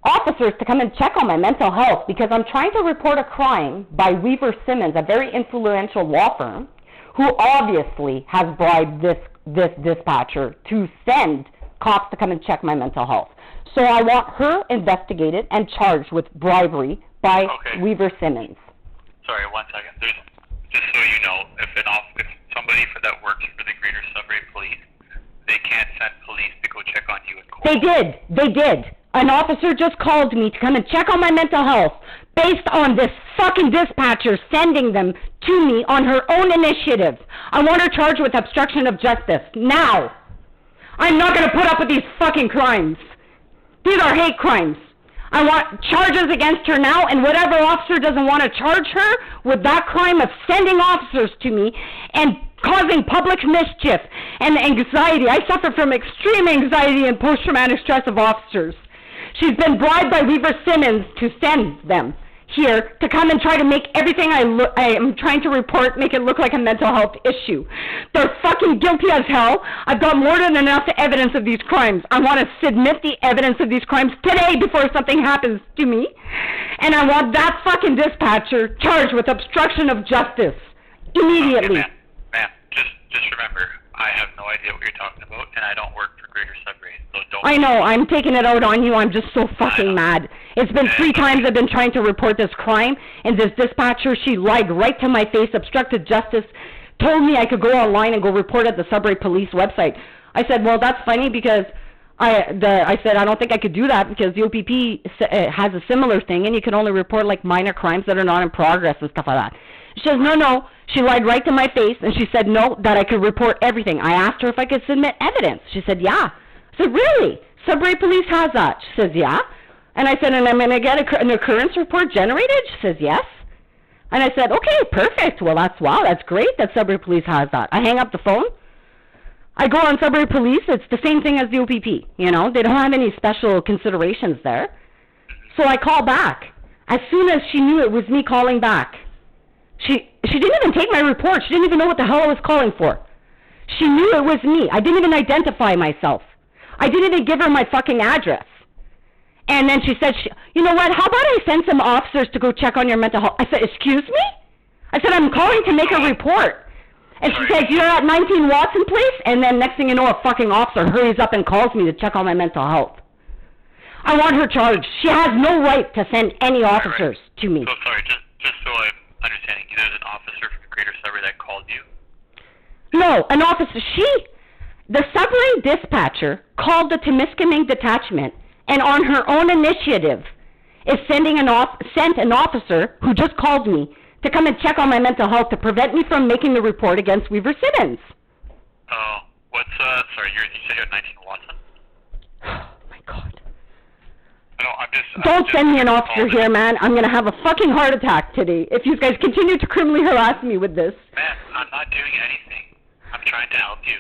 officers to come and check on my mental health because I'm trying to report a crime by Weaver Simmons, a very influential law firm, who obviously has bribed this dispatcher to send cops to come and check my mental health. So I want her investigated and charged with bribery by Weaver Simmons. Sorry, 1 second. Just so you know, if somebody that works for the Greater Sudbury Police, they can't send police to go check on you in court. They did. They did. An officer just called me to come and check on my mental health based on this fucking dispatcher sending them to me on her own initiative. I want her charged with obstruction of justice. Now. I'm not going to put up with these fucking crimes. These are hate crimes. I want charges against her now, and whatever officer doesn't want to charge her with that crime of sending officers to me and causing public mischief and anxiety. I suffer from extreme anxiety and post-traumatic stress of officers. She's been bribed by Weaver Simmons to send them here to come and try to make everything I am trying to report make it look like a mental health issue. They're fucking guilty as hell. I've got more than enough evidence of these crimes. I want to submit the evidence of these crimes today before something happens to me. And I want that fucking dispatcher charged with obstruction of justice immediately. Okay, ma'am, just remember, I have no idea what you're talking about, and I don't work for Greater Sudbury, so don't... I know, I'm taking it out on you. I'm just so fucking mad. It's been 3 times I've been trying to report this crime, and this dispatcher, she lied right to my face, obstructed justice, told me I could go online and go report at the Sudbury Police website. I said, well, that's funny because I said I don't think I could do that because the OPP has a similar thing, and you can only report like minor crimes that are not in progress and stuff like that. She says, no. She lied right to my face, and she said no, that I could report everything. I asked her if I could submit evidence. She said, yeah. I said, really? Sudbury Police has that? She says, yeah. And I said, and I'm going to get an occurrence report generated? She says, yes. And I said, okay, perfect. Well, that's great that Sudbury Police has that. I hang up the phone. I go on Sudbury Police. It's the same thing as the OPP. You know, they don't have any special considerations there. So I call back. As soon as she knew it was me calling back, she didn't even take my report. She didn't even know what the hell I was calling for. She knew it was me. I didn't even identify myself. I didn't even give her my fucking address. And then she said, you know what, how about I send some officers to go check on your mental health? I said, excuse me? I said, I'm calling to make a report. And she says, you're at 19 Watson Place? And then next thing you know, a fucking officer hurries up and calls me to check on my mental health. I want her charged. She has no right to send any officers to me. So sorry, just so I'm understanding, there's an officer from Greater Sudbury that called you? No, an officer. The Sudbury dispatcher called the Temiskaming detachment, and on her own initiative is sent an officer who just called me to come and check on my mental health to prevent me from making the report against Weaver Simmons. Oh, sorry, you said you're at 19 Watson? Oh, my God. No, Don't send me an officer here, man. I'm going to have a fucking heart attack today if you guys continue to criminally harass me with this. Man, I'm not doing anything. I'm trying to help you.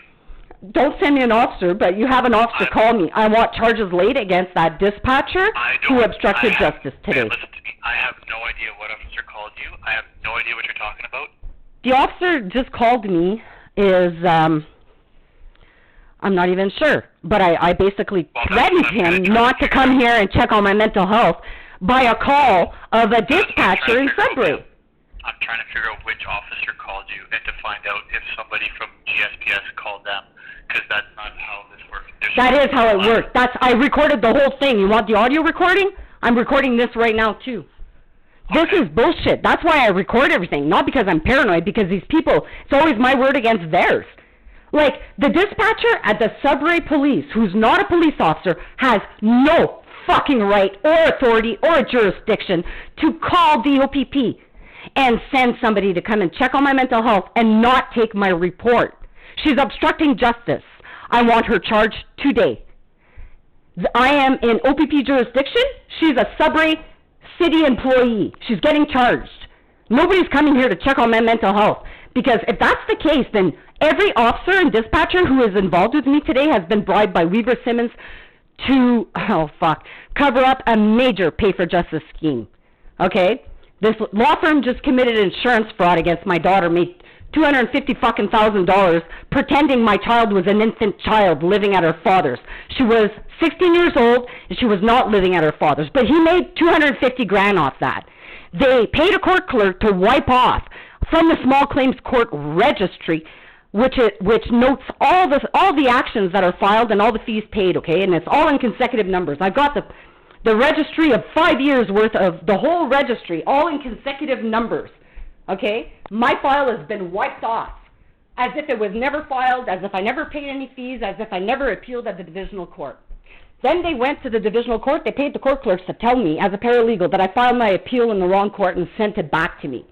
Don't send me an officer, but you have an officer call me. I want charges laid against that dispatcher who obstructed justice today. Man, listen to me. I have no idea what officer called you. I have no idea what you're talking about. The officer just called me is, I'm not even sure, but I basically threatened him not to come here and check on my mental health by a call of a dispatcher in Sudbury. I'm trying to figure out which officer called you and to find out if somebody from GSPS called them, because that's not how this works. That is how it works. I recorded the whole thing. You want the audio recording? I'm recording this right now, too. This is bullshit. That's why I record everything, not because I'm paranoid, because these people, it's always my word against theirs. Like, the dispatcher at the Sudbury Police, who's not a police officer, has no fucking right or authority or jurisdiction to call the OPP and send somebody to come and check on my mental health and not take my report. She's obstructing justice. I want her charged today. I am in OPP jurisdiction. She's a Sudbury city employee. She's getting charged. Nobody's coming here to check on my mental health, because if that's the case, then every officer and dispatcher who is involved with me today has been bribed by Weaver Simmons to, cover up a major pay-for-justice scheme. Okay? This law firm just committed insurance fraud against my daughter, made $250,000 pretending my child was an infant child living at her father's. She was 16 years old and she was not living at her father's, but he made $250,000 off that. They paid a court clerk to wipe off from the small claims court registry, which notes all the actions that are filed and all the fees paid, okay? And it's all in consecutive numbers. I've got the registry of 5 years worth of the whole registry, all in consecutive numbers, okay? My file has been wiped off as if it was never filed, as if I never paid any fees, as if I never appealed at the divisional court. Then they went to the divisional court. They paid the court clerks to tell me, as a paralegal, that I filed my appeal in the wrong court and sent it back to me.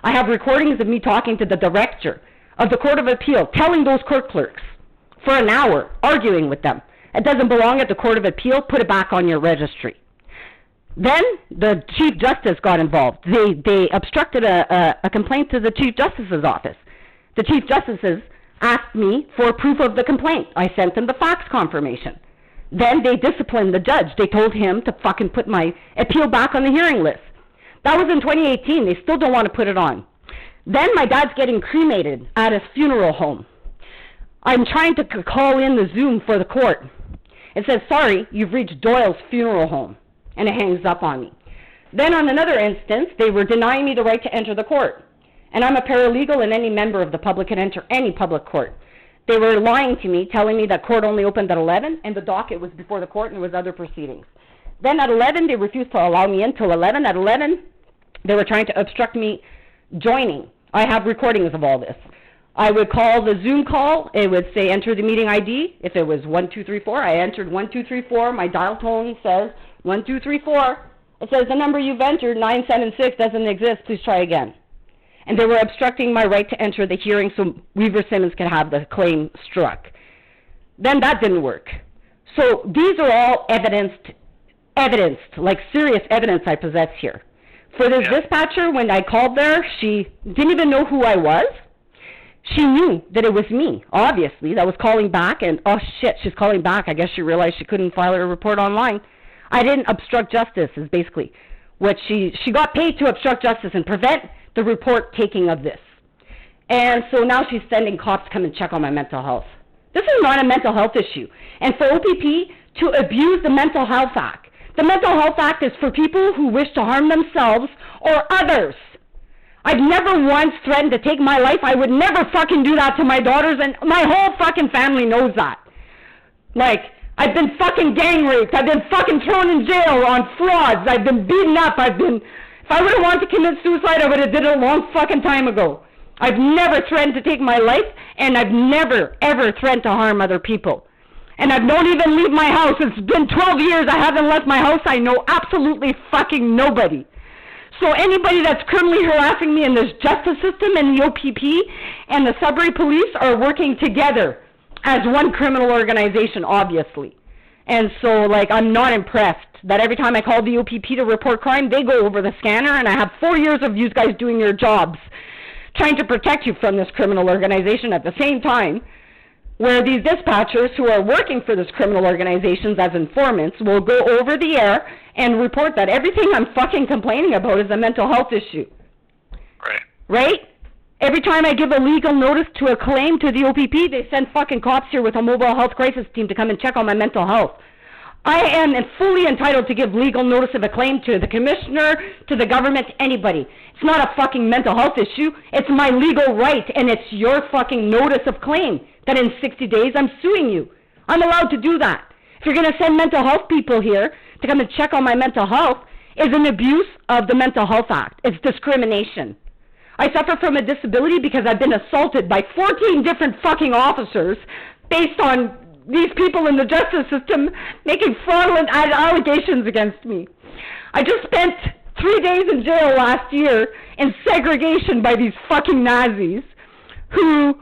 I have recordings of me talking to the director of the Court of Appeal, telling those court clerks for an hour, arguing with them. It doesn't belong at the Court of Appeal. Put it back on your registry. Then the Chief Justice got involved. They obstructed a complaint to the Chief Justice's office. The Chief Justices asked me for proof of the complaint. I sent them the fax confirmation. Then they disciplined the judge. They told him to fucking put my appeal back on the hearing list. That was in 2018. They still don't want to put it on. Then my dad's getting cremated at his funeral home. I'm trying to call in the Zoom for the court. It says, sorry, you've reached Doyle's funeral home. And it hangs up on me. Then on another instance, they were denying me the right to enter the court. And I'm a paralegal, and any member of the public can enter any public court. They were lying to me, telling me that court only opened at 11, and the docket was before the court and there was other proceedings. Then at 11, they refused to allow me in till 11. At 11, they were trying to obstruct me joining. I have recordings of all this. I would call the Zoom call. It would say enter the meeting ID. If it was 1234, I entered 1234. My dial tone says 1234. It says the number you've entered, 976, doesn't exist. Please try again. And they were obstructing my right to enter the hearing so Weaver Simmons could have the claim struck. Then that didn't work. So these are all evidenced, like serious evidence I possess here. For this dispatcher, when I called there, she didn't even know who I was. She knew that it was me, obviously, that was calling back, and oh shit, she's calling back. I guess she realized she couldn't file her report online. I didn't obstruct justice, is basically what she got paid to obstruct justice and prevent the report taking of this. And so now she's sending cops to come and check on my mental health. This is not a mental health issue. And for OPP to abuse the Mental Health Act. The Mental Health Act is for people who wish to harm themselves or others. I've never once threatened to take my life. I would never fucking do that to my daughters, and my whole fucking family knows that. Like, I've been fucking gang raped. I've been fucking thrown in jail on frauds. I've been beaten up. If I would have wanted to commit suicide, I would have did it a long fucking time ago. I've never threatened to take my life, and I've never, ever threatened to harm other people. And I don't even leave my house. It's been 12 years I haven't left my house. I know absolutely fucking nobody. So anybody that's criminally harassing me in this justice system and the OPP and the Sudbury police are working together as one criminal organization, obviously. And so, like, I'm not impressed that every time I call the OPP to report crime, they go over the scanner, and I have 4 years of you guys doing your jobs, trying to protect you from this criminal organization at the same time, where these dispatchers who are working for this criminal organizations as informants will go over the air and report that everything I'm fucking complaining about is a mental health issue. Right. Right? Every time I give a legal notice to a claim to the OPP, they send fucking cops here with a mobile health crisis team to come and check on my mental health. I am fully entitled to give legal notice of a claim to the commissioner, to the government, anybody. It's not a fucking mental health issue. It's my legal right, and it's your fucking notice of claim that in 60 days I'm suing you. I'm allowed to do that. If you're going to send mental health people here to come and check on my mental health, is an abuse of the Mental Health Act. It's discrimination. I suffer from a disability because I've been assaulted by 14 different fucking officers based on these people in the justice system making fraudulent allegations against me. I just spent 3 days in jail last year in segregation by these fucking Nazis who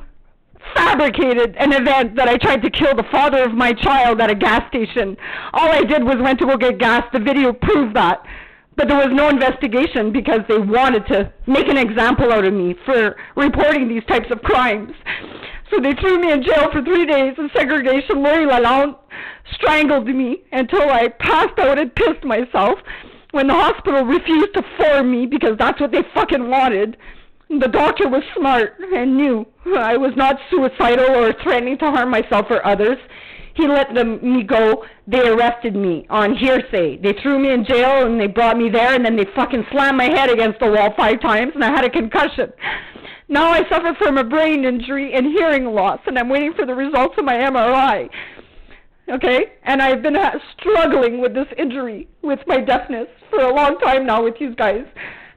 fabricated an event that I tried to kill the father of my child at a gas station. All I did was went to go get gas. The video proved that. But there was no investigation because they wanted to make an example out of me for reporting these types of crimes. So they threw me in jail for 3 days in segregation. Lori Lalonde strangled me until I passed out and pissed myself when the hospital refused to form me because that's what they fucking wanted. The doctor was smart and knew I was not suicidal or threatening to harm myself or others. He let me go. They arrested me on hearsay. They threw me in jail and they brought me there, and then they fucking slammed my head against the wall 5 times and I had a concussion. Now I suffer from a brain injury and hearing loss, and I'm waiting for the results of my MRI. Okay? And I've been struggling with this injury, with my deafness, for a long time now with you guys.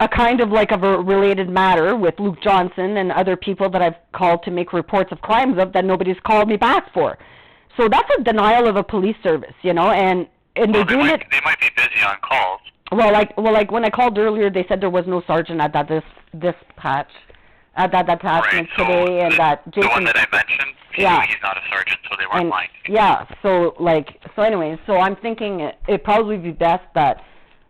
a kind of like of a related matter with Luke Johnson and other people that I've called to make reports of crimes of that nobody's called me back for. So that's a denial of a police service, you know, and they might be busy on calls. Well, like when I called earlier, they said there was no sergeant at that dispatch, at that detachment today, and that Jason. The one that I mentioned, he's not a sergeant, so they weren't lying. Yeah, so anyways, so I'm thinking it'd probably be best that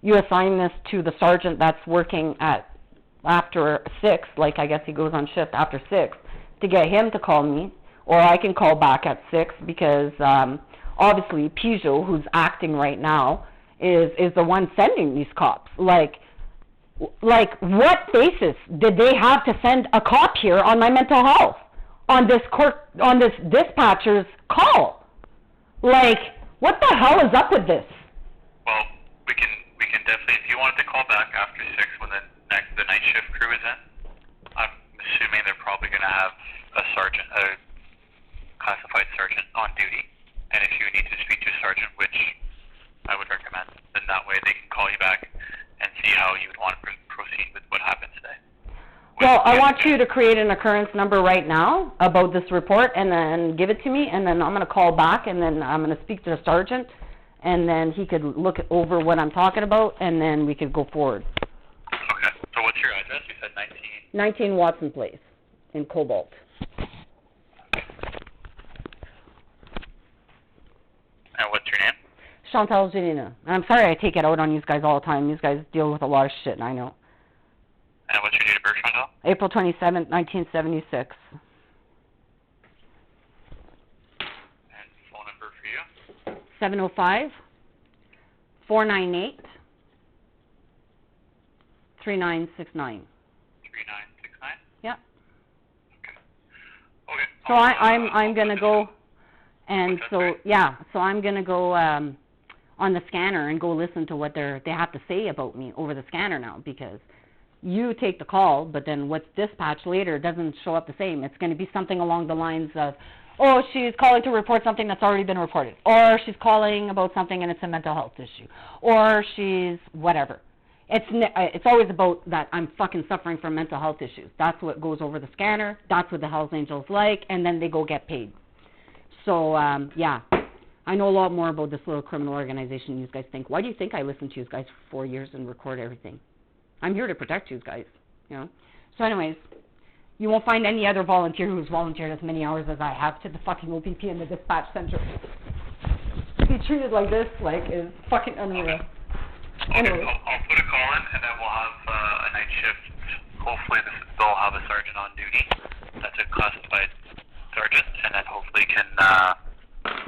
you assign this to the sergeant that's working after 6, like I guess he goes on shift after 6, to get him to call me, or I can call back at 6 because obviously Peugeot, who's acting right now, is the one sending these cops. Like what basis did they have to send a cop here on my mental health on this dispatcher's call? Like, what the hell is up with this? Well, we can definitely, if you wanted to call back after 6 when the night shift crew is in, I'm assuming they're probably going to have a classified sergeant on duty. And if you need to speak to a sergeant, which I would recommend, then that way they can call you back and see how you would want to proceed with what happened today. Well, I want you to create an occurrence number right now about this report and then give it to me, and then I'm going to call back, and then I'm going to speak to the sergeant, and then he could look over what I'm talking about, and then we could go forward. Okay. So what's your address? You said 19 Watson Place in Cobalt. And what's your name? Chantal Janina. I'm sorry I take it out on you guys all the time. You guys deal with a lot of shit, I know. And what's your date of birth, Chantal? April 27th, 1976. And phone number for you? 705-498-3969. 3969? Yep. Okay. So I'm gonna go, and so I'm gonna go on the scanner and go listen to what they have to say about me over the scanner now, because you take the call, but then what's dispatched later doesn't show up the same. It's going to be something along the lines of, oh, she's calling to report something that's already been reported, or she's calling about something and it's a mental health issue, or she's whatever. It's always about that I'm fucking suffering from mental health issues. That's what goes over the scanner. That's what the Hells Angels like, and then they go get paid. So, yeah, I know a lot more about this little criminal organization you guys think. Why do you think I listened to you guys for 4 years and record everything? I'm here to protect you guys, you know. So anyways, you won't find any other volunteer who's volunteered as many hours as I have to the fucking OPP and the dispatch center. To be treated like this, is fucking unreal. Anyways. I'll put a call in, and then we'll have a night shift. Hopefully they'll have a sergeant on duty. That's a classified sergeant, and then hopefully can...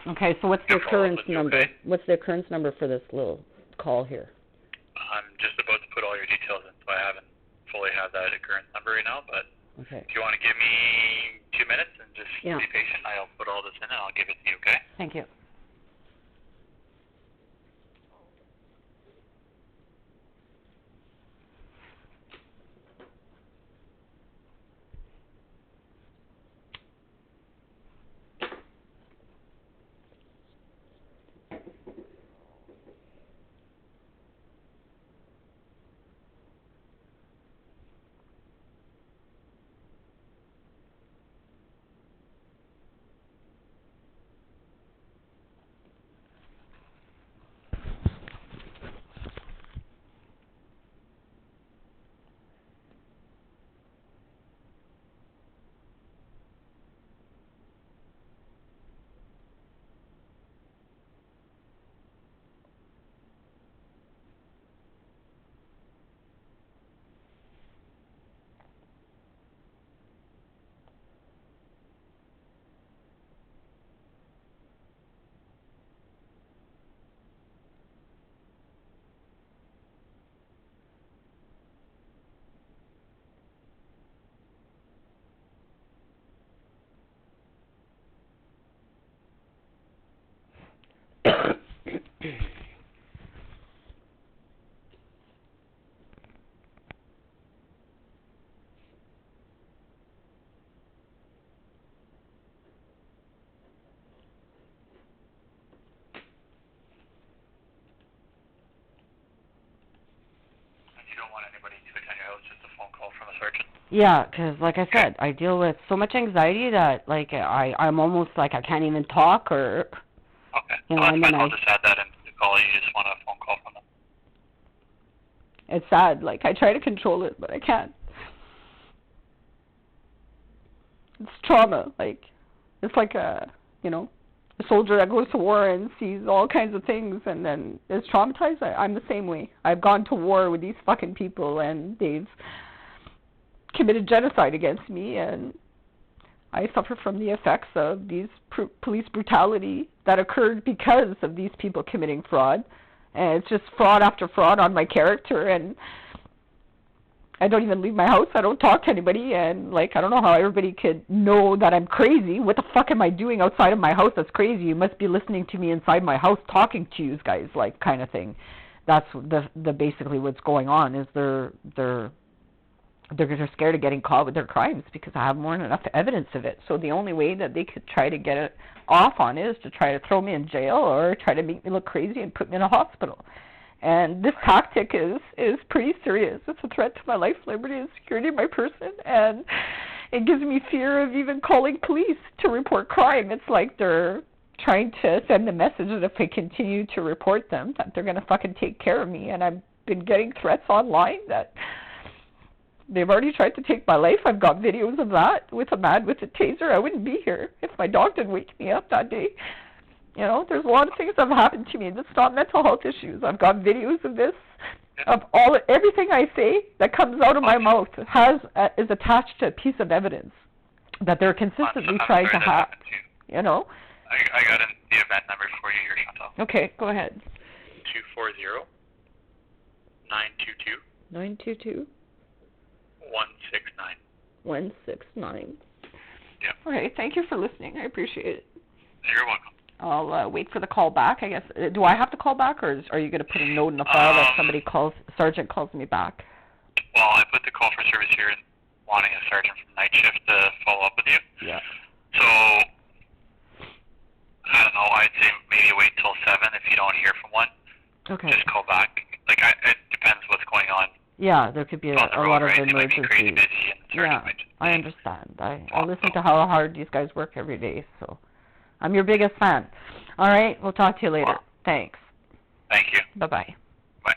Okay, so what's the occurrence number? Okay? What's the occurrence number for this little call here? I'm just about to put all your details in, so I haven't fully had that occurrence number right now, but if you want to give me 2 minutes and just be patient, I'll put all this in and I'll give it to you, okay? Thank you. just a phone call from a sergeant. Yeah, because like I said, I deal with so much anxiety that like I'm almost like I can't even talk or. Okay. You know, That's fine. I'll just add that into the call. You just want a phone call from them. It's sad. Like I try to control it, but I can't. It's trauma. Like it's like a soldier that goes to war and sees all kinds of things and then is traumatized. I'm the same way. I've gone to war with these fucking people and they've committed genocide against me, and I suffer from the effects of these police brutality that occurred because of these people committing fraud. And it's just fraud after fraud on my character, and I don't even leave my house. I don't talk to anybody, and like I don't know how everybody could know that I'm crazy. What the fuck am I doing outside of my house that's crazy? You must be listening to me inside my house talking to you guys, like kind of thing. That's the basically what's going on is they're scared of getting caught with their crimes because I have more than enough evidence of it. So the only way that they could try to get it off on is to try to throw me in jail or try to make me look crazy and put me in a hospital. And this tactic is pretty serious. It's a threat to my life, liberty, and security of my person, and it gives me fear of even calling police to report crime. It's like they're trying to send the message that if I continue to report them, that they're going to fucking take care of me. And I've been getting threats online that they've already tried to take my life. I've got videos of that with a man with a taser. I wouldn't be here if my dog didn't wake me up that day. You know, there's a lot of things that have happened to me that's not mental health issues. I've got videos of this, of everything I say that comes out of my mouth is attached to a piece of evidence that they're consistently trying to hack. You know. I got the event number for you here, Chantal. Okay, go ahead. 240-922. 922. 169. 169. Yeah. Okay, thank you for listening. I appreciate it. You're welcome. I'll wait for the call back, I guess. Do I have to call back, or are you going to put a note in the file that somebody sergeant calls me back? Well, I put the call for service here and wanting a sergeant from night shift to follow up with you. Yeah. So, I don't know, I'd say maybe wait till 7 if you don't hear from one. Okay. Just call back. Like, it depends what's going on. Yeah, there could be a lot of emergencies. Yeah, I understand. I listen to how hard these guys work every day, so I'm your biggest fan. All right, we'll talk to you later. Thanks. Thank you. Bye-bye. Bye.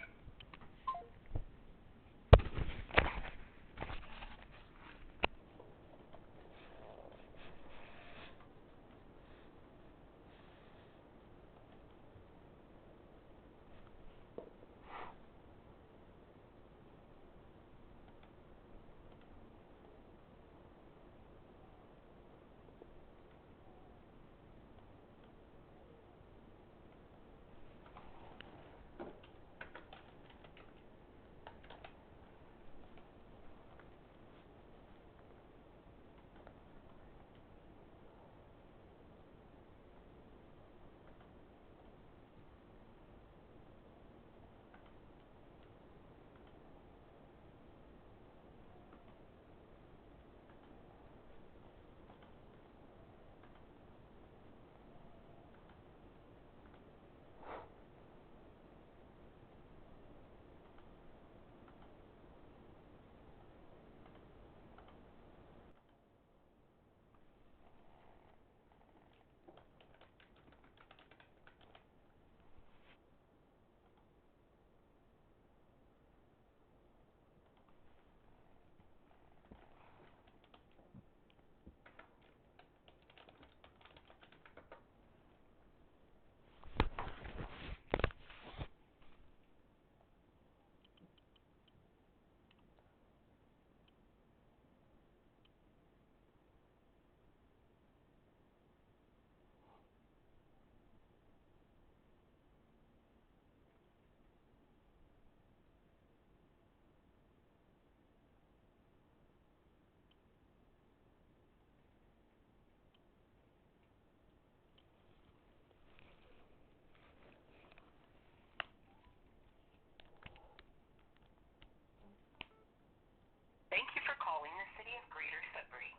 Thank you for calling the City of Greater Sudbury.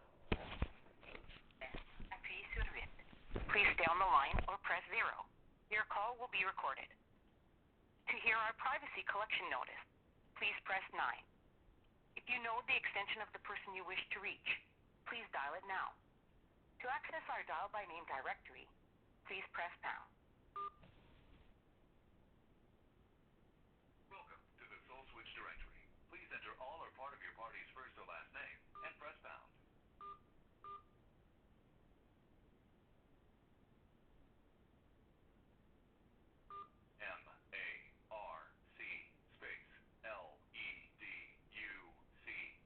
Please stay on the line or press 0. Your call will be recorded. To hear our privacy collection notice, please press 9. If you know the extension of the person you wish to reach, please dial it now. To access our dial by name directory, please press pound. Welcome to the Soul Switch directory. Please enter all or part of your party's first or last name and press pound. M-A-R-C space L-E-D-U-C.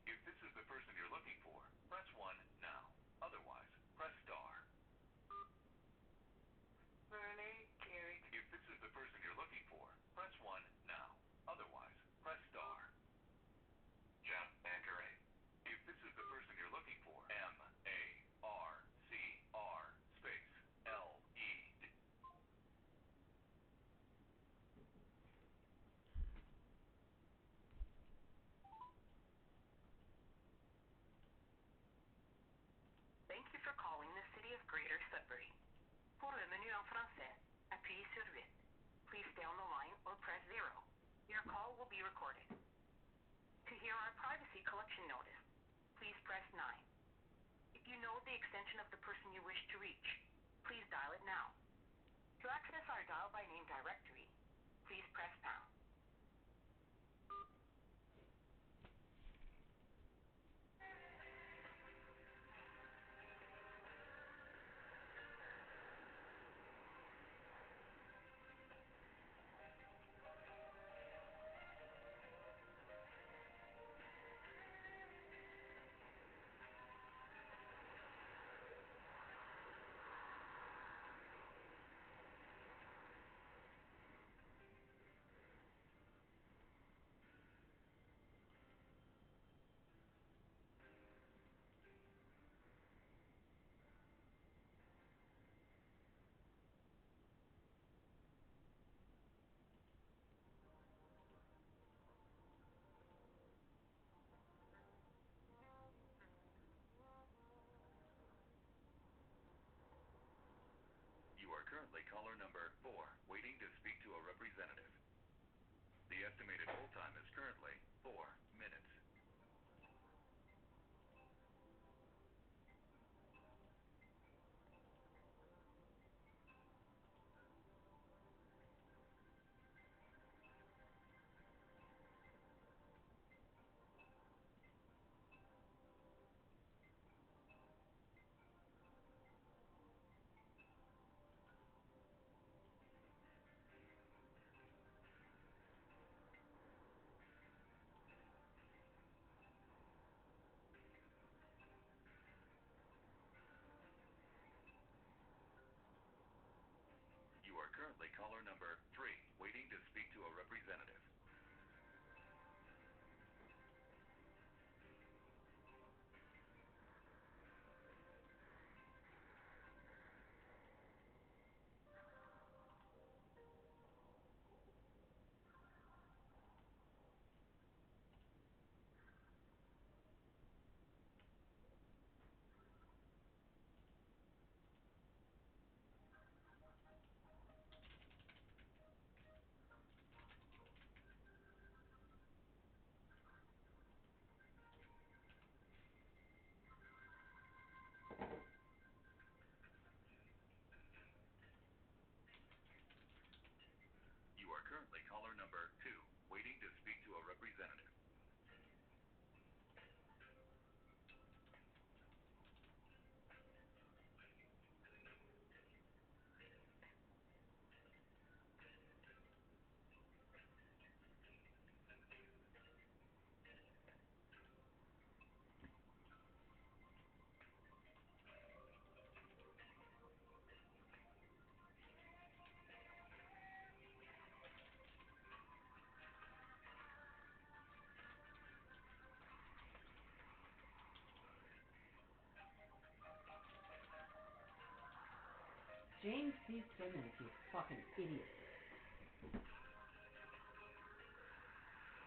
If this is the person you're looking for, press 1 now. Otherwise, press star. If this is the person you're looking for, press 1 now. Otherwise, press star. Jump Anchor A. If this is the person you're looking for, M-A-R-C-R space L-E-D. Thank you for calling the City of Greater Sudbury. Pour le menu en français, appuyez sur 8. Please stay on the line or press 0. Your call will be recorded. To hear our privacy collection notice, please press 9. If you know the extension of the person you wish to reach, please dial it now. To access our dial by name directory, please press pound. You are currently caller number 4, waiting to speak to a representative. The estimated hold time is currently 4 minutes. You are currently caller number 3, waiting to speak to a representative. You are currently caller number 2, waiting to speak to a representative. James C. Simmons, you fucking idiot.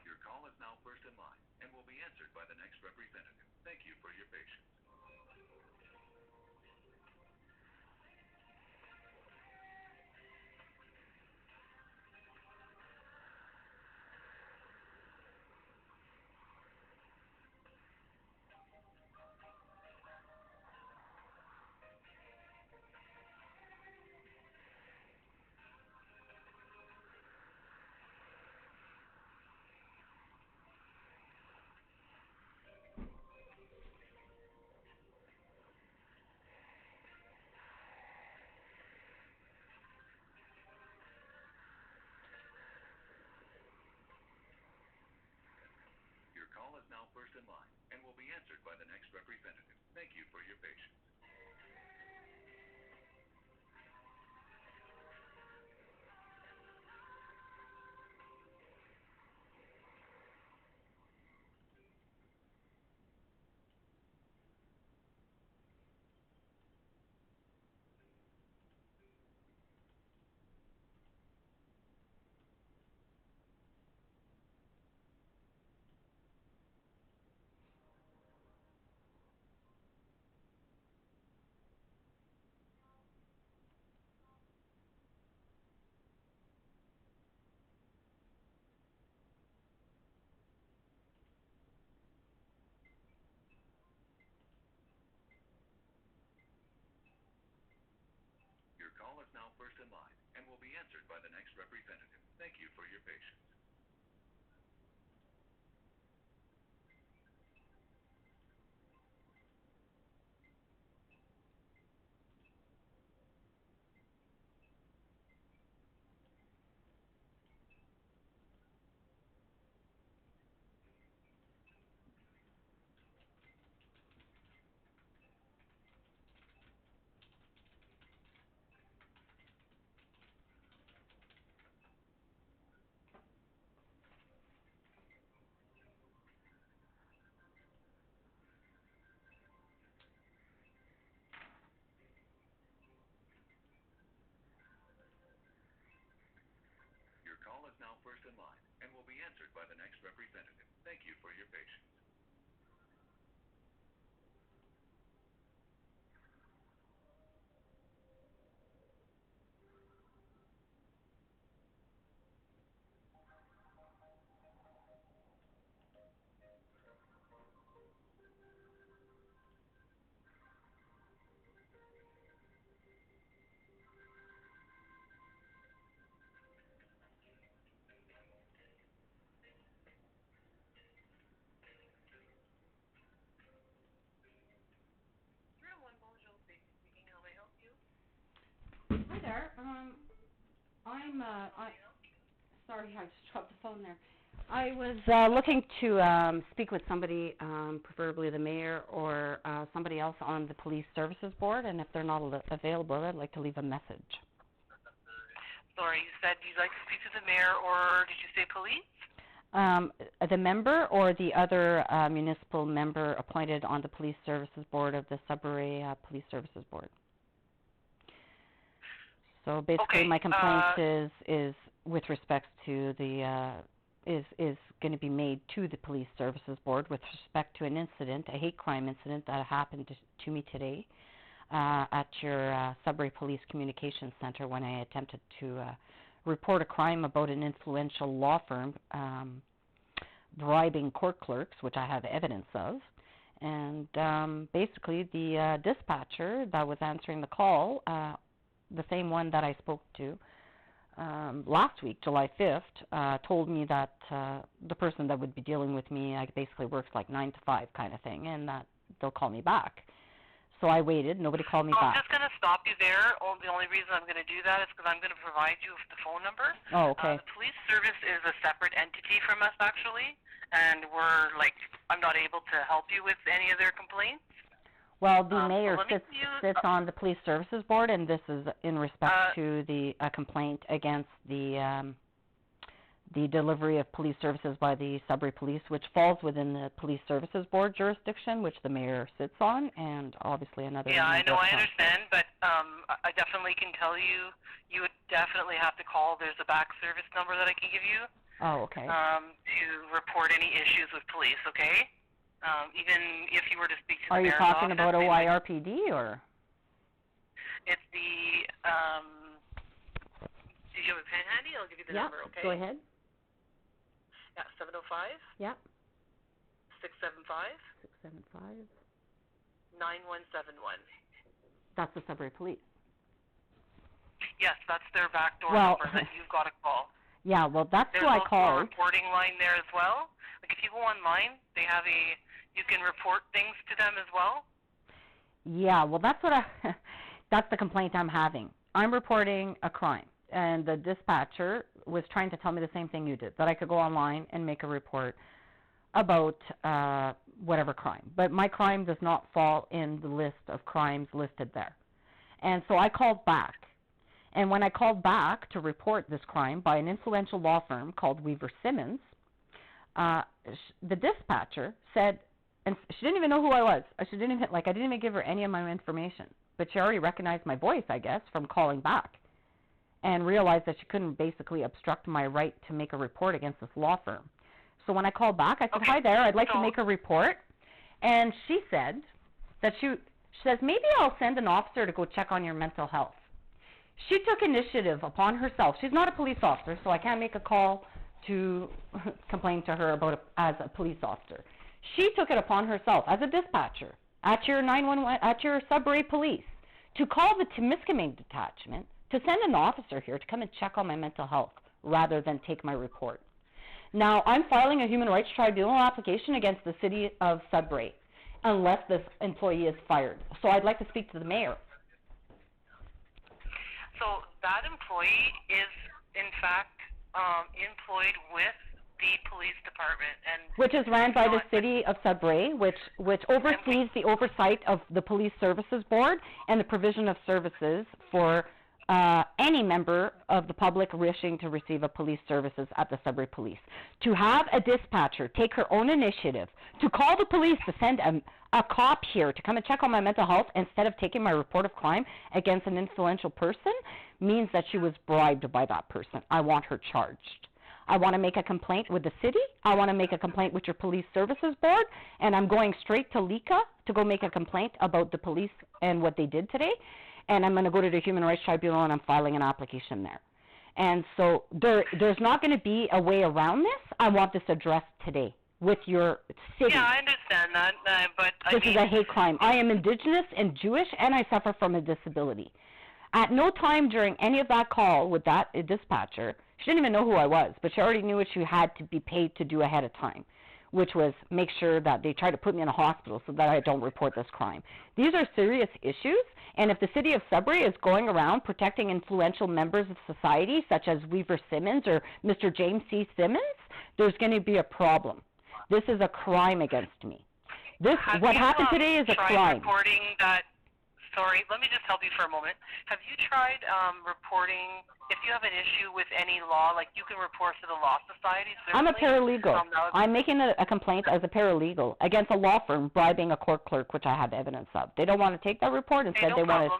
Your call is now first in line and will be answered by the next representative. Thank you for your patience. patience. Your call is now first in line and will be answered by the next representative. Thank you for your patience. Hi there. Sorry, I just dropped the phone there. I was looking to speak with somebody, preferably the mayor or somebody else on the police services board, and if they're not available, I'd like to leave a message. Sorry, you said you'd like to speak to the mayor, or did you say police? The member or the other municipal member appointed on the police services board of the Sudbury Police Services Board. So basically, my complaint is with respect to the is going to be made to the police services board with respect to an incident, a hate crime incident that happened to me today at your Sudbury Police Communications Center when I attempted to report a crime about an influential law firm bribing court clerks, which I have evidence of. And basically, the dispatcher that was answering the call, the same one that I spoke to last week, July 5th, told me that the person that would be dealing with me basically works like 9 to 5 kind of thing, and that they'll call me back. So I waited. Nobody called me back. I'm just going to stop you there. The only reason I'm going to do that is because I'm going to provide you with the phone number. Oh, okay. The police service is a separate entity from us, actually, and I'm not able to help you with any of their complaints. Well, the mayor sits on the police services board, and this is in respect to the complaint against the delivery of police services by the Sudbury Police, which falls within the police services board jurisdiction, which the mayor sits on, and obviously another. Yeah, I know, I understand, but I definitely can tell you, you would definitely have to call. There's a back service number that I can give you. Oh, okay. To report any issues with police, okay? Even if you were to speak to the mayor's office. Are you talking about OYRPD, or? It's the, do you have a pen handy? I'll give you the number, okay? Go ahead. Yeah, 705. Yeah. 675. 675. 9171. That's the Sudbury Police. Yes, that's their backdoor number that you've got to call. Yeah, well, that's who I called. There's also a reporting line there as well. Like, if you go online, they have you can report things to them as well. Yeah, well, that's what that's the complaint I'm having. I'm reporting a crime, and the dispatcher was trying to tell me the same thing you did, that I could go online and make a report about whatever crime. But my crime does not fall in the list of crimes listed there. And so I called back. And when I called back to report this crime by an influential law firm called Weaver Simmons, the dispatcher said, and she didn't even know who I was. I didn't even give her any of my information. But she already recognized my voice, I guess, from calling back, and realized that she couldn't basically obstruct my right to make a report against this law firm. So when I called back, I said, hi there, I'd like to make a report. And she said that she says, maybe I'll send an officer to go check on your mental health. She took initiative upon herself. She's not a police officer, so I can't make a call to complain to her about as a police officer. She took it upon herself as a dispatcher at your 911, at your Sudbury Police, to call the Temiskaming detachment to send an officer here to come and check on my mental health rather than take my report. Now, I'm filing a Human Rights Tribunal application against the City of Sudbury unless this employee is fired. So I'd like to speak to the mayor. So that employee is, in fact, employed with the police department, and which is ran by the City of Sudbury, which oversees the oversight of the Police Services Board and the provision of services for any member of the public wishing to receive a police services at the Sudbury Police. To have a dispatcher take her own initiative to call the police to send a cop here to come and check on my mental health instead of taking my report of crime against an influential person means that she was bribed by that person. I want her charged. I want to make a complaint with the city. I want to make a complaint with your police services board, and I'm going straight to LICA to go make a complaint about the police and what they did today, and I'm going to go to the Human Rights Tribunal and I'm filing an application there. And so there's not going to be a way around this. I want this addressed today with your city. Yeah, I understand that, but this is a hate crime. I am Indigenous and Jewish, and I suffer from a disability. At no time during any of that call with that dispatcher, she didn't even know who I was, but she already knew what she had to be paid to do ahead of time, which was make sure that they try to put me in a hospital so that I don't report this crime. These are serious issues, and if the City of Sudbury is going around protecting influential members of society, such as Weaver Simmons or Mr. James C. Simmons, there's going to be a problem. This is a crime against me. What happened today is a crime. Reporting that? Sorry, let me just help you for a moment. Have you tried reporting, if you have an issue with any law, like you can report to the Law Society? I'm a paralegal. I'm making a complaint as a paralegal against a law firm bribing a court clerk, which I have evidence of. They don't want to take that report. Instead, they want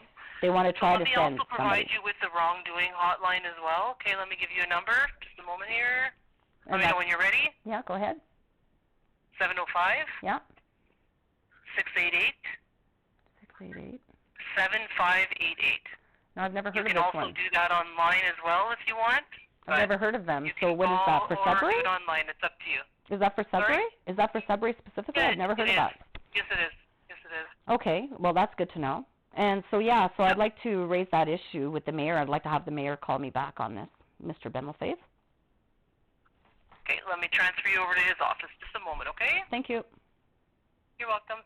to try to send somebody. Let me also provide you with the wrongdoing hotline as well. Okay, let me give you a number. Just a moment here. Let me know when you're ready. Yeah, go ahead. 705. Yeah. 688. 688. 7588. No, I've never heard of this one. You can also do that online as well if you want. I've never heard of them. So what is that, for Sudbury? Or do it online. It's up to you. Is that for Sudbury? Sorry? Is that for Sudbury specifically? Yeah, I've never heard of that. Yes, it is. Yes, it is. Okay, well, that's good to know. And so, yeah, so I'd like to raise that issue with the mayor. I'd like to have the mayor call me back on this, Mr. Benlefave. Okay, let me transfer you over to his office. Just a moment, okay? Thank you. You're welcome.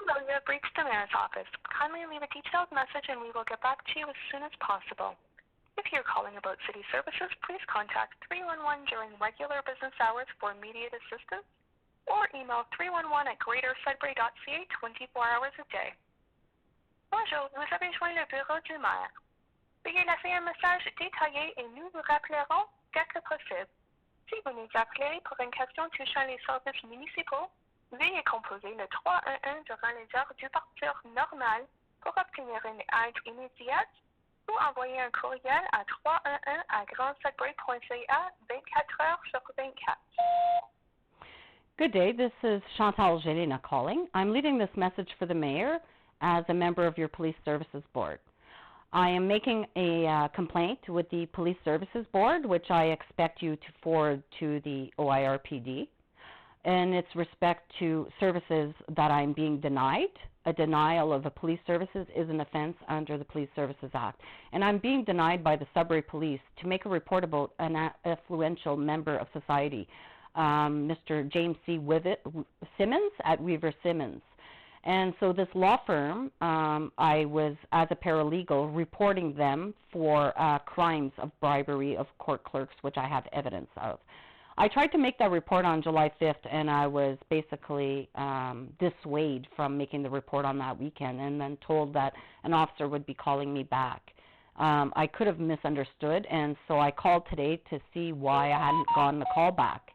Hello, you have reached the mayor's office. Kindly leave a detailed message and we will get back to you as soon as possible. If you're calling about city services, please contact 311 during regular business hours for immediate assistance or email 311@greatersudbury.ca 24 hours a day. Bonjour, vous avez joint le bureau du maire. Veuillez laisser un message détaillé et nous vous rappellerons dès que possible. Si vous nous appelez pour une question touchant les services municipaux, veuillez composer le 311 durant les heures d'ouverture normale pour obtenir une aide immédiate ou envoyer un courriel à 311@grandsudbury.ca 24 heures sur 24. Good day, this is Chantal Gelina calling. I'm leaving this message for the mayor as a member of your police services board. I am making a complaint with the police services board, which I expect you to forward to the OIRPD. In its respect to services that I'm being denied. A denial of a police services is an offense under the Police Services Act. And I'm being denied by the Sudbury Police to make a report about an affluential member of society, Mr. James C. Simmons at Weaver Simmons. And so this law firm, I was, as a paralegal, reporting them for crimes of bribery of court clerks, which I have evidence of. I tried to make that report on July 5th, and I was basically dissuaded from making the report on that weekend and then told that an officer would be calling me back. I could have misunderstood, and so I called today to see why I hadn't gotten the call back.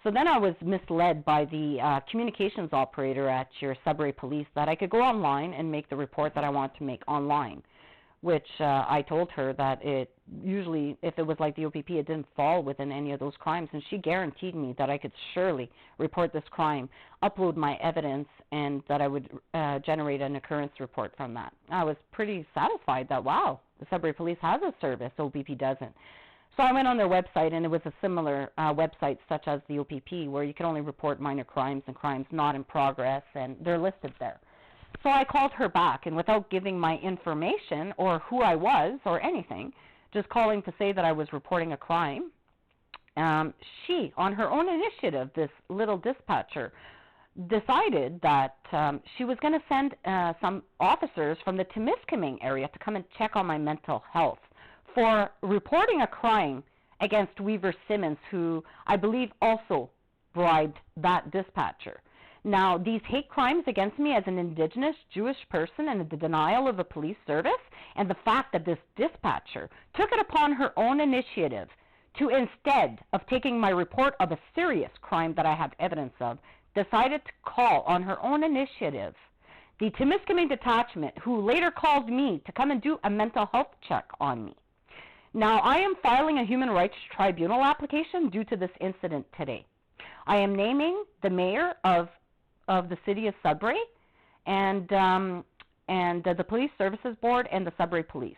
So then I was misled by the communications operator at your Sudbury Police that I could go online and make the report that I want to make online. which I told her that it usually, if it was like the OPP, it didn't fall within any of those crimes, and she guaranteed me that I could surely report this crime, upload my evidence, and that I would generate an occurrence report from that. I was pretty satisfied that, wow, the Sudbury Police has a service, OPP doesn't. So I went on their website, and it was a similar website such as the OPP, where you can only report minor crimes and crimes not in progress, and they're listed there. So I called her back, and without giving my information or who I was or anything, just calling to say that I was reporting a crime, she, on her own initiative, this little dispatcher, decided that she was going to send some officers from the Temiskaming area to come and check on my mental health for reporting a crime against Weaver Simmons, who I believe also bribed that dispatcher. Now, these hate crimes against me as an Indigenous Jewish person and the denial of a police service, and the fact that this dispatcher took it upon her own initiative to, instead of taking my report of a serious crime that I have evidence of, decided to call on her own initiative the Temiskaming detachment, who later called me to come and do a mental health check on me. Now, I am filing a Human Rights Tribunal application due to this incident today. I am naming the mayor of the city of Sudbury and the Police Services Board and the Sudbury Police.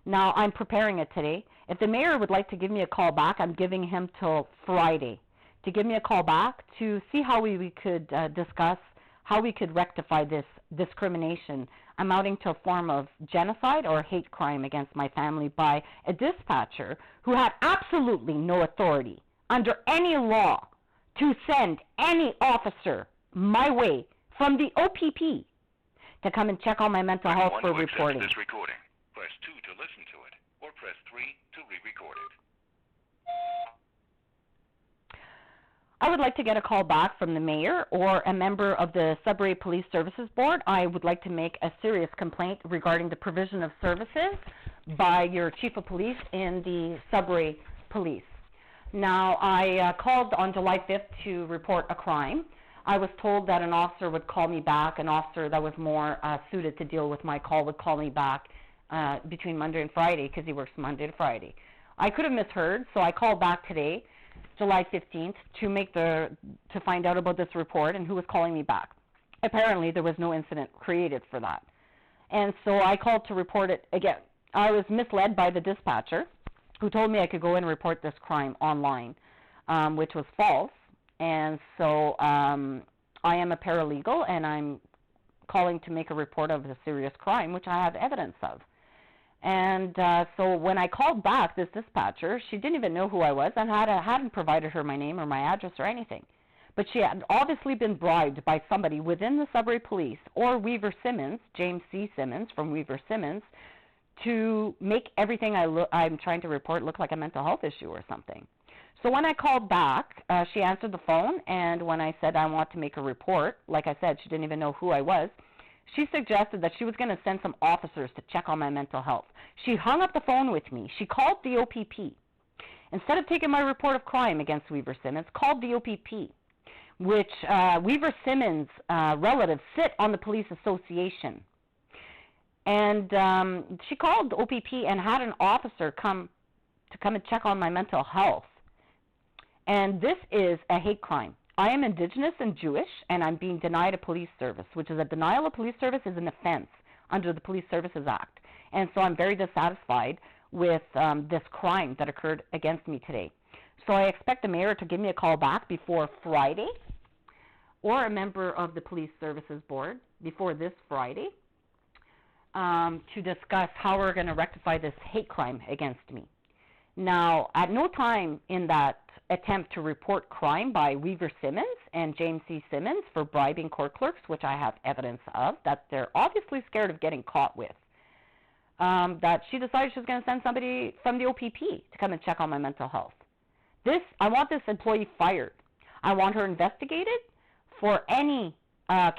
Now, I'm preparing it today. If the mayor would like to give me a call back, I'm giving him till Friday to give me a call back to see how we could discuss how we could rectify this discrimination amounting to a form of genocide or hate crime against my family by a dispatcher who had absolutely no authority under any law to send any officer my way from the OPP to come and check on my mental health for reporting. This recording. Press 2 to listen to it, or press 3 to re-record it. I would like to get a call back from the mayor or a member of the Sudbury Police Services Board. I would like to make a serious complaint regarding the provision of services by your chief of police in the Sudbury Police. Now, I called on July 5th to report a crime. I was told that an officer would call me back. An officer that was more suited to deal with my call would call me back between Monday and Friday, because he works Monday to Friday. I could have misheard, so I called back today, July 15th, to find out about this report and who was calling me back. Apparently, there was no incident created for that. And so I called to report it again. I was misled by the dispatcher, who told me I could go and report this crime online, which was false. And so I am a paralegal, and I'm calling to make a report of a serious crime, which I have evidence of. And so when I called back this dispatcher, she didn't even know who I was, and hadn't provided her my name or my address or anything. But she had obviously been bribed by somebody within the Sudbury Police or Weaver Simmons, James C. Simmons from Weaver Simmons, to make everything I'm trying to report look like a mental health issue or something. So when I called back, she answered the phone, and when I said I want to make a report, like I said, she didn't even know who I was, she suggested that she was going to send some officers to check on my mental health. She hung up the phone with me. She called the OPP. Instead of taking my report of crime against Weaver Simmons, called the OPP, which Weaver Simmons' relatives sit on the police association. And she called the OPP and had an officer come and check on my mental health. And this is a hate crime. I am Indigenous and Jewish, and I'm being denied a police service, which is a denial of police service is an offense under the Police Services Act. And so I'm very dissatisfied with this crime that occurred against me today. So I expect the mayor to give me a call back before Friday, or a member of the Police Services Board before this Friday, to discuss how we're going to rectify this hate crime against me. Now, at no time in that attempt to report crime by Weaver Simmons and James C. Simmons for bribing court clerks, which I have evidence of, that they're obviously scared of getting caught with, that she decided she was going to send somebody from the OPP to come and check on my mental health. I want this employee fired. I want her investigated for any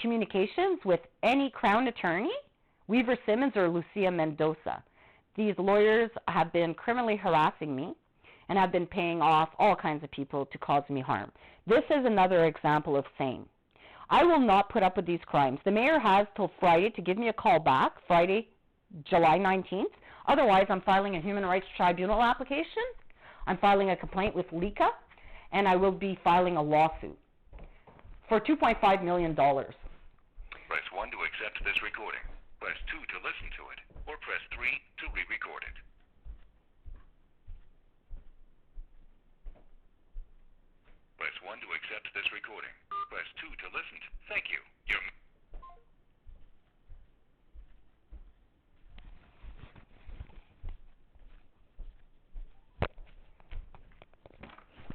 communications with any Crown attorney, Weaver Simmons or Lucia Mendoza. These lawyers have been criminally harassing me and have been paying off all kinds of people to cause me harm. This is another example of same. I will not put up with these crimes. The mayor has till Friday to give me a call back, Friday, July 19th, Otherwise, I'm filing a Human Rights Tribunal application, I'm filing a complaint with LICA, and I will be filing a lawsuit for $2.5 million. Press 1 to accept this recording. Press 2 to listen to it, or press 3 to re-record it. Press 1 to accept this recording. Press 2 to listen to... Thank you.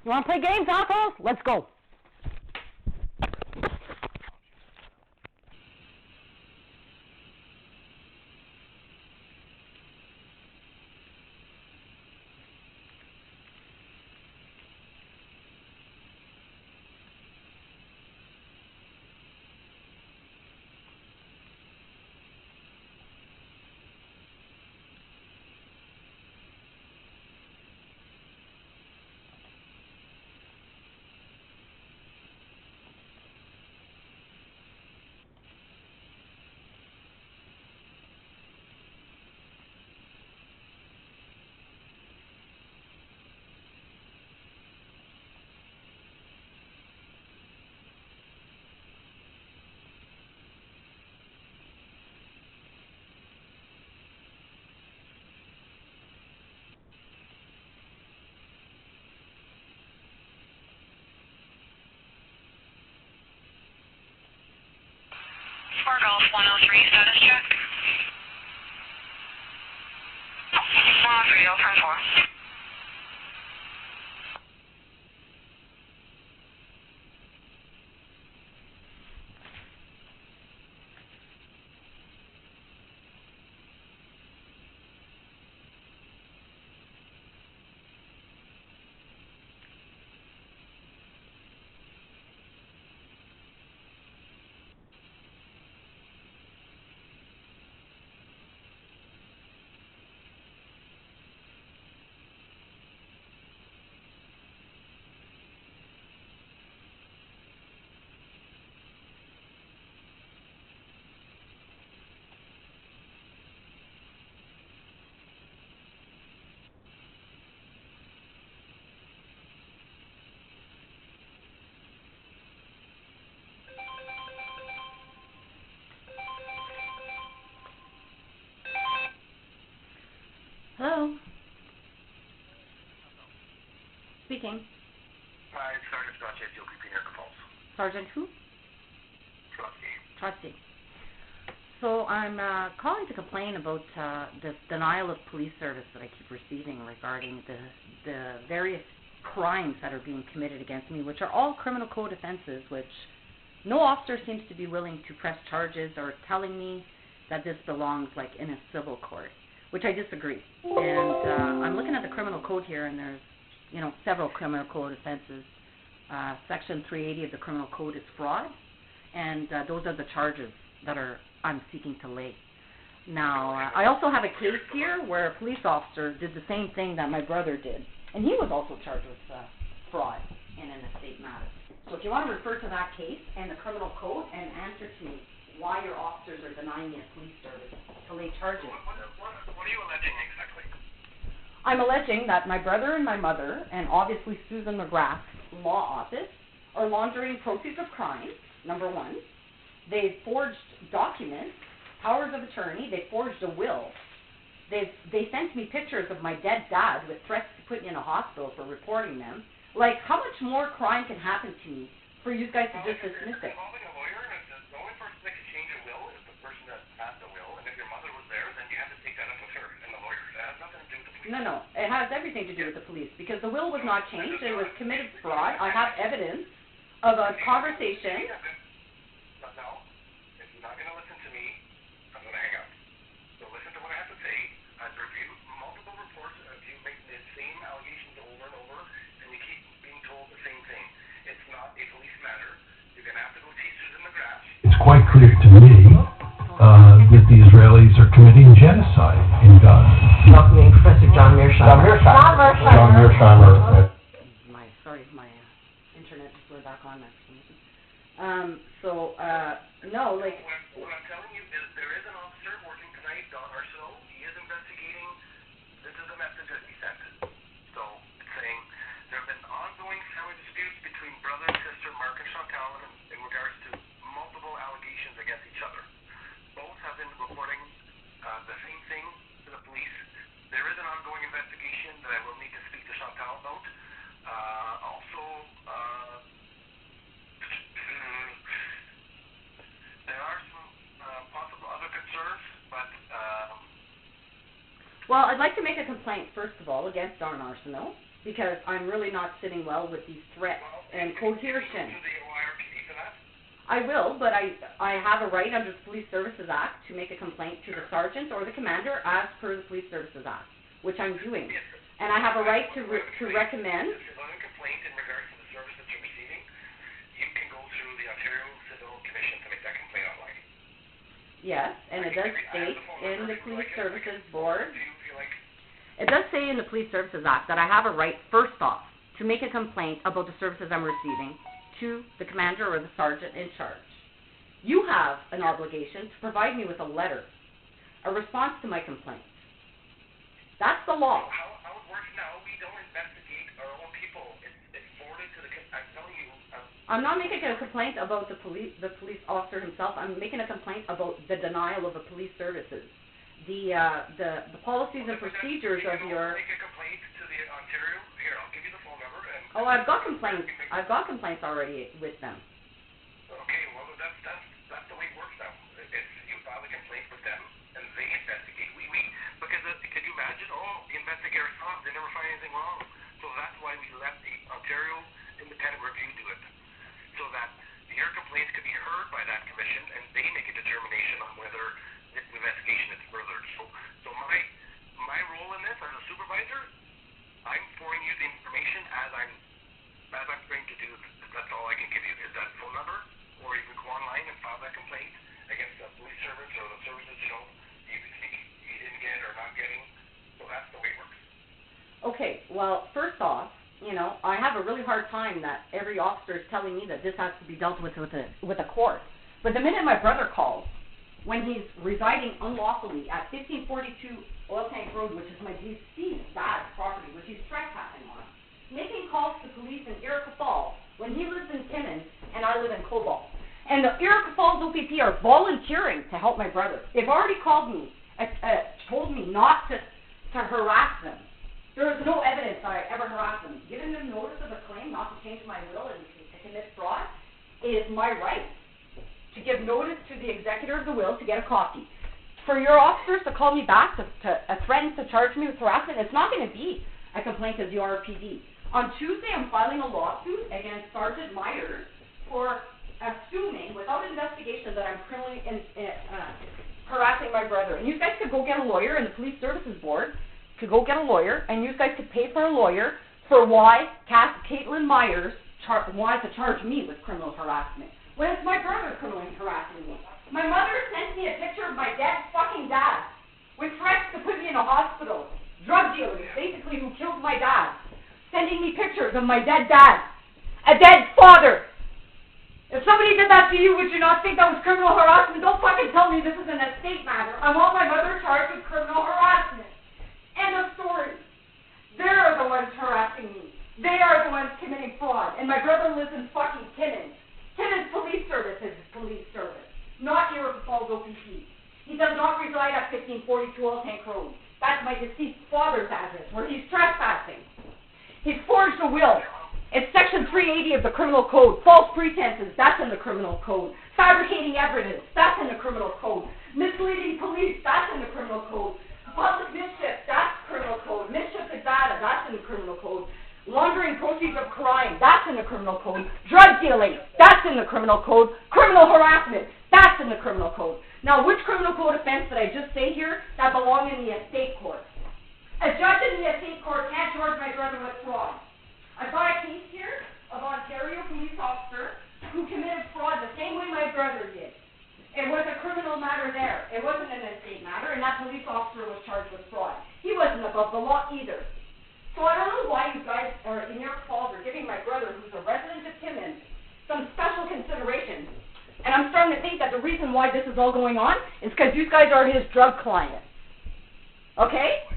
You want to play games, assholes? Let's go. For Golf 103, status check. 103, 034. Hello? Speaking. Hi, it's Sergeant Proctor, DOPP near Pulse. Sergeant who? Trustee. So I'm calling to complain about this denial of police service that I keep receiving regarding the various crimes that are being committed against me, which are all criminal code offenses, which no officer seems to be willing to press charges or telling me that this belongs like in a civil court, which I disagree. And I'm looking at the criminal code here, and there's, you know, several criminal code offenses. Section 380 of the criminal code is fraud, and those are the charges that I'm seeking to lay. Now, I also have a case here where a police officer did the same thing that my brother did, and he was also charged with fraud in an estate matter. So if you want to refer to that case and the criminal code and answer to me why your officers are denying me a police service to lay charges. What are you alleging exactly? I'm alleging that my brother and my mother, and obviously Susan McGrath's law office, are laundering proceeds of crime, number one. They forged documents, powers of attorney. They forged a will. They sent me pictures of my dead dad with threats to put me in a hospital for reporting them. Like, how much more crime can happen to me for you guys to just dismiss it? Involving a lawyer, the only person that can change a will is the person that passed the will, and if your mother was there, then you have to take that up with her and the lawyer. That has nothing to do with the police. No, it has everything to do with the police, because the will was not changed. It was committed fraud. I have evidence of a conversation. No, if you're not going to listen to me, I'm going to hang up. So listen to what I have to say. I've reviewed multiple reports of you making the same allegations over and over, and you keep being told the same thing. It's not a police matter. You're going to have to go see Susan McGrath. It's quite clear to me that the Israelis are committing genocide in Gaza. Professor John Mearsheimer. John Mearsheimer. My internet just went back on actually. No, like... What I'm telling you is there is an officer working tonight, Don Arsenault. He is investigating Well, I'd like to make a complaint, first of all, against Darn Arsenal, because I'm really not sitting well with these threats and coercion. I will, but I have a right under the Police Services Act to make a complaint to the sergeant or the commander as per the Police Services Act, which I'm doing. And I have a right to recommend. If you're on a complaint in regards to the service that you're receiving, you can go through the Ontario Civil Commission to make that complaint online. Yes, and it does state in the Police Services Board, it does say in the Police Services Act that I have a right, first off, to make a complaint about the services I'm receiving to the commander or the sergeant in charge. You have an obligation to provide me with a letter, a response to my complaint. That's the law. How it works now, we don't investigate our own people. It's forwarded to the, I'm telling you. I'm not making a complaint about the police officer himself. I'm making a complaint about the denial of the police services. The policies and procedures of your... Make a complaint to the Ontario. Here, I'll give you the phone number. Oh, I've got complaints. I've got complaints already with them. Okay, well, that's the way it works now. You file a complaint with them, and they investigate. Because can you imagine? Oh, the investigators come, they never find anything wrong. So that's why we let the Ontario Independent Review do it, so that your complaints could be heard by that commission, and they make a determination on whether this investigation is furthered. So my role in this as a supervisor, I'm forwarding you the information as I'm going to do. That's all I can give you is that phone number, or you can go online and file that complaint against the police service or the services you didn't get or not getting. So that's the way it works. Okay, well, first off, I have a really hard time that every officer is telling me that this has to be dealt with a court. But the minute my brother calls, when he's residing unlawfully at 1542 Oil Tank Road, which is my deceased dad's property, which he's trespassing on, making calls to police in Erica Falls when he lives in Timmins and I live in Cobalt. And the Erica Falls OPP are volunteering to help my brother. They've already called me, told me not to harass them. There is no evidence that I ever harassed them. Giving them notice of a claim not to change my will and to commit fraud is my right. To give notice to the executor of the will to get a copy. For your officers to call me back to threaten to charge me with harassment, it's not going to be a complaint to the RPD. On Tuesday, I'm filing a lawsuit against Sergeant Myers for assuming, without investigation, that I'm criminally harassing my brother. And you guys could go get a lawyer, and the Police Services Board could go get a lawyer, and you guys could pay for a lawyer for why Caitlin Myers wanted to charge me with criminal harassment. When it's my brother criminally harassing me. My mother sent me a picture of my dead fucking dad with threats to put me in a hospital. Drug dealers, basically, who killed my dad. Sending me pictures of my dead dad. A dead father. If somebody did that to you, would you not think that was criminal harassment? Don't fucking tell me this is an estate matter. I want my mother charged with criminal harassment. End of story. They're the ones harassing me. They are the ones committing fraud. And my brother lives in fucking Timmins. Timmins Police Service is police service, not Erica Falls OPP. He does not reside at 1542 Oil Tank Road. That's my deceased father's address, where he's trespassing. He's forged a will. It's Section 380 of the Criminal Code. False pretenses, that's in the Criminal Code. Fabricating evidence, that's in the Criminal Code. Misleading police, that's in the Criminal Code. Public mischief, that's Criminal Code. Mischief to data, that's in the Criminal Code. Laundering proceeds of crime, that's in the Criminal Code. Drug dealing, that's in the Criminal Code. Criminal harassment, that's in the Criminal Code. Now, which Criminal Code offense did I just say here that belong in the estate court? A judge in the estate court can't charge my brother with fraud. I've got a case here of Ontario police officer who committed fraud the same way my brother did. It was a criminal matter there. It wasn't an estate matter, and that police officer was charged with fraud. He wasn't above the law either. So I don't know why you guys are in your calls are giving my brother, who's a resident of Timmins, some special consideration. And I'm starting to think that the reason why this is all going on is because you guys are his drug clients. Okay?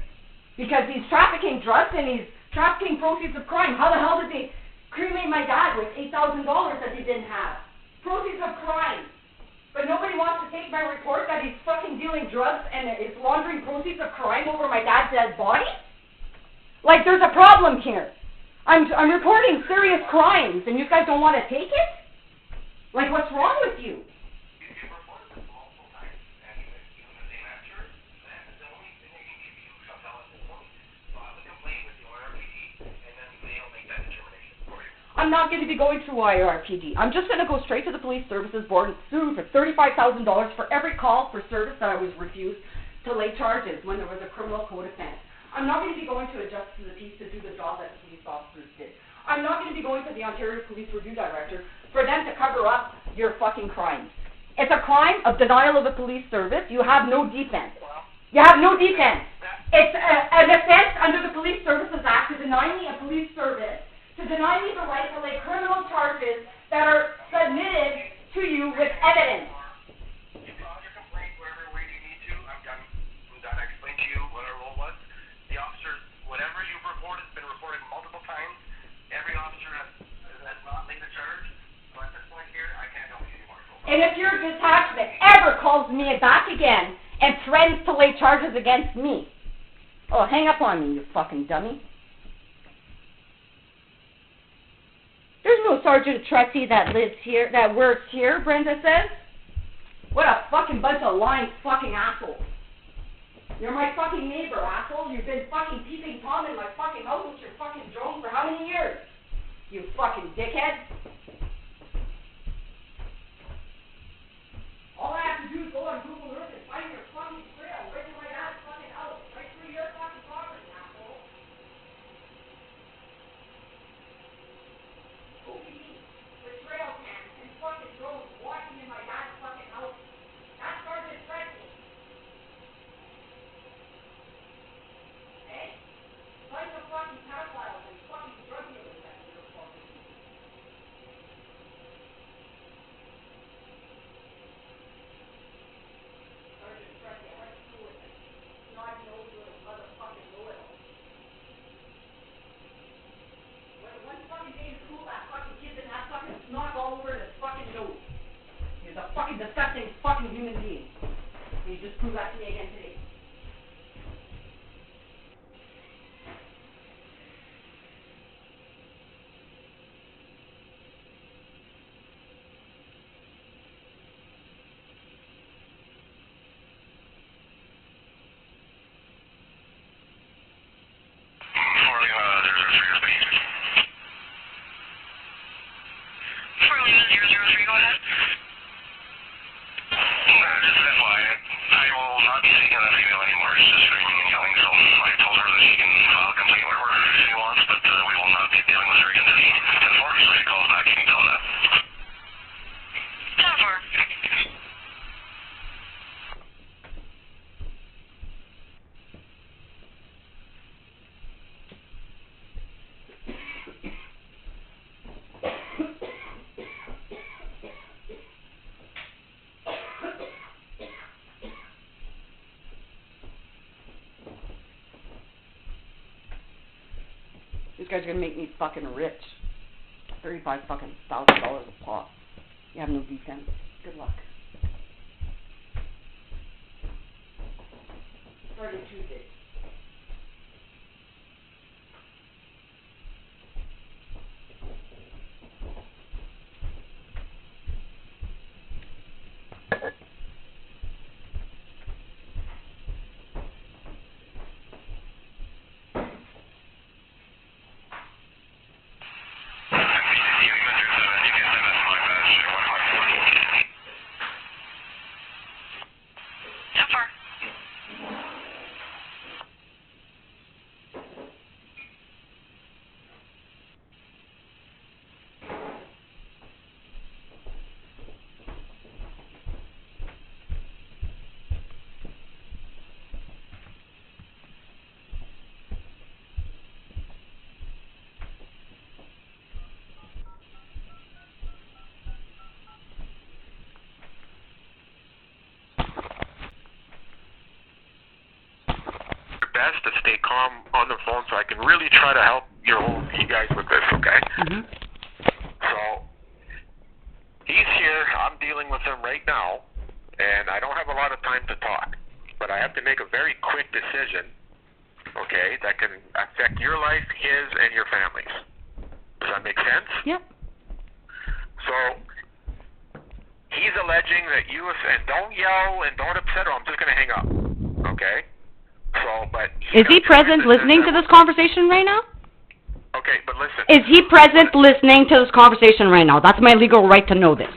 Because he's trafficking drugs and he's trafficking proceeds of crime. How the hell did they cremate my dad with $8,000 that he didn't have? Proceeds of crime. But nobody wants to take my report that he's fucking dealing drugs and is laundering proceeds of crime over my dad's dead body? Like, there's a problem here. I'm reporting serious crimes, and you guys don't want to take it? Like, what's wrong with you? I'm not going to be going through IRPD. I'm just going to go straight to the Police Services Board and sue for $35,000 for every call for service that I was refused to lay charges when there was a criminal code offense. I'm not going to be going to a justice of the peace to do the job that the police officers did. I'm not going to be going to the Ontario Police Review Director for them to cover up your fucking crimes. It's a crime of denial of a police service. You have no defense. You have no defense. It's an offense under the Police Services Act to deny me a police service, to deny me the right to lay criminal charges that are submitted to you with evidence. You filed your complaint wherever way you need to. I'm done. I explained to you what our role was. The officers, whatever you've reported, has been reported multiple times. Every officer has not laid a charge. So at this point here, I can't help you anymore. And if your detachment ever calls me back again and threatens to lay charges against me, oh, hang up on me, you fucking dummy. There's no Sergeant Tretty that lives here, that works here, Brenda says. What a fucking bunch of lying fucking assholes. You're my fucking neighbor, asshole. You've been fucking peeping Tom in my fucking house with your fucking drone for how many years? You fucking dickhead. All I have to do is go on Google Earth and find your fucking trail right to my dad's fucking house, right through your fucking property, asshole. OPP, with trail cams and fucking drones walking in my dad's fucking house. That's Sergeant Tretty. Hey? Find the fucking pedophiles and fucking drug dealers that you're fucking. Sergeant Tretty, I went to school with him. Not even over to motherfucking loyal. One fucking day in school, that fucking kid didn't have fucking snot all over his fucking nose. He's a fucking disgusting fucking human being. And you just proved that to me again today. These guys are gonna make me fucking rich. $35,000 a pop. You have no defense. Good luck. Starting Tuesday. Best to stay calm on the phone so I can really try to help you guys with this, okay? Mm-hmm. So, he's here, I'm dealing with him right now, and I don't have a lot of time to talk, but I have to make a very quick decision, okay, that can affect your life, his, and your family's. Does that make sense? Yep. So, he's alleging that you, and don't yell and don't upset her, I'm just going to hang up, okay? So, but is he present listening to this conversation right now? Okay, Okay, but listen. Is he present listening to this conversation right now? That's my legal right to know this.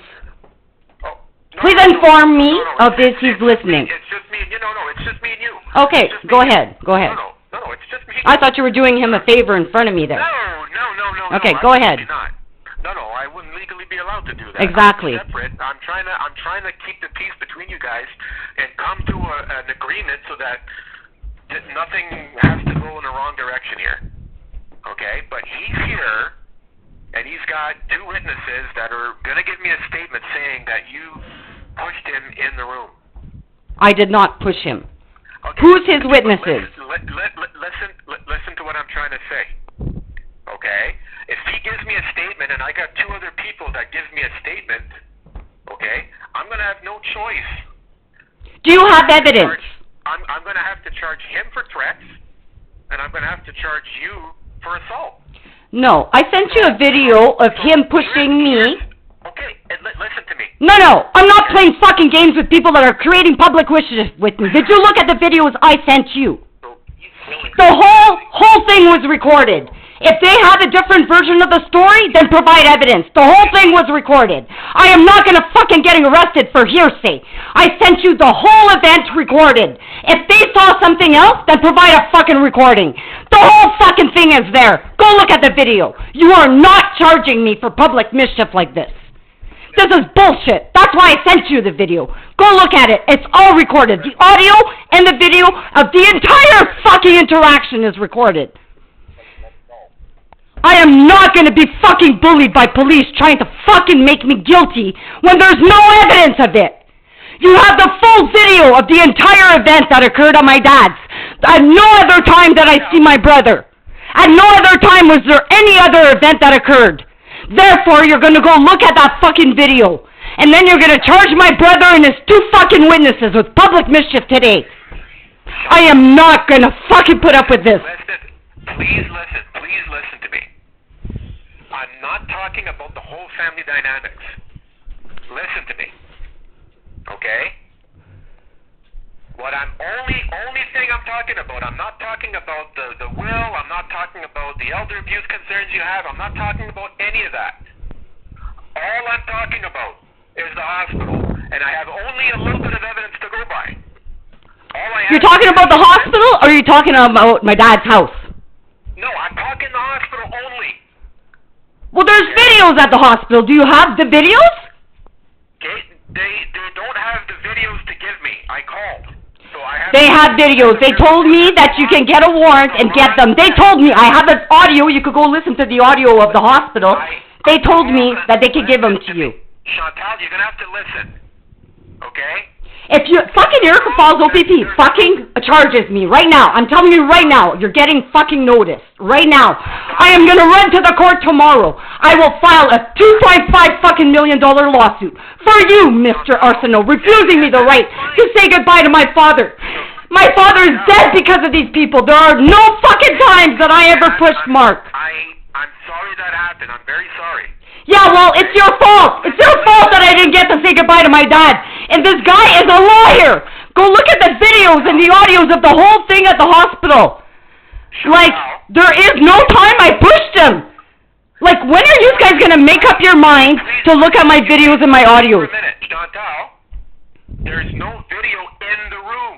Please inform me of this. He's listening. It's just me and you. No, it's just me and you. Okay, go ahead. Go ahead. No, it's just me. I thought you were doing him a favor in front of me there. No. Okay, go ahead. No, I wouldn't legally be allowed to do that. Exactly. I'm separate. I'm trying to keep the peace between you guys and come to an agreement so that nothing has to go in the wrong direction here. Okay, but he's here, and he's got two witnesses that are going to give me a statement saying that you pushed him in the room. I did not push him. Okay. Who's his witnesses? Listen to what I'm trying to say. Okay? If he gives me a statement and I got two other people that gives me a statement, okay, I'm going to have no choice. Do you have evidence? I'm going to have to charge him for threats, and I'm going to have to charge you for assault. No, I sent you a video of him pushing me. Okay, and listen to me. No, I'm not playing fucking games with people that are creating public wishes with me. Did you look at the videos I sent you? The whole thing was recorded. If they have a different version of the story, then provide evidence. The whole thing was recorded. I am not going to fucking getting arrested for hearsay. I sent you the whole event recorded. If they saw something else, then provide a fucking recording. The whole fucking thing is there. Go look at the video. You are not charging me for public mischief like this. This is bullshit. That's why I sent you the video. Go look at it. It's all recorded. The audio and the video of the entire fucking interaction is recorded. I am not going to be fucking bullied by police trying to fucking make me guilty when there's no evidence of it. You have the full video of the entire event that occurred on my dad's. At no other time did I see my brother. At no other time was there any other event that occurred. Therefore, you're going to go look at that fucking video. And then you're going to charge my brother and his two fucking witnesses with public mischief today. I am not going to fucking put up with this. Please listen to me. I'm not talking about the whole family dynamics. Listen to me. Okay? What only thing I'm talking about, I'm not talking about the will, I'm not talking about the elder abuse concerns you have, I'm not talking about any of that. All I'm talking about is the hospital, and I have only a little bit of evidence to go by. You're talking about the hospital, or are you talking about my dad's house? No, I'm talking the hospital only. Well, there's videos at the hospital. Do you have the videos? Okay, they don't have the videos to give me. I called. So they have videos. They told me that you can get a warrant and get them. They told me I have an audio. You could go listen to the audio of the hospital. They told me that they could give them to you. Chantal, you're going to have to listen. Okay? If you fucking Erica Falls OPP fucking charges me right now, I'm telling you right now, you're getting fucking notice right now. I am gonna run to the court tomorrow. I will file a $2.5 fucking million lawsuit for you, Mr. Arsenault, refusing me the right to say goodbye to my father. My father is dead because of these people. There are no fucking times that I ever pushed Mark. I'm sorry that happened. I'm very sorry. Yeah, well, it's your fault. It's your fault that I didn't get to say goodbye to my dad. And this guy is a liar. Go look at the videos and the audios of the whole thing at the hospital. Like, there is no time I pushed him. Like, when are you guys going to make up your mind to look at my videos and my audios? For a minute, Chantal, there's no video in the room.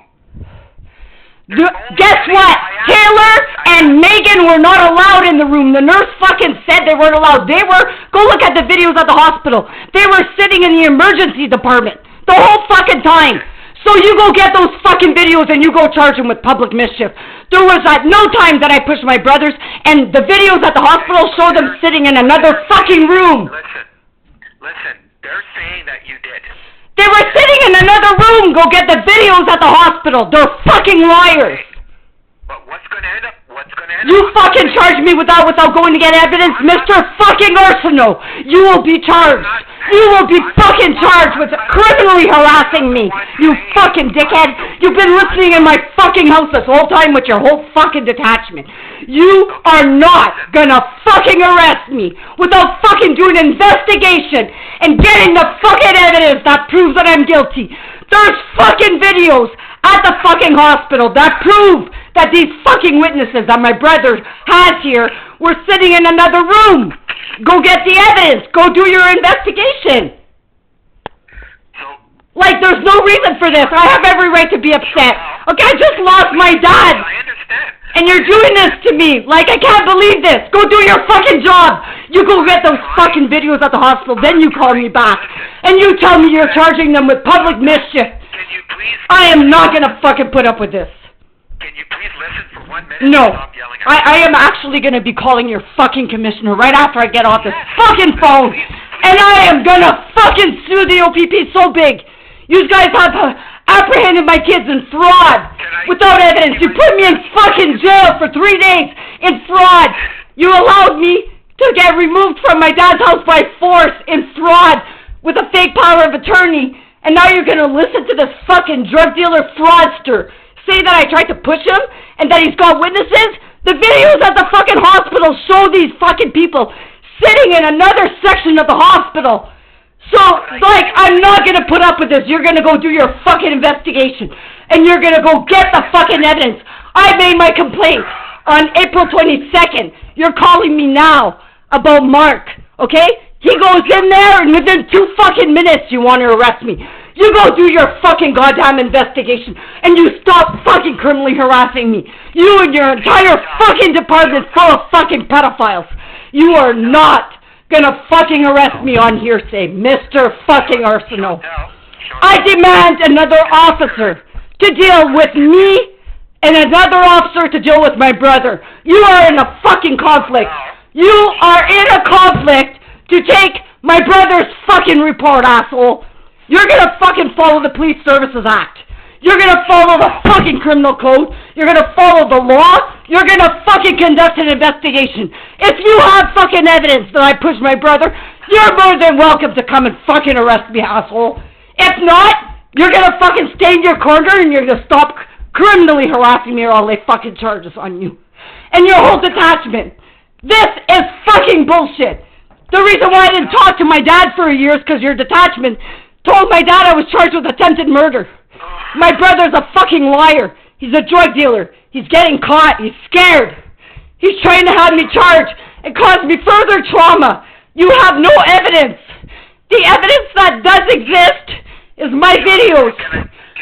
Guess what? Taylor and Megan were not allowed in the room. The nurse fucking said they weren't allowed. Go look at the videos at the hospital. They were sitting in the emergency department the whole fucking time. So you go get those fucking videos and you go charge them with public mischief. There was at no time that I pushed my brothers, and the videos at the hospital show them sitting in another fucking room. Listen, they're saying that you did. They were sitting in another room. Go get the videos at the hospital. They're fucking liars. But what's going to end up? You fucking charge me without going to get evidence, Mr. fucking Arsenault. You will be charged. You will be fucking charged with criminally harassing me. You fucking dickhead. You've been listening in my fucking house this whole time with your whole fucking detachment. You are not gonna fucking arrest me without fucking doing an investigation and getting the fucking evidence that proves that I'm guilty. There's fucking videos at the fucking hospital that prove that these fucking witnesses that my brother has here were sitting in another room. Go get the evidence. Go do your investigation. Like, there's no reason for this. I have every right to be upset. Okay, I just lost my dad. I understand. And you're doing this to me. Like, I can't believe this. Go do your fucking job. You go get those fucking videos at the hospital, then you call me back. And you tell me you're charging them with public mischief. Can you please... I am not gonna fucking put up with this. Can you please listen for 1 minute? No. And stop yelling at me? I am actually gonna be calling your fucking commissioner right after I get off this fucking phone. And I am gonna fucking sue the OPP so big. You guys have apprehended my kids in fraud without evidence. You put me in fucking jail for 3 days in fraud. You allowed me to get removed from my dad's house by force in fraud with a fake power of attorney. And now you're going to listen to this fucking drug dealer fraudster say that I tried to push him and that he's got witnesses? The videos at the fucking hospital show these fucking people sitting in another section of the hospital. So, like, I'm not going to put up with this. You're going to go do your fucking investigation. And you're going to go get the fucking evidence. I made my complaint on April 22nd. You're calling me now about Mark, okay? He goes in there and within 2 fucking minutes you want to arrest me. You go do your fucking goddamn investigation. And you stop fucking criminally harassing me. You and your entire fucking department full of fucking pedophiles. You are not gonna fucking arrest me on hearsay, Mr. fucking Arsenault. I demand another officer to deal with me and another officer to deal with my brother. You are in a fucking conflict. You are in a conflict to take my brother's fucking report, asshole. You're gonna fucking follow the Police Services Act. You're gonna follow the fucking criminal code. You're gonna follow the law. You're gonna fucking conduct an investigation. If you have fucking evidence that I pushed my brother, you're more than welcome to come and fucking arrest me, asshole. If not, you're gonna fucking stay in your corner and you're gonna stop criminally harassing me or I'll lay fucking charges on you. And your whole detachment. This is fucking bullshit. The reason why I didn't talk to my dad for a year is because your detachment told my dad I was charged with attempted murder. My brother's a fucking liar. He's a drug dealer. He's getting caught. He's scared. He's trying to have me charged and cause me further trauma. You have no evidence. The evidence that does exist is my videos,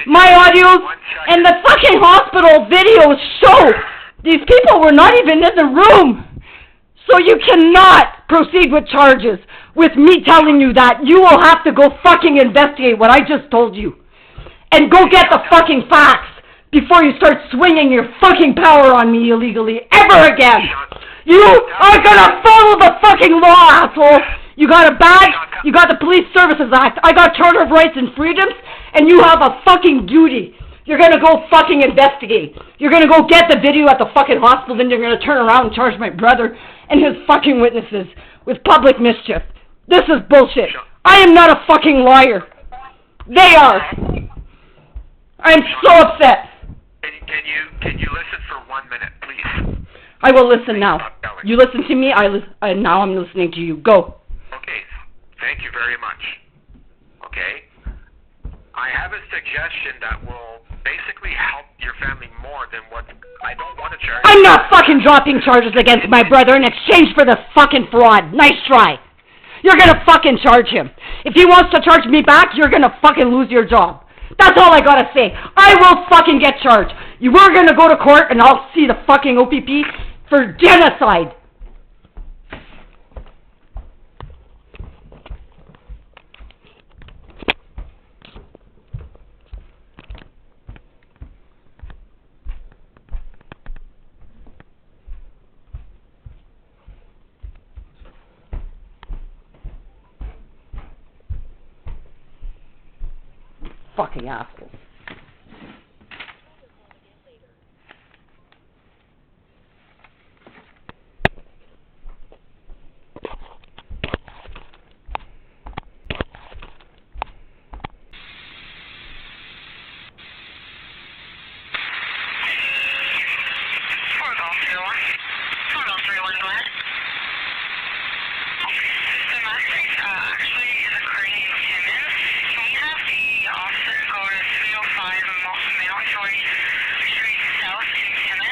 my audios, and the fucking hospital videos show these people were not even in the room. So you cannot proceed with charges with me telling you that. You will have to go fucking investigate what I just told you. And go get the fucking facts before you start swinging your fucking power on me illegally ever again. You are gonna follow the fucking law, asshole. You got a badge, you got the Police Services Act, I got Charter of Rights and Freedoms, and you have a fucking duty. You're gonna go fucking investigate. You're gonna go get the video at the fucking hospital, then you're gonna turn around and charge my brother and his fucking witnesses with public mischief. This is bullshit. I am not a fucking liar. They are. I'm so upset. Can you listen for 1 minute, please? I will listen now. You listen to me, now I'm listening to you. Go. Okay, thank you very much. Okay? I have a suggestion that will basically help your family more than what... I don't want to charge... I'm not fucking dropping charges against my brother in exchange for this fucking fraud. Nice try. You're gonna fucking charge him. If he wants to charge me back, you're gonna fucking lose your job. That's all I gotta say. I will fucking get charged. You were gonna go to court and I'll see the fucking OPP for genocide. Fucking asshole. Street South in Hamel.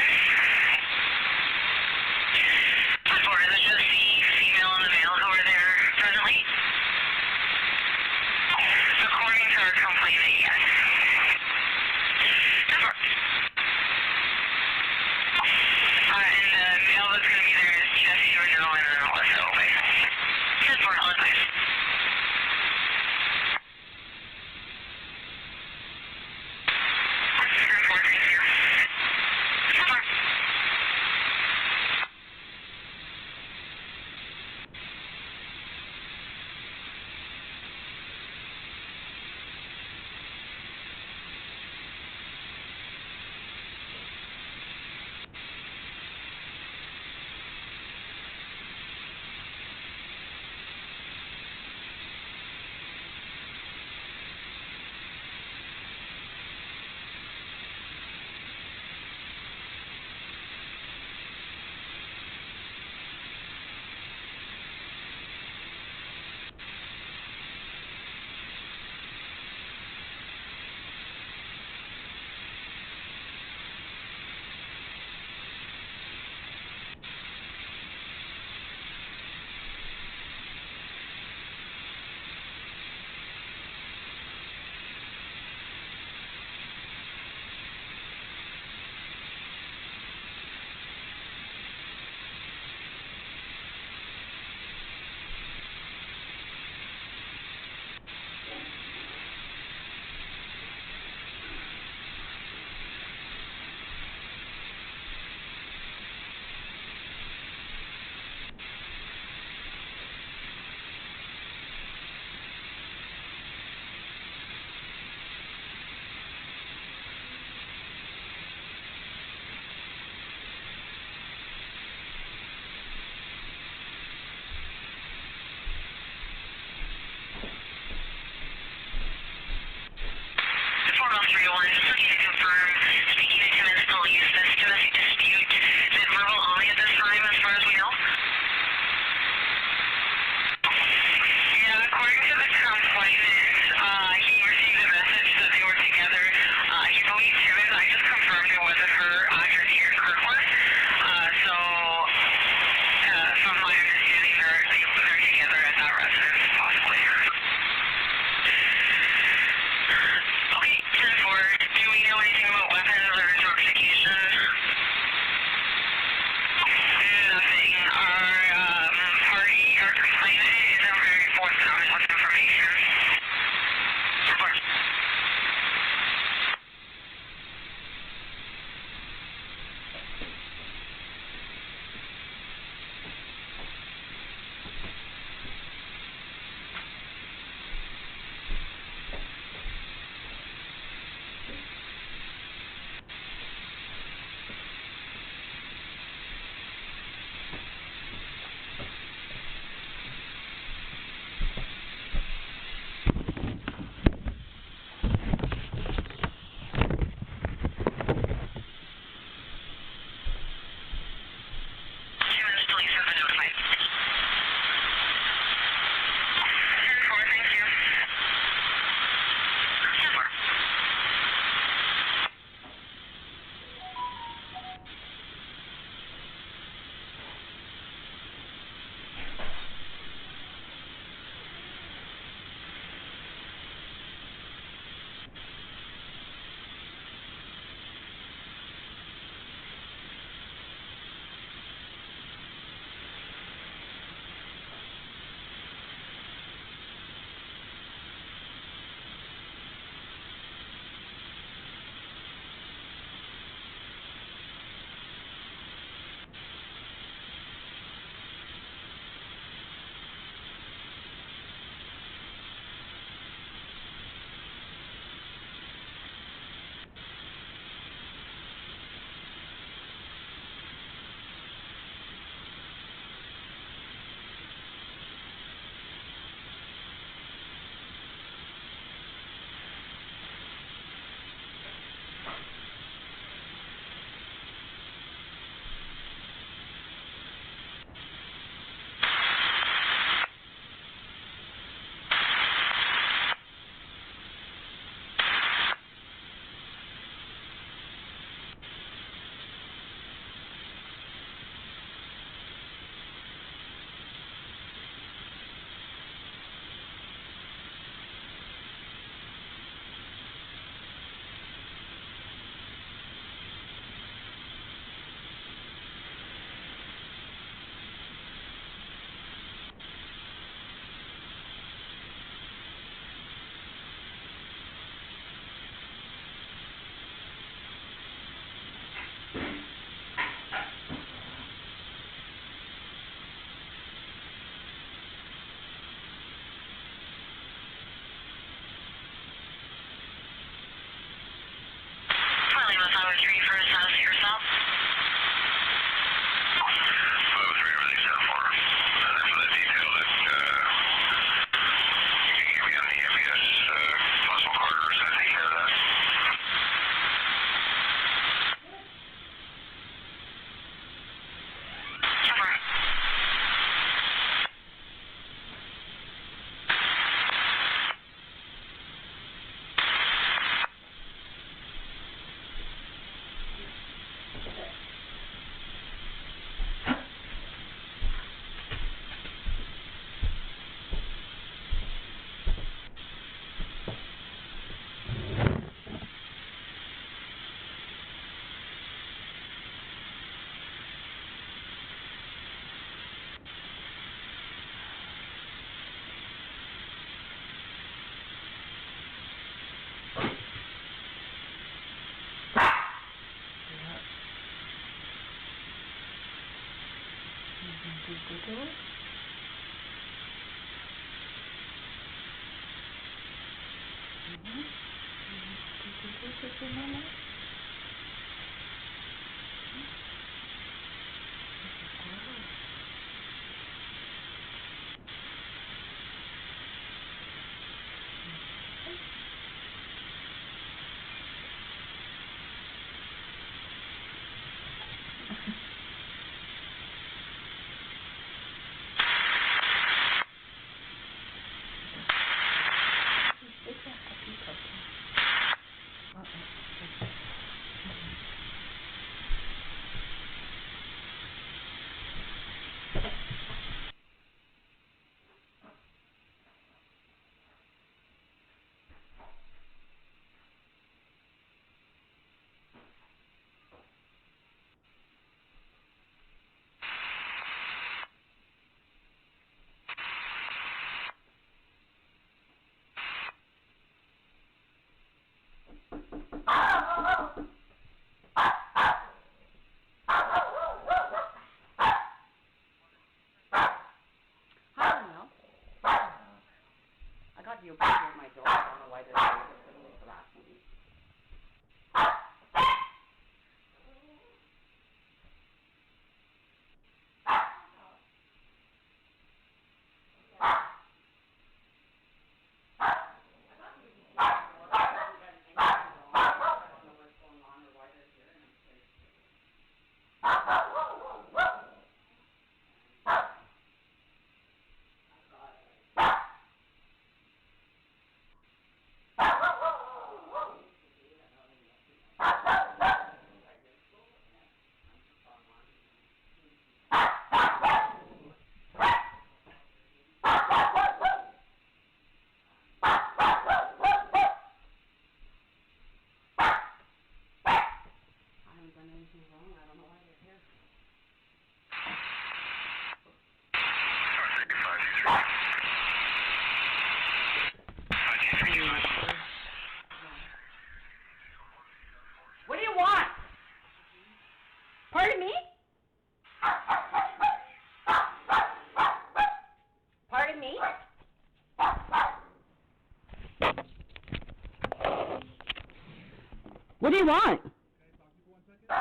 What do you want?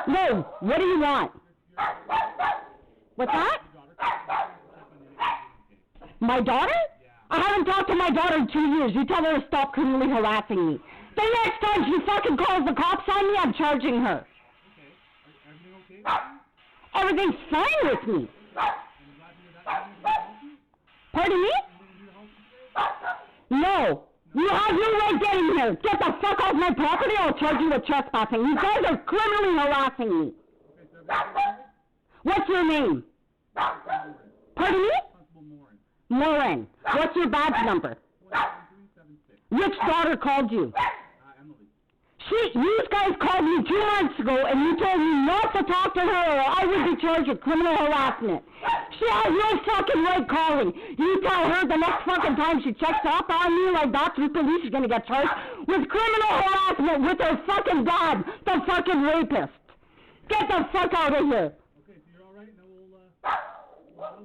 No, what do you want? What's that? My daughter? I haven't talked to my daughter in 2 years. You tell her to stop criminally harassing me. The next time she fucking calls the cops on me, I'm charging her. Everything's fine with me. Pardon me? No. You have no right getting here. Get the fuck off my property or I'll charge you with trespassing. You guys are criminally harassing me. What's your name? Pardon me? Lauren. What's your badge number? Which daughter called you? You guys called me 2 months ago and you told me not to talk to her or I would be charged with criminal harassment. She has no fucking right calling. You tell her the next fucking time she checks up on me like that through police, she's gonna get charged with criminal harassment with her fucking dad, the fucking rapist. Get the fuck out of here. Okay, so you're alright? Now we'll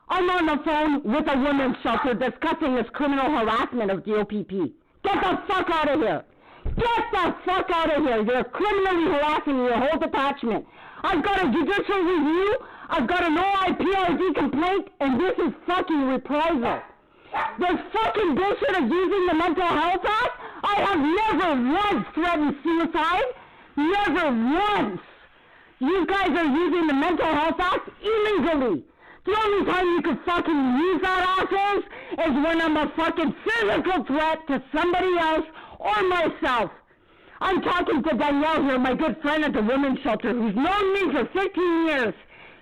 I'm on the phone with a women's shelter discussing this criminal harassment of DOPP. Get the fuck out of here. Get the fuck out of here. You're criminally harassing your whole detachment. I've got a judicial review. I've got an OIPRD complaint, and this is fucking reprisal. This fucking bullshit of using the Mental Health Act, I have never once threatened suicide. Never once. You guys are using the Mental Health Act illegally. The only time you can fucking use that, assholes, is when I'm a fucking physical threat to somebody else or myself. I'm talking to Danielle here, my good friend at the women's shelter, who's known me for 15 years.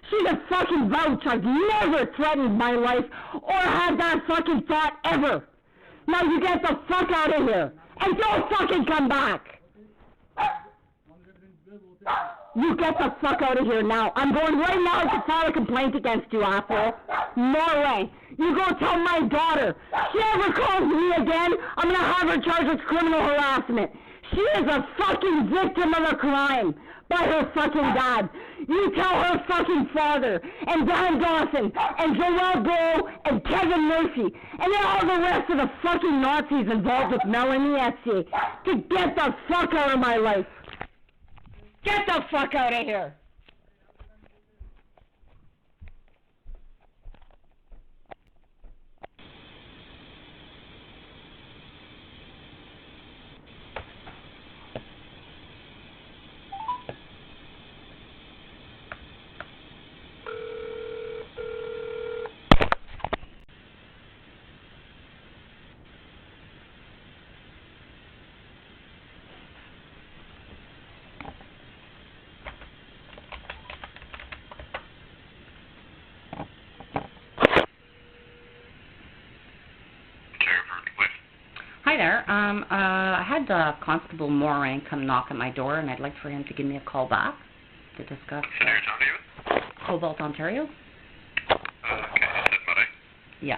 She's a fucking vouch. I've never threatened my life or had that fucking thought ever. Now you get the fuck out of here. And don't fucking come back. You get the fuck out of here now. I'm going right now to file a complaint against you, asshole. No way. You go tell my daughter. She ever calls me again, I'm gonna have her charged with criminal harassment. She is a fucking victim of a crime. by her fucking dad. You tell her fucking father, and Dan Dawson, and Joel Breault, and Kevin Murphy, and then all the rest of the fucking Nazis involved with Melanie Ethier to get the fuck out of my life. Get the fuck out of here. Hi there. I had Constable Morin come knock at my door, and I'd like for him to give me a call back to discuss Cobalt, Ontario. Yeah.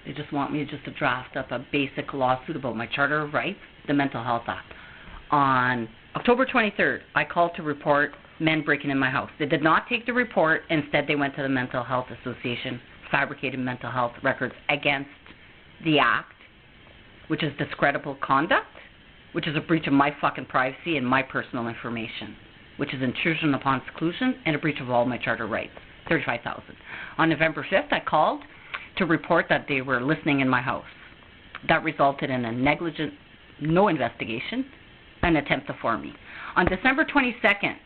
They just want me to draft up a basic lawsuit about my Charter of Rights, the Mental Health Act. On October 23rd, I called to report men breaking in my house. They did not take the report. Instead, they went to the Mental Health Association, fabricated mental health records against the Act, which is discreditable conduct, which is a breach of my fucking privacy and my personal information, which is intrusion upon seclusion and a breach of all my Charter rights, $35,000. On November 5th, I called to report that they were listening in my house. That resulted in a negligent, no investigation, an attempt to form me. On December 22nd,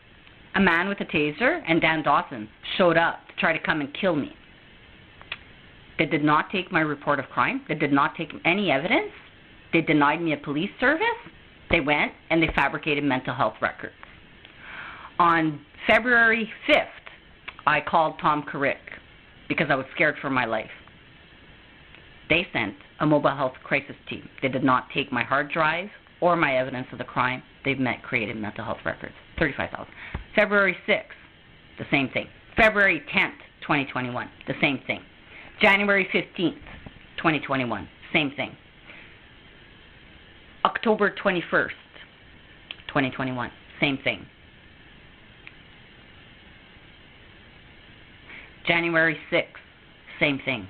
a man with a taser and Dan Dawson showed up to try to come and kill me. They did not take my report of crime. They did not take any evidence. They denied me a police service. They went and they fabricated mental health records. On February 5th, I called Tom Carrick because I was scared for my life. They sent a mobile health crisis team. They did not take my hard drive or my evidence of the crime. They created mental health records, $35,000. February 6th, the same thing. February 10th, 2021, the same thing. January 15th, 2021, same thing. October 21st, 2021, same thing. January 6th, same thing.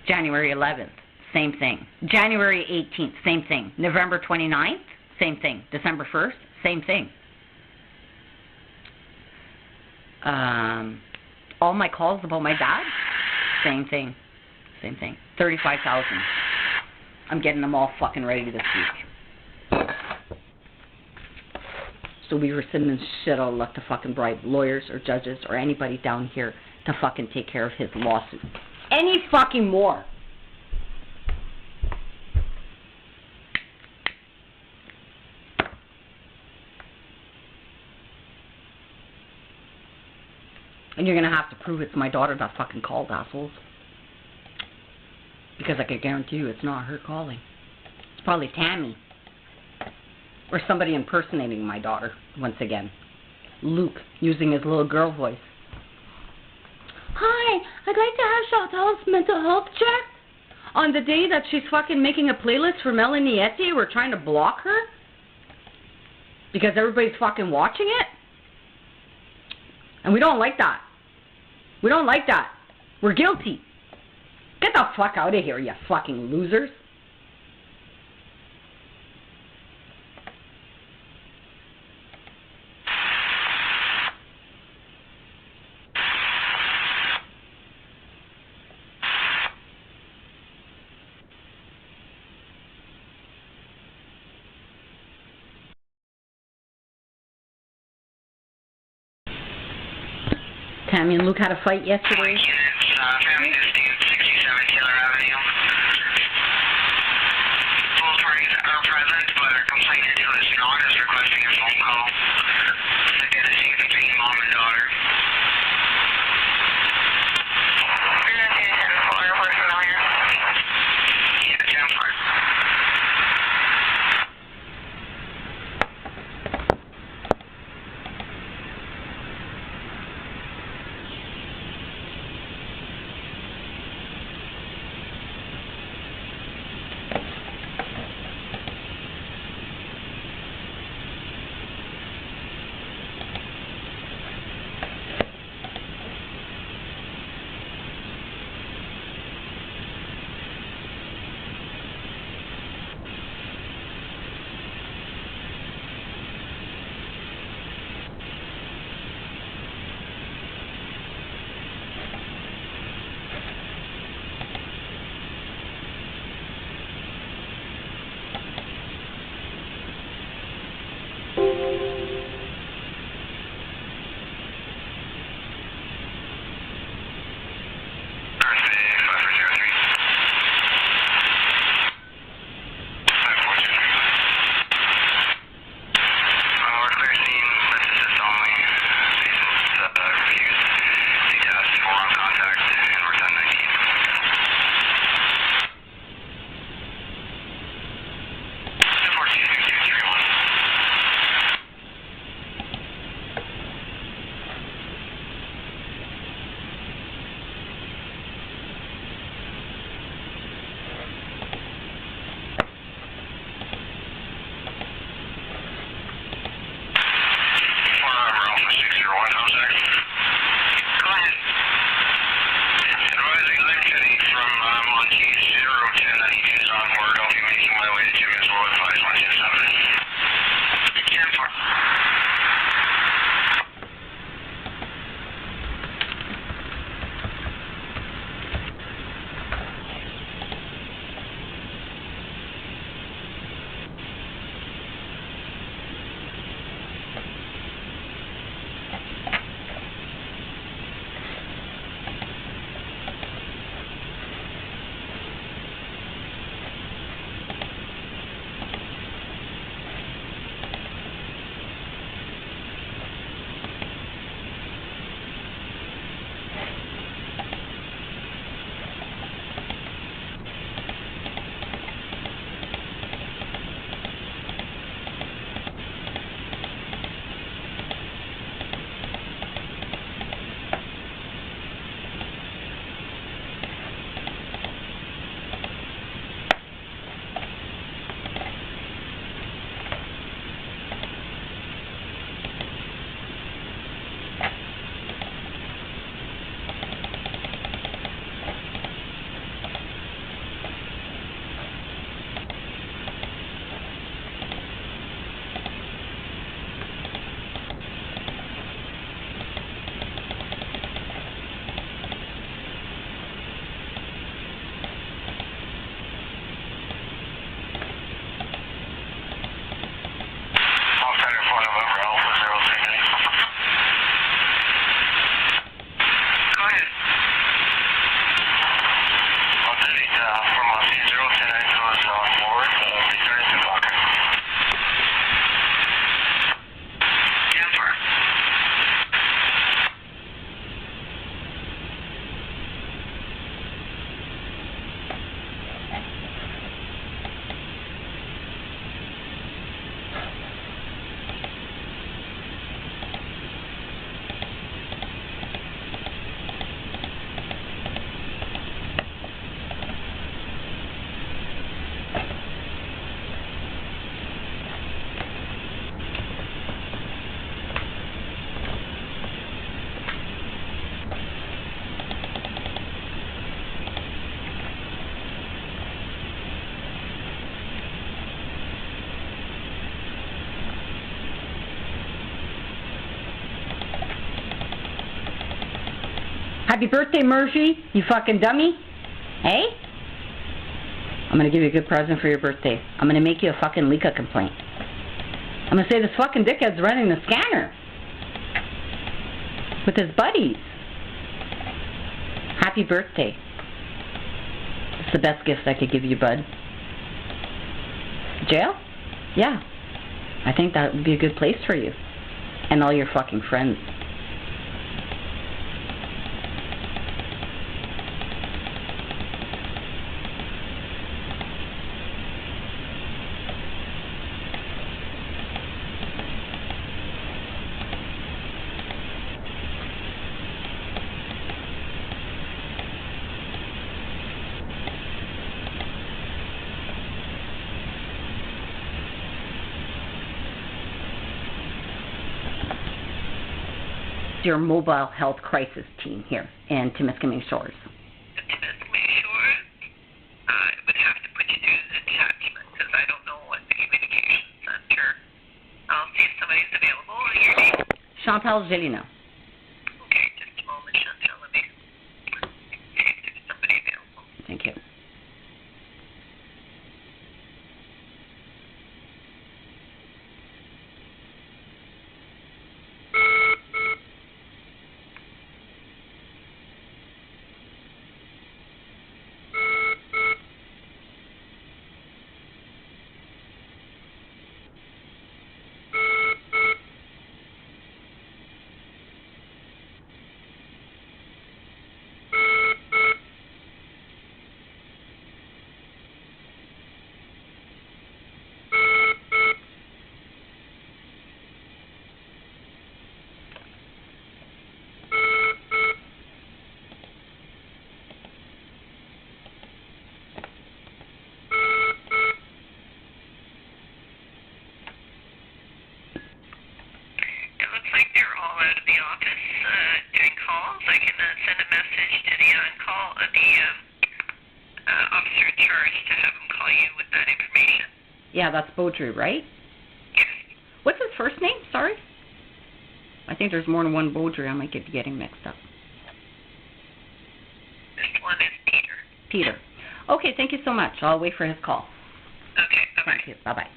January 11th, same thing. January 18th, same thing. November 29th, same thing. December 1st, same thing. All my calls about my dad, same thing. Same thing. $35,000. I'm getting them all fucking ready this week. So we were sending this shit I'll let to fucking bribe lawyers or judges or anybody down here to fucking take care of his lawsuit. Any fucking more. And you're going to have to prove it's my daughter that fucking called, assholes. Because I can guarantee you it's not her calling. It's probably Tammy. Or somebody impersonating my daughter, once again. Luke, using his little girl voice. Hi, I'd like to have Chantal's mental health checked. On the day that she's fucking making a playlist for Melanie Ethier, we're trying to block her. Because everybody's fucking watching it. And we don't like that. We don't like that. We're guilty. Get the fuck out of here, you fucking losers. Tammy and Luke had a fight yesterday. Family visiting at 67 Taylor Avenue. Both parties are present, but our complainant who is not is requesting a phone call to get a scene between mom and daughter. We're familiar. Yeah, 10-4. Happy birthday, Murphy, you fucking dummy. Hey? I'm gonna give you a good present for your birthday. I'm gonna make you a fucking Lika complaint. I'm gonna say this fucking dickhead's running the scanner with his buddies. happy birthday. It's the best gift I could give you, bud. Jail? Yeah. I think that would be a good place for you. And all your fucking friends. Your mobile health crisis team here in Timiskaming Shores. The Timiskaming Shores? I would have to put you through the attachment because I don't know what the communications center. I'll see if somebody's available. Your name? Chantal Gelina. Okay, just a moment, Chantal. Let me see if there's somebody available. Thank you. Yeah, that's Beaudry, right? What's his first name? Sorry? I think there's more than one Beaudry. I might be getting mixed up. This one is Peter. Peter. Okay, thank you so much. I'll wait for his call. Okay, bye-bye. Thank you. Bye-bye.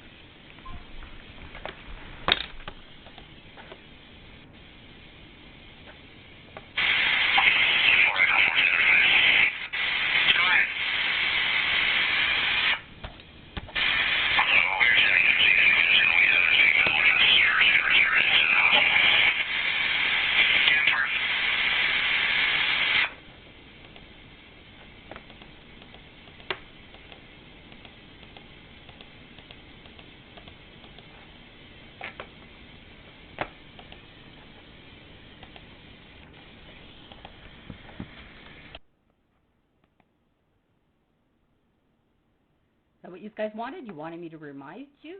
Is that what you guys wanted? You wanted me to remind you?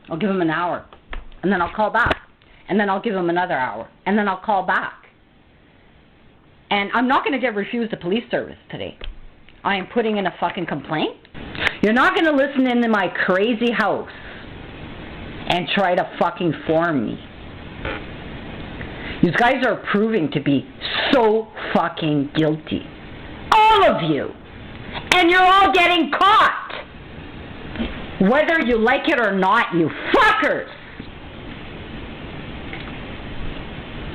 I'll give him an hour. And then I'll call back. And then I'll give him another hour. And then I'll call back. And I'm not going to get refused a police service today. I am putting in a fucking complaint. You're not going to listen into my crazy house and try to fucking form me. You guys are proving to be so fucking guilty. All of you. And you're all getting caught. Whether you like it or not, you fuckers.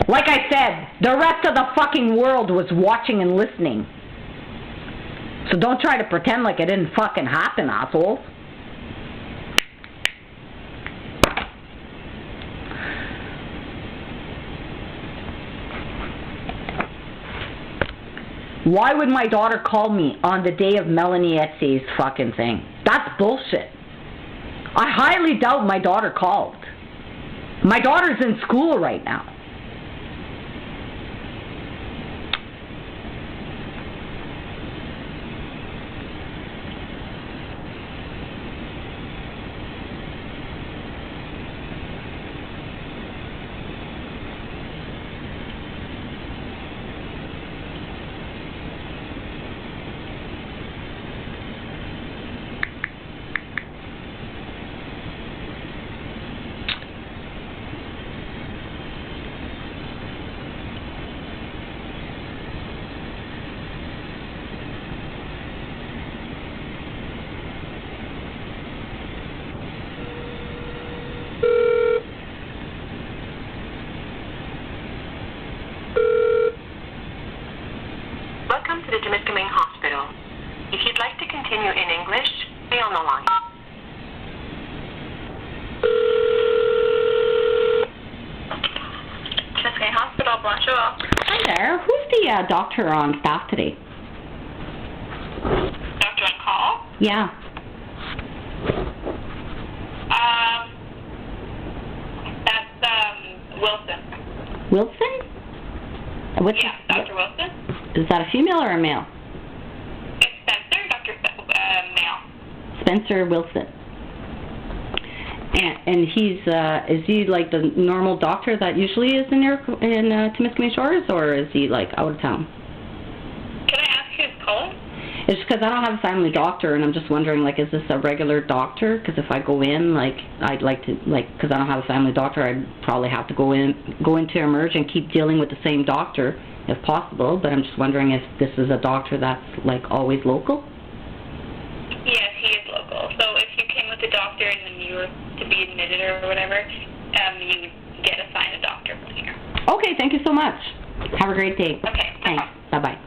Like I said, the rest of the fucking world was watching and listening. So don't try to pretend like it didn't fucking happen, assholes. Why would my daughter call me on the day of Melanie Ethier's fucking thing? That's bullshit. I highly doubt my daughter called. My daughter's in school right now. Doctor on staff today. Doctor on call? Yeah. That's Wilson. Wilson? What's Dr. Wilson. Is that a female or a male? It's Spencer, male. Spencer Wilson. And he's is he like the normal doctor that usually is in Timiskaming Shores, or is he like out of town? Can I ask who's calling? It's because I don't have a family doctor, and I'm just wondering, like, is this a regular doctor? Because if I go in, like, I'd like to, like, because I don't have a family doctor, I'd probably have to go into Emerge and keep dealing with the same doctor if possible. But I'm just wondering if this is a doctor that's like always local. Yes, he is local. So if you came with a doctor and then you were to be admitted or whatever, you would get assigned a doctor from here. Okay, thank you so much. Have a great day. Okay. Thanks. Bye-bye.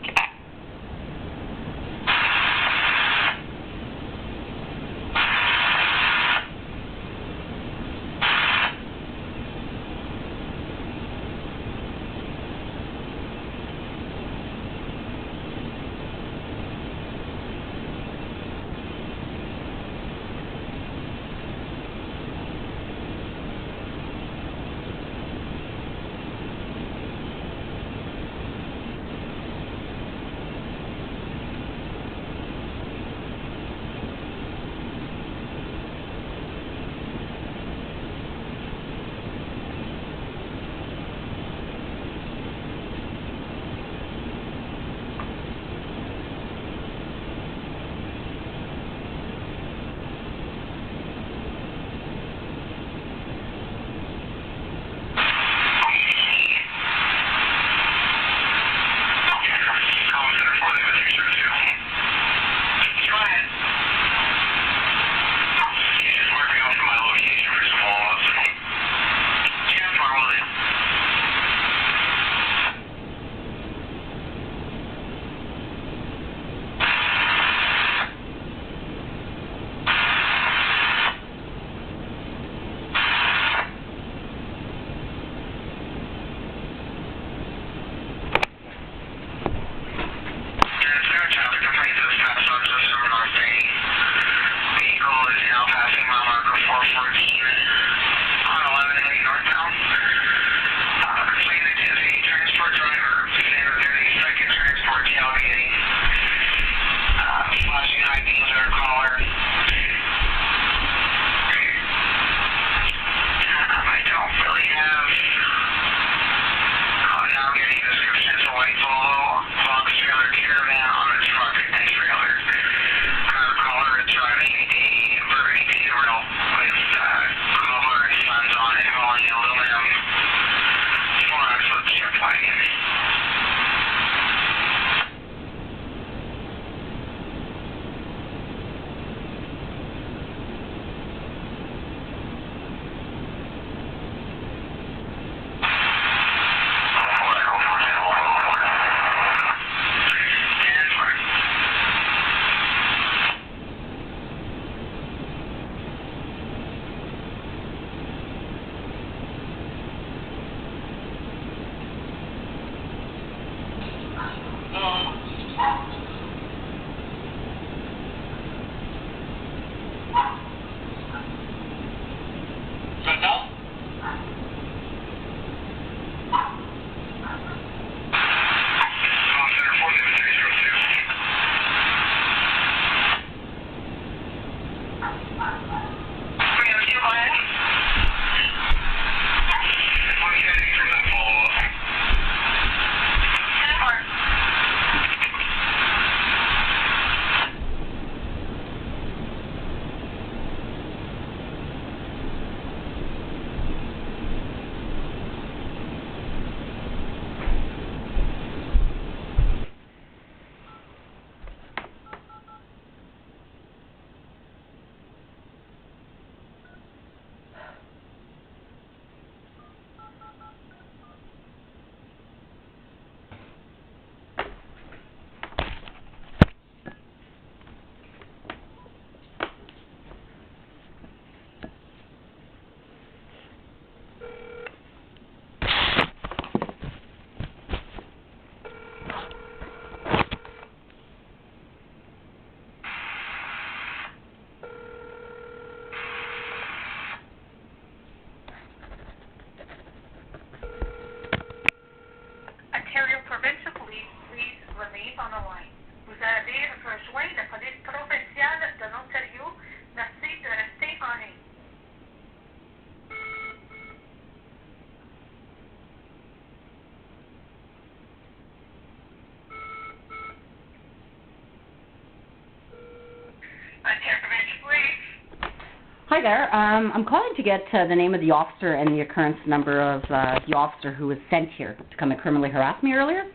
Hi there. I'm calling to get the name of the officer and the occurrence number of the officer who was sent here to come and criminally harass me earlier.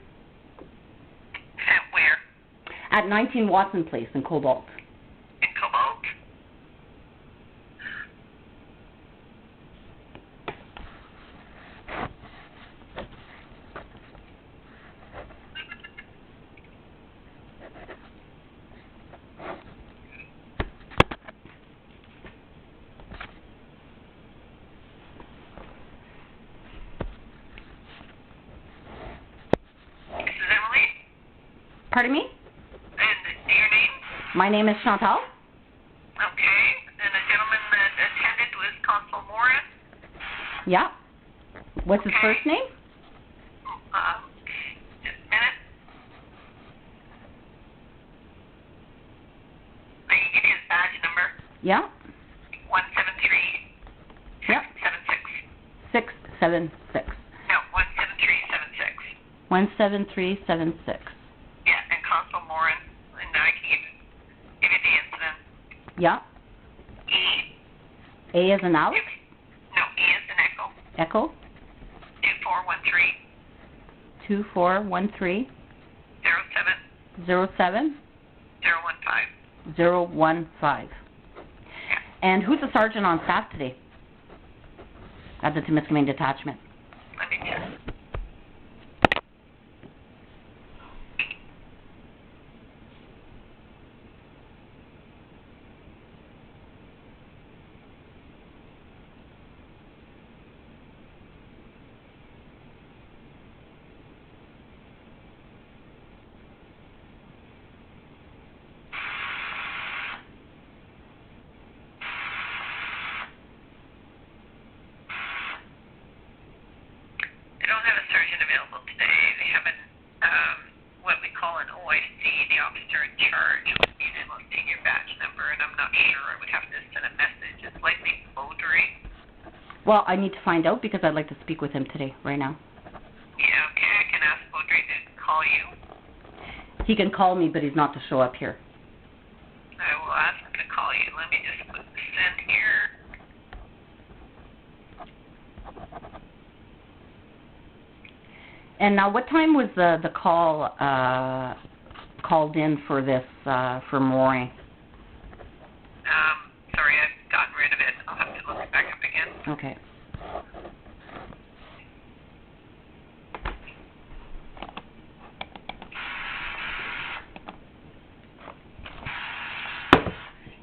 At where? At 19 Watson Place in Cobalt. In Cobalt? Pardon me? And your name? My name is Chantal. Okay. And the gentleman that attended was Constable Morris? Yeah. What's his first name? Just a minute. I can give you his badge number. Yeah. 173. Yep. 76. 676. No, 17376. 17376. Yeah, and Constable Morin, and I can give you the incident. Yeah. E. A as in Alex? No, E as in Echo. Echo? 2413. 2413. 07. 07. 015. 015. Yeah. And who's the sergeant on staff today? At the Timiskaming Detachment. Let me just. They don't have a surgeon available today. They have what we call an OIC, the officer in charge, would be the most senior badge number, and I'm not sure. I would have to send a message. It's likely Beaudry. Well, I need to find out because I'd like to speak with him today, right now. Yeah, okay. I can ask Beaudry to call you. He can call me, but he's not to show up here. I will ask him to call you. Let me just put this in here. And now, what time was the call called in for this for Moray? Sorry, I've gotten rid of it. I'll have to look it back up again. Okay.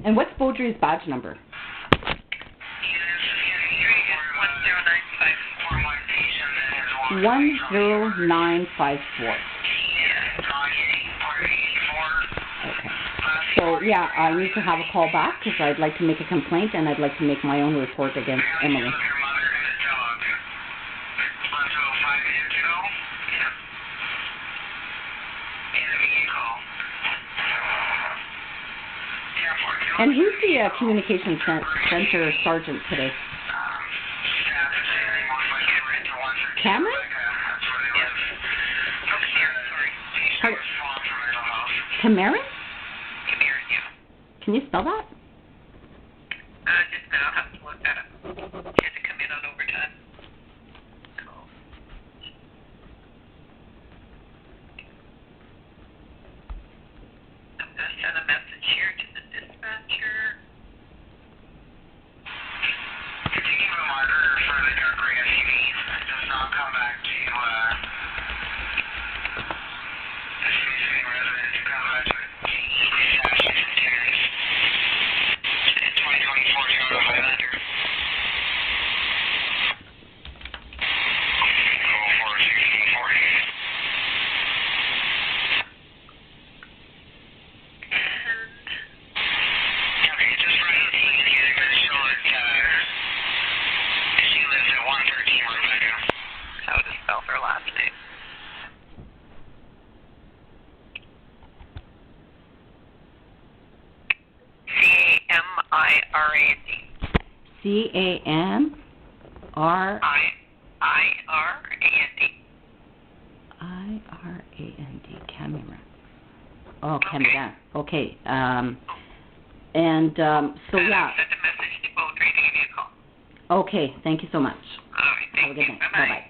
And what's Beaudry's badge number? 10954. Okay. So, yeah, I need to have a call back because I'd like to make a complaint and I'd like to make my own report against Emily. And who's the communication center sergeant today? Cameron? Cameron? Cameron, yeah. Can you spell that? Just now, I'll have to look that up. She had to come in on overtime. Cool. I'm going to send a message here to the dispatcher. Continue to monitor for the dark ring SUVs. It does not come back to the city residents to come back to in 2024 Toyota Highlander. C-A-M-R... I-R-A-N-D. I-R-A-N-D, Cameron. Oh, Cameron. Okay. So, yeah. Send a message to Beaudry to give you a call. Okay, thank you so much. All right, thank you. Have a good night. Bye-bye.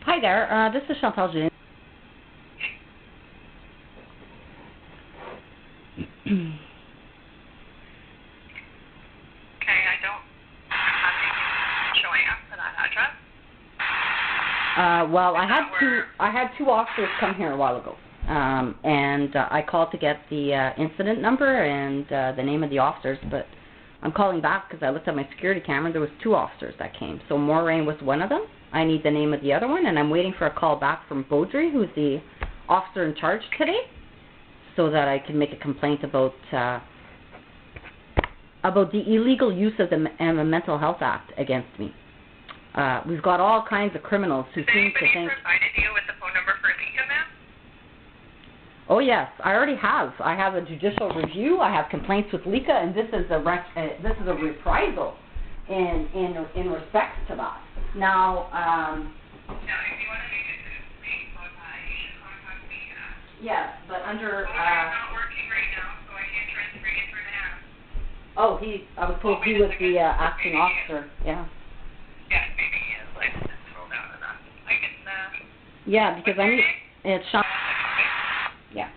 Hi there, this is Chantal Jean. Well, I had two officers come here a while ago, and I called to get the incident number and the name of the officers, but I'm calling back because I looked at my security camera. There was two officers that came, so Moray was one of them. I need the name of the other one, and I'm waiting for a call back from Baudry, who's the officer in charge today, so that I can make a complaint about the illegal use of the Mental Health Act against me. We've got all kinds of criminals who seem to think... provided you with the phone number for Lika, ma'am? Oh yes, I already have. I have a judicial review. I have complaints with Lika, and this is a reprisal in respect to that. Now, if you want to make it to me, you should contact me. Yes, but under. I'm not working right now, so I can't transfer you through now. Oh, I was told he was the acting officer. Yeah. Yeah, maybe his license is rolled out of that. I can. Yeah, because I need. It's Sean. Yeah.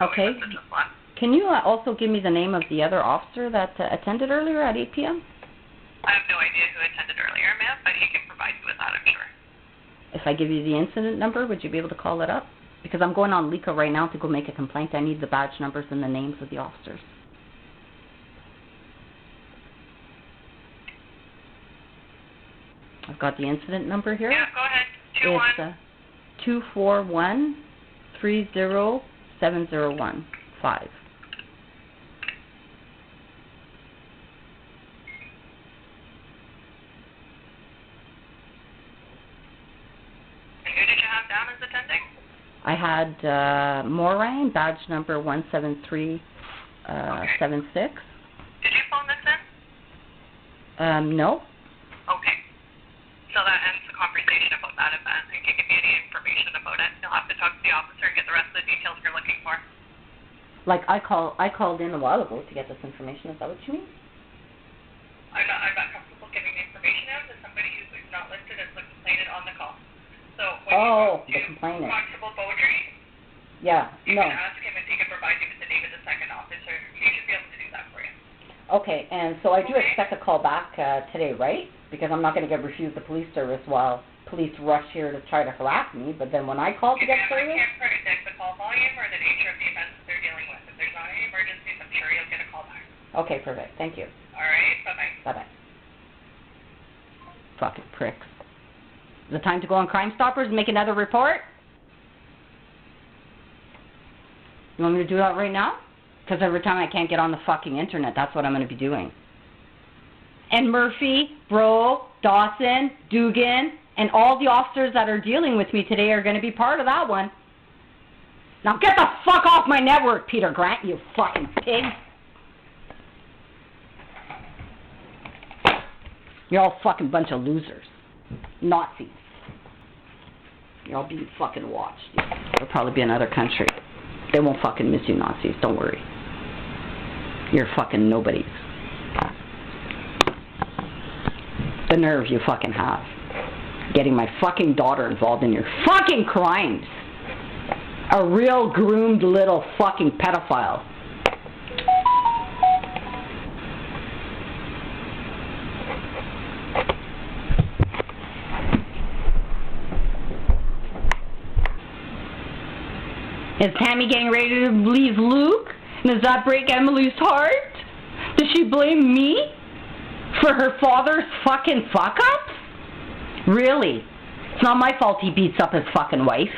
Okay. Can you also give me the name of the other officer that attended earlier at 8 p.m.? I have no idea who attended earlier, ma'am, but he can provide you with that, I'm sure. If I give you the incident number, would you be able to call it up? Because I'm going on Lika right now to go make a complaint. I need the badge numbers and the names of the officers. I've got the incident number here. Yeah, go ahead. It's 241-30701-5. And who did you have down as attending? I had Morang, badge number 17376. Did you phone this in? No. Okay. So that ends the conversation about that event. You can give me any information about it. You'll have to talk to the officer and get the rest of the details you're looking for. Like I called in a while ago to get this information. Is that what you mean? I'm not comfortable giving the information out to somebody who's not listed as the complainant on the call. So when you talk to Constable Baudry, you can ask him if he can provide you with the name of the second officer. He should be able to do that for you. Okay, and so I do expect a call back today, right? Because I'm not going to get refused the police service while police rush here to try to harass me. But then when I call to get service, I can't predict the call volume or the nature of the events that they're dealing with. If there's not any emergencies, I'm sure you'll get a call back. Okay, perfect. Thank you. All right, bye-bye. Bye-bye. Fucking pricks. Is it time to go on Crime Stoppers and make another report? You want me to do that right now? Because every time I can't get on the fucking internet, that's what I'm going to be doing. And Murphy, Breault, Dawson, DOUGAN, and all the officers that are dealing with me today are going to be part of that one. Now get the fuck off my network, Peter Grant, you fucking pig. You're all fucking bunch of losers. Nazis. You're all being fucking watched. There'll probably be another country. They won't fucking miss you, Nazis. Don't worry. You're fucking nobodies. The nerve you fucking have. Getting my fucking daughter involved in your fucking crimes. A real groomed little fucking pedophile. Is Tammy getting ready to leave Luke? Does that break Emily's heart? Does she blame me for her father's fucking fuck-ups? Really? It's not my fault he beats up his fucking wife.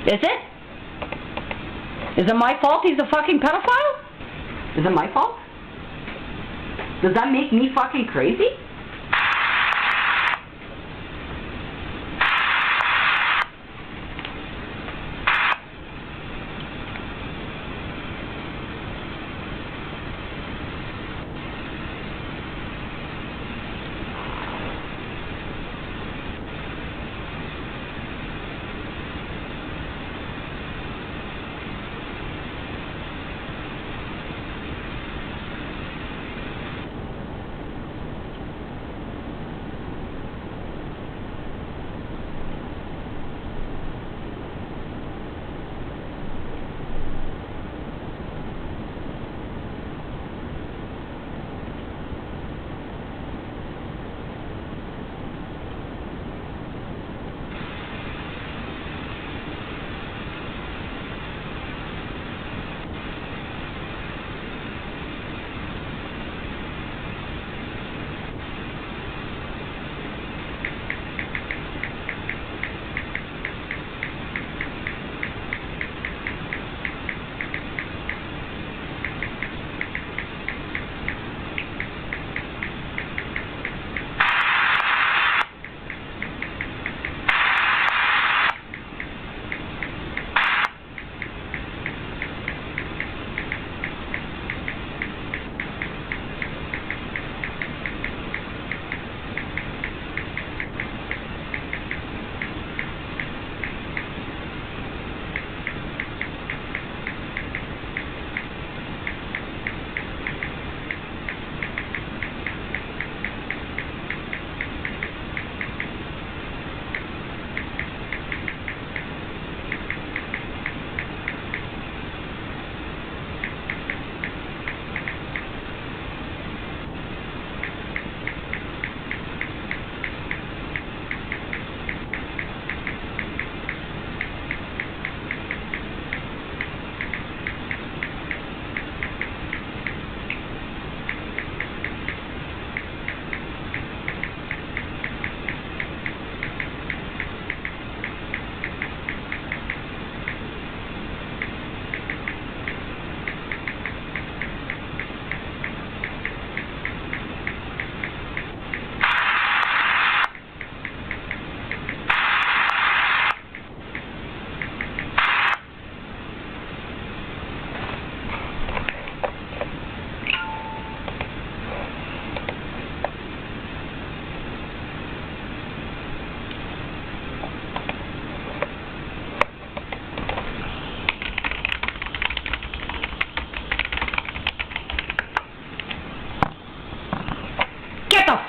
Is it? Is it my fault he's a fucking pedophile? Is it my fault? Does that make me fucking crazy?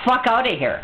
Fuck out of here.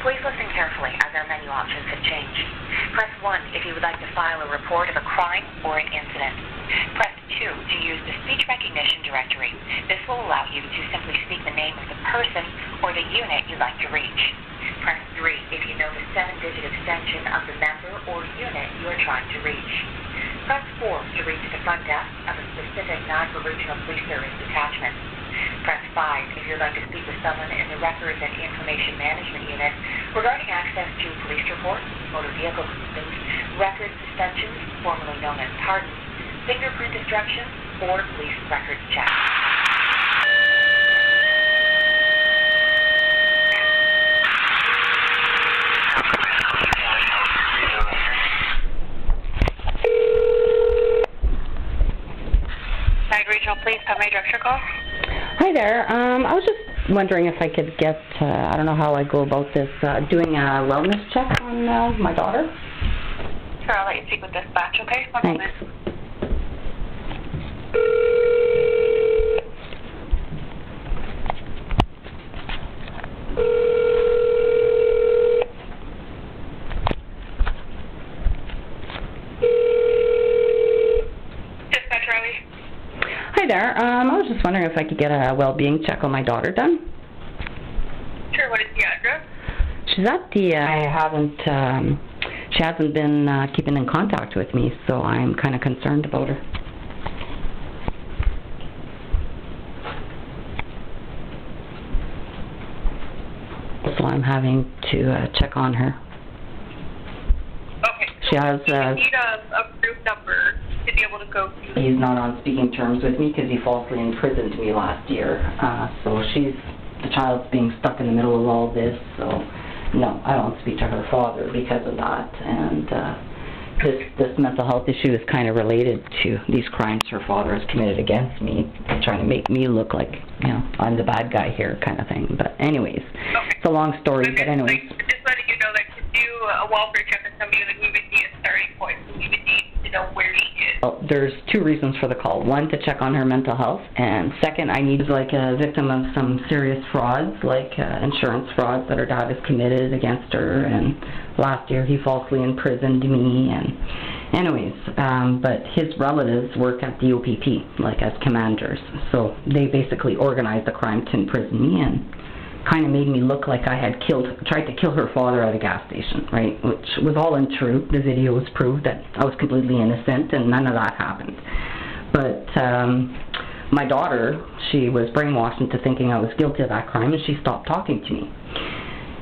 Please listen carefully as our menu options have changed. Press 1 if you would like to file a report of a crime or an incident. Press 2 to use the speech recognition directory. This will allow you to simply speak the name of the person or the unit you'd like to reach. Press 3 if you know the 7-digit extension of the member or unit you are trying to reach. Press 4 to reach the front desk of a specific non-regional police service detachment. Press 5 if you'd like to speak with someone in the Records and Information Management Unit regarding access to police reports, motor vehicle complaints, record suspensions, formerly known as pardons, fingerprint destruction, or police records check. Regional Police, how may I direct your call? Hi there. I was just wondering if I could get, I don't know how I go about this, doing a wellness check on my daughter. Sure, I'll let you speak with dispatch, okay? One Thanks. moment. Hi there. I was just wondering if I could get a well-being check on my daughter done. Sure, what is the address? She's at the, she hasn't been keeping in contact with me, so I'm kind of concerned about her. So I'm having to check on her. Okay. She has, you need a proof number to be able to go to. He's not on speaking terms with me because he falsely imprisoned me last year. So the child's being stuck in the middle of all this, so no, I don't speak to her father because of that. And this mental health issue is kind of related to these crimes her father has committed against me, trying to make me look like, I'm the bad guy here kind of thing. But anyways, it's a long story, but anyways. Just letting you know that to do a welfare check on somebody, we would need a starting point. We would need to know where she is. Well, there's two reasons for the call. One, to check on her mental health, and second, I need like a victim of some serious frauds, like insurance frauds that her dad has committed against her, and last year he falsely imprisoned me, and anyways, but his relatives work at the OPP, like as commanders, so they basically organized the crime to imprison me, and kind of made me look like I had tried to kill her father at a gas station, right? Which was all untrue. The videos proved that I was completely innocent and none of that happened. But my daughter, she was brainwashed into thinking I was guilty of that crime, and she stopped talking to me.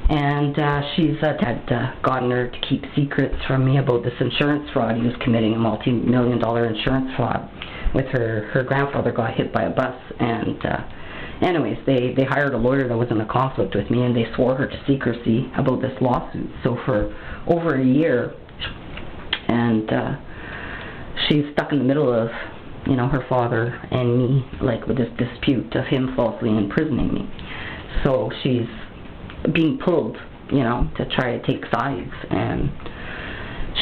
And she's had gotten her to keep secrets from me about this insurance fraud. He was committing a multi-million-dollar insurance fraud with her grandfather got hit by a bus, and anyways, they hired a lawyer that was in a conflict with me, and they swore her to secrecy about this lawsuit. So for over a year, and she's stuck in the middle of, her father and me, like with this dispute of him falsely imprisoning me. So she's being pulled, to try to take sides, and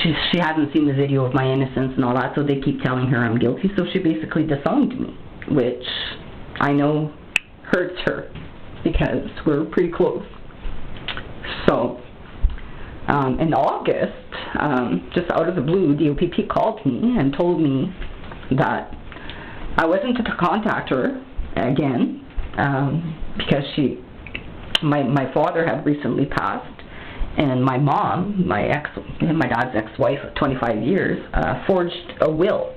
she hasn't seen the video of my innocence and all that, so they keep telling her I'm guilty. So she basically disowned me, which I know hurts her because we're pretty close. So in August, just out of the blue, the OPP called me and told me that I wasn't to contact her again because my father had recently passed, and my mom, my dad's ex-wife of 25 years, forged a will.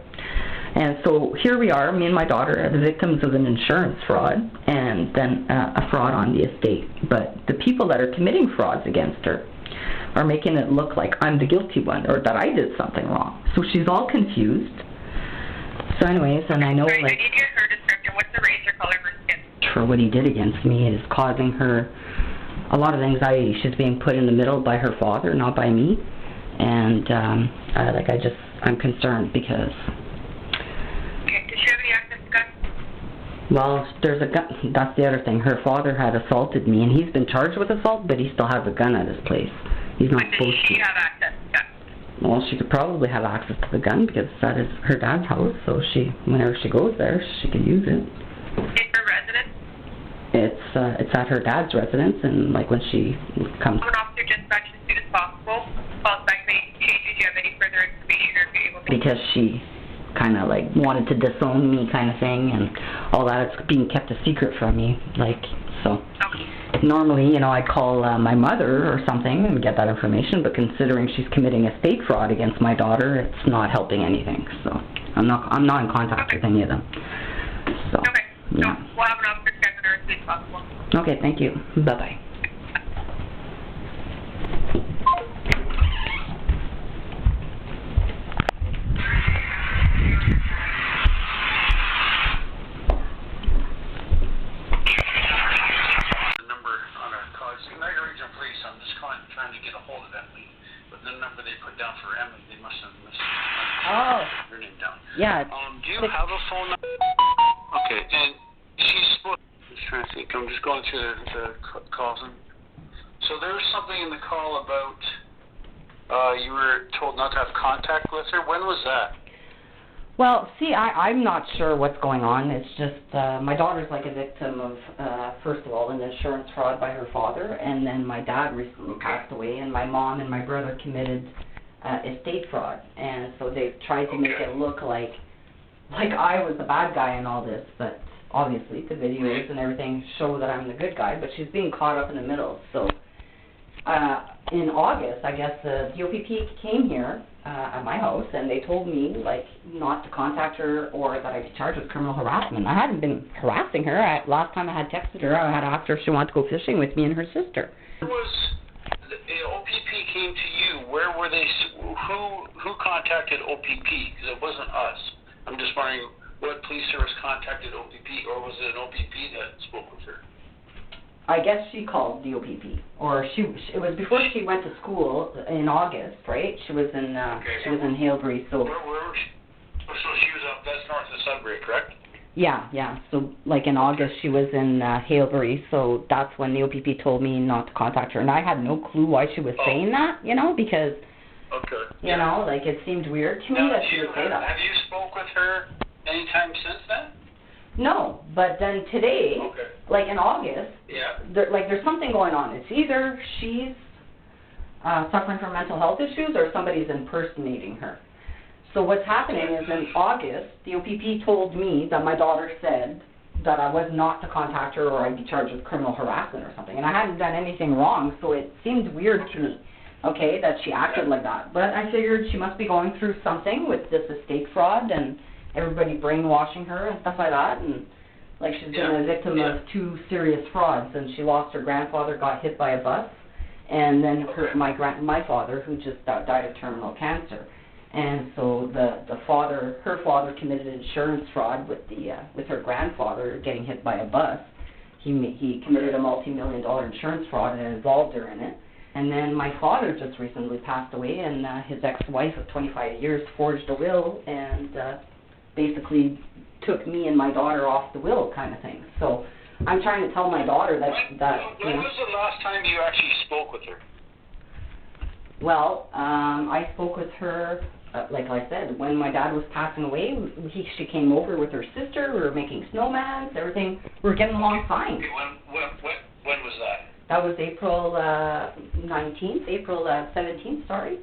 And so here we are, me and my daughter are the victims of an insurance fraud and then a fraud on the estate. But the people that are committing frauds against her are making it look like I'm the guilty one or that I did something wrong. So she's all confused. So anyways, and I know I need her description. What's the race or color of her skin? For what he did against me is causing her a lot of anxiety. She's being put in the middle by her father, not by me. And I'm concerned because... Does she have any access to guns? Well, there's a gun. That's the other thing. Her father had assaulted me, and he's been charged with assault, but he still has a gun at his place. He's not supposed to. Does she have access to guns? Well, she could probably have access to the gun because that is her dad's house, so whenever she goes there, she can use it. Is her residence? It's it's at her dad's residence, and like when she comes. Officer dispatch as soon as possible. Call back may change. Do you have any further information or be able to? Because she kind of like wanted to disown me, kind of thing, and all that. It's being kept a secret from me, like so. Okay. Normally, you know, I'd call my mother or something and get that information, but considering she's committing estate fraud against my daughter, it's not helping anything. So I'm not in contact with any of them. So yeah. So we'll have an officer scheduled as soon as possible. Okay, thank you. Bye-bye. Trying to get a hold of Emily, but the number they put down for Emily, they must have missed her name down. Yeah. Do you have a phone number? Okay, and she's supposed. I'm just trying to think. I'm just going through the calls. So there was something in the call about you were told not to have contact with her. When was that? Well, see, I'm not sure what's going on. It's just my daughter's like a victim of, first of all, an insurance fraud by her father, and then my dad recently passed away, and my mom and my brother committed estate fraud, and so they've tried to make it look like I was the bad guy in all this, but obviously the videos and everything show that I'm the good guy, but she's being caught up in the middle. So in August, I guess the OPP came here at my house, and they told me like not to contact her or that I'd be charged with criminal harassment. I hadn't been harassing her. Last time I had texted her, I had asked her if she wanted to go fishing with me and her sister. The OPP came to you. Where were they? Who contacted OPP? Because it wasn't us. I'm just wondering what police service contacted OPP, or was it an OPP that spoke with her? I guess she called the OPP, or it was before she went to school in August, right? She was in in Halebury, so. Where was she? So she was up. That's north of Sudbury, correct? Yeah. So like in August, she was in Halebury, so that's when the OPP told me not to contact her, and I had no clue why she was saying that, you know, because. You know, like it seemed weird to me that she would say that. Have you spoke with her anytime since then? No, but then today, like in August, there's something going on. It's either she's suffering from mental health issues or somebody's impersonating her. So what's happening is in August, the OPP told me that my daughter said that I was not to contact her or I'd be charged with criminal harassment or something. And I hadn't done anything wrong, so it seemed weird to me, that she acted like that. But I figured she must be going through something with this estate fraud and everybody brainwashing her and stuff like that, and like she's been a victim of 2 serious frauds, and she lost her grandfather, got hit by a bus, and then my father, who just died of terminal cancer, and so her father committed insurance fraud with her grandfather getting hit by a bus. He committed a multi-million-dollar insurance fraud and involved her in it. And then my father just recently passed away, and his ex-wife of 25 years forged a will and basically took me and my daughter off the will, kind of thing. So I'm trying to tell my daughter that when was the last time you actually spoke with her? Well, I spoke with her, like I said, when my dad was passing away. She came over with her sister. We were making snowmans, everything. We were getting along fine. When was that? That was April 17th, sorry.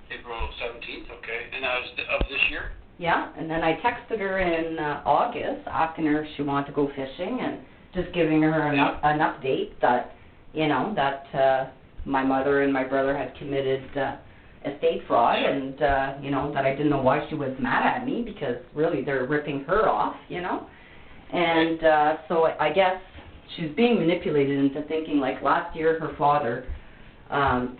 April 17th, okay. And that was of this year? Yeah, and then I texted her in August asking her if she wanted to go fishing and just giving her an update that, my mother and my brother had committed estate fraud and, that I didn't know why she was mad at me because really they're ripping her off, And so I guess she's being manipulated into thinking like last year her father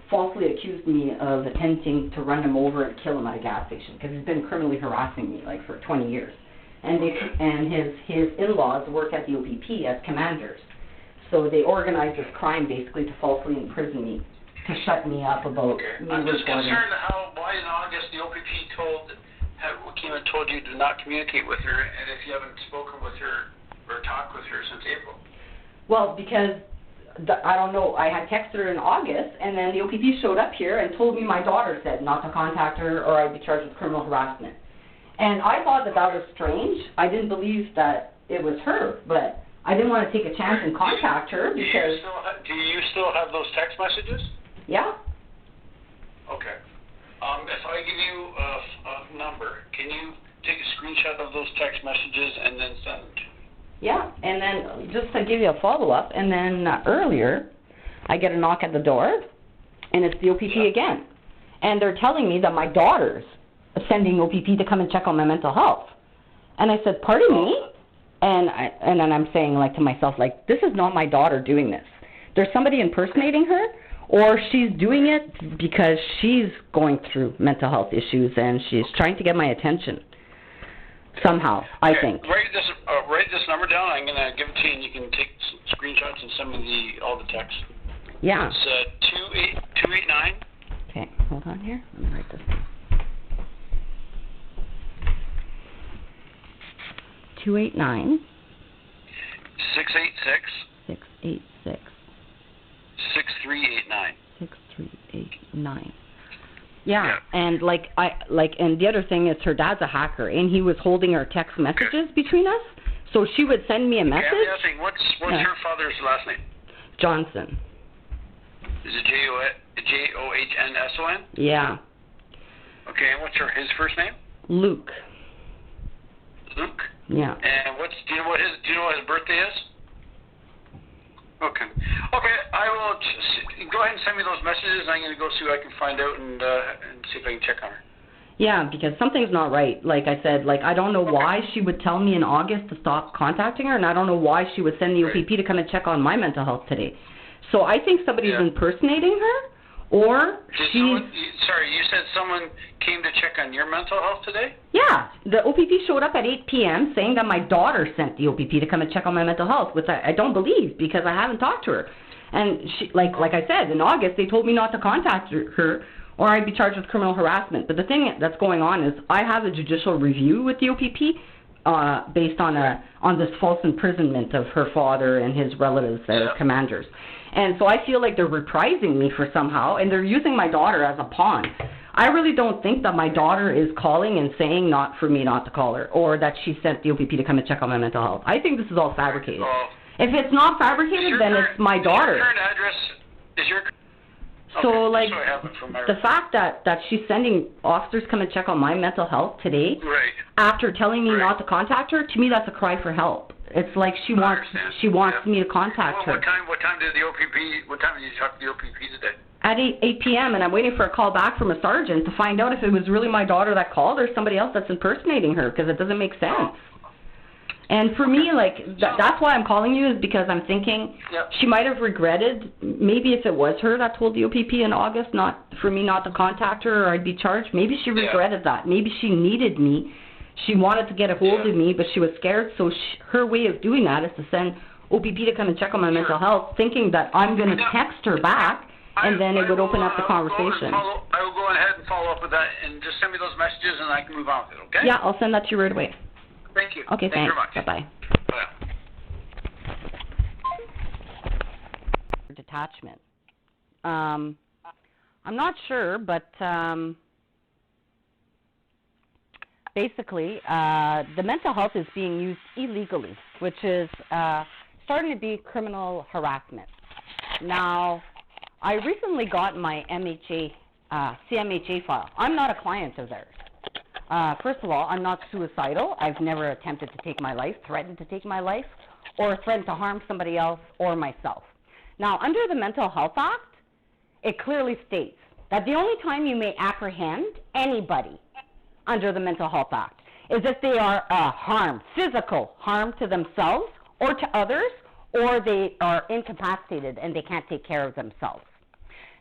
falsely accused me of attempting to run him over and kill him at a gas station because he's been criminally harassing me like for 20 years. And his in-laws work at the OPP as commanders. So they organized this crime basically to falsely imprison me, to shut me up about me I'm just reporting. concerned why in August the OPP came and told you to not communicate with her, and if you haven't spoken with her or talked with her since April. Well, because I don't know, I had texted her in August, and then the OPP showed up here and told me my daughter said not to contact her or I'd be charged with criminal harassment. And I thought that was strange. I didn't believe that it was her, but I didn't want to take a chance and contact her because... Do you still have those text messages? Yeah. Okay. If I give you a number, can you take a screenshot of those text messages and then send them to me? Yeah, and then just to give you a follow-up, and then earlier, I get a knock at the door, and it's the OPP again. And they're telling me that my daughter's sending OPP to come and check on my mental health. And I said, pardon me? And then I'm saying, like, to myself, like, this is not my daughter doing this. There's somebody impersonating her, or she's doing it because she's going through mental health issues and she's trying to get my attention somehow, I think. Write this number down. I'm going to give it to you, and you can take some screenshots and send me all the text. Yeah. It's 289. Okay, hold on here. Let me write this down. 289 686 686 6389. 6389. Yeah, and and the other thing is her dad's a hacker, and he was holding her text messages between us. So she would send me a message. Okay, I'm asking, what's her father's last name? Johnson. Is it Johnsson? Yeah. Okay, and what's his first name? Luke. Luke? Yeah. And do you know what his birthday is? Okay. Okay, I will go ahead and send me those messages, and I'm going to go see what I can find out and see if I can check on her. Yeah, because something's not right. Like I said, I don't know why she would tell me in August to stop contacting her, and I don't know why she would send the OPP to come and check on my mental health today. So I think somebody's impersonating her, or Sorry, you said someone came to check on your mental health today? Yeah, the OPP showed up at 8 p.m. saying that my daughter sent the OPP to come and check on my mental health, which I don't believe because I haven't talked to her. And she, like I said, in August they told me not to contact her or I'd be charged with criminal harassment. But the thing that's going on is I have a judicial review with the OPP based on this false imprisonment of her father and his relatives as commanders. And so I feel like they're reprising me for somehow, and they're using my daughter as a pawn. I really don't think that my daughter is calling and saying not for me not to call her, or that she sent the OPP to come and check on my mental health. I think this is all fabricated. If it's not fabricated, then it's my daughter. Your current address is your... So, okay, the fact that she's sending officers come and check on my mental health today, after telling me not to contact her, to me that's a cry for help. It's like she wants me to contact her. What time did you talk to the OPP today? At 8 p.m., and I'm waiting for a call back from a sergeant to find out if it was really my daughter that called or somebody else that's impersonating her, because it doesn't make sense. And for me, that's why I'm calling you, is because I'm thinking she might have regretted, maybe if it was her that told the OPP in August not for me not to contact her or I'd be charged, maybe she regretted that. Maybe she needed me. She wanted to get a hold of me, but she was scared, so her way of doing that is to send OPP to come and check on my mental health, thinking that I'm going to text her back, and then it would open up the conversation. I will go ahead and follow up with that, and just send me those messages, and I can move on with it, okay? Yeah, I'll send that to you right away. Thank you. Okay, Thank you thanks. very much. Bye-bye. Detachment. I'm not sure, but basically, the mental health is being used illegally, which is starting to be criminal harassment. Now, I recently got my CMHA file. I'm not a client of theirs. First of all, I'm not suicidal. I've never attempted to take my life, threatened to take my life, or threatened to harm somebody else or myself. Now, under the Mental Health Act, it clearly states that the only time you may apprehend anybody under the Mental Health Act is if they are physical harm to themselves or to others, or they are incapacitated and they can't take care of themselves.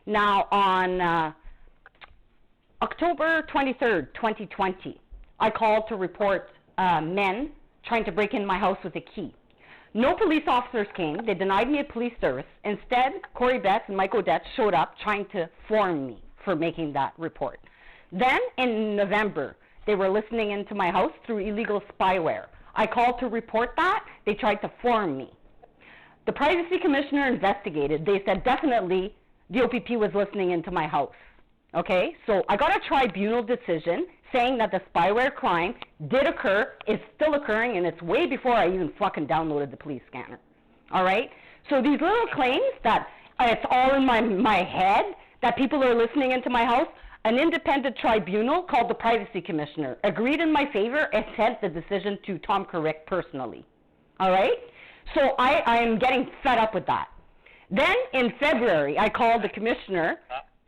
Now, on October 23rd, 2020, I called to report men trying to break in my house with a key. No police officers came. They denied me a police service. Instead, Corey Betts and Mike Odette showed up trying to form me for making that report. Then, in November, they were listening into my house through illegal spyware. I called to report that. They tried to form me. The Privacy Commissioner investigated. They said definitely the OPP was listening into my house. Okay, so I got a tribunal decision saying that the spyware crime did occur, is still occurring, and it's way before I even fucking downloaded the police scanner. All right? So these little claims that it's all in my head, that people are listening into my house, an independent tribunal called the Privacy Commissioner agreed in my favor and sent the decision to Tom Carrick personally. All right? So I'm getting fed up with that. Then in February, I called the commissioner,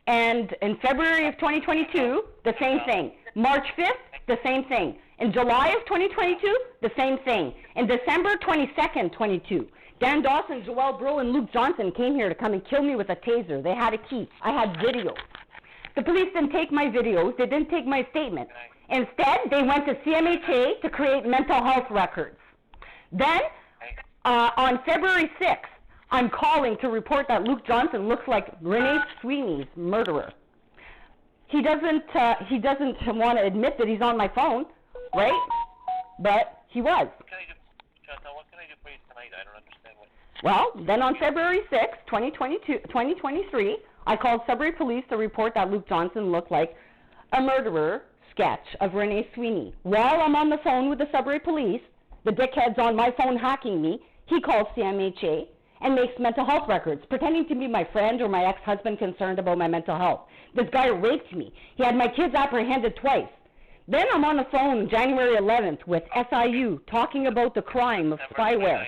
and in February of 2022, the same thing. March 5th, the same thing. In July of 2022, the same thing. In December 22nd, 22, Dan Dawson, Joelle Breault, and Luke Johnson came here to come and kill me with a taser. They had a key. I had video. The police didn't take my videos. They didn't take my statement. Instead, they went to CMHA to create mental health records. Then, on February 6th, I'm calling to report that Luke Johnson looks like Rene Sweeney's murderer. He doesn't want to admit that he's on my phone, right? But he was. What can I do, Chantal, what can I do for you tonight? I don't understand what... Well, then on February 6th, 2023, I called Sudbury Police to report that Luke Johnson looked like a murderer sketch of Rene Sweeney. While I'm on the phone with the Sudbury Police, the dickhead's on my phone hacking me, he calls CMHA and makes mental health records, pretending to be my friend or my ex-husband concerned about my mental health. This guy raped me. He had my kids apprehended twice. Then I'm on the phone January 11th with SIU talking about the crime of spyware.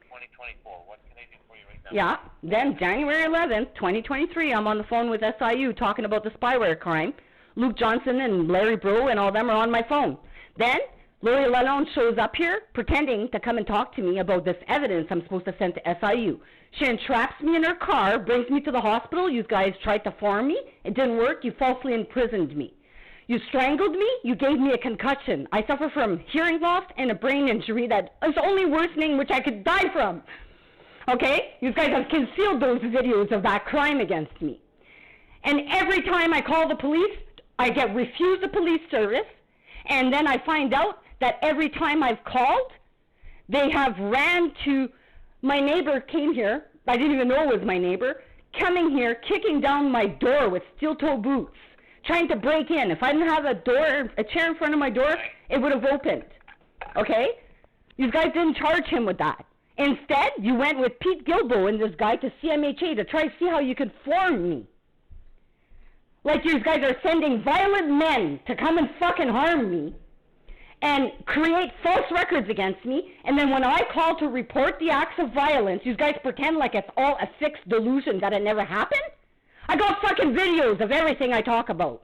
2024. What can I do for you right now? Yeah. Then January 11th, 2023, I'm on the phone with SIU talking about the spyware crime. Luke Johnson and Larry Breault and all of them are on my phone. Then Lori Lalonde shows up here pretending to come and talk to me about this evidence I'm supposed to send to SIU. She entraps me in her car, brings me to the hospital. You guys tried to farm me. It didn't work. You falsely imprisoned me. You strangled me. You gave me a concussion. I suffer from hearing loss and a brain injury that is only worsening, which I could die from. Okay? You guys have concealed those videos of that crime against me. And every time I call the police, I get refused the police service. And then I find out that every time I've called, they have ran to, my neighbor came here, I didn't even know it was my neighbor, coming here, kicking down my door with steel-toe boots, trying to break in. If I didn't have a chair in front of my door, it would have opened. Okay? You guys didn't charge him with that. Instead, you went with Pete Gilbo and this guy to CMHA to try to see how you could form me. Like you guys are sending violent men to come and fucking harm me and create false records against me, and then when I call to report the acts of violence, you guys pretend like it's all a fixed delusion that it never happened? I got fucking videos of everything I talk about.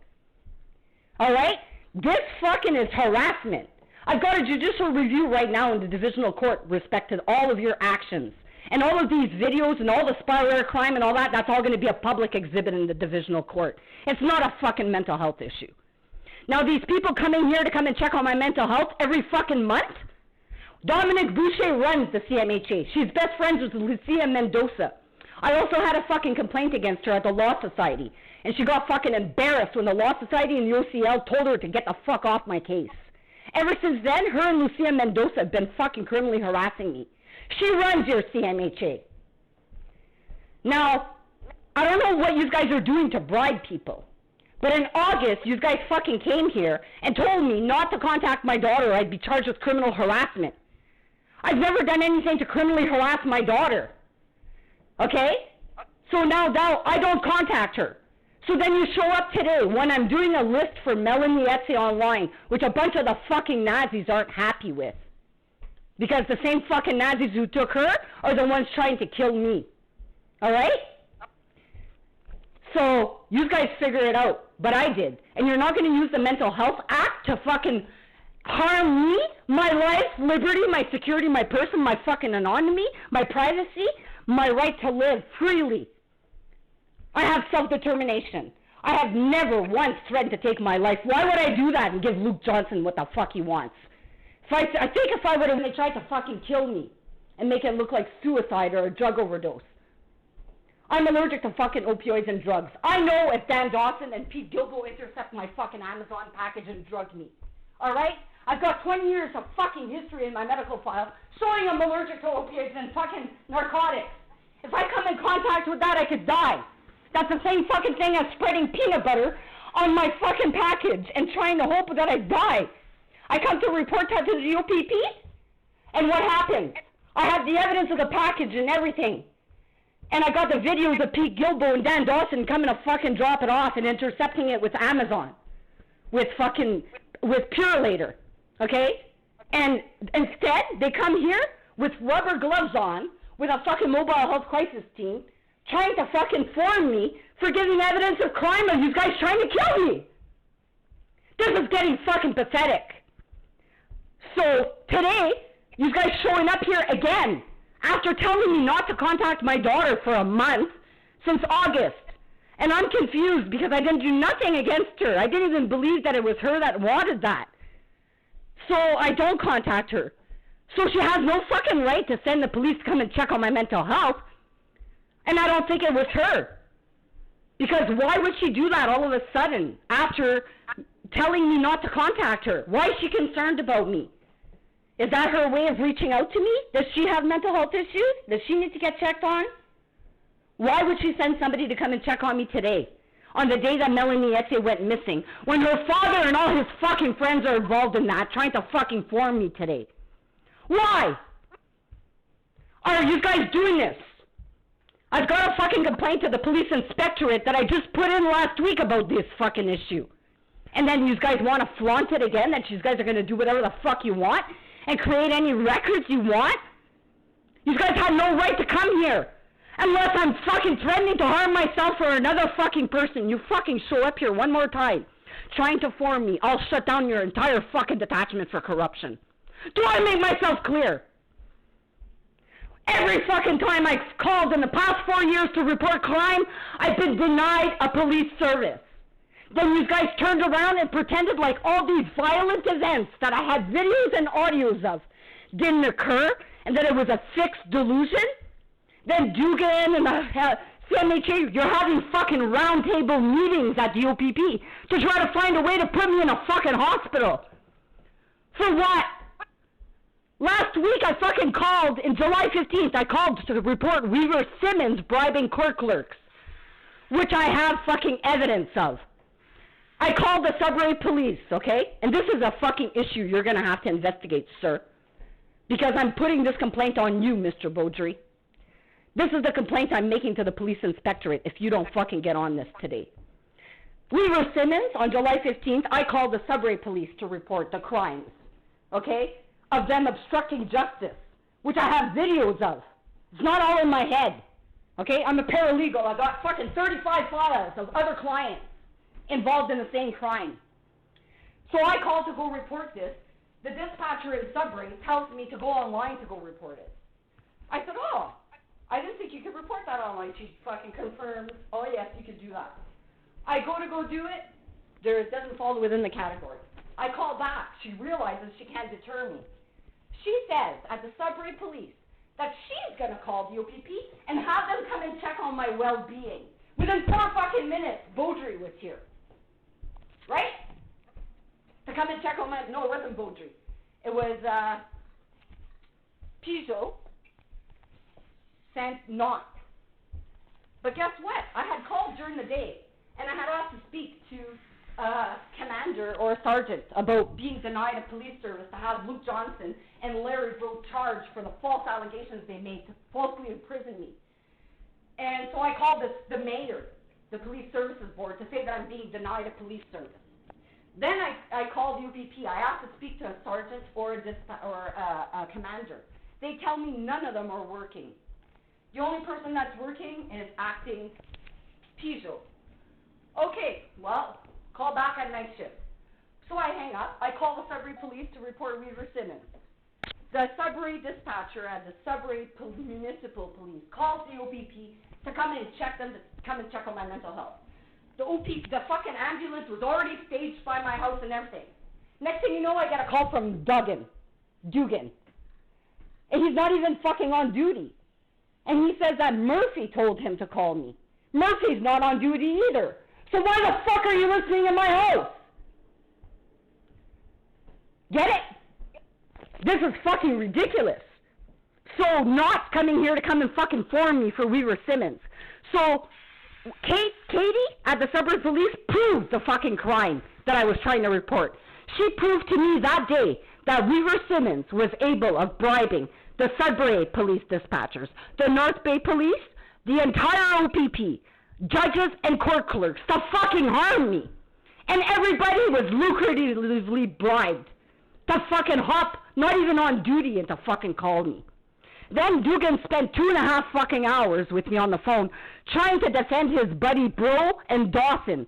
Alright? This fucking is harassment. I've got a judicial review right now in the divisional court with respect to all of your actions. And all of these videos and all the spyware crime and all that, that's all going to be a public exhibit in the divisional court. It's not a fucking mental health issue. Now these people coming here to come and check on my mental health every fucking month? Dominique Boucher runs the CMHA. She's best friends with Lucia Mendonca. I also had a fucking complaint against her at the Law Society. And she got fucking embarrassed when the Law Society and the OCL told her to get the fuck off my case. Ever since then, her and Lucia Mendonca have been fucking criminally harassing me. She runs your CMHA. Now, I don't know what you guys are doing to bribe people. But in August, you guys fucking came here and told me not to contact my daughter or I'd be charged with criminal harassment. I've never done anything to criminally harass my daughter. Okay? So now I don't contact her. So then you show up today when I'm doing a list for Melanie Ethier online, which a bunch of the fucking Nazis aren't happy with. Because the same fucking Nazis who took her are the ones trying to kill me. Alright? So, you guys figure it out. But I did. And you're not going to use the Mental Health Act to fucking harm me, my life, liberty, my security, my person, my fucking anonymity, my privacy, my right to live freely. I have self-determination. I have never once threatened to take my life. Why would I do that and give Luke Johnson what the fuck he wants? I think if I would have, they tried to fucking kill me and make it look like suicide or a drug overdose. I'm allergic to fucking opioids and drugs. I know if Dan Dawson and Pete Gilbo intercept my fucking Amazon package and drug me. Alright? I've got 20 years of fucking history in my medical file showing I'm allergic to opioids and fucking narcotics. If I come in contact with that, I could die. That's the same fucking thing as spreading peanut butter on my fucking package and trying to hope that I die. I come to report that to the OPP, and what happened? I have the evidence of the package and everything. And I got the videos of Pete Gilbo and Dan Dawson coming to fucking drop it off and intercepting it with Amazon. With Purelator. Okay? And instead, they come here with rubber gloves on, with a fucking mobile health crisis team, trying to fucking form me for giving evidence of crime of you guys trying to kill me. This is getting fucking pathetic. So, today, you guys showing up here again, after telling me not to contact my daughter for a month, since August. And I'm confused because I didn't do nothing against her. I didn't even believe that it was her that wanted that. So I don't contact her. So she has no fucking right to send the police to come and check on my mental health. And I don't think it was her. Because why would she do that all of a sudden after telling me not to contact her? Why is she concerned about me? Is that her way of reaching out to me? Does she have mental health issues? Does she need to get checked on? Why would she send somebody to come and check on me today? On the day that Melanie Ethier went missing. When her father and all his fucking friends are involved in that, trying to fucking form me today. Why? Are you guys doing this? I've got a fucking complaint to the police inspectorate that I just put in last week about this fucking issue. And then you guys want to flaunt it again, that you guys are going to do whatever the fuck you want and create any records you want? You guys have no right to come here. Unless I'm fucking threatening to harm myself or another fucking person. You fucking show up here one more time trying to form me. I'll shut down your entire fucking detachment for corruption. Do I make myself clear? Every fucking time I've called in the past 4 years to report crime, I've been denied a police service. Then you guys turned around and pretended like all these violent events that I had videos and audios of didn't occur and that it was a fixed delusion. Then DOUGAN and the CMHA, you're having fucking roundtable meetings at the OPP to try to find a way to put me in a fucking hospital. For what? Last week I fucking called, in July 15th, I called to report Weaver Simmons bribing court clerks, which I have fucking evidence of. I called the Sudbury police, okay? And this is a fucking issue you're going to have to investigate, sir. Because I'm putting this complaint on you, Mr. Beaudry. This is the complaint I'm making to the police inspectorate if you don't fucking get on this today. Weaver Simmons, on July 15th, I called the Sudbury police to report the crimes, okay, of them obstructing justice, which I have videos of. It's not all in my head, okay? I'm a paralegal. I got fucking 35 files of other clients involved in the same crime. So I called to go report this. The dispatcher in Sudbury tells me to go online to go report it. I said, oh, I didn't think you could report that online. She fucking confirms, oh yes, you could do that. I go do it, it doesn't fall within the category. I call back, she realizes she can't deter me. She says at the Sudbury police that she's gonna call the OPP and have them come and check on my well-being. Within 4 fucking minutes, Beaudry was here. Right? To come and check on my, no, it wasn't Beaudry. It was, Peugeot. Sent not. But guess what? I had called during the day, and I had asked to speak to a commander or a sergeant about being denied a police service to have Luke Johnson and Larry Breault charged for the false allegations they made to falsely imprison me. And so I called the mayor, the police services board, to say that I'm being denied a police service. Then I called the UPP. I asked to speak to a sergeant or a commander. They tell me none of them are working. The only person that's working is acting Peugeot. Okay, well, call back at night shift. So I hang up. I call the Sudbury police to report Weaver Simmons. The Sudbury dispatcher at the Sudbury Municipal Police calls the OPP to come and check on my mental health. The fucking ambulance was already staged by my house and everything. Next thing you know, I get a call from DOUGAN. And he's not even fucking on duty. And he says that Murphy told him to call me. Murphy's not on duty either. So why the fuck are you listening in my house? Get it? This is fucking ridiculous. So not coming here to come and fucking form me for Weaver Simmons. So Katie at the Sudbury Police proved the fucking crime that I was trying to report. She proved to me that day that Weaver Simmons was able of bribing the Sudbury Police dispatchers, the North Bay Police, the entire OPP, judges and court clerks to fucking harm me. And everybody was lucratively bribed to fucking hop, not even on duty, and to fucking call me. Then DOUGAN spent 2.5 fucking hours with me on the phone trying to defend his buddy Breault and Dawson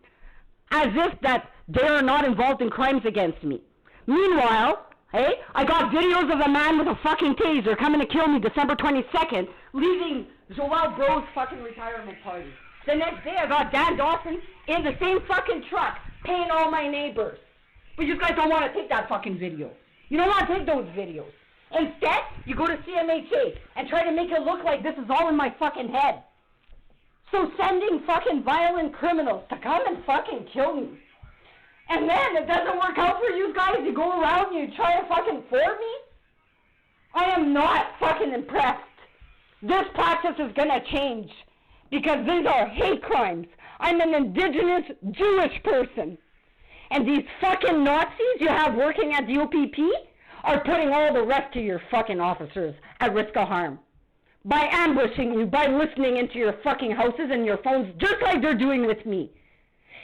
as if that they are not involved in crimes against me. Meanwhile, hey, I got videos of a man with a fucking taser coming to kill me December 22nd, leaving Joel Breault's fucking retirement party. The next day I got Dan Dawson in the same fucking truck paying all my neighbors. But you guys don't want to take that fucking video. You don't want to take those videos. Instead, you go to CMHA and try to make it look like this is all in my fucking head. So sending fucking violent criminals to come and fucking kill me. And then it doesn't work out for you guys. You go around and you try to fucking thwart me. I am not fucking impressed. This practice is gonna change because these are hate crimes. I'm an indigenous Jewish person. And these fucking Nazis you have working at the OPP are putting all the rest of your fucking officers at risk of harm. By ambushing you, by listening into your fucking houses and your phones, just like they're doing with me.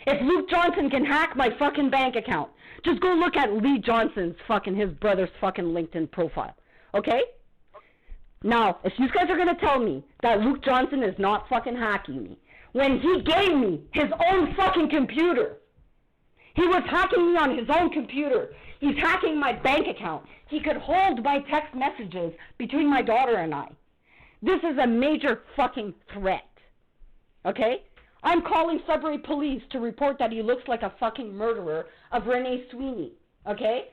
If Luke Johnson can hack my fucking bank account, just go look at Lee Johnson's fucking, his brother's fucking LinkedIn profile. Okay? Now, if you guys are gonna tell me that Luke Johnson is not fucking hacking me, when he gave me his own fucking computer, he was hacking me on his own computer. He's hacking my bank account. He could hold my text messages between my daughter and I. This is a major fucking threat. Okay? I'm calling Sudbury Police to report that he looks like a fucking murderer of Rene Sweeney. Okay?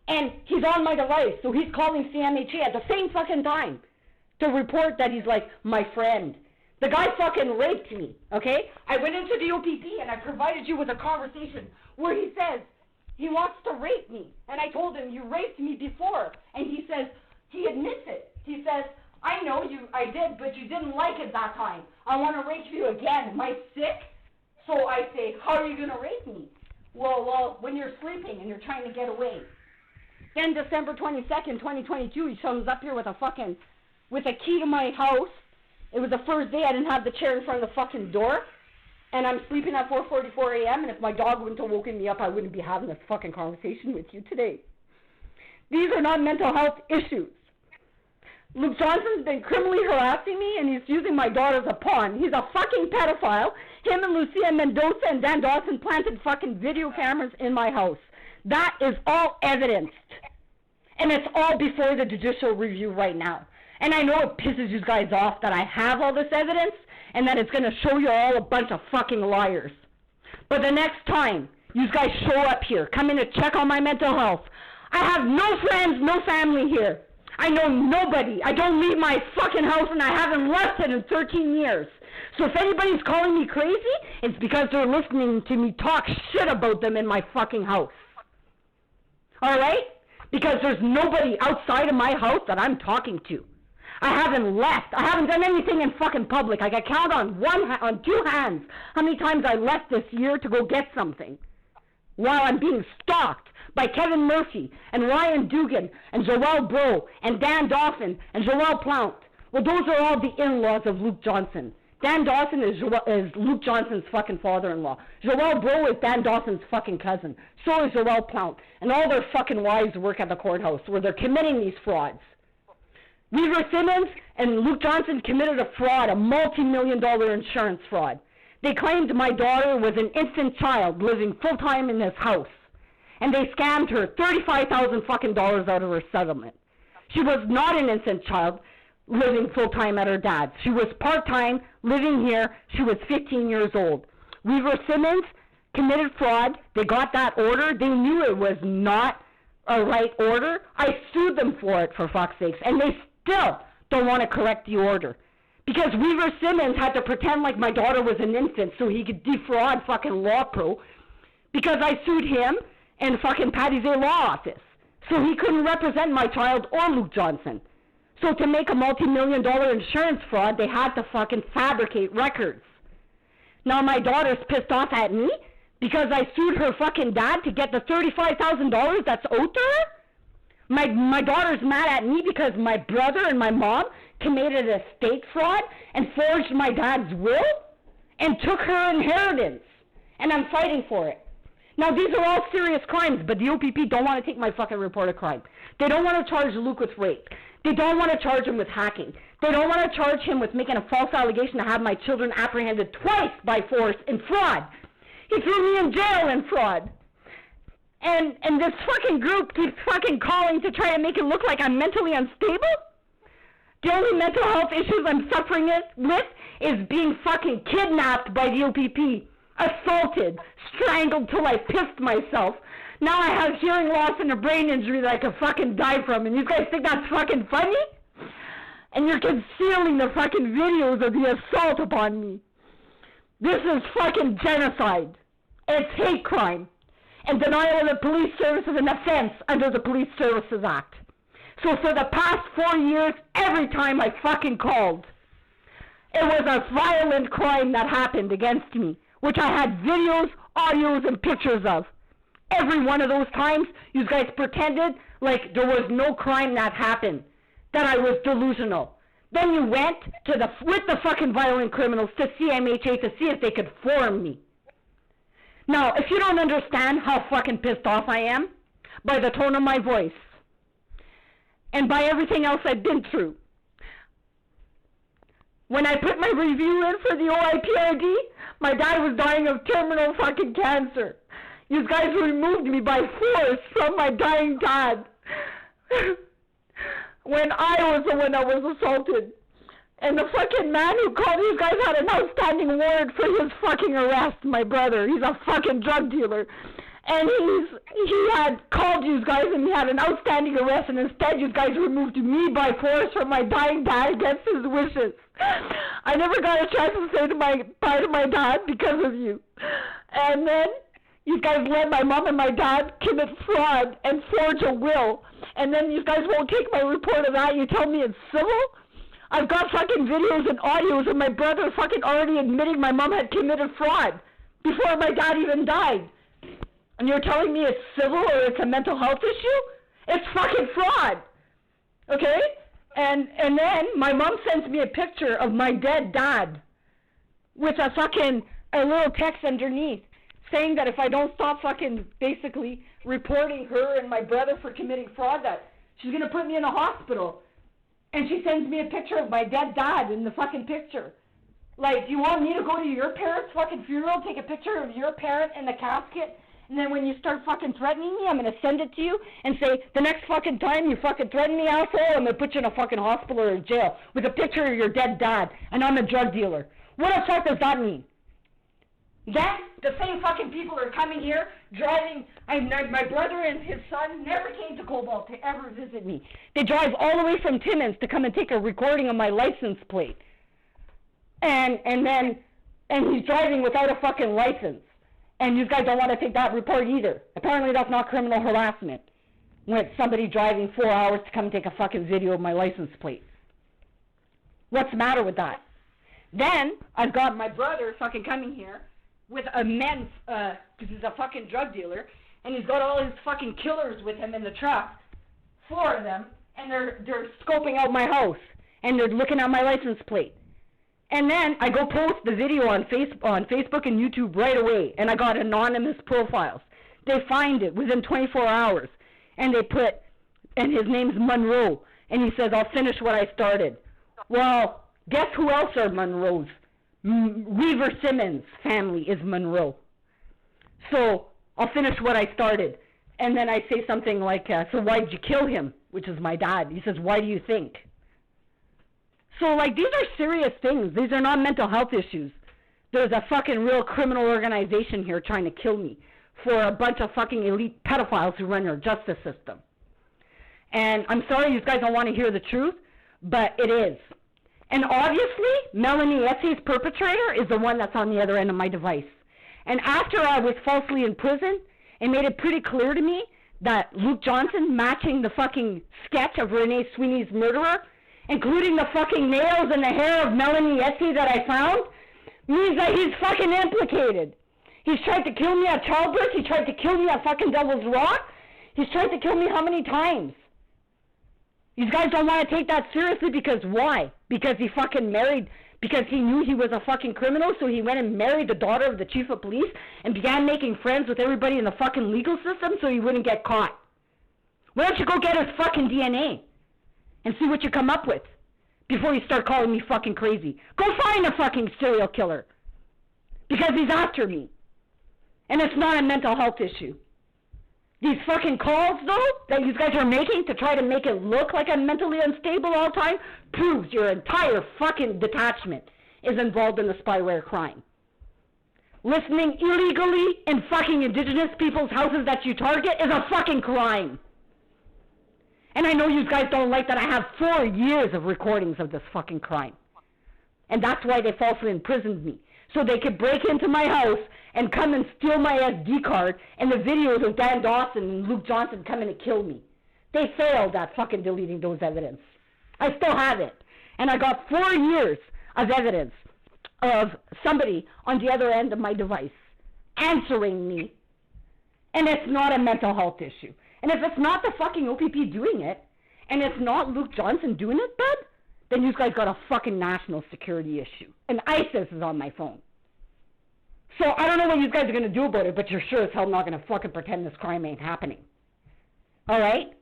And he's on my device, so he's calling CMHA at the same fucking time to report that he's like my friend. The guy fucking raped me, okay? I went into the OPP and I provided you with a conversation where he says he wants to rape me. And I told him, you raped me before. And he says, he admits it. He says, I know I did, but you didn't like it that time. I want to rape you again. Am I sick? So I say, how are you going to rape me? Well, when you're sleeping and you're trying to get away. Then December 22nd, 2022, he comes up here with a key to my house. It was the first day I didn't have the chair in front of the fucking door. And I'm sleeping at 4:44 a.m. And if my dog wouldn't have woken me up, I wouldn't be having this fucking conversation with you today. These are not mental health issues. Luke Johnson's been criminally harassing me, and he's using my daughter as a pawn. He's a fucking pedophile. Him and Lucia Mendonca and Dan Dawson planted fucking video cameras in my house. That is all evidenced. And it's all before the judicial review right now. And I know it pisses you guys off that I have all this evidence and that it's going to show you all a bunch of fucking liars. But the next time you guys show up here, come in to check on my mental health, I have no friends, no family here. I know nobody. I don't leave my fucking house and I haven't left it in 13 years. So if anybody's calling me crazy, it's because they're listening to me talk shit about them in my fucking house. Alright? Because there's nobody outside of my house that I'm talking to. I haven't left. I haven't done anything in fucking public. I can count on two hands how many times I left this year to go get something. While I'm being stalked by Kevin Murphy and Ryan Dougan and Joel Breault and Dan Dawson and Joel Plount. Well, those are all the in-laws of Luke Johnson. Dan Dawson is Luke Johnson's fucking father-in-law. Joel Breault is Dan Dawson's fucking cousin. So is Joel Plount. And all their fucking wives work at the courthouse where they're committing these frauds. Weaver Simmons and Luke Johnson committed a fraud, a multi-million-dollar insurance fraud. They claimed my daughter was an infant child living full-time in this house. And they scammed her $35,000 fucking dollars out of her settlement. She was not an infant child living full-time at her dad's. She was part-time, living here. She was 15 years old. Weaver Simmons committed fraud. They got that order. They knew it was not a right order. I sued them for it, for fuck's sakes. And they still don't want to correct the order. Because Weaver Simmons had to pretend like my daughter was an infant so he could defraud fucking Law Pro. Because I sued him and fucking Patty's A Law Office. So he couldn't represent my child or Luke Johnson. So to make a multi-million-dollar insurance fraud, they had to fucking fabricate records. Now my daughter's pissed off at me because I sued her fucking dad to get the $35,000 that's owed to her. My daughter's mad at me because my brother and my mom committed a estate fraud and forged my dad's will and took her inheritance. And I'm fighting for it. Now, these are all serious crimes, but the OPP don't want to take my fucking report of crime. They don't want to charge Luke with rape. They don't want to charge him with hacking. They don't want to charge him with making a false allegation to have my children apprehended twice by force in fraud. He threw me in jail in fraud. And this fucking group keeps fucking calling to try to make it look like I'm mentally unstable? The only mental health issues I'm suffering with is being fucking kidnapped by the OPP, assaulted, strangled till I pissed myself. Now I have hearing loss and a brain injury that I could fucking die from, and you guys think that's fucking funny? And you're concealing the fucking videos of the assault upon me. This is fucking genocide. It's hate crime. And denial of the police service is an offense under the Police Services Act. So for the past 4 years, every time I fucking called, it was a violent crime that happened against me, which I had videos, audios, and pictures of. Every one of those times, you guys pretended like there was no crime that happened, that I was delusional. Then you went to with the fucking violent criminals to CMHA to see if they could form me. Now, if you don't understand how fucking pissed off I am, by the tone of my voice, and by everything else I've been through, when I put my review in for the OIPRD, my dad was dying of terminal fucking cancer. You guys removed me by force from my dying dad when I was the one that was assaulted. And the fucking man who called you guys had an outstanding warrant for his fucking arrest, my brother. He's a fucking drug dealer. And he had called you guys and he had an outstanding arrest, and instead you guys removed me by force from my dying dad against his wishes. I never got a chance to say bye to my dad because of you. And then you guys let my mom and my dad commit fraud and forge a will. And then you guys won't take my report of that. You tell me it's civil? I've got fucking videos and audios of my brother fucking already admitting my mom had committed fraud before my dad even died. And you're telling me it's civil or it's a mental health issue? It's fucking fraud. Okay? And then my mom sends me a picture of my dead dad with a little text underneath saying that if I don't stop fucking basically reporting her and my brother for committing fraud, that she's going to put me in a hospital. And she sends me a picture of my dead dad in the fucking picture. Like, do you want me to go to your parents' fucking funeral, take a picture of your parent in the casket, and then when you start fucking threatening me, I'm going to send it to you and say, the next fucking time you fucking threaten me, asshole, I'm going to put you in a fucking hospital or jail with a picture of your dead dad, and I'm a drug dealer. What the fuck does that mean? Yeah? The same fucking people are coming here, driving. My brother and his son never came to Cobalt to ever visit me. They drive all the way from Timmins to come and take a recording of my license plate. And he's driving without a fucking license. And you guys don't want to take that report either. Apparently that's not criminal harassment. When it's somebody driving 4 hours to come and take a fucking video of my license plate. What's the matter with that? Then I've got my brother fucking coming here with immense, because he's a fucking drug dealer, and he's got all his fucking killers with him in the truck, 4 of them, and they're scoping out my house, and they're looking at my license plate. And then I go post the video on Facebook and YouTube right away, and I got anonymous profiles. They find it within 24 hours, and they put, and his name's Monroe, and he says, I'll finish what I started. Well, guess who else are Monroes? Weaver Simmons' family is Monroe. So I'll finish what I started. And then I say something like, so why'd you kill him? Which is my dad. He says, why do you think? So, like, these are serious things. These are not mental health issues. There's a fucking real criminal organization here trying to kill me for a bunch of fucking elite pedophiles who run our justice system. And I'm sorry you guys don't want to hear the truth, but it is. And obviously, Melanie Ethier's perpetrator is the one that's on the other end of my device. And after I was falsely in prison, it made it pretty clear to me that Luke Johnson, matching the fucking sketch of Rene Sweeney's murderer, including the fucking nails and the hair of Melanie Ethier that I found, means that he's fucking implicated. He's tried to kill me at childbirth. He tried to kill me at fucking Devil's Rock. He's tried to kill me how many times? You guys don't want to take that seriously because why? Because he fucking married, because he knew he was a fucking criminal, so he went and married the daughter of the chief of police and began making friends with everybody in the fucking legal system so he wouldn't get caught. Why don't you go get his fucking DNA and see what you come up with before you start calling me fucking crazy? Go find a fucking serial killer because he's after me. And it's not a mental health issue. These fucking calls, though, that you guys are making to try to make it look like I'm mentally unstable all the time proves your entire fucking detachment is involved in the spyware crime. Listening illegally in fucking indigenous people's houses that you target is a fucking crime. And I know you guys don't like that I have 4 years of recordings of this fucking crime. And that's why they falsely imprisoned me. So they could break into my house and come and steal my SD card and the videos of Dan Dawson and Luke Johnson coming to kill me. They failed at fucking deleting those evidence. I still have it. And I got 4 years of evidence of somebody on the other end of my device answering me. And it's not a mental health issue. And if it's not the fucking OPP doing it, and it's not Luke Johnson doing it, bud, then you guys got a fucking national security issue. And ISIS is on my phone. So I don't know what you guys are going to do about it, but you're sure as hell not going to fucking pretend this crime ain't happening. Alright?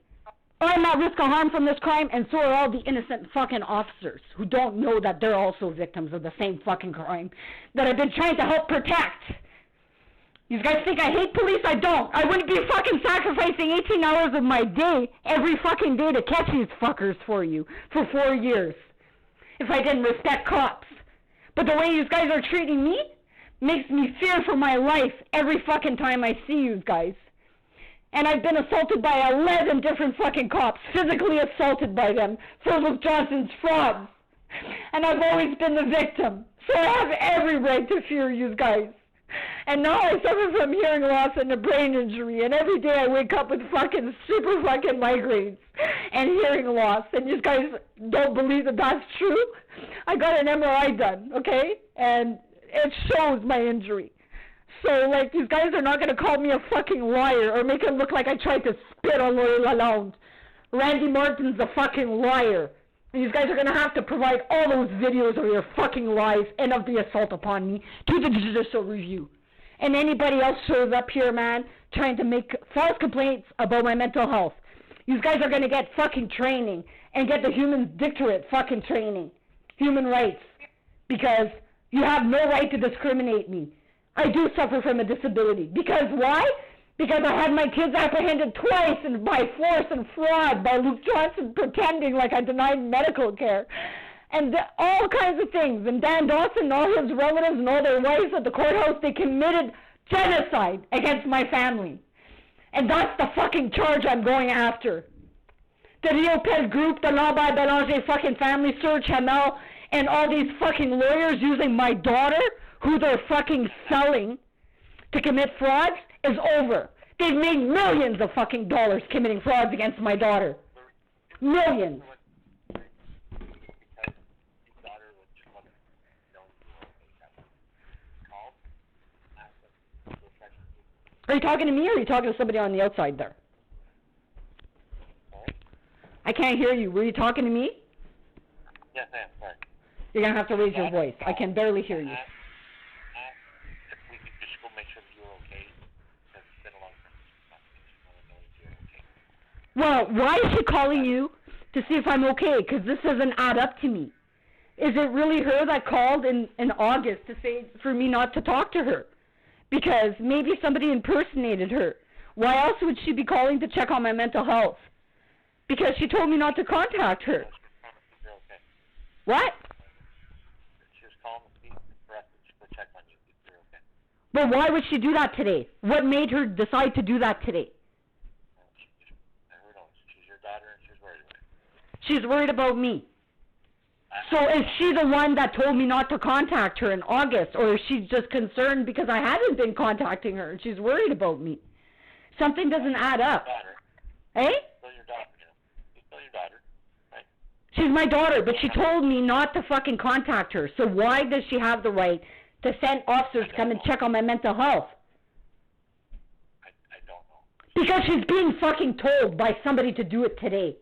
I'm at risk of harm from this crime, and so are all the innocent fucking officers who don't know that they're also victims of the same fucking crime that I've been trying to help protect. You guys think I hate police? I don't. I wouldn't be fucking sacrificing 18 hours of my day every fucking day to catch these fuckers for you for 4 years if I didn't respect cops. But the way you guys are treating me makes me fear for my life every fucking time I see you guys. And I've been assaulted by 11 different fucking cops, physically assaulted by them for Luke Johnson's fraud. And I've always been the victim. So I have every right to fear you guys. And now I suffer from hearing loss and a brain injury, and every day I wake up with fucking super fucking migraines and hearing loss, and you guys don't believe that that's true? I got an MRI done, okay? And it shows my injury. So, like, these guys are not going to call me a fucking liar or make it look like I tried to spit on Lori Lalonde. Randy Martin's a fucking liar. And you guys are going to have to provide all those videos of your fucking lies and of the assault upon me to the judicial review. And anybody else shows up here, man, trying to make false complaints about my mental health. You guys are going to get fucking training and get the human dictatorate fucking training. Human rights. Because you have no right to discriminate me. I do suffer from a disability. Because why? Because I had my kids apprehended twice and by force and fraud by Luke Johnson pretending like I denied medical care. And all kinds of things. And Dan Dawson and all his relatives and all their wives at the courthouse, they committed genocide against my family. And that's the fucking charge I'm going after. The NEOFACS group, the Lambert-Belanger fucking family, Serge, Hamel, and all these fucking lawyers using my daughter, who they're fucking selling to commit frauds, is over. They've made millions of fucking dollars committing frauds against my daughter. Millions. Are you talking to me or are you talking to somebody on the outside there? I can't hear you. Were you talking to me? Yes, I am. Sorry. You're going to have to raise your voice. I can barely hear you. We could just go make sure that you're okay. Because it's been a long time. Well, why is she calling you to see if I'm okay? Because this doesn't add up to me. Is it really her that called in August to say for me not to talk to her? Because maybe somebody impersonated her. Why else would she be calling to check on my mental health? Because she told me not to contact her. What? She was calling to see for us to check on you if you're okay. But why would she do that today? What made her decide to do that today? Who knows? She's your daughter and she's worried about it. She's worried about me. So is she the one that told me not to contact her in August, or is she just concerned because I haven't been contacting her and she's worried about me? Something doesn't add up. Eh? Still your daughter, you know. She's still your daughter, right? She's my daughter, but she told me not to fucking contact her. So why does she have the right to send officers to come and check on my mental health? I don't know. Because she's being fucking told by somebody to do it today.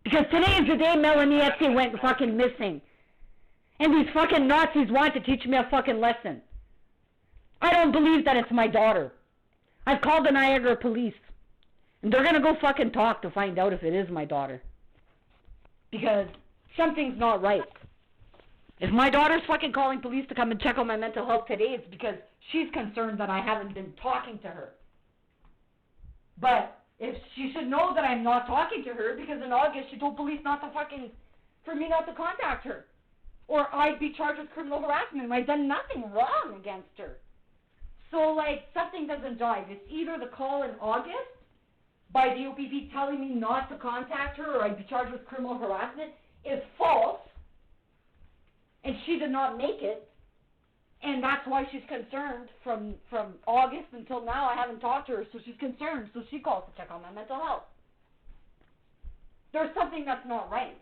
Because today is the day Melanie Ethier went fucking missing. And these fucking Nazis want to teach me a fucking lesson. I don't believe that it's my daughter. I've called the Niagara police. And they're gonna go fucking talk to find out if it is my daughter. Because something's not right. If my daughter's fucking calling police to come and check on my mental health today, it's because she's concerned that I haven't been talking to her. But if she should know that I'm not talking to her, because in August she told police not to fucking, for me not to contact her. Or I'd be charged with criminal harassment and I've done nothing wrong against her. So, like, something doesn't jive. It's either the call in August by the OPP telling me not to contact her or I'd be charged with criminal harassment is false, and she did not make it, and that's why she's concerned. From August until now I haven't talked to her, so she's concerned, so she calls to check on my mental health. There's something that's not right,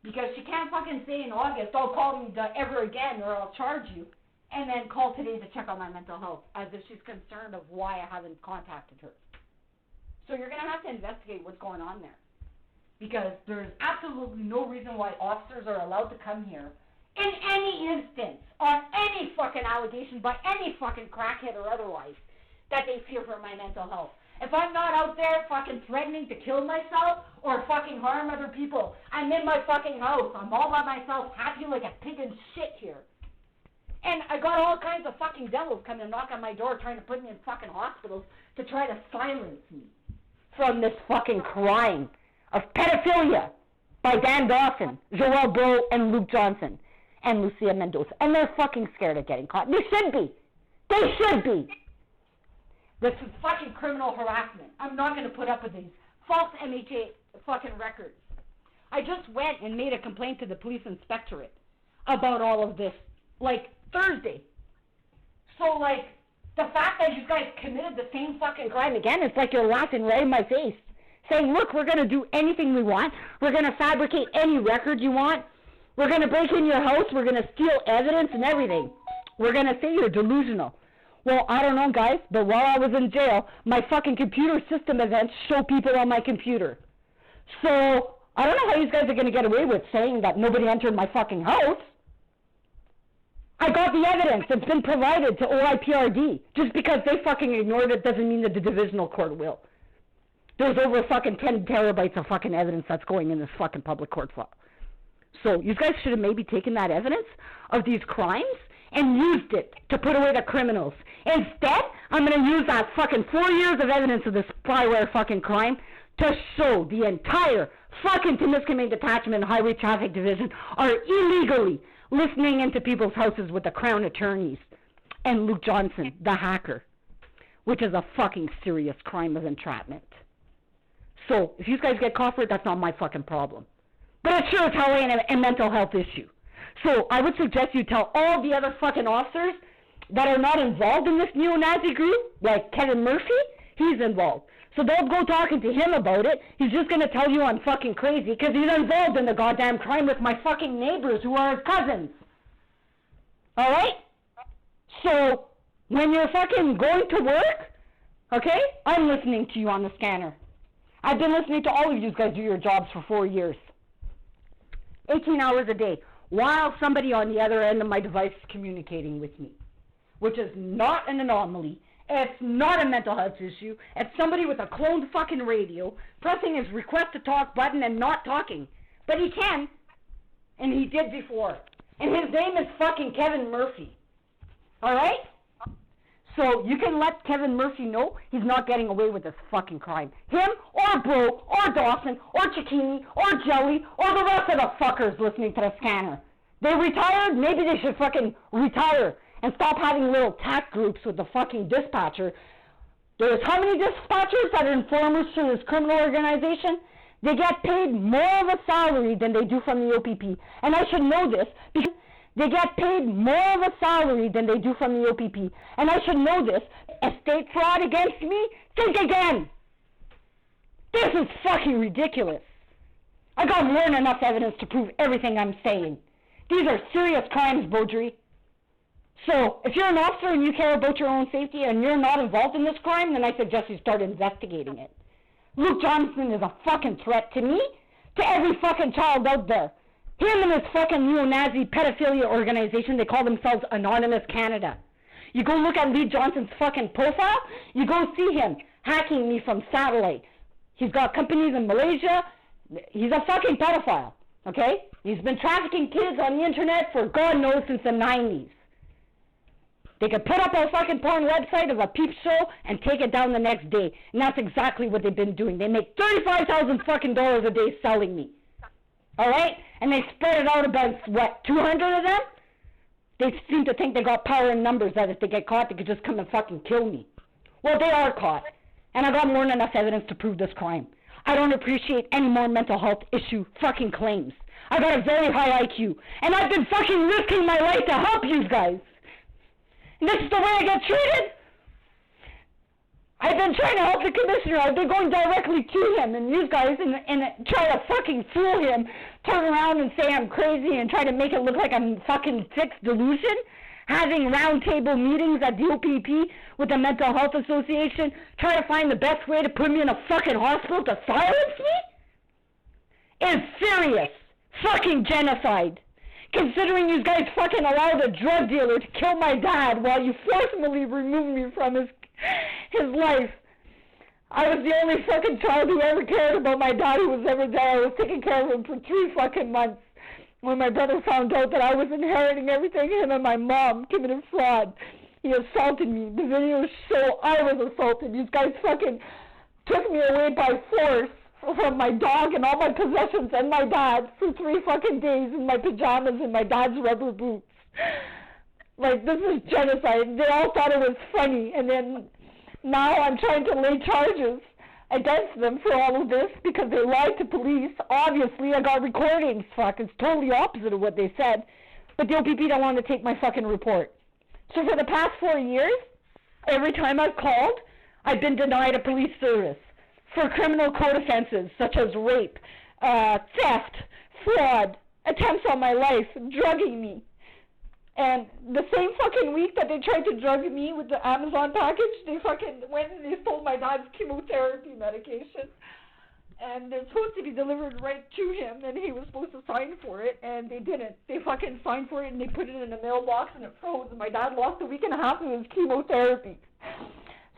because she can't fucking say in August, "Don't call me ever again or I'll charge you," and then call today to check on my mental health, as if she's concerned of why I haven't contacted her. So you're going to have to investigate what's going on there. Because there's absolutely no reason why officers are allowed to come here in any instance, on any fucking allegation by any fucking crackhead or otherwise, that they fear for my mental health. If I'm not out there fucking threatening to kill myself or fucking harm other people, I'm in my fucking house. I'm all by myself, happy like a pig in shit here. And I got all kinds of fucking devils coming and knock on my door trying to put me in fucking hospitals to try to silence me from this fucking crime of pedophilia by Dan Dawson, Joel Breault, and Luke Johnson, and Lucia Mendoza. And they're fucking scared of getting caught. They should be. They should be. This is fucking criminal harassment. I'm not going to put up with these false MHA fucking records. I just went and made a complaint to the police inspectorate about all of this, like, Thursday. So, like, the fact that you guys committed the same fucking crime again, it's like you're laughing right in my face. Saying, look, we're going to do anything we want. We're going to fabricate any record you want. We're going to break in your house. We're going to steal evidence and everything. We're going to say you're delusional. Well, I don't know, guys, but while I was in jail, my fucking computer system events show people on my computer. So, I don't know how you guys are going to get away with saying that nobody entered my fucking house. I got the evidence. It's been provided to OIPRD. Just because they fucking ignored it doesn't mean that the divisional court will. There's over fucking 10 terabytes of fucking evidence that's going in this fucking public court file. So you guys should have maybe taken that evidence of these crimes and used it to put away the criminals. Instead, I'm going to use that fucking 4 years of evidence of this spyware fucking crime to show the entire fucking Timiskaming Detachment and Highway Traffic Division are illegally listening into people's houses with the Crown attorneys and Luke Johnson, the hacker, which is a fucking serious crime of entrapment. So, if you guys get caught for it, that's not my fucking problem. But it sure is probably a mental health issue. So, I would suggest you tell all the other fucking officers that are not involved in this neo-Nazi group, like Kevin Murphy, he's involved. So don't go talking to him about it. He's just going to tell you I'm fucking crazy because he's involved in the goddamn crime with my fucking neighbors who are his cousins. Alright? So, when you're fucking going to work, okay, I'm listening to you on the scanner. I've been listening to all of you guys do your jobs for 4 years. 18 hours a day, while somebody on the other end of my device is communicating with me, which is not an anomaly. It's not a mental health issue. It's somebody with a cloned fucking radio pressing his request to talk button and not talking. But he can, and he did before. And his name is fucking Kevin Murphy. Alright? So you can let Kevin Murphy know he's not getting away with this fucking crime. Him, or Breault, or Dawson, or Cicchini, or Jelly, or the rest of the fuckers listening to the scanner. They retired? Maybe they should fucking retire and stop having little tack groups with the fucking dispatcher. There's how many dispatchers that are informers to this criminal organization? They get paid more of a salary than they do from the OPP. And I should know this because they get paid more of a salary than they do from the OPP. And I should know this. Estate fraud against me? Think again! This is fucking ridiculous. I got more than enough evidence to prove everything I'm saying. These are serious crimes, Beaudry. So, if you're an officer and you care about your own safety and you're not involved in this crime, then I suggest you start investigating it. Luke Johnson is a fucking threat to me, to every fucking child out there. Him and his fucking neo-Nazi pedophilia organization, they call themselves Anonymous Canada. You go look at Lee Johnson's fucking profile, you go see him hacking me from satellite. He's got companies in Malaysia. He's a fucking pedophile, okay? He's been trafficking kids on the internet for God knows since the 90s. They could put up a fucking porn website of a peep show and take it down the next day. And that's exactly what they've been doing. They make $35,000 fucking dollars a day selling me. Alright? And they spread it out about, what, 200 of them? They seem to think they got power in numbers, that if they get caught, they could just come and fucking kill me. Well, they are caught. And I got more than enough evidence to prove this crime. I don't appreciate any more mental health issue fucking claims. I got a very high IQ. And I've been fucking risking my life to help you guys. And this is the way I get treated? I've been trying to help the commissioner. I've been going directly to him, and you guys, and try to fucking fool him, turn around and say I'm crazy and try to make it look like I'm fucking fixed delusion, having roundtable meetings at the OPP with the Mental Health Association, try to find the best way to put me in a fucking hospital to silence me? Is serious fucking genocide. Considering you guys fucking allowed a drug dealer to kill my dad while you forcibly removed me from his life. I was the only fucking child who ever cared about my dad who was ever there. I was taking care of him for 3 fucking months. When my brother found out that I was inheriting everything, him and my mom committed fraud. He assaulted me. The videos show I was assaulted. These guys fucking took me away by force from my dog and all my possessions and my dad for 3 fucking days in my pajamas and my dad's rubber boots. Like, this is genocide. They all thought it was funny, and then now I'm trying to lay charges against them for all of this because they lied to police. Obviously, I got recordings. Fuck, it's totally opposite of what they said. But the OPP don't want to take my fucking report. So for the past 4 years, every time I've called, I've been denied a police service for criminal code offenses such as rape, theft, fraud, attempts on my life, drugging me. And the same fucking week that they tried to drug me with the Amazon package, they fucking went and they stole my dad's chemotherapy medication. And they're supposed to be delivered right to him, and he was supposed to sign for it, and they didn't. They fucking signed for it, and they put it in a mailbox, and it froze, and my dad lost a week and a half of his chemotherapy.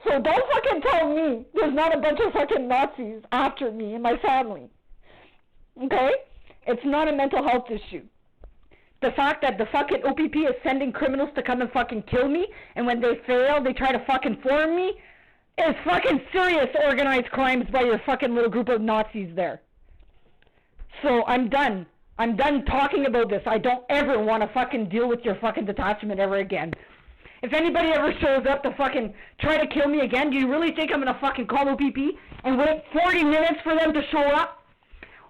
So don't fucking tell me there's not a bunch of fucking Nazis after me and my family. Okay? It's not a mental health issue. The fact that the fucking OPP is sending criminals to come and fucking kill me, and when they fail, they try to fucking form me, is fucking serious organized crimes by your fucking little group of Nazis there. So I'm done. I'm done talking about this. I don't ever want to fucking deal with your fucking detachment ever again. If anybody ever shows up to fucking try to kill me again, do you really think I'm gonna fucking call OPP and wait 40 minutes for them to show up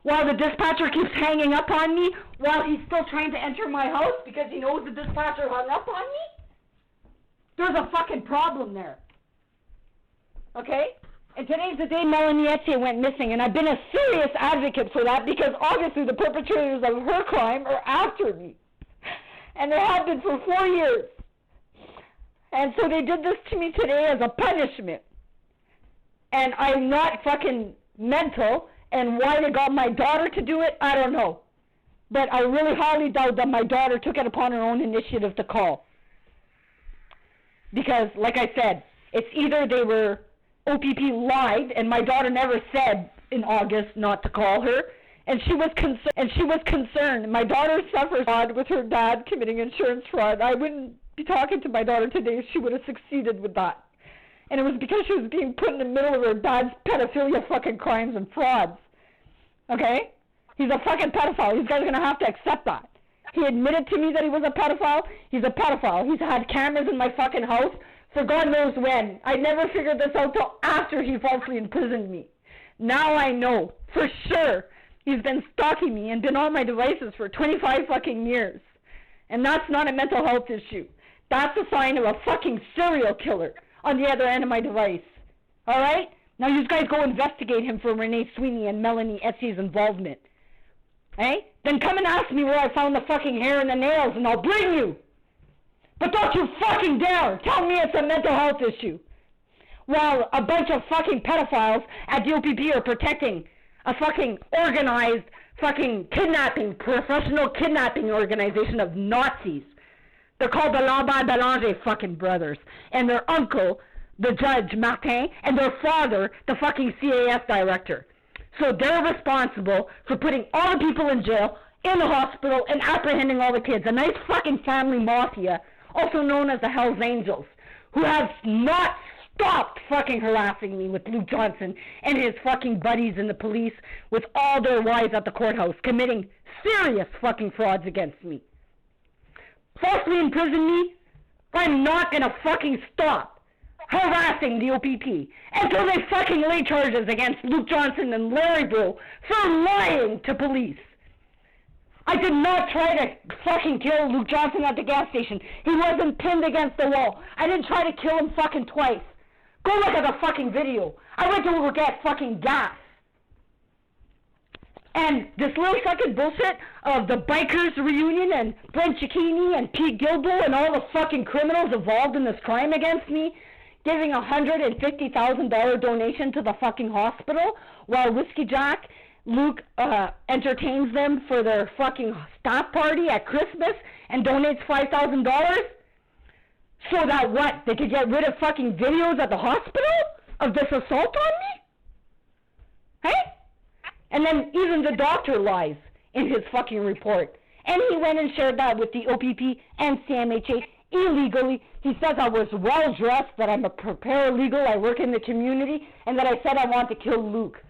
while the dispatcher keeps hanging up on me while he's still trying to enter my house because he knows the dispatcher hung up on me? There's a fucking problem there. Okay? And today's the day Melanie Ethier went missing, and I've been a serious advocate for that because obviously the perpetrators of her crime are after me. And they have been for 4 years. And so they did this to me today as a punishment. And I'm not fucking mental, and why they got my daughter to do it, I don't know. But I really highly doubt that my daughter took it upon her own initiative to call. Because, like I said, it's either they were, OPP lied, and my daughter never said in August not to call her, and she was concerned. My daughter suffers fraud with her dad committing insurance fraud. I wouldn't be talking to my daughter today if she would have succeeded with that. And it was because she was being put in the middle of her dad's pedophilia fucking crimes and frauds. Okay? He's a fucking pedophile. You guys are going to have to accept that. He admitted to me that he was a pedophile. He's a pedophile. He's had cameras in my fucking house for God knows when. I never figured this out till after he falsely imprisoned me. Now I know for sure he's been stalking me and been on my devices for 25 fucking years. And that's not a mental health issue. That's a sign of a fucking serial killer on the other end of my device. Alright? Now you guys go investigate him for Rene Sweeney and Melanie Ethier's involvement. Hey? Then come and ask me where I found the fucking hair and the nails and I'll bring you. But don't you fucking dare tell me it's a mental health issue. While a bunch of fucking pedophiles at DOPP are protecting a fucking organized fucking kidnapping, professional kidnapping organization of Nazis. They're called the Lambert-Belanger fucking brothers. And their uncle, the judge, Martin, and their father, the fucking CAS director. So they're responsible for putting all the people in jail, in the hospital, and apprehending all the kids. A nice fucking family mafia, also known as the Hells Angels, who have not stopped fucking harassing me with Luke Johnson and his fucking buddies in the police with all their wives at the courthouse, committing serious fucking frauds against me. Falsely imprison me? I'm not gonna fucking stop harassing the OPP until they fucking lay charges against Luke Johnson and Larry Breault for lying to police. I did not try to fucking kill Luke Johnson at the gas station. He wasn't pinned against the wall. I didn't try to kill him fucking twice. Go look at the fucking video. I went to get fucking gas. And this little fucking bullshit of the bikers reunion and Brent Cicchini and Pete Gilbo and all the fucking criminals involved in this crime against me giving a $150,000 donation to the fucking hospital while Whiskey Jack Luke entertains them for their fucking staff party at Christmas and donates $5,000 so that what? They could get rid of fucking videos at the hospital of this assault on me? Hey? And then even the doctor lies in his fucking report. And he went and shared that with the OPP and CMHA illegally. He says I was well dressed, that I'm a paralegal, I work in the community, and that I said I want to kill Luke.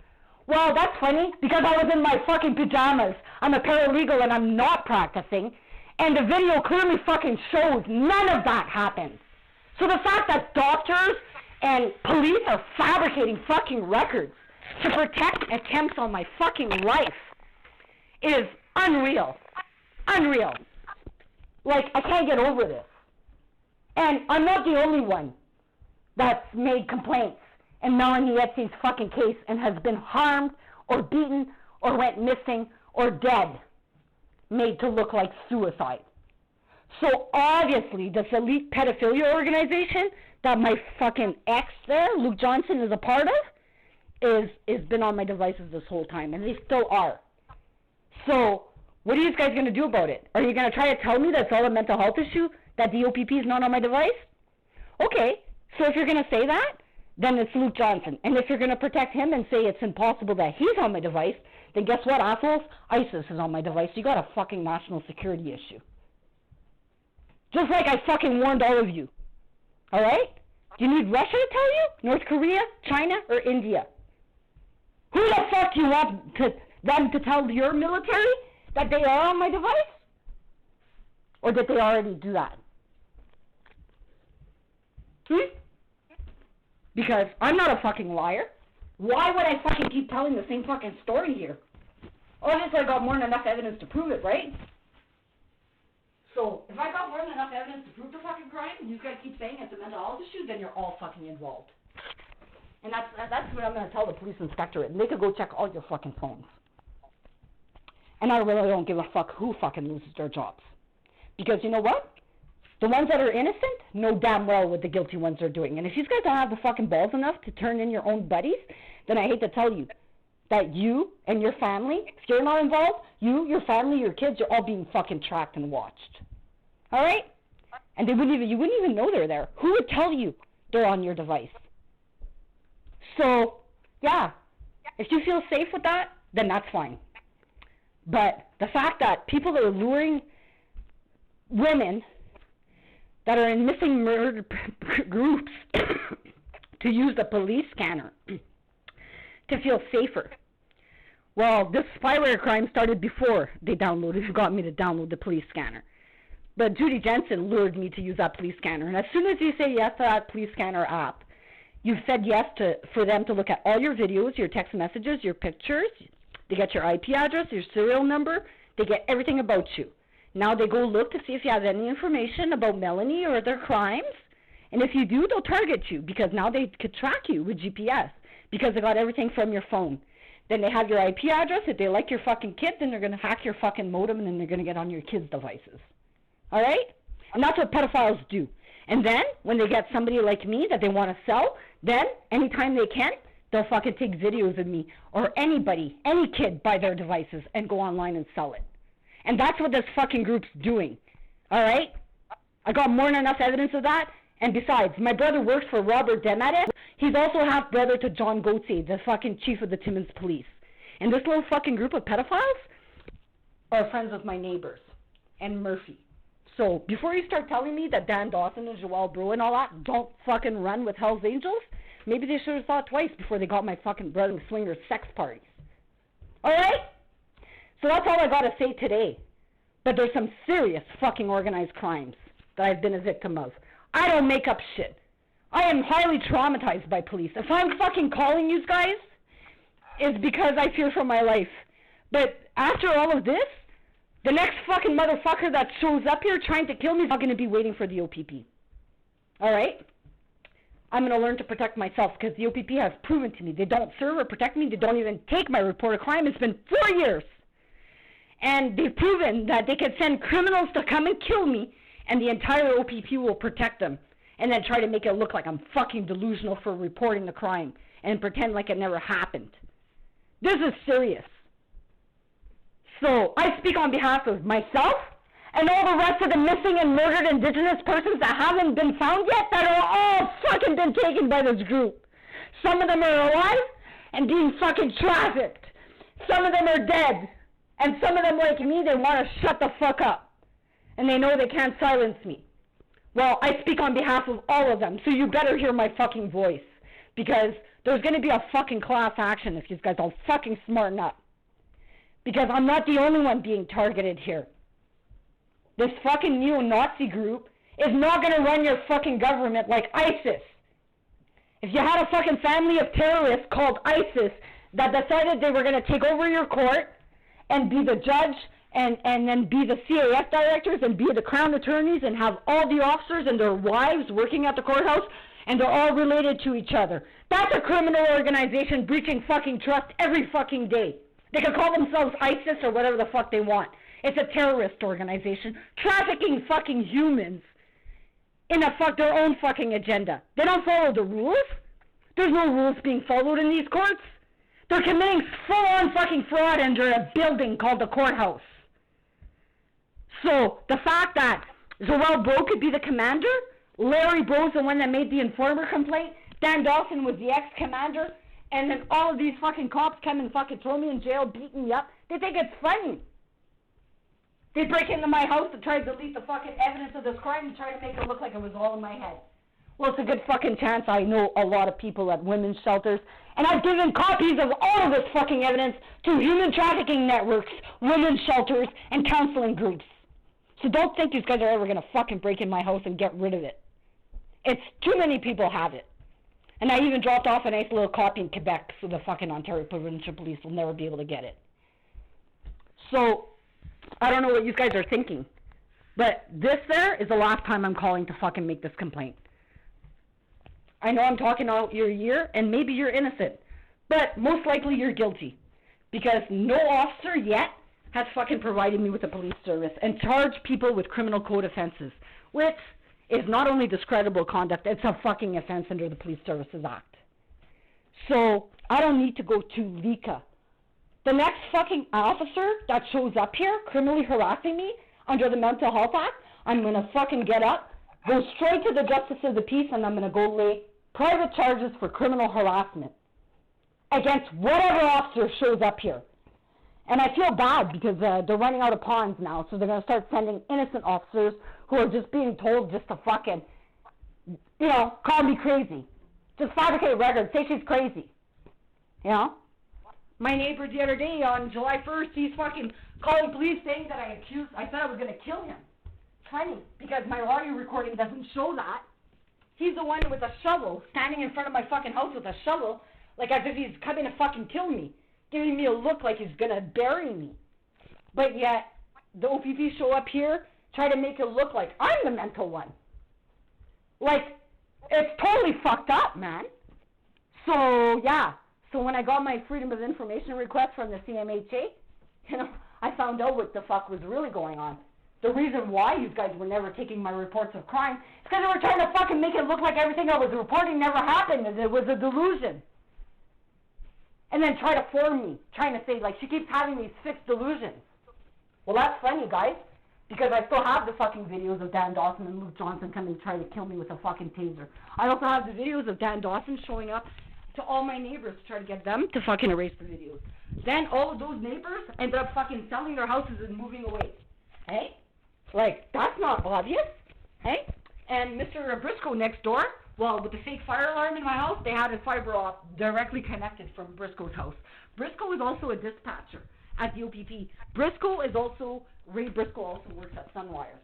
Well, that's funny, because I was in my fucking pajamas. I'm a paralegal and I'm not practicing. And the video clearly fucking shows none of that happened. So the fact that doctors and police are fabricating fucking records to protect attempts on my fucking life is unreal. Unreal. Like, I can't get over this. And I'm not the only one that's made complaints in Melanie Ethier's fucking case and has been harmed or beaten or went missing or dead, made to look like suicide. So obviously this elite pedophilia organization that my fucking ex there, Luke Johnson, is a part of, is been on my devices this whole time, and they still are. So what are you guys going to do about it? Are you going to try to tell me that's all a mental health issue, that the OPP is not on my device? Okay, so if you're going to say that, then it's Luke Johnson. And if you're going to protect him and say it's impossible that he's on my device, then guess what, assholes? ISIS is on my device. You got a fucking national security issue. Just like I fucking warned all of you. Alright? Do you need Russia to tell you? North Korea? China? Or India? Who the fuck do you want them to tell your military that they are on my device? Or did they already do that? Because I'm not a fucking liar. Why would I fucking keep telling the same fucking story here? Obviously I got more than enough evidence to prove it, right? So, if I got more than enough evidence to prove the fucking crime, and you guys keep saying it's a mental health issue, then you're all fucking involved. And that's what I'm going to tell the police inspectorate, and they could go check all your fucking phones. And I really don't give a fuck who fucking loses their jobs. Because you know what? The ones that are innocent know damn well what the guilty ones are doing. And if you guys don't have the fucking balls enough to turn in your own buddies, then I hate to tell you that you and your family, if you're not involved, you, your family, your kids, you're all being fucking tracked and watched. Alright? And you wouldn't even know they're there. Who would tell you they're on your device? So, yeah, if you feel safe with that, then that's fine. But the fact that people are luring women that are in missing murder groups to use the police scanner to feel safer. Well, this spyware crime started before they got me to download the police scanner. But Judy Jensen lured me to use that police scanner. And as soon as you say yes to that police scanner app, you've said yes for them to look at all your videos, your text messages, your pictures. They get your IP address, your serial number. They get everything about you. Now they go look to see if you have any information about Melanie or their crimes. And if you do, they'll target you because now they could track you with GPS because they got everything from your phone. Then they have your IP address. If they like your fucking kid, then they're going to hack your fucking modem and then they're going to get on your kids' devices. Alright? And that's what pedophiles do. And then, when they get somebody like me that they want to sell, then, anytime they can, they'll fucking take videos of me or anybody, any kid, by their devices and go online and sell it. And that's what this fucking group's doing. Alright? I got more than enough evidence of that. And besides, my brother works for Robert Demadis. He's also half-brother to John Gauthier, the fucking chief of the Timmins police. And this little fucking group of pedophiles are friends with my neighbors and Murphy. So, before you start telling me that Dan Dawson and Joelle Breault and all that don't fucking run with Hell's Angels, maybe they should have thought twice before they got my fucking brother swinger sex parties. Alright? So that's all I gotta say today. But there's some serious fucking organized crimes that I've been a victim of. I don't make up shit. I am highly traumatized by police. If I'm fucking calling you guys, it's because I fear for my life. But after all of this, the next fucking motherfucker that shows up here trying to kill me is not going to be waiting for the OPP. Alright? I'm going to learn to protect myself because the OPP has proven to me they don't serve or protect me. They don't even take my report of crime. It's been 4 years. And they've proven that they can send criminals to come and kill me and the entire OPP will protect them. And then try to make it look like I'm fucking delusional for reporting the crime and pretend like it never happened. This is serious. So, I speak on behalf of myself and all the rest of the missing and murdered Indigenous persons that haven't been found yet that are all fucking been taken by this group. Some of them are alive and being fucking trafficked. Some of them are dead. And some of them, like me, they want to shut the fuck up. And they know they can't silence me. Well, I speak on behalf of all of them, so you better hear my fucking voice. Because there's going to be a fucking class action if you guys all fucking smarten up. Because I'm not the only one being targeted here. This fucking neo-Nazi group is not going to run your fucking government like ISIS. If you had a fucking family of terrorists called ISIS that decided they were going to take over your court and be the judge and then be the CAF directors and be the crown attorneys and have all the officers and their wives working at the courthouse and they're all related to each other. That's a criminal organization breaching fucking trust every fucking day. They can call themselves ISIS or whatever the fuck they want. It's a terrorist organization trafficking fucking humans in their own fucking agenda. They don't follow the rules. There's no rules being followed in these courts. They're committing full-on fucking fraud under a building called the courthouse. So, the fact that Joelle Breault could be the commander, Larry Breault's the one that made the informer complaint, Dan Dawson was the ex-commander, and then all of these fucking cops come and fucking throw me in jail, beat me up, they think it's funny. They break into my house to try to delete the fucking evidence of this crime and try to make it look like it was all in my head. Well, it's a good fucking chance I know a lot of people at women's shelters, and I've given copies of all of this fucking evidence to human trafficking networks, women's shelters, and counseling groups. So don't think these guys are ever going to fucking break in my house and get rid of it. It's too many people have it. And I even dropped off a nice little copy in Quebec so the fucking Ontario Provincial Police will never be able to get it. So, I don't know what you guys are thinking. But this there is the last time I'm calling to fucking make this complaint. I know I'm talking out your ear, and maybe you're innocent. But most likely you're guilty. Because no officer yet has fucking provided me with a police service and charged people with criminal code offenses, which is not only discreditable conduct, it's a fucking offense under the Police Services Act. So, I don't need to go to LICA. The next fucking officer that shows up here criminally harassing me under the Mental Health Act, I'm going to fucking get up, go straight to the Justice of the Peace, and I'm going to go lay private charges for criminal harassment against whatever officer shows up here. And I feel bad because they're running out of pawns now, so they're going to start sending innocent officers who are just being told just to fucking, you know, call me crazy. Just fabricate records, say she's crazy. You know? My neighbor the other day on July 1st, he's fucking calling police saying that I said I was going to kill him. Funny, because my audio recording doesn't show that. He's the one with a shovel, standing in front of my fucking house with a shovel, like as if he's coming to fucking kill me, giving me a look like he's going to bury me. But yet, the OPP show up here, try to make it look like I'm the mental one. Like, it's totally fucked up, man. So, yeah. So when I got my Freedom of Information request from the CMHA, you know, I found out what the fuck was really going on. The reason why you guys were never taking my reports of crime is because they were trying to fucking make it look like everything I was reporting never happened and it was a delusion. And then try to fool me, trying to say, like, she keeps having these fixed delusions. Well, that's funny, guys, because I still have the fucking videos of Dan Dawson and Luke Johnson coming to try to kill me with a fucking taser. I also have the videos of Dan Dawson showing up to all my neighbors to try to get them to fucking erase the videos. Then all of those neighbors ended up fucking selling their houses and moving away. Hey? Like, that's not obvious. Hey? And Mr. Briscoe next door, well, with the fake fire alarm in my house, they had a fiber op directly connected from Briscoe's house. Briscoe is also a dispatcher at the OPP. Ray Briscoe also works at Sunwire.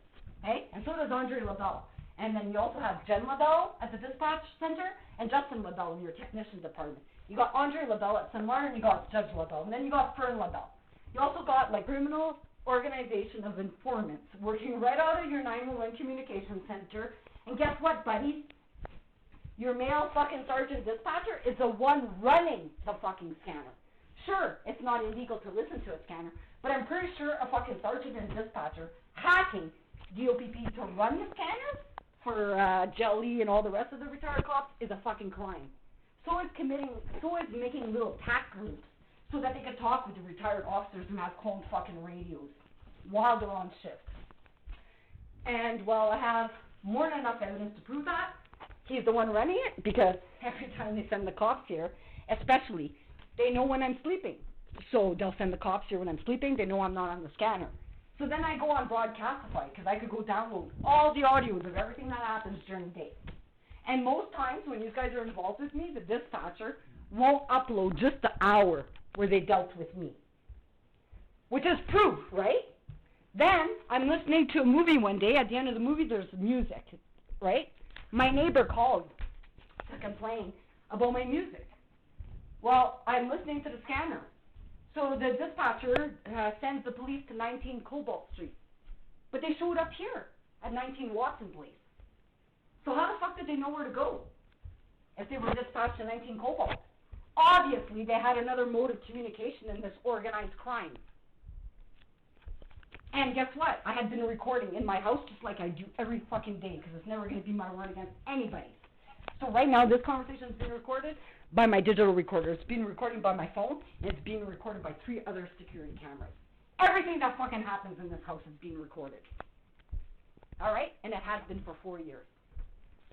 Hey? And so does Andre LaBelle. And then you also have Jen LaBelle at the dispatch center and Justin LaBelle in your technician department. You got Andre LaBelle at Sunwire and you got Judge LaBelle. And then you got Fern LaBelle. You also got, like, criminal organization of informants working right out of your 911 communication center. And guess what, buddy? Your male fucking sergeant dispatcher is the one running the fucking scanner. Sure, it's not illegal to listen to a scanner, but I'm pretty sure a fucking sergeant and dispatcher hacking DOPP to run the scanners for Jelly and all the rest of the retired cops is a fucking crime. So is making little tack groups so that they can talk with the retired officers and have cloned fucking radios while they're on shift. And, well, I have more than enough evidence to prove that. He's the one running it because every time they send the cops here, especially, they know when I'm sleeping. So they'll send the cops here when I'm sleeping. They know I'm not on the scanner. So then I go on Broadcastify because I could go download all the audios of everything that happens during the day. And most times when you guys are involved with me, the dispatcher won't upload just the hour where they dealt with me. Which is proof, right? Then I'm listening to a movie one day. At the end of the movie, there's music, right? My neighbor called to complain about my music. Well, I'm listening to the scanner. So the dispatcher sends the police to 19 Cobalt Street. But they showed up here at 19 Watson Place. So how the fuck did they know where to go if they were dispatched to 19 Cobalt? Obviously, they had another mode of communication in this organized crime. And guess what? I had been recording in my house just like I do every fucking day because it's never going to be my word against anybody. So right now, this conversation is being recorded by my digital recorder. It's being recorded by my phone, and it's being recorded by 3 other security cameras. Everything that fucking happens in this house is being recorded. All right? And it has been for 4 years.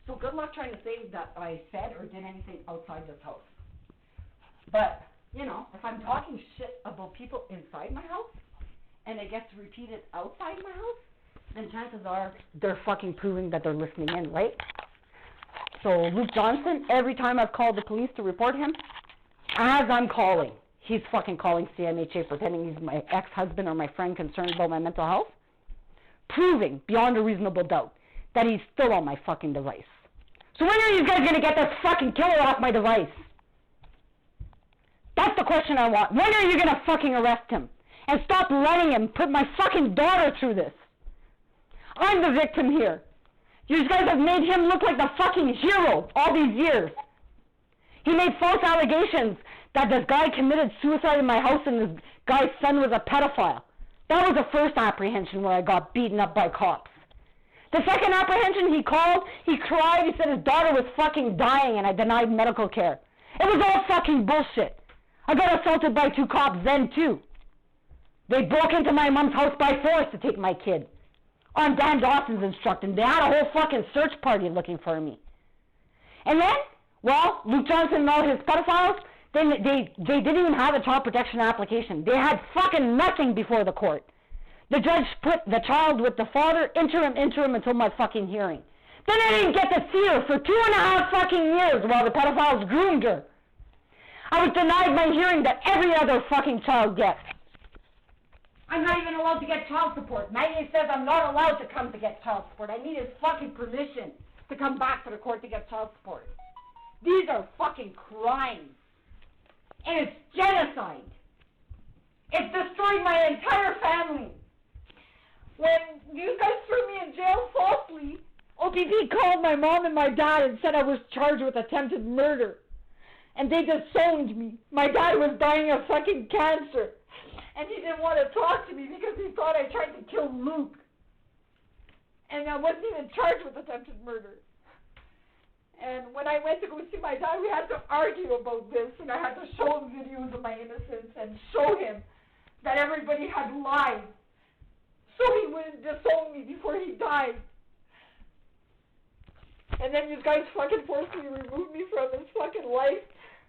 So good luck trying to say that I said or did anything outside this house. But, you know, if I'm talking shit about people inside my house, and it gets repeated outside my house, then chances are they're fucking proving that they're listening in, right? So Luke Johnson, every time I've called the police to report him, as I'm calling, he's fucking calling CMHA pretending he's my ex-husband or my friend concerned about my mental health, proving beyond a reasonable doubt that he's still on my fucking device. So when are you guys going to get this fucking killer off my device? That's the question I want. When are you going to fucking arrest him? And stop letting him put my fucking daughter through this. I'm the victim here. You guys have made him look like the fucking hero all these years. He made false allegations that this guy committed suicide in my house and this guy's son was a pedophile. That was the first apprehension where I got beaten up by cops. The second apprehension, he called, he cried, he said his daughter was fucking dying and I denied medical care. It was all fucking bullshit. I got assaulted by 2 cops then too. They broke into my mom's house by force to take my kid. On Dan Dawson's instruction. They had a whole fucking search party looking for me. And then, well, Luke Johnson and all his pedophiles, they didn't even have a child protection application. They had fucking nothing before the court. The judge put the child with the father interim until my fucking hearing. Then I didn't get to see her for 2.5 fucking years while the pedophiles groomed her. I was denied my hearing that every other fucking child gets. I'm not even allowed to get child support. Meunier says I'm not allowed to come to get child support. I need his fucking permission to come back to the court to get child support. These are fucking crimes. And it's genocide. It's destroyed my entire family. When you guys threw me in jail falsely, OPP called my mom and my dad and said I was charged with attempted murder. And they disowned me. My dad was dying of fucking cancer. And he didn't want to talk to me because he thought I tried to kill Luke. And I wasn't even charged with attempted murder. And when I went to go see my dad, we had to argue about this, and I had to show him videos of my innocence and show him that everybody had lied so he wouldn't disown me before he died. And then you guys fucking forcibly removed me from his fucking life,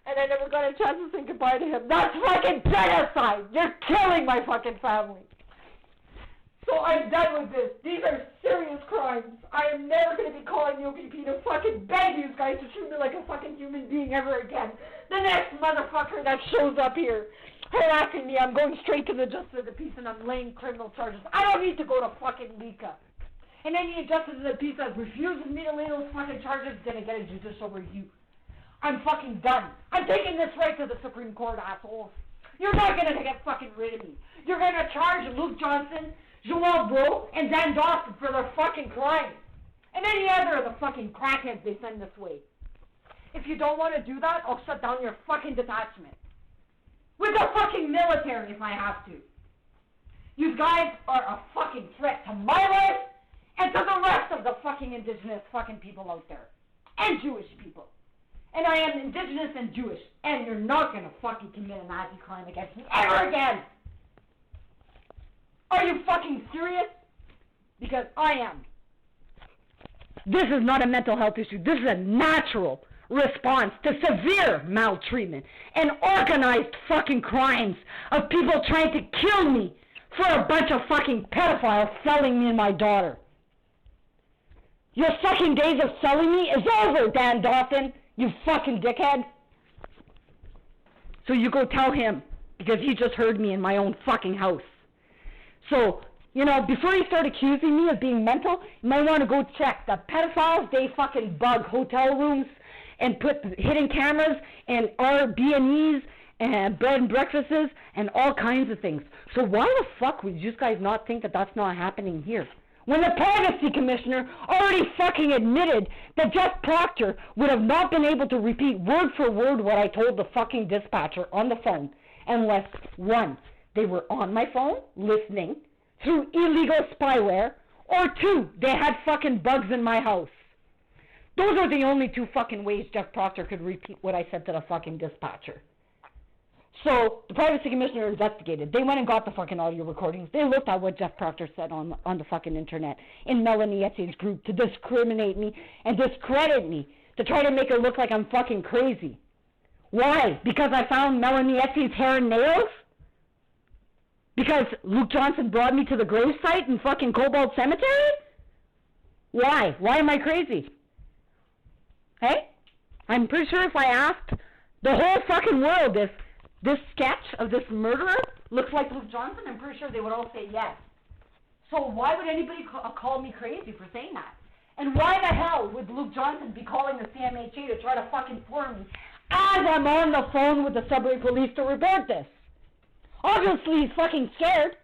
and I never got a chance to say goodbye to him. That's fucking genocide! You're killing my fucking family! So I'm done with this. These are serious crimes. I am never going to be calling the OPP to fucking beg you guys to treat me like a fucking human being ever again. The next motherfucker that shows up here harassing me, I'm going straight to the Justice of the Peace and I'm laying criminal charges. I don't need to go to fucking LICA. And any Justice of the Peace that refuses me to lay those fucking charges is going to get a judicial review. I'm fucking done. I'm taking this right to the Supreme Court, assholes. You're not going to get fucking rid of me. You're going to charge Luke Johnson, Breault, and Dan Dawson for their fucking crimes. And any other of the fucking crackheads they send this way. If you don't want to do that, I'll shut down your fucking detachment. With the fucking military if I have to. You guys are a fucking threat to my life and to the rest of the fucking indigenous fucking people out there. And Jewish people. And I am indigenous and Jewish. And you're not going to fucking commit a Nazi crime against me ever again. Are you fucking serious? Because I am. This is not a mental health issue. This is a natural response to severe maltreatment and organized fucking crimes of people trying to kill me for a bunch of fucking pedophiles selling me and my daughter. Your fucking days of selling me is over, Dan Dawson, you fucking dickhead. So you go tell him, because he just heard me in my own fucking house. So, you know, before you start accusing me of being mental, you might want to go check. The pedophiles, they fucking bug hotel rooms and put hidden cameras and Airbnbs and bed and breakfasts and all kinds of things. So why the fuck would you guys not think that that's not happening here? When the privacy commissioner already fucking admitted that Jeff Proctor would have not been able to repeat word for word what I told the fucking dispatcher on the phone unless, one, they were on my phone, listening, through illegal spyware, or two, they had fucking bugs in my house. Those are the only two fucking ways Jeff Proctor could repeat what I said to the fucking dispatcher. So, the privacy commissioner investigated. They went and got the fucking audio recordings. They looked at what Jeff Proctor said on the fucking internet in Melanie Ethier's group to discriminate me and discredit me, to try to make it look like I'm fucking crazy. Why? Because I found Melanie Ethier's hair and nails? Because Luke Johnson brought me to the gravesite in fucking Cobalt Cemetery? Why? Why am I crazy? Hey? I'm pretty sure if I asked the whole fucking world if this sketch of this murderer looks like Luke Johnson, I'm pretty sure they would all say yes. So why would anybody call me crazy for saying that? And why the hell would Luke Johnson be calling the CMHA to try to fucking inform me as I'm on the phone with the Sudbury police to report this? Obviously he's fucking scared.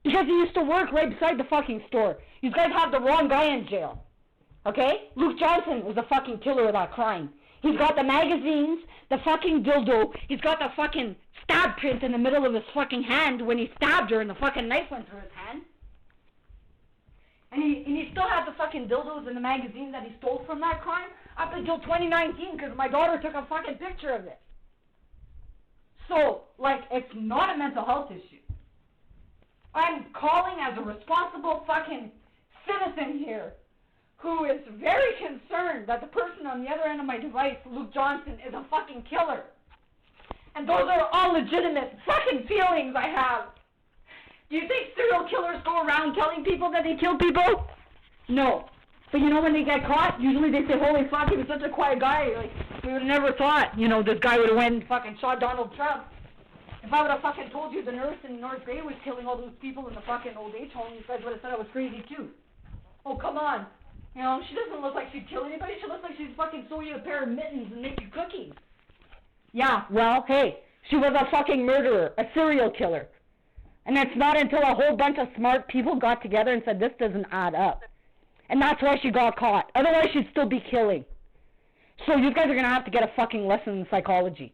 Because he used to work right beside the fucking store. You guys have the wrong guy in jail. Okay? Luke Johnson was the fucking killer of that crime. He's got the magazines, the fucking dildo, he's got the fucking stab print in the middle of his fucking hand when he stabbed her and the fucking knife went through his hand. And he still had the fucking dildos and the magazine that he stole from that crime up until 2019 because my daughter took a fucking picture of it. So, like, it's not a mental health issue. I'm calling as a responsible fucking citizen here who is very concerned that the person on the other end of my device, Luke Johnson, is a fucking killer. And those are all legitimate fucking feelings I have. Do you think serial killers go around telling people that they kill people? No. But you know when they get caught, usually they say, holy fuck, he was such a quiet guy. Like, we would have never thought, you know, this guy would have went and fucking shot Donald Trump. If I would have fucking told you the nurse in North Bay was killing all those people in the fucking old age home, you guys would have said I was crazy too. Oh, come on. You know, she doesn't look like she'd kill anybody. She looks like she'd fucking sew you a pair of mittens and make you cookies. Yeah, well, hey, she was a fucking murderer, a serial killer. And it's not until a whole bunch of smart people got together and said, this doesn't add up. And that's why she got caught. Otherwise, she'd still be killing. So you guys are going to have to get a fucking lesson in psychology.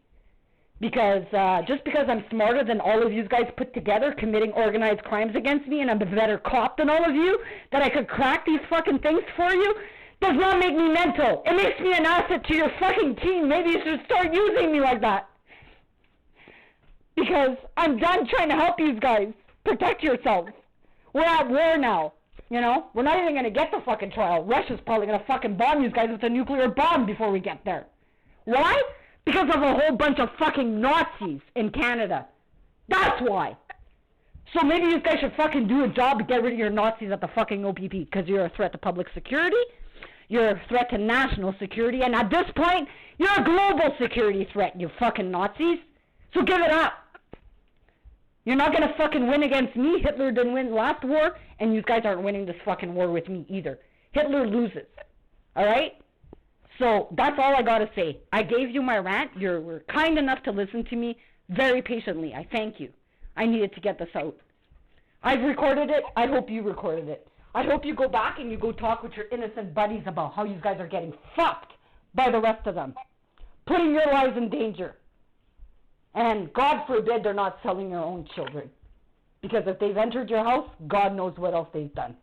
Because just because I'm smarter than all of you guys put together committing organized crimes against me and I'm a better cop than all of you, that I could crack these fucking things for you, does not make me mental. It makes me an asset to your fucking team. Maybe you should start using me like that. Because I'm done trying to help you guys. Protect yourselves. We're at war now. You know? We're not even going to get the fucking trial. Russia's probably going to fucking bomb you guys with a nuclear bomb before we get there. Why? Because of a whole bunch of fucking Nazis in Canada. That's why. So maybe you guys should fucking do a job to get rid of your Nazis at the fucking OPP, because you're a threat to public security, you're a threat to national security, and at this point, you're a global security threat, you fucking Nazis. So give it up. You're not gonna fucking win against me. Hitler didn't win the last war, and you guys aren't winning this fucking war with me either. Hitler loses. Alright? So, that's all I gotta say. I gave you my rant. You were kind enough to listen to me very patiently. I thank you. I needed to get this out. I've recorded it. I hope you recorded it. I hope you go back and you go talk with your innocent buddies about how you guys are getting fucked by the rest of them. Putting your lives in danger. And God forbid they're not selling their own children. Because if they've entered your house, God knows what else they've done.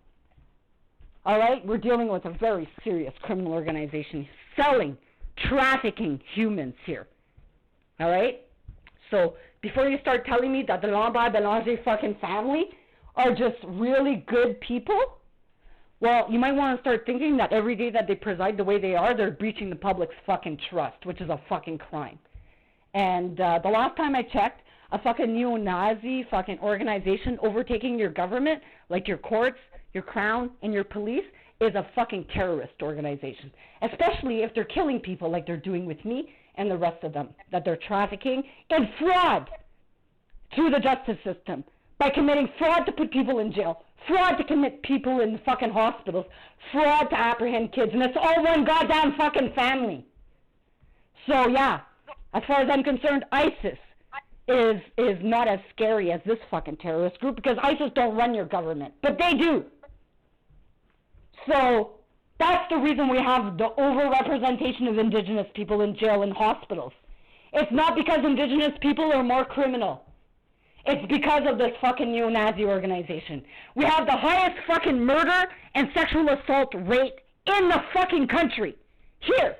Alright? We're dealing with a very serious criminal organization. Selling, trafficking humans here. Alright? So, before you start telling me that the Lambert-Belanger fucking family are just really good people, well, you might want to start thinking that every day that they preside the way they are, they're breaching the public's fucking trust, which is a fucking crime. And the last time I checked, a fucking neo-Nazi fucking organization overtaking your government, like your courts, your crown, and your police, is a fucking terrorist organization. Especially if they're killing people like they're doing with me and the rest of them. That they're trafficking in fraud through the justice system. By committing fraud to put people in jail. Fraud to commit people in fucking hospitals. Fraud to apprehend kids. And it's all one goddamn fucking family. So yeah, as far as I'm concerned, ISIS is not as scary as this fucking terrorist group, because ISIS don't run your government, but they do. So that's the reason we have the overrepresentation of Indigenous people in jail and hospitals. It's not because Indigenous people are more criminal. It's because of this fucking neo-Nazi organization. We have the highest fucking murder and sexual assault rate in the fucking country. Here.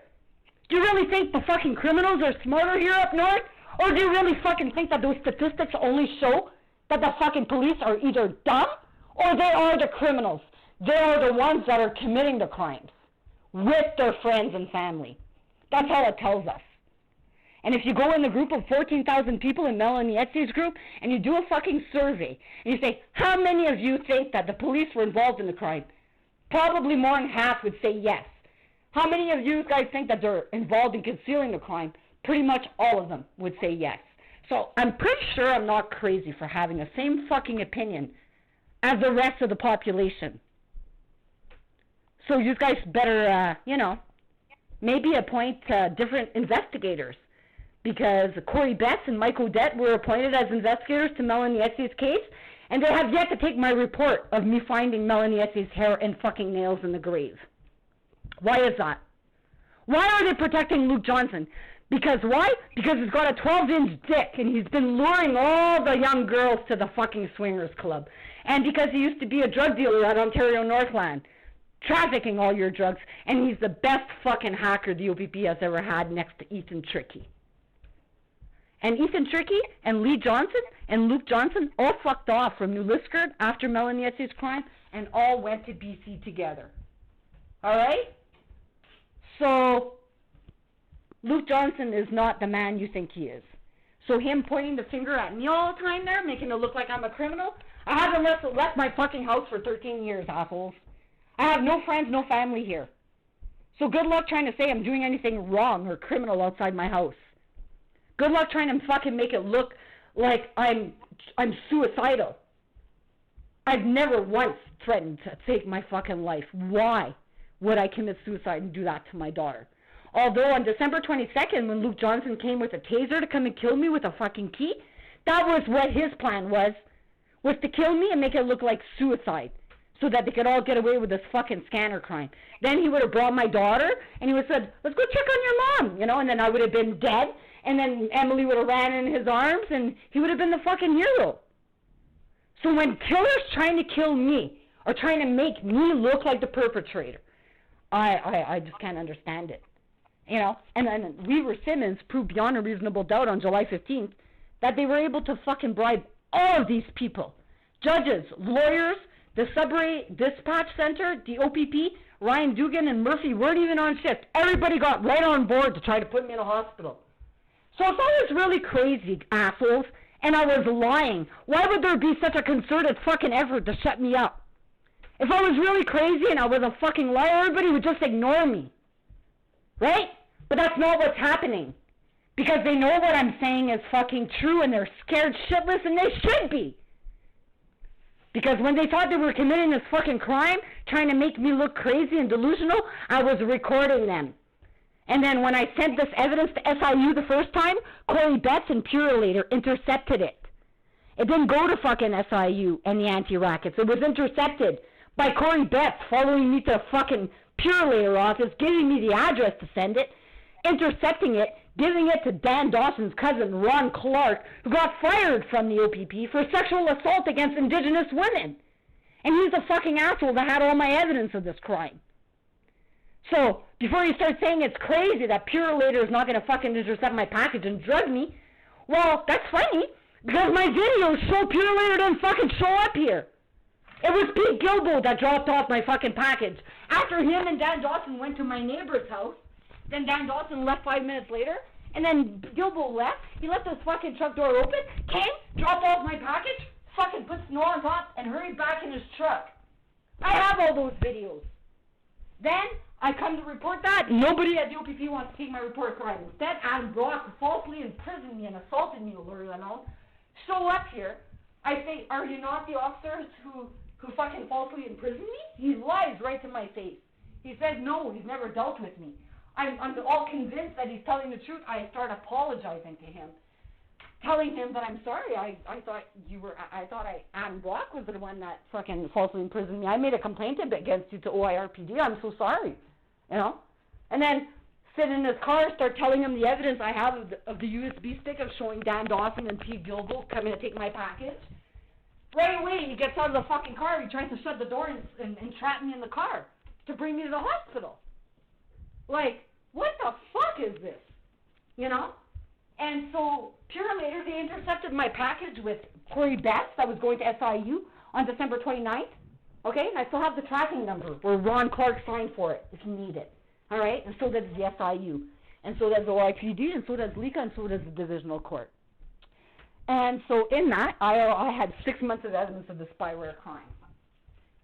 Do you really think the fucking criminals are smarter here up north? Or do you really fucking think that those statistics only show that the fucking police are either dumb or they are the criminals? They are the ones that are committing the crimes with their friends and family. That's all it tells us. And if you go in the group of 14,000 people in Melanie Ethier's group and you do a fucking survey and you say, how many of you think that the police were involved in the crime? Probably more than half would say yes. How many of you guys think that they're involved in concealing the crime? Pretty much all of them would say yes. So I'm pretty sure I'm not crazy for having the same fucking opinion as the rest of the population. So you guys better, maybe appoint different investigators. Because Corey Betts and Mike Odette were appointed as investigators to Melanie Ethier's case, and they have yet to take my report of me finding Melanie Ethier's hair and fucking nails in the grave. Why is that? Why are they protecting Luke Johnson? Because why? Because he's got a 12-inch dick, and he's been luring all the young girls to the fucking swingers club. And because he used to be a drug dealer at Ontario Northland, trafficking all your drugs, and he's the best fucking hacker the OPP has ever had next to Ethan Tricky. And Ethan Tricky and Lee Johnson and Luke Johnson all fucked off from New Liskeard after Melanie Ethier's crime and all went to BC together. Alright? So, Luke Johnson is not the man you think he is. So him pointing the finger at me all the time there, making it look like I'm a criminal, I haven't left my fucking house for 13 years, assholes. I have no friends, no family here. So good luck trying to say I'm doing anything wrong or criminal outside my house. Good luck trying to fucking make it look like I'm suicidal. I've never once threatened to take my fucking life. Why would I commit suicide and do that to my daughter? Although on December 22nd, when Luke Johnson came with a taser to come and kill me with a fucking key, that was what his plan was to kill me and make it look like suicide so that they could all get away with this fucking scanner crime. Then he would have brought my daughter and he would have said, let's go check on your mom, and then I would have been dead. and then Emily would have ran in his arms, and he would have been the fucking hero. So when killers trying to kill me, or trying to make me look like the perpetrator, I just can't understand it. You know, and then Weaver Simmons proved beyond a reasonable doubt on July 15th that they were able to fucking bribe all of these people. Judges, lawyers, the Subway Dispatch Center, the OPP, Ryan Dugan and Murphy weren't even on shift. Everybody got right on board to try to put me in a hospital. So if I was really crazy, assholes, and I was lying, why would there be such a concerted fucking effort to shut me up? If I was really crazy and I was a fucking liar, everybody would just ignore me. Right? But that's not what's happening. Because they know what I'm saying is fucking true and they're scared shitless, and they should be. Because when they thought they were committing this fucking crime, trying to make me look crazy and delusional, I was recording them. And then when I sent this evidence to SIU the first time, Corey Betts and Purelator intercepted it. It didn't go to fucking SIU and the anti-rackets. It was intercepted by Corey Betts following me to a fucking Purelator office, giving me the address to send it, intercepting it, giving it to Dan Dawson's cousin, Ron Clark, who got fired from the OPP for sexual assault against Indigenous women. And he's the fucking asshole that had all my evidence of this crime. So, before you start saying it's crazy that Purelator is not going to fucking intercept my package and drug me, well, that's funny, because my videos show Purelator didn't fucking show up here. It was Pete Gilbo that dropped off my fucking package. After him and Dan Dawson went to my neighbor's house, then Dan Dawson left 5 minutes later, and then Gilbo left. He left his fucking truck door open, came, dropped off my package, fucking put snow on top, and hurried back in his truck. I have all those videos. Then, I come to report that. Nobody at the OPP wants to take my report of crime. Instead, Adam Brock, who falsely imprisoned me and assaulted me, Lalonde, show up here. I say, are you not the officers who fucking falsely imprisoned me? He lies right to my face. He says, no, he's never dealt with me. I'm all convinced that he's telling the truth. I start apologizing to him, telling him that I'm sorry. I thought Adam Brock was the one that fucking falsely imprisoned me. I made a complaint against you to OIRPD. I'm so sorry, you know. And then sit in his car, start telling him the evidence I have of the USB stick of showing Dan Dawson and Pete Gilbo coming to take my package. Right away, he gets out of the fucking car. He tries to shut the door and trap me in the car to bring me to the hospital. Like, what the fuck is this? You know? And so, Purelator, they intercepted my package with Corey Betts that was going to SIU on December 29th. Okay? And I still have the tracking number where Ron Clark signed for it if you need it. Alright? And so does the SIU. And so does the OIPD, and so does LICA, and so does the Divisional Court. And so in that, I had 6 months of evidence of the spyware crime.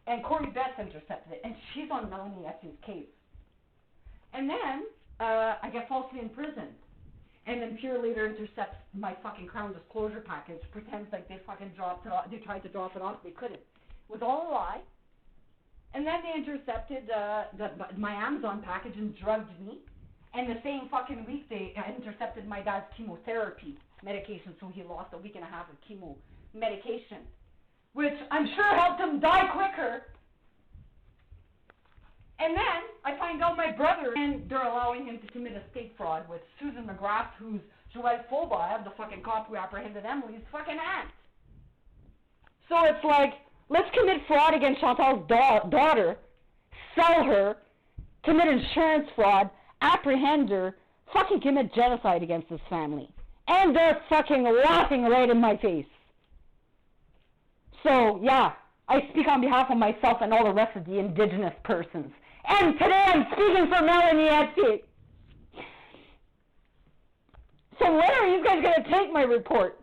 And Corey Betts intercepted it, and she's on Melanie Ethier's case. And then, I get falsely imprisoned. And then Purelator intercepts my fucking Crown Disclosure package, pretends like they fucking they tried to drop it off, they couldn't. It was all a lie. And then they intercepted my Amazon package and drugged me. And the same fucking week, they intercepted my dad's chemotherapy medication, so he lost a week and a half of chemo medication, which I'm sure helped him die quicker. And then I find out my brother, and they're allowing him to commit a state fraud with Susan McGrath, who's Joelle Foba, the fucking cop who apprehended Emily's fucking aunt. So it's like, let's commit fraud against Chantal's daughter, sell her, commit insurance fraud, apprehend her, fucking commit genocide against this family. And they're fucking laughing right in my face. So, yeah, I speak on behalf of myself and all the rest of the Indigenous persons. And today I'm speaking for Melanie Ethier. So when are you guys going to take my report?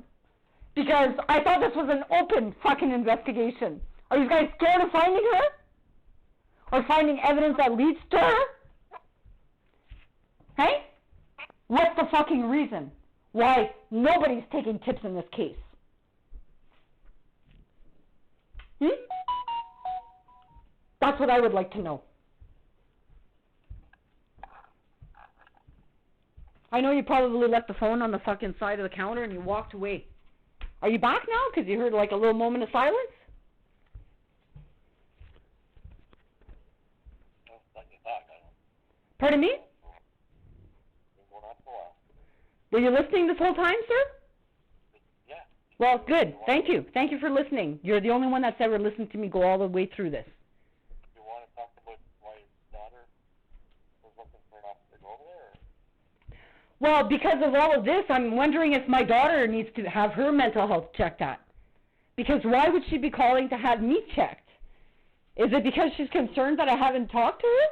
Because I thought this was an open fucking investigation. Are you guys scared of finding her? Or finding evidence that leads to her? Hey? What's the fucking reason why nobody's taking tips in this case? That's what I would like to know. I know you probably left the phone on the fucking side of the counter and you walked away. Are you back now? Because you heard like a little moment of silence? Pardon me? Were you listening this whole time, sir? Yeah. Well, good. Thank you. Thank you for listening. You're the only one that's ever listened to me go all the way through this. You want to talk about why your daughter was looking for an officer to go over there? Or? Well, because of all of this, I'm wondering if my daughter needs to have her mental health checked at. Because why would she be calling to have me checked? Is it because she's concerned that I haven't talked to her?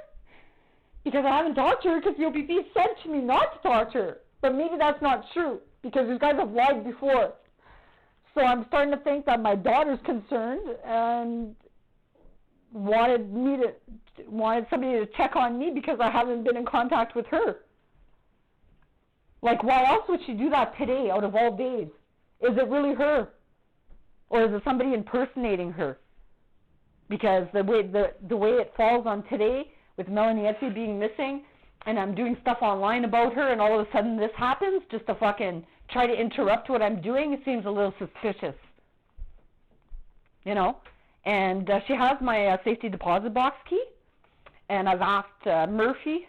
Because I haven't talked to her because the OPP said to me not to talk to her. But maybe that's not true, because you guys have lied before. So I'm starting to think that my daughter's concerned and wanted somebody to check on me because I haven't been in contact with her. Like, why else would she do that today, out of all days? Is it really her? Or is it somebody impersonating her? Because the way it falls on today, with Melanie Ethier being missing, and I'm doing stuff online about her, and all of a sudden this happens, just to fucking try to interrupt what I'm doing, it seems a little suspicious. You know? And she has my safety deposit box key, and I've asked Murphy,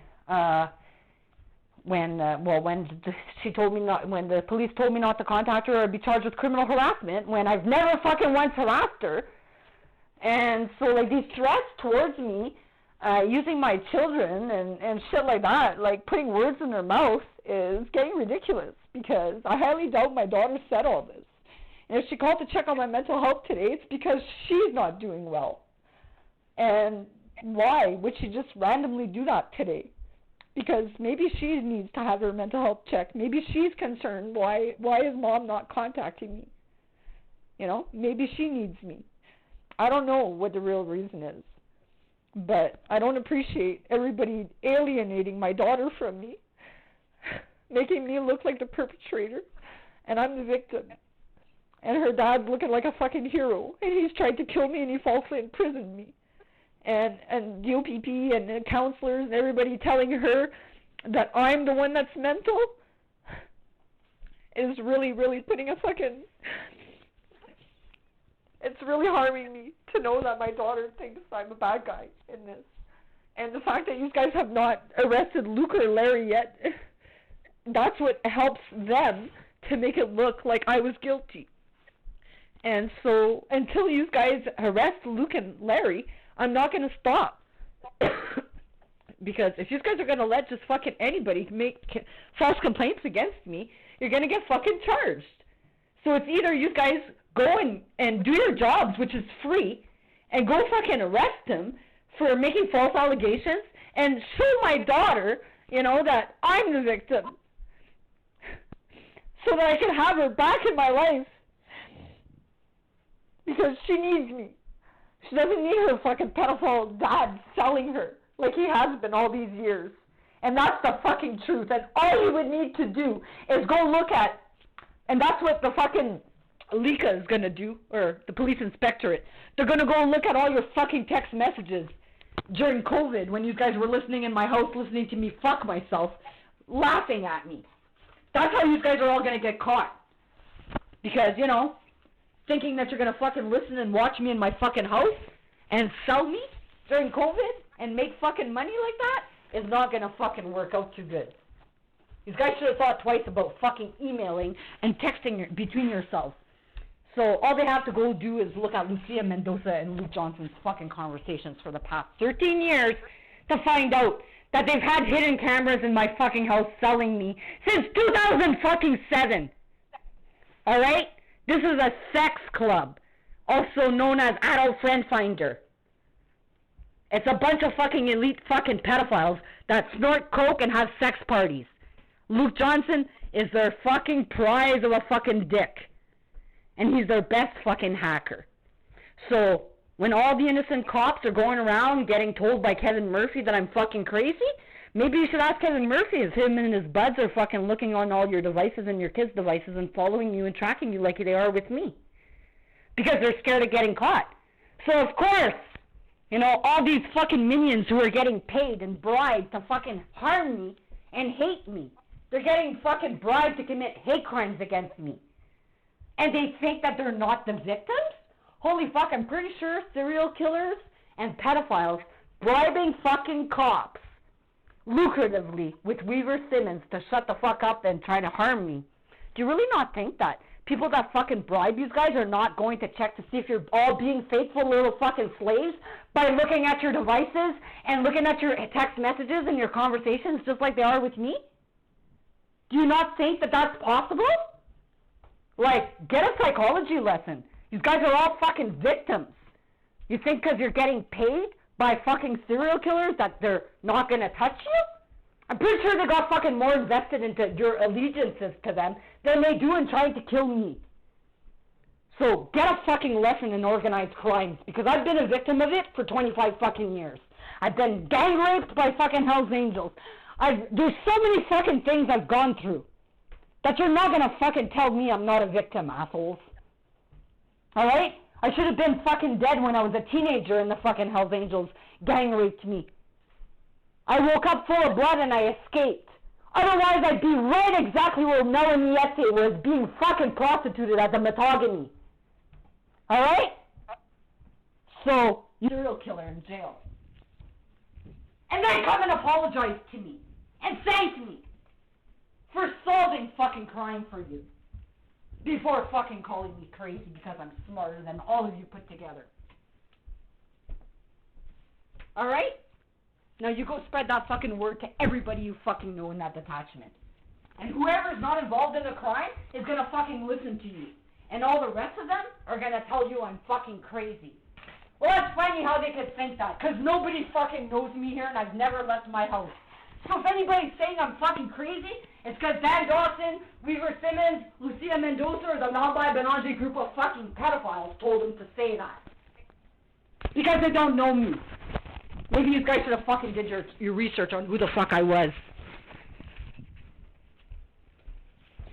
when the police told me not to contact her or be charged with criminal harassment, when I've never fucking once harassed her. And so, like, these threats towards me, using my children and shit like that, like putting words in their mouth, is getting ridiculous, because I highly doubt my daughter said all this. And if she called to check on my mental health today, it's because she's not doing well. And why would she just randomly do that today? Because maybe she needs to have her mental health checked. Maybe she's concerned, why is mom not contacting me? You know, maybe she needs me. I don't know what the real reason is. But I don't appreciate everybody alienating my daughter from me, making me look like the perpetrator, and I'm the victim. And her dad's looking like a fucking hero, and he's tried to kill me, and he falsely imprisoned me. And the OPP and the counselors and everybody telling her that I'm the one that's mental is really, really putting a fucking... It's really harming me to know that my daughter thinks I'm a bad guy in this. And the fact that you guys have not arrested Luke or Larry yet, that's what helps them to make it look like I was guilty. And so until you guys arrest Luke and Larry, I'm not going to stop. Because if you guys are going to let just fucking anybody make false complaints against me, you're going to get fucking charged. So it's either you guys go and do your jobs, which is free, and go fucking arrest him for making false allegations, and show my daughter, you know, that I'm the victim, so that I can have her back in my life, because she needs me. She doesn't need her fucking pedophile dad selling her, like he has been all these years. And that's the fucking truth, and all you would need to do is go look at, and that's what the fucking Lika is going to do, or the police inspectorate. They're going to go look at all your fucking text messages during COVID, when you guys were listening in my house, listening to me fuck myself, laughing at me. That's how you guys are all going to get caught. Because, you know, thinking that you're going to fucking listen and watch me in my fucking house and sell me during COVID and make fucking money like that is not going to fucking work out too good. You guys should have thought twice about fucking emailing and texting between yourselves. So all they have to go do is look at Lucia Mendoza and Luke Johnson's fucking conversations for the past 13 years to find out that they've had hidden cameras in my fucking house selling me since 2007. Alright? This is a sex club, also known as Adult Friend Finder. It's a bunch of fucking elite fucking pedophiles that snort coke and have sex parties. Luke Johnson is their fucking prize of a fucking dick. And he's their best fucking hacker. So, when all the innocent cops are going around getting told by Kevin Murphy that I'm fucking crazy, maybe you should ask Kevin Murphy if him and his buds are fucking looking on all your devices and your kids' devices and following you and tracking you like they are with me. Because they're scared of getting caught. So, of course, you know, all these fucking minions who are getting paid and bribed to fucking harm me and hate me, they're getting fucking bribed to commit hate crimes against me. And they think that they're not the victims? Holy fuck, I'm pretty sure serial killers and pedophiles bribing fucking cops lucratively with Weaver Simmons to shut the fuck up and try to harm me. Do you really not think that people that fucking bribe you guys are not going to check to see if you're all being faithful little fucking slaves by looking at your devices and looking at your text messages and your conversations just like they are with me? Do you not think that that's possible? Like, get a psychology lesson. You guys are all fucking victims. You think because you're getting paid by fucking serial killers that they're not going to touch you? I'm pretty sure they got fucking more invested into your allegiances to them than they do in trying to kill me. So get a fucking lesson in organized crimes, because I've been a victim of it for 25 fucking years. I've been gang raped by fucking Hell's Angels. There's so many fucking things I've gone through that you're not gonna fucking tell me I'm not a victim, assholes. Alright? I should have been fucking dead when I was a teenager and the fucking Hell's Angels gang raped me. I woke up full of blood and I escaped. Otherwise, I'd be right exactly where Melanie Ethier was, being fucking prostituted as a metogamy. Alright? So, serial killer in jail. And then come and apologize to me. And thank me for solving fucking crime for you. Before fucking calling me crazy because I'm smarter than all of you put together. Alright? Now you go spread that fucking word to everybody you fucking know in that detachment. And whoever's not involved in the crime is gonna fucking listen to you. And all the rest of them are gonna tell you I'm fucking crazy. Well, that's funny how they could think that, because nobody fucking knows me here and I've never left my house. So if anybody's saying I'm fucking crazy, it's because Dan Dawson, Weaver Simmons, Lucia Mendoza, or the Lambert-Belanger group of fucking pedophiles told them to say that. Because they don't know me. Maybe you guys should have fucking did your research on who the fuck I was.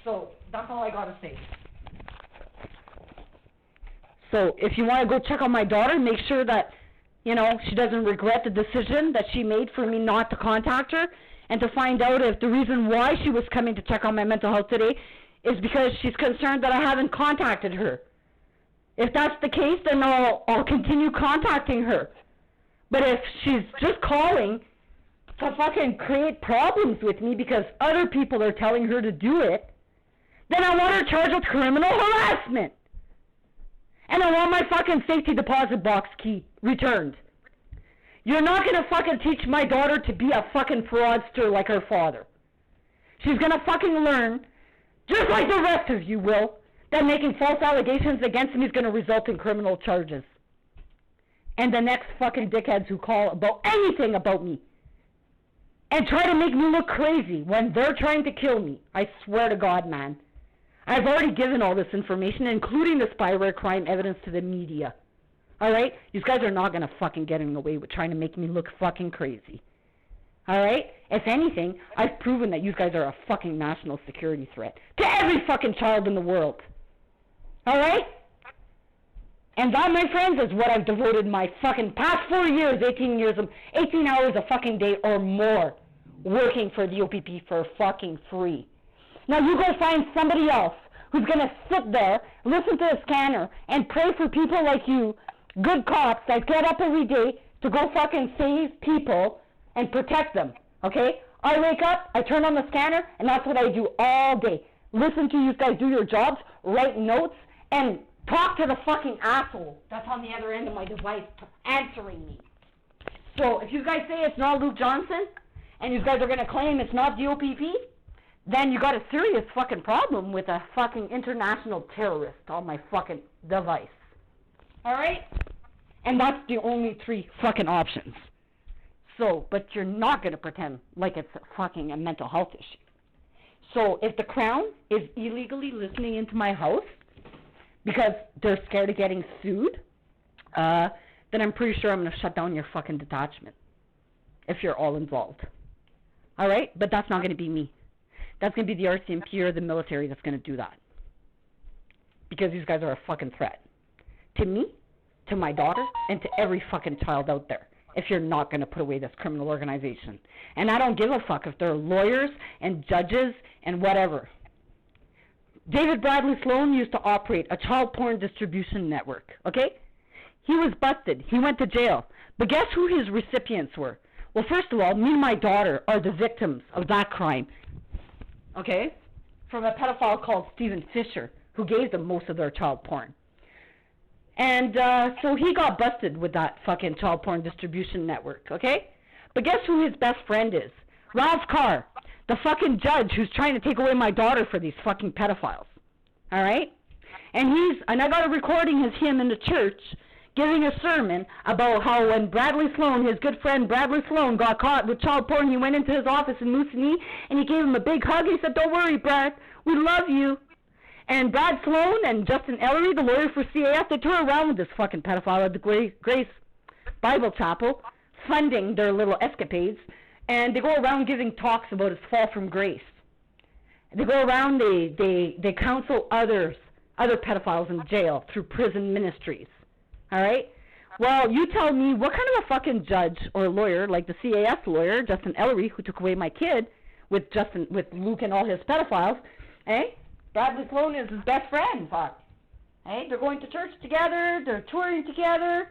So, that's all I gotta say. So, if you want to go check on my daughter, make sure that, you know, she doesn't regret the decision that she made for me not to contact her, and to find out if the reason why she was coming to check on my mental health today is because she's concerned that I haven't contacted her. If that's the case, then I'll continue contacting her. But if she's just calling to fucking create problems with me because other people are telling her to do it, then I want her charged with criminal harassment. And I want my fucking safety deposit box key returned. You're not gonna fucking teach my daughter to be a fucking fraudster like her father. She's gonna fucking learn, just like the rest of you will, that making false allegations against me is gonna result in criminal charges. And the next fucking dickheads who call about anything about me and try to make me look crazy when they're trying to kill me, I swear to God, man. I've already given all this information, including the spyware crime evidence, to the media. Alright? You guys are not gonna fucking get away with trying to make me look fucking crazy. Alright? If anything, I've proven that you guys are a fucking national security threat to every fucking child in the world. Alright? And that, my friends, is what I've devoted my fucking past 4 years, 18 hours a fucking day or more, working for the OPP for fucking free. Now you go find somebody else who's gonna sit there, listen to the scanner, and pray for people like you, good cops that get up every day to go fucking save people and protect them, okay? I wake up, I turn on the scanner, and that's what I do all day. Listen to you guys do your jobs, write notes, and talk to the fucking asshole that's on the other end of my device answering me. So if you guys say it's not Luke Johnson, and you guys are gonna claim it's not the OPP, then you got a serious fucking problem with a fucking international terrorist on my fucking device. Alright? And that's the only 3 fucking options. So, but you're not gonna pretend like it's fucking a mental health issue. So, if the Crown is illegally listening into my house because they're scared of getting sued, then I'm pretty sure I'm gonna shut down your fucking detachment. If you're all involved. Alright? But that's not gonna be me. That's going to be the RCMP or the military that's going to do that. Because these guys are a fucking threat. To me, to my daughter, and to every fucking child out there. If you're not going to put away this criminal organization. And I don't give a fuck if they're lawyers and judges and whatever. David Bradley Sloan used to operate a child porn distribution network. Okay? He was busted. He went to jail. But guess who his recipients were? Well, first of all, me and my daughter are the victims of that crime, okay, from a pedophile called Stephen Fisher, who gave them most of their child porn. And so he got busted with that fucking child porn distribution network, okay? But guess who his best friend is? Ralph Carr, the fucking judge who's trying to take away my daughter for these fucking pedophiles, all right? And I got a recording of him in the church giving a sermon about how when Bradley Sloan, his good friend Bradley Sloan, got caught with child porn, he went into his office in Moosonee and he gave him a big hug. He said, "Don't worry, Brad, we love you." And Brad Sloan and Justin Ellery, the lawyer for CAS, they tour around with this fucking pedophile at the Grace Bible Chapel, funding their little escapades, and they go around giving talks about his fall from grace. They go around, they counsel other pedophiles in jail through prison ministries. All right? Well, you tell me, what kind of a fucking judge or lawyer, like the CAS lawyer, Justin Ellery, who took away my kid with Luke and all his pedophiles, eh? Bradley Sloan is his best friend, fuck. Hey, they're going to church together, they're touring together,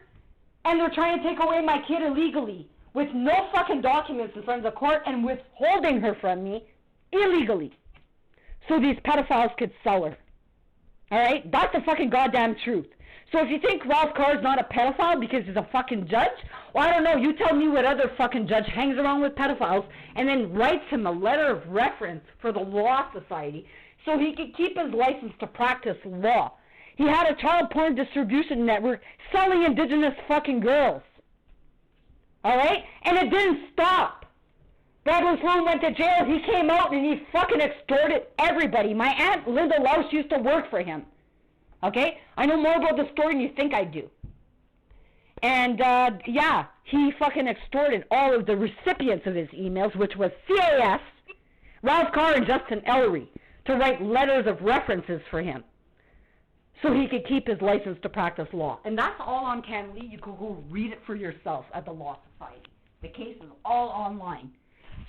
and they're trying to take away my kid illegally with no fucking documents in front of the court and withholding her from me illegally so these pedophiles could sell her. Alright? That's the fucking goddamn truth. So if you think Ralph Carr's not a pedophile because he's a fucking judge, well, I don't know, you tell me what other fucking judge hangs around with pedophiles and then writes him a letter of reference for the Law Society so he could keep his license to practice law. He had a child porn distribution network selling indigenous fucking girls. Alright? And it didn't stop. Bradley Sloan went to jail, he came out and he fucking extorted everybody. My aunt Linda Louse used to work for him. Okay? I know more about the story than you think I do. And, yeah, he fucking extorted all of the recipients of his emails, which was CAS, Ralph Carr, and Justin Ellery, to write letters of references for him so he could keep his license to practice law. And that's all on CanaliberaL. You can go read it for yourself at the Law Society. The case is all online.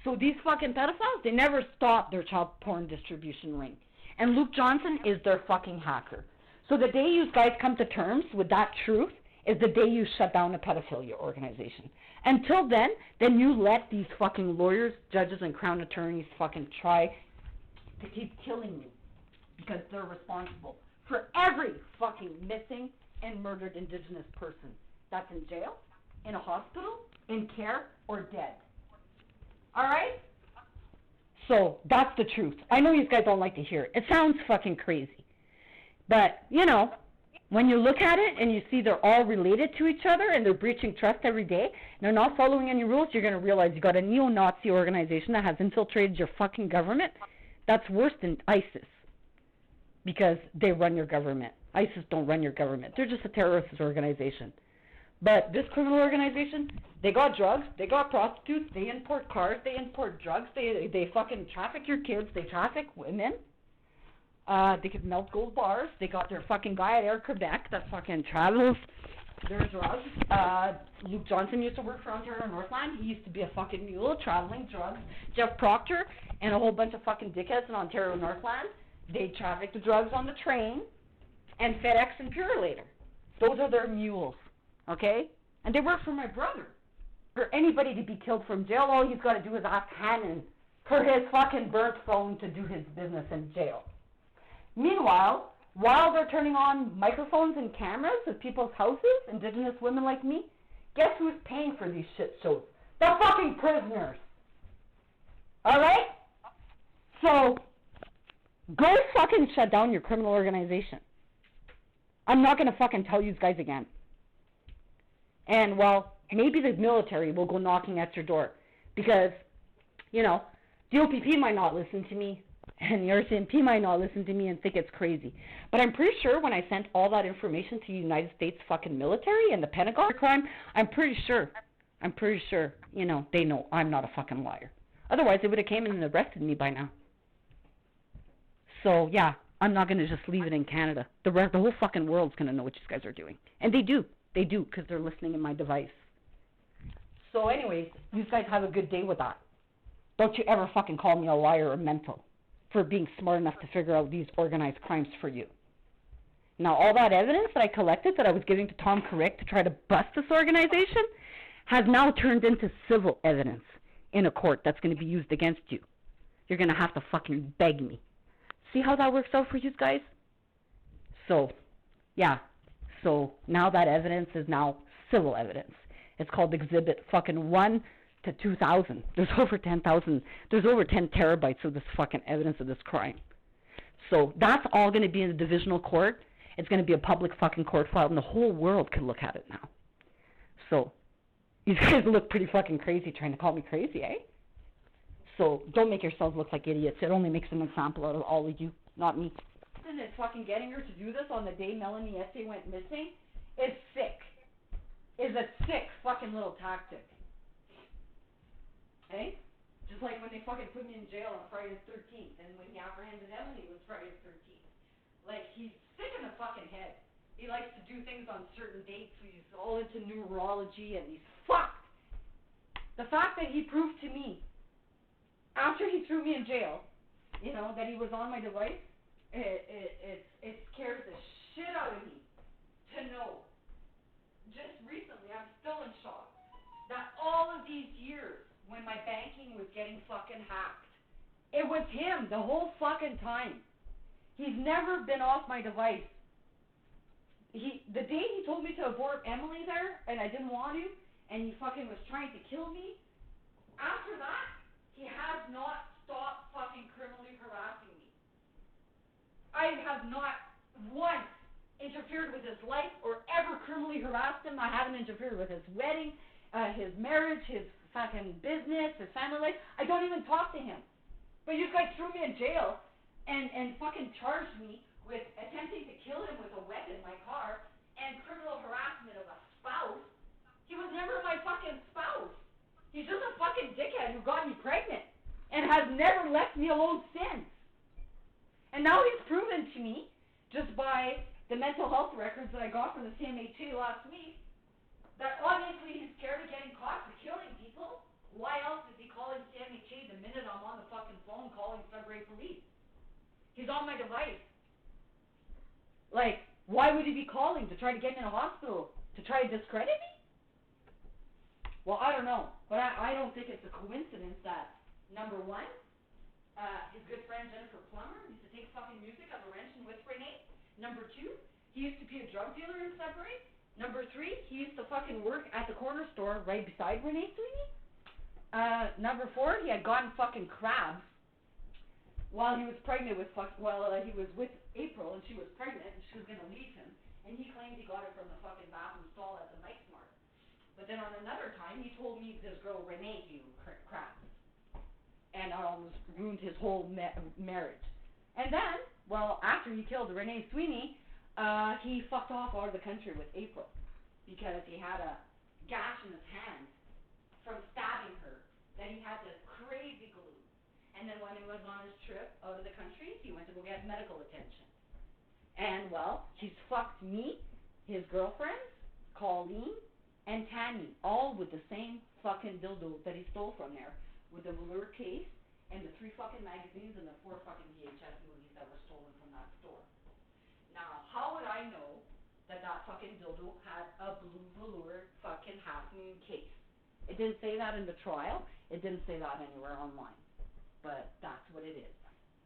So these fucking pedophiles, they never stop their child porn distribution ring. And Luke Johnson is their fucking hacker. So the day you guys come to terms with that truth is the day you shut down a pedophilia organization. Until then you let these fucking lawyers, judges, and crown attorneys fucking try to keep killing you because they're responsible for every fucking missing and murdered indigenous person that's in jail, in a hospital, in care, or dead. Alright? So, that's the truth. I know you guys don't like to hear it. It sounds fucking crazy. But, you know, when you look at it and you see they're all related to each other and they're breaching trust every day and they're not following any rules, you're going to realize you got a neo-Nazi organization that has infiltrated your fucking government. That's worse than ISIS because they run your government. ISIS don't run your government. They're just a terrorist organization. But this criminal organization, they got drugs, they got prostitutes, they import cars, they import drugs, they fucking traffic your kids, they traffic women. They could melt gold bars. They got their fucking guy at Air Quebec that fucking travels their drugs. Luke Johnson used to work for Ontario Northland. He used to be a fucking mule traveling drugs. Jeff Proctor and a whole bunch of fucking dickheads in Ontario Northland, they traffic the drugs on the train and FedEx and Purolator. Those are their mules, okay? And they work for my brother. For anybody to be killed from jail, all he's got to do is ask Hannon for his fucking burnt phone to do his business in jail. Meanwhile, while they're turning on microphones and cameras at people's houses, indigenous women like me, guess who's paying for these shit shows? The fucking prisoners. Alright? So, go fucking shut down your criminal organization. I'm not going to fucking tell you guys again. And, well, maybe the military will go knocking at your door. Because, you know, the OPP might not listen to me. And the RCMP might not listen to me and think it's crazy. But I'm pretty sure when I sent all that information to the United States fucking military and the Pentagon crime, I'm pretty sure, you know, they know I'm not a fucking liar. Otherwise, they would have came and arrested me by now. So, yeah, I'm not going to just leave it in Canada. The whole fucking world's going to know what you guys are doing. And they do, because they're listening in my device. So anyways, you guys have a good day with that. Don't you ever fucking call me a liar or mental for being smart enough to figure out these organized crimes for you. Now, all that evidence that I collected that I was giving to Tom Carrick to try to bust this organization, has now turned into civil evidence in a court that's going to be used against you. You're going to have to fucking beg me. See how that works out for you guys? So, yeah. So, now that evidence is now civil evidence. It's called Exhibit fucking 1 to 2,000. There's over 10,000, there's over 10 terabytes of this fucking evidence of this crime. So, that's all going to be in the divisional court. It's going to be a public fucking court file, and the whole world can look at it now. So, you guys look pretty fucking crazy trying to call me crazy, eh? So, don't make yourselves look like idiots. It only makes an example out of all of you, not me. And it's fucking getting her to do this on the day Melanie Ethier went missing is sick. Is a sick fucking little tactic. Eh? Just like when they fucking put me in jail on Friday the 13th, and when he apprehended Emily was Friday the 13th. Like, he's sick in the fucking head. He likes to do things on certain dates. He's all into numerology, and he's fucked. The fact that he proved to me, after he threw me in jail, you know, that he was on my device, it scares the shit out of me to know. Just recently, I'm still in shock that all of these years, when my banking was getting fucking hacked, it was him the whole fucking time. He's never been off my device. The day he told me to abort Emily there, and I didn't want to, and he fucking was trying to kill me, after that, he has not stopped fucking criminally harassing me. I have not once interfered with his life or ever criminally harassed him. I haven't interfered with his wedding, his marriage, his fucking business, his family life. I don't even talk to him. But you guys threw me in jail and fucking charged me with attempting to kill him with a weapon, my car, and criminal harassment of a spouse. He was never my fucking spouse. He's just a fucking dickhead who got me pregnant and has never left me alone since. And now he's proven to me, just by the mental health records that I got from the CMHA last week, that obviously he's scared of getting caught for killing people. Why else is he calling CMHA the minute I'm on the fucking phone calling Sudbury Police? He's on my device. Like, why would he be calling? To try to get me in a hospital? To try to discredit me? Well, I don't know. But I don't think it's a coincidence that, number one, his good friend Jennifer Plummer used to take fucking music at Laurentian with Rene. Number two, he used to be a drug dealer in Sudbury. Number three, he used to fucking work at the corner store right beside Rene Sweeney. Number four, he had gotten fucking crabs while he was pregnant with he was with April and she was pregnant and she was going to leave him. And he claimed he got it from the fucking bathroom stall at the Night Smart. But then on another time, he told me this girl Rene gave him crabs. And almost ruined his whole marriage. And then, well, after he killed Rene Sweeney, he fucked off out of the country with April because he had a gash in his hand from stabbing her that he had to crazy glue. And then when he was on his trip out of the country, he went to go get medical attention. And, well, he's fucked me, his girlfriends, Colleen, and Tammy, all with the same fucking dildo that he stole from there, with the velour case and the 3 fucking magazines and the 4 fucking VHS movies that were stolen from that store. Now, how would I know that that fucking dildo had a blue velour fucking half-moon case? It didn't say that in the trial. It didn't say that anywhere online. But that's what it is.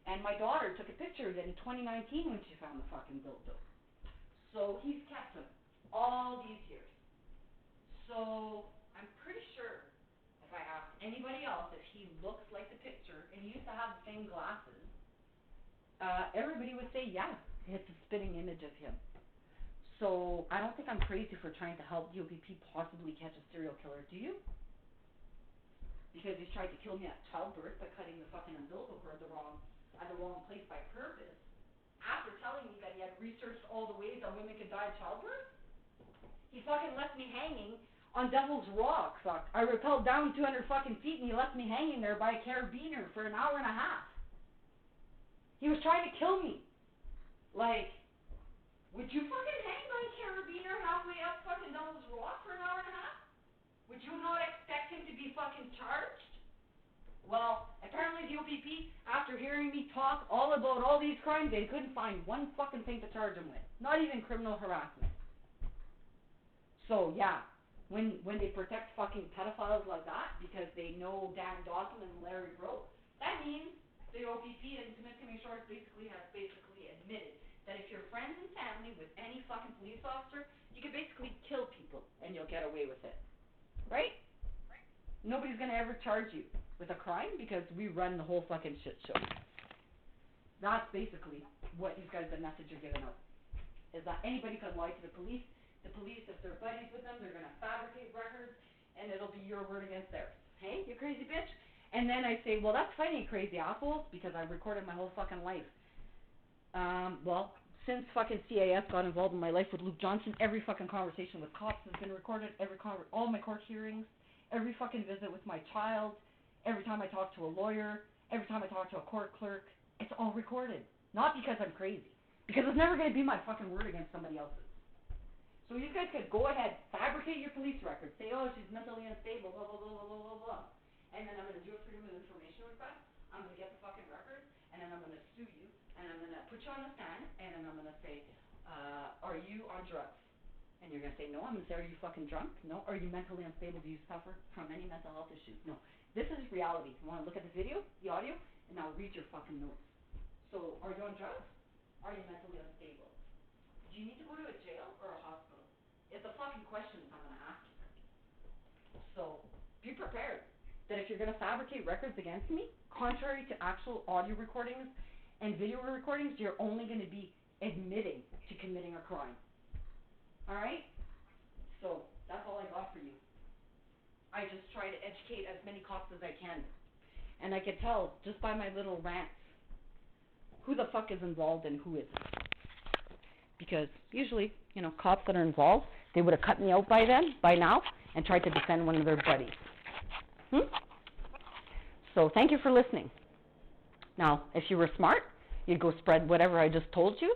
And my daughter took a picture of it in 2019 when she found the fucking dildo. So he's kept them all these years. So I'm pretty sure if I asked anybody else if he looks like the picture, and he used to have the same glasses, everybody would say, yeah, it's a spitting image of him. So I don't think I'm crazy for trying to help DOPP possibly catch a serial killer, do you? Because he's tried to kill me at childbirth by cutting the fucking umbilical cord the wrong place by purpose, after telling me that he had researched all the ways that women could die at childbirth. He fucking left me hanging on Devil's Rock. I rappelled down 200 fucking feet and he left me hanging there by a carabiner for an hour and a half. He was trying to kill me. Like, would you fucking hang by a carabiner halfway up fucking Devil's Rock for an hour and a half? Would you not expect him to be fucking charged? Well, apparently the OPP, after hearing me talk all about all these crimes, they couldn't find one fucking thing to charge him with. Not even criminal harassment. So, yeah. when they protect fucking pedophiles like that because they know Dan Dawson and Larry Breault. That means the OPP and Timothy Shores basically admitted that if you're friends and family with any fucking police officer, you can basically kill people and you'll get away with it. Right? Nobody's going to ever charge you with a crime because we run the whole fucking shit show. That's basically what these guys, the message are giving out. Is that anybody could lie to the police. The police, if they're buddies with them, they're going to fabricate records and it'll be your word against theirs. Hey, you crazy bitch? And then I say, well, that's funny, crazy assholes, because I recorded my whole fucking life. Well, since fucking CIS got involved in my life with Luke Johnson, every fucking conversation with cops has been recorded, all my court hearings, every fucking visit with my child, every time I talk to a lawyer, every time I talk to a court clerk, it's all recorded. Not because I'm crazy, because it's never going to be my fucking word against somebody else's. So you guys could go ahead, fabricate your police records, say, oh, she's mentally unstable, blah, blah, blah, blah, blah, blah, blah. And then I'm going to do a Freedom of Information request, I'm going to get the fucking records, and then I'm going to sue you, and I'm going to put you on the stand, and then I'm going to say, are you on drugs? And you're going to say, no. I'm going to say, are you fucking drunk? No. Are you mentally unstable? Do you suffer from any mental health issues? No. This is reality. You want to look at the video, the audio, and now read your fucking notes. So, are you on drugs? Are you mentally unstable? Do you need to go to a jail or a hospital? It's a fucking question I'm going to ask you. So, be prepared that if you're going to fabricate records against me, contrary to actual audio recordings and video recordings, you're only going to be admitting to committing a crime. Alright? So, that's all I got for you. I just try to educate as many cops as I can. And I can tell, just by my little rants, who the fuck is involved and who isn't. Because usually, you know, cops that are involved, they would have cut me out by now, and tried to defend one of their buddies. So, thank you for listening. Now, if you were smart, you'd go spread whatever I just told you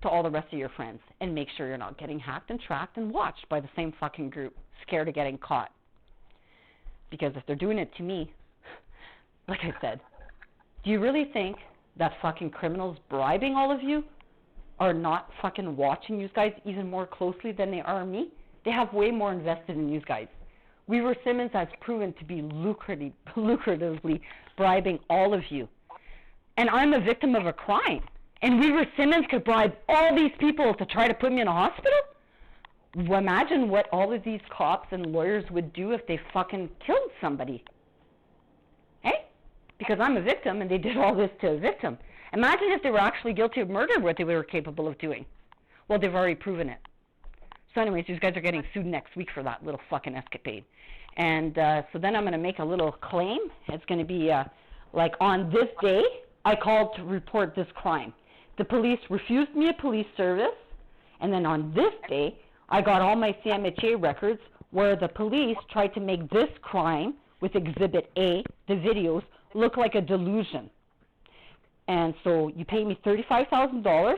to all the rest of your friends, and make sure you're not getting hacked and tracked and watched by the same fucking group, scared of getting caught. Because if they're doing it to me, like I said, do you really think that fucking criminals bribing all of you are not fucking watching you guys even more closely than they are me? They have way more invested in you guys. Weaver Simmons has proven to be lucratively bribing all of you. And I'm a victim of a crime. And Weaver Simmons could bribe all these people to try to put me in a hospital? Imagine what all of these cops and lawyers would do if they fucking killed somebody. Hey? Because I'm a victim and they did all this to a victim. Imagine if they were actually guilty of murder, what they were capable of doing. Well, they've already proven it. So anyways, these guys are getting sued next week for that little fucking escapade. And so then I'm going to make a little claim. It's going to be like, on this day, I called to report this crime. The police refused me a police service, and then on this day, I got all my CMHA records where the police tried to make this crime with Exhibit A, the videos, look like a delusion. And so you pay me $35,000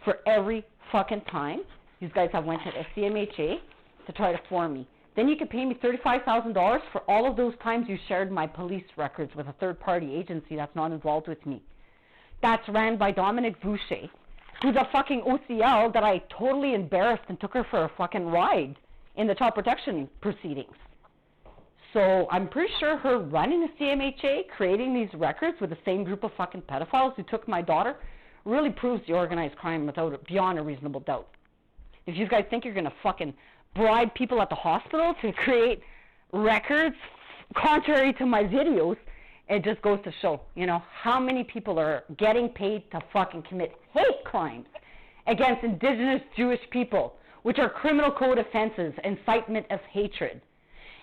for every fucking time these guys have went to a CMHA to try to form me. Then you can pay me $35,000 for all of those times you shared my police records with a third-party agency that's not involved with me. That's ran by Dominic Boucher, who's a fucking OCL that I totally embarrassed and took her for a fucking ride in the child protection proceedings. So I'm pretty sure her running the CMHA, creating these records with the same group of fucking pedophiles who took my daughter, really proves the organized crime beyond a reasonable doubt. If you guys think you're going to fucking bribe people at the hospital to create records contrary to my videos, it just goes to show, you know, how many people are getting paid to fucking commit hate crimes against indigenous Jewish people, which are criminal code offenses, incitement of hatred.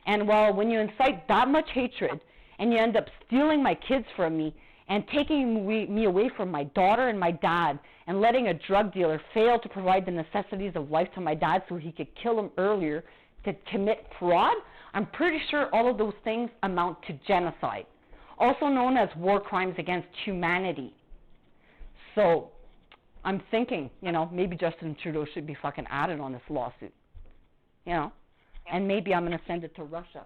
And well, when you incite that much hatred and you end up stealing my kids from me and taking me away from my daughter and my dad and letting a drug dealer fail to provide the necessities of life to my dad so he could kill him earlier to commit fraud, I'm pretty sure all of those things amount to genocide, also known as war crimes against humanity. So I'm thinking, you know, maybe Justin Trudeau should be fucking added on this lawsuit, you know, and maybe I'm going to send it to Russia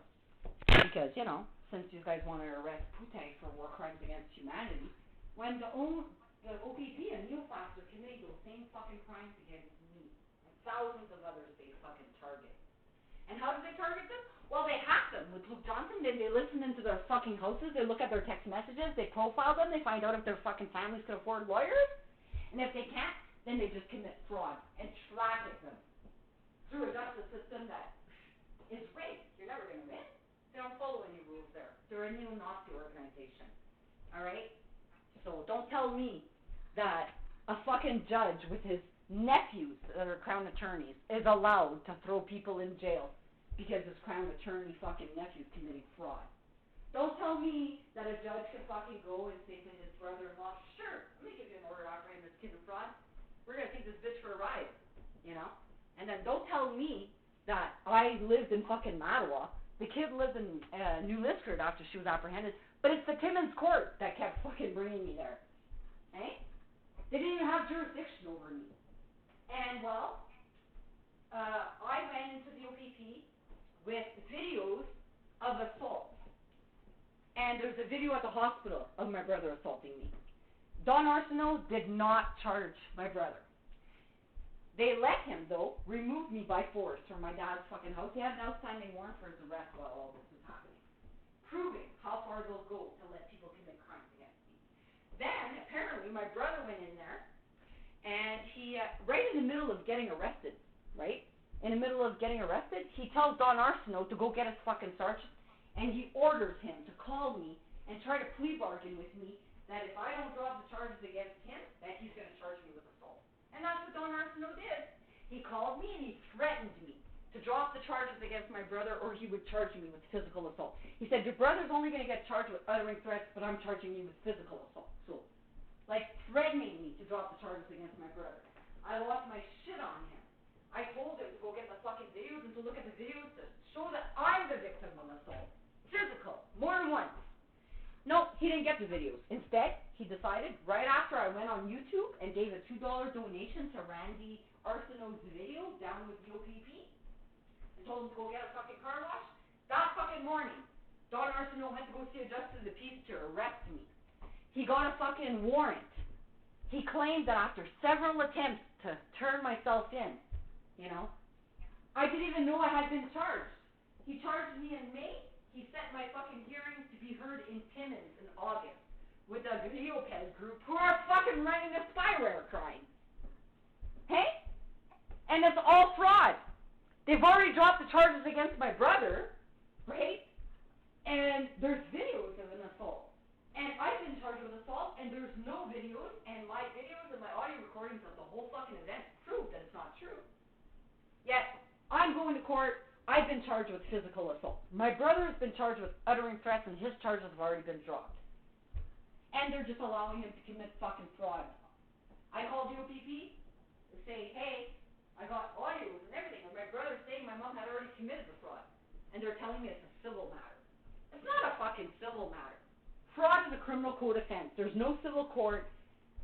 because, you know, since you guys want to arrest Putin for war crimes against humanity, when the OPP and NEOFACS are committing those same fucking crimes against me and thousands of others they fucking target. And how do they target them? Well, they hack them with Luke Johnson. Then they listen into their fucking houses. They look at their text messages. They profile them. They find out if their fucking families can afford lawyers. And if they can't, then they just commit fraud and traffic them through a justice system that is rigged. You're never going to win. They don't follow any rules there. They're a neo-Nazi organization. All right? So don't tell me that a fucking judge with his nephews that are crown attorneys is allowed to throw people in jail because his crown attorney fucking nephew's committing fraud. Don't tell me that a judge can fucking go and say to his brother-in-law, sure, let me give you an order operating this kid in fraud. We're going to take this bitch for a ride, you know? And then don't tell me that I lived in fucking Mattawa. The kid lived in New Liskeard after she was apprehended, but it's the Timmins court that kept fucking bringing me there. Eh? They didn't even have jurisdiction over me. And, well, I went into the OPP with videos of assault. And there's a video at the hospital of my brother assaulting me. Don Arsenault did not charge my brother. They let him, though, remove me by force from my dad's fucking house. He had an outstanding warrant for his arrest while all this was happening, proving how far they'll go to let people commit crimes against me. Then, apparently, my brother went in there, and he, right in the middle of getting arrested, right? In the middle of getting arrested, he tells Don Arsenault to go get his fucking sergeant, and he orders him to call me and try to plea bargain with me that if I don't drop the charges against him, that he's going to charge me with assault. And that's what Don Arsenault did. He called me and he threatened me to drop the charges against my brother or he would charge me with physical assault. He said, your brother's only going to get charged with uttering threats, but I'm charging you with physical assault. So, like, threatening me to drop the charges against my brother. I lost my shit on him. I told him to go get the fucking videos and to look at the videos to show that I'm the victim of assault. Physical. More than once. No, he didn't get the videos. Instead, he decided, right after I went on YouTube and gave a $2 donation to Randy Arsenault's video down with the OPP, and told him to go get a fucking car wash, that fucking morning, Don Arsenault went to go see a justice of the peace to arrest me. He got a fucking warrant. He claimed that after several attempts to turn myself in, you know, I didn't even know I had been charged. He charged me in May. He set my fucking hearings to be heard in Timmins in August with a videoped group who are fucking running a spyware crime. Hey? And it's all fraud. They've already dropped the charges against my brother, right? And there's videos of an assault. And I've been charged with assault, and there's no videos, and my videos and my audio recordings of the whole fucking event prove that it's not true. Yet, I'm going to court. I've been charged with physical assault. My brother has been charged with uttering threats, and his charges have already been dropped. And they're just allowing him to commit fucking fraud. I called the OPP to say, hey, I got audios and everything, and my brother's saying my mom had already committed the fraud. And they're telling me it's a civil matter. It's not a fucking civil matter. Fraud is a criminal code offense. There's no civil court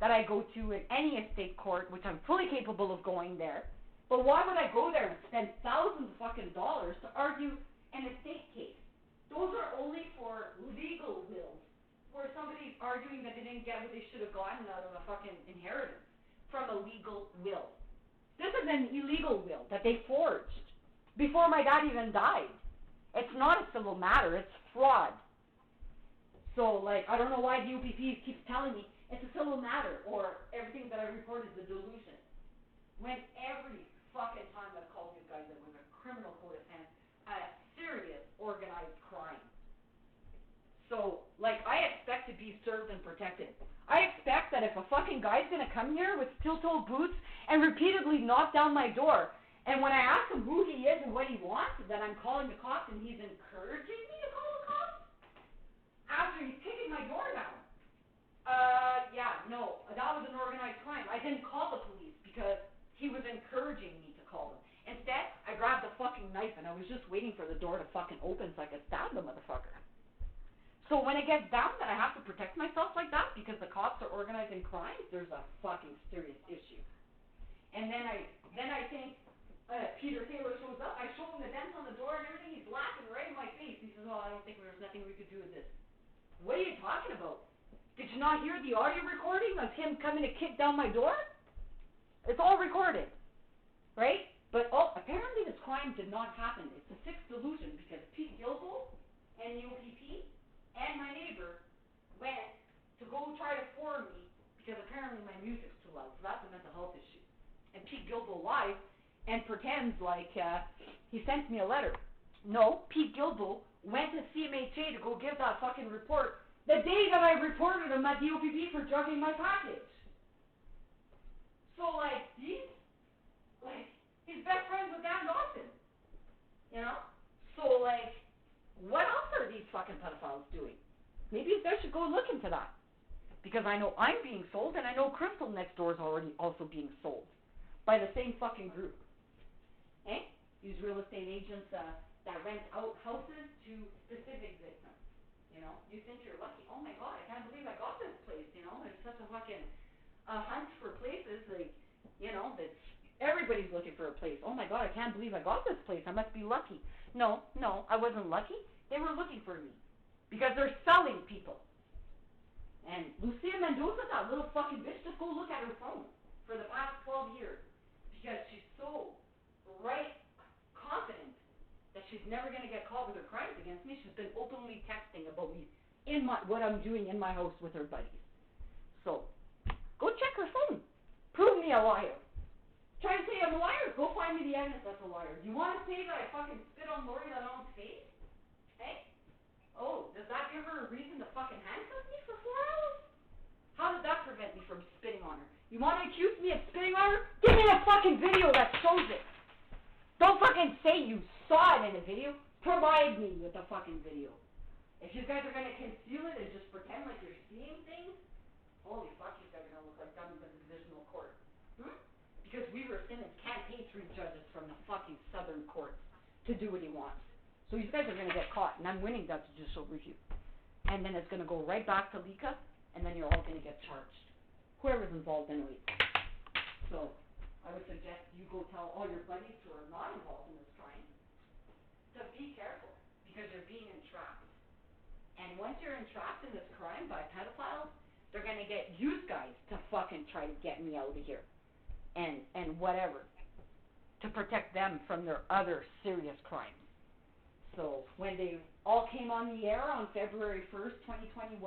that I go to in any estate court, which I'm fully capable of going there. But why would I go there and spend thousands of fucking dollars to argue an estate case? Those are only for legal wills, where somebody's arguing that they didn't get what they should have gotten out of a fucking inheritance from a legal will. This is an illegal will that they forged before my dad even died. It's not a civil matter, it's fraud. So, like, I don't know why the OPP keeps telling me it's a civil matter or everything that I report is a delusion. When every fucking time I've called you guys, it was a criminal code offense, a serious organized crime. So, like, I expect to be served and protected. I expect that if a fucking guy's gonna come here with steel-toe boots and repeatedly knock down my door, and when I ask him who he is and what he wants, that I'm calling the cops and he's encouraging me to call the cops after he's kicking my door down. Yeah, no, that was an organized crime. I didn't call the police because he was encouraging me to call them. Instead, I grabbed a fucking knife and I was just waiting for the door to fucking open so I could stab the motherfucker. So when it gets down that I have to protect myself like that because the cops are organizing crimes, there's a fucking serious issue. And then I think Peter Taylor shows up. I show him the dents on the door and everything. He's laughing right in my face. He says, "Oh, I don't think there's nothing we could do with this." What are you talking about? Did you not hear the audio recording of him coming to kick down my door? It's all recorded, right? But apparently this crime did not happen. It's a sixth delusion because Pete Gilbo and the OPP and my neighbor went to go try to forum me because apparently my music's too loud. So that's a mental health issue. And Pete Gilbo lies and pretends like he sent me a letter. No, Pete Gilbo went to CMHA to go give that fucking report the day that I reported him at the OPP for drugging my package. So, like, he's best friends with Dan Dawson, you know? So, like, what else are these fucking pedophiles doing? Maybe you guys should go look into that. Because I know I'm being sold, and I know Crystal next door is already also being sold by the same fucking group. Eh? These real estate agents that rent out houses to specific victims. You know, you think you're lucky. Oh my God, I can't believe I got this place. You know, it's such a fucking hunt for places. Like, you know, that's everybody's looking for a place. Oh my God, I can't believe I got this place. I must be lucky. No, I wasn't lucky. They were looking for me because they're selling people. And Lucia Mendoza, that little fucking bitch, just go look at her phone for the past 12 years because she's so confident that she's never going to get caught with her crimes against me. She's been openly texting about me in what I'm doing in my house with her buddies. So, go check her phone. Prove me a liar. Try to say I'm a liar. Go find me the evidence that's a liar. Do you want to say that I fucking spit on Lori Lalonde's face? Hey? Oh, does that give her a reason to fucking handcuff me for 4 hours? How does that prevent me from spitting on her? You want to accuse me of spitting on her? Give me a fucking video that shows it. Don't fucking say you saw it in a video. Provide me with a fucking video. If you guys are going to conceal it and just pretend like you're seeing things, holy fuck, you guys are going to look like dummies in the divisional court. Because Weaver Simmons can't pay 3 judges from the fucking southern courts to do what he wants. So you guys are going to get caught, and I'm winning that judicial review. And then it's going to go right back to Lika, and then you're all going to get charged. Whoever's involved anyway. So I would suggest you go tell all your buddies who are not involved in this crime to be careful, because you're being entrapped. And once you're entrapped in this crime by pedophiles, they're going to get you guys to fucking try to get me out of here. And whatever. To protect them from their other serious crimes. So when they all came on the air on February 1st, 2021,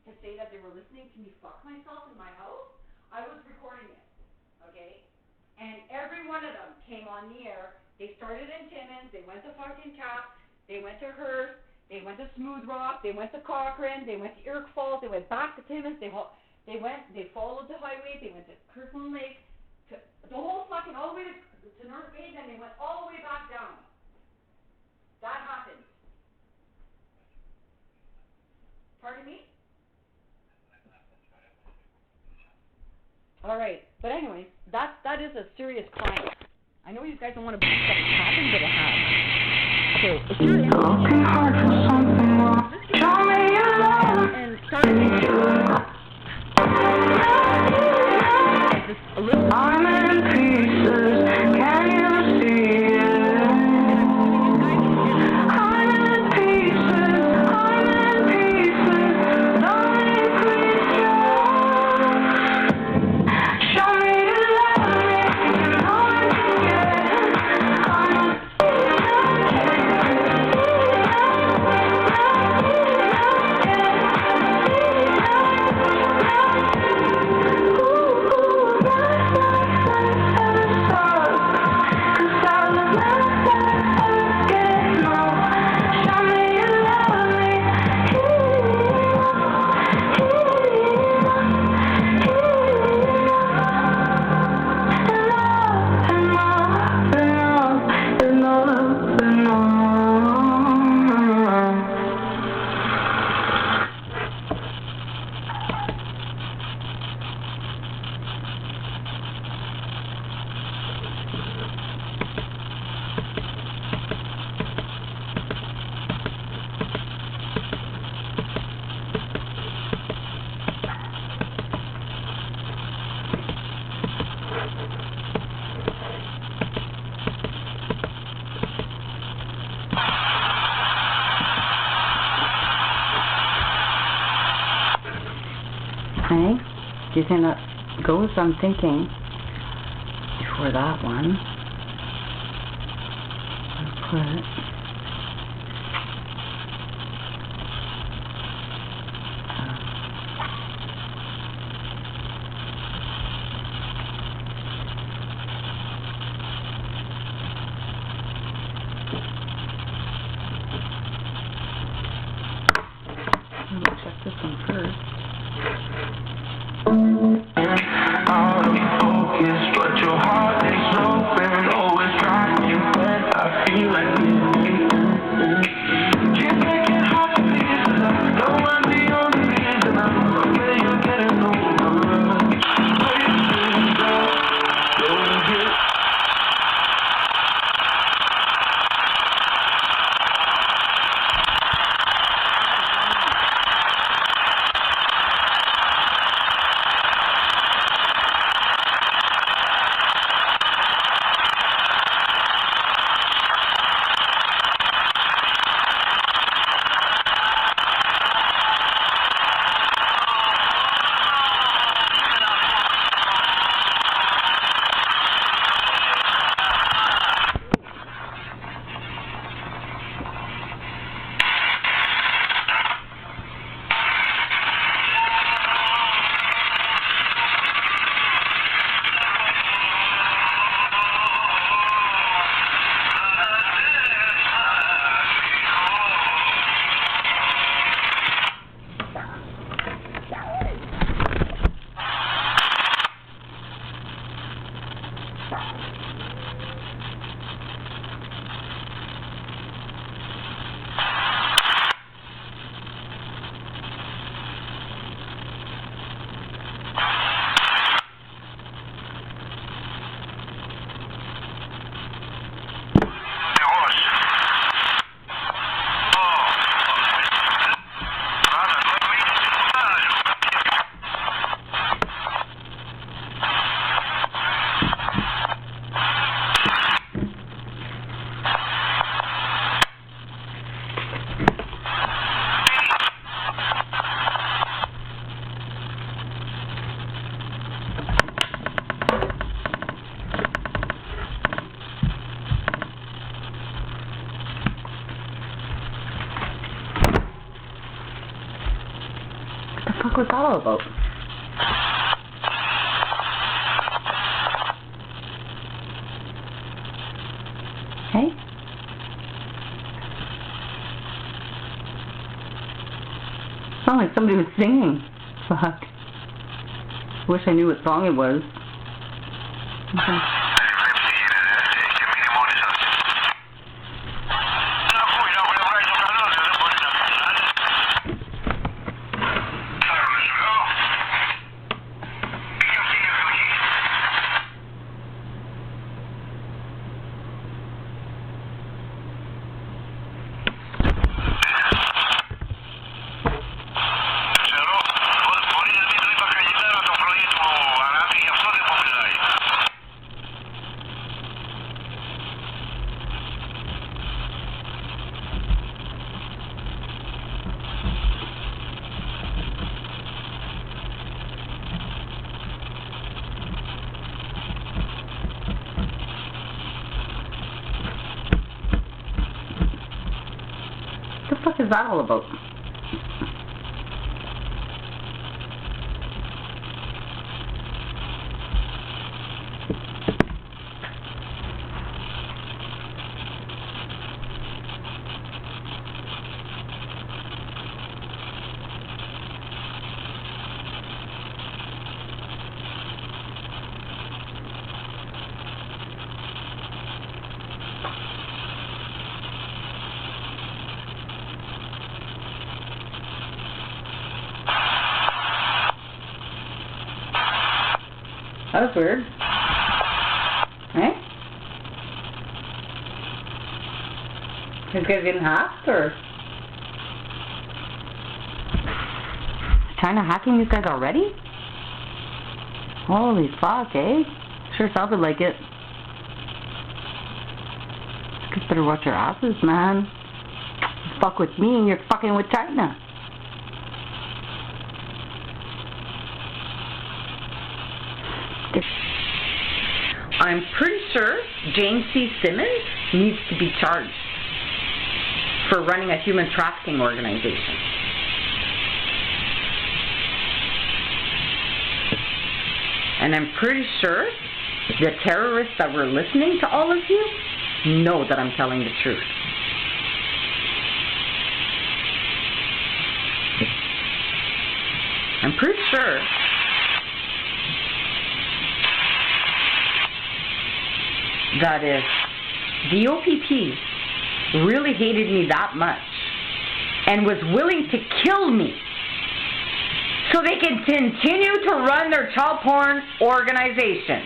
to say that they were listening to me fuck myself in my house, I was recording it. Okay? And every one of them came on the air. They started in Timmins, they went to fucking Cap, they went to Hearst, they went to Smooth Rock, they went to Cochrane, they went to Irk Falls, they went back to Timmins, they followed the highway, they went to Kirkland Lake, to the whole fucking, all the way to North Bay, then they went all the way back down. That happened. Pardon me? All right, but anyways, that is a serious crime. I know you guys don't want to believe that it happened, but it has. Okay, if you're looking hard for something wrong, show me your love and start I'm in pieces, can you see it? I'm in pieces, lonely creature. Show me you love me, you know I can get it. Okay, do you think that goes? I'm thinking before that one. What was that all about? Hey? Sounded like somebody was singing. Fuck. Wish I knew what song it was. Okay. What is that all about? That was weird. Eh? You guys getting hacked, or? China hacking these guys already? Holy fuck, eh? Sure sounded like it. You guys better watch your asses, man. You fuck with me and you're fucking with China. I'm pretty sure James C. Simmons needs to be charged. for running a human trafficking organization. And I'm pretty sure the terrorists that were listening to all of you know that I'm telling the truth. I'm pretty sure that if the OPP really hated me that much and was willing to kill me so they can continue to run their child porn organization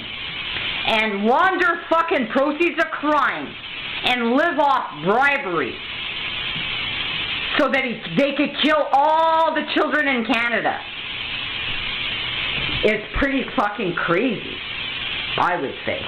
and launder fucking proceeds of crime and live off bribery so that they could kill all the children in Canada, it's pretty fucking crazy, I would say.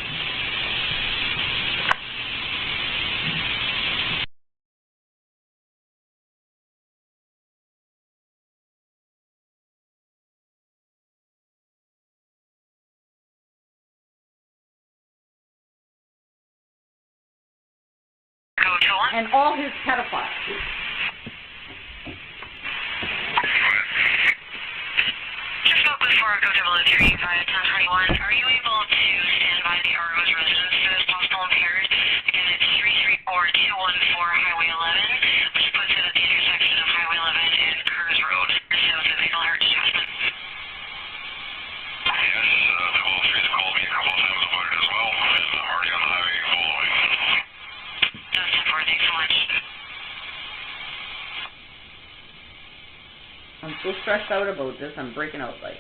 And all his pedophiles. Just spoke with Fargo 003 via 1021. Are you able to stand by the Argos residence for this possible impaired? Again, it's 334214 Highway 11, which puts it at the intersection of Highway 11 and Kerrs Road, south of Hamel Heart Detachment. Yes, the 003 that called me a couple of times about it as well, and I'm already on the highway following. That's it for it. Thanks so much. I'm so stressed out about this, I'm breaking out like.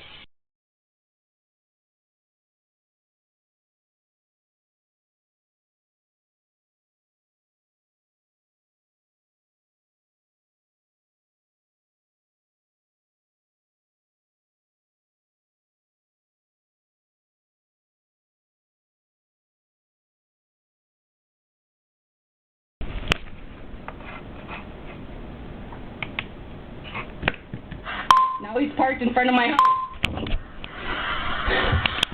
Now he's parked in front of my house,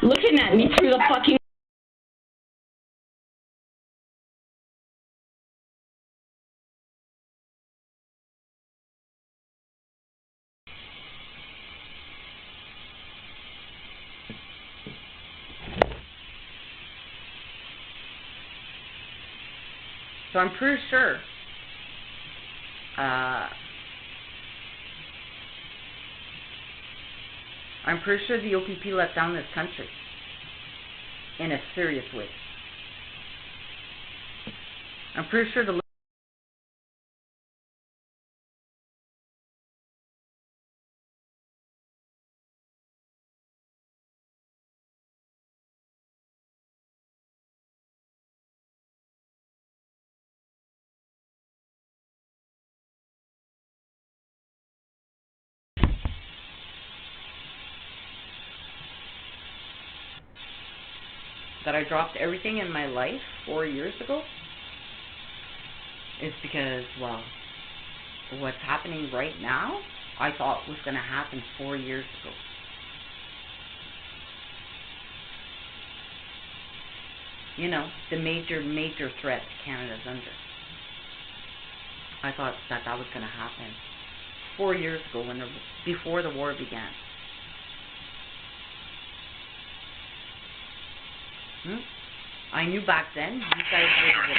looking at me through the fucking. So I'm pretty sure the OPP let down this country in a serious way. I'm pretty sure the that I dropped everything in my life 4 years ago is because, well, what's happening right now, I thought was going to happen 4 years ago. You know, the major threat Canada's under. I thought that was going to happen 4 years ago, before the war began. I knew back then you guys were. I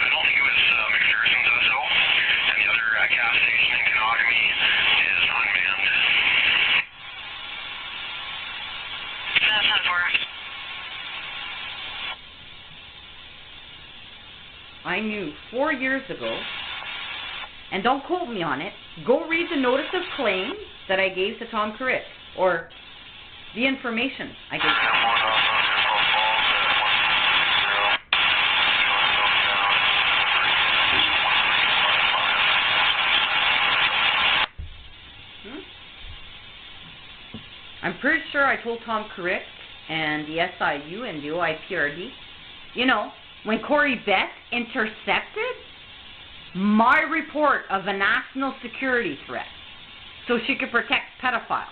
don't think it was McPherson's SO, and the other gas station in Kenogami is unmanned. That's on 4. I knew 4 years ago, and don't quote me on it, go read the notice of claim that I gave to Tom Carrick, or the information I gave to him. I'm pretty sure I told Tom Carrick and the SIU and the OIPRD, you know, when Corey Beck intercepted my report of a national security threat so she could protect pedophiles.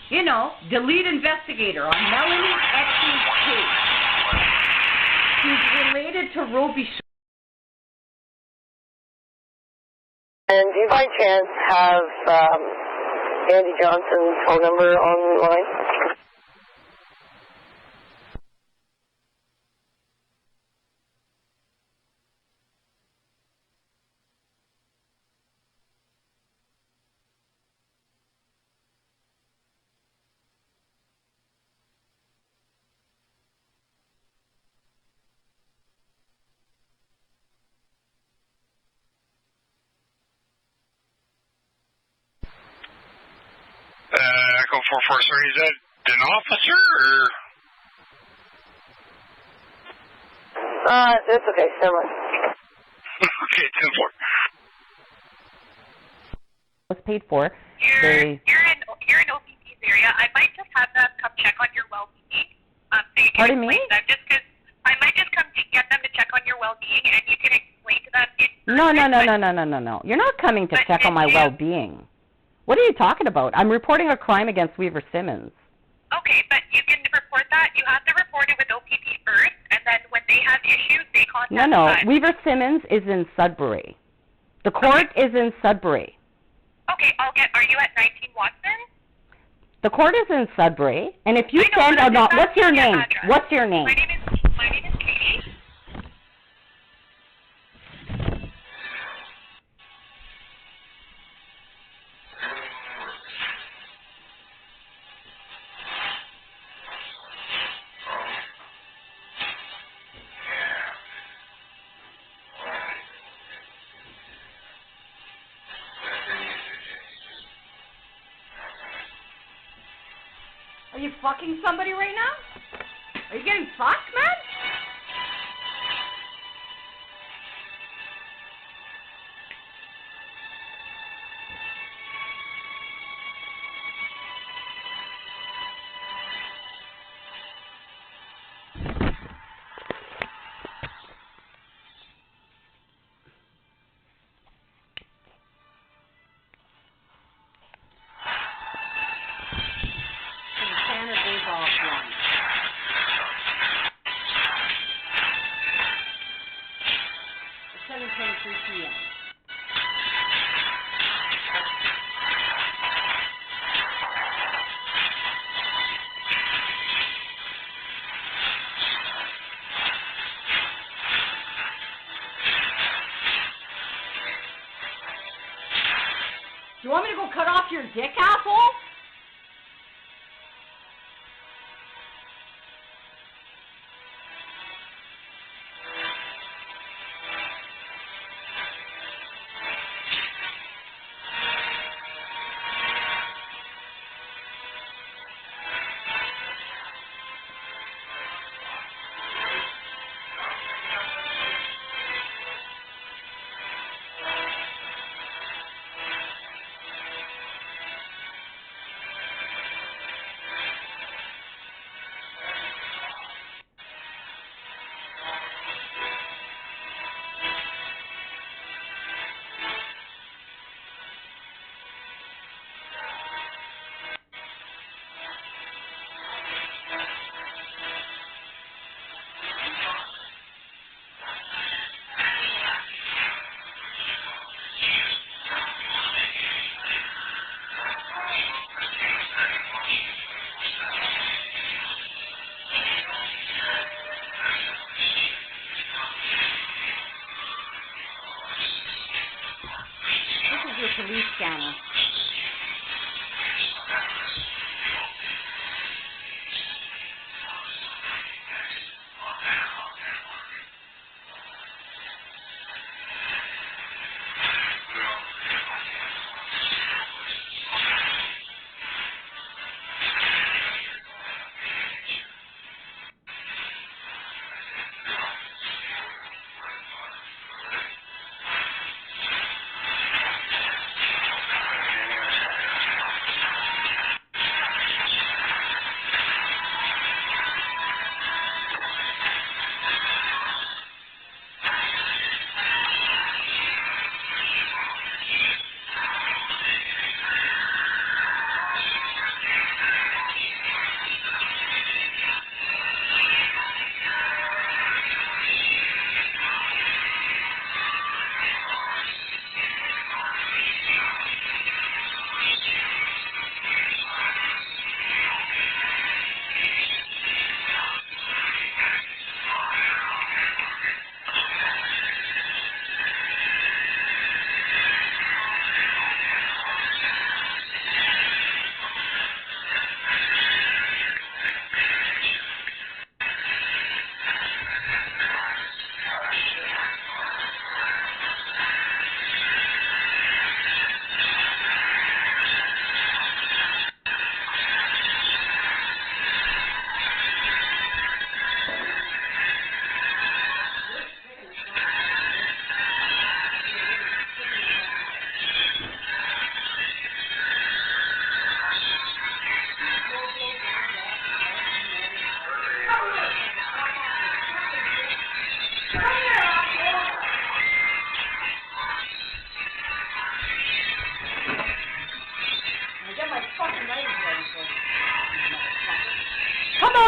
You know, the lead investigator on Melanie Ethier's case. He's related to Roby. And do you by chance have Andy Johnson's phone number online? Echo 44, sorry, is that an officer or? That's okay, never mind. Okay, 10-4. Was paid for. You're in OPP's area. I might just have them come check on your well-being. So you can Pardon me? them just because I might just come to get them to check on your well-being, and you can explain to them. No. You're not coming to check on my well-being. What are you talking about? I'm reporting a crime against Weaver Simmons. Okay, but you can report that. You have to report it with OPP first, and then when they have issues, they contact No. us. Weaver Simmons is in Sudbury. The court is in Sudbury. Okay, are you at 19 Watson? The court is in Sudbury, and if you send or not, what's your name? What's your name? My name is Katie. Are you fucking somebody right now? Are you getting fucked, man? You want me to go cut off your dick, asshole?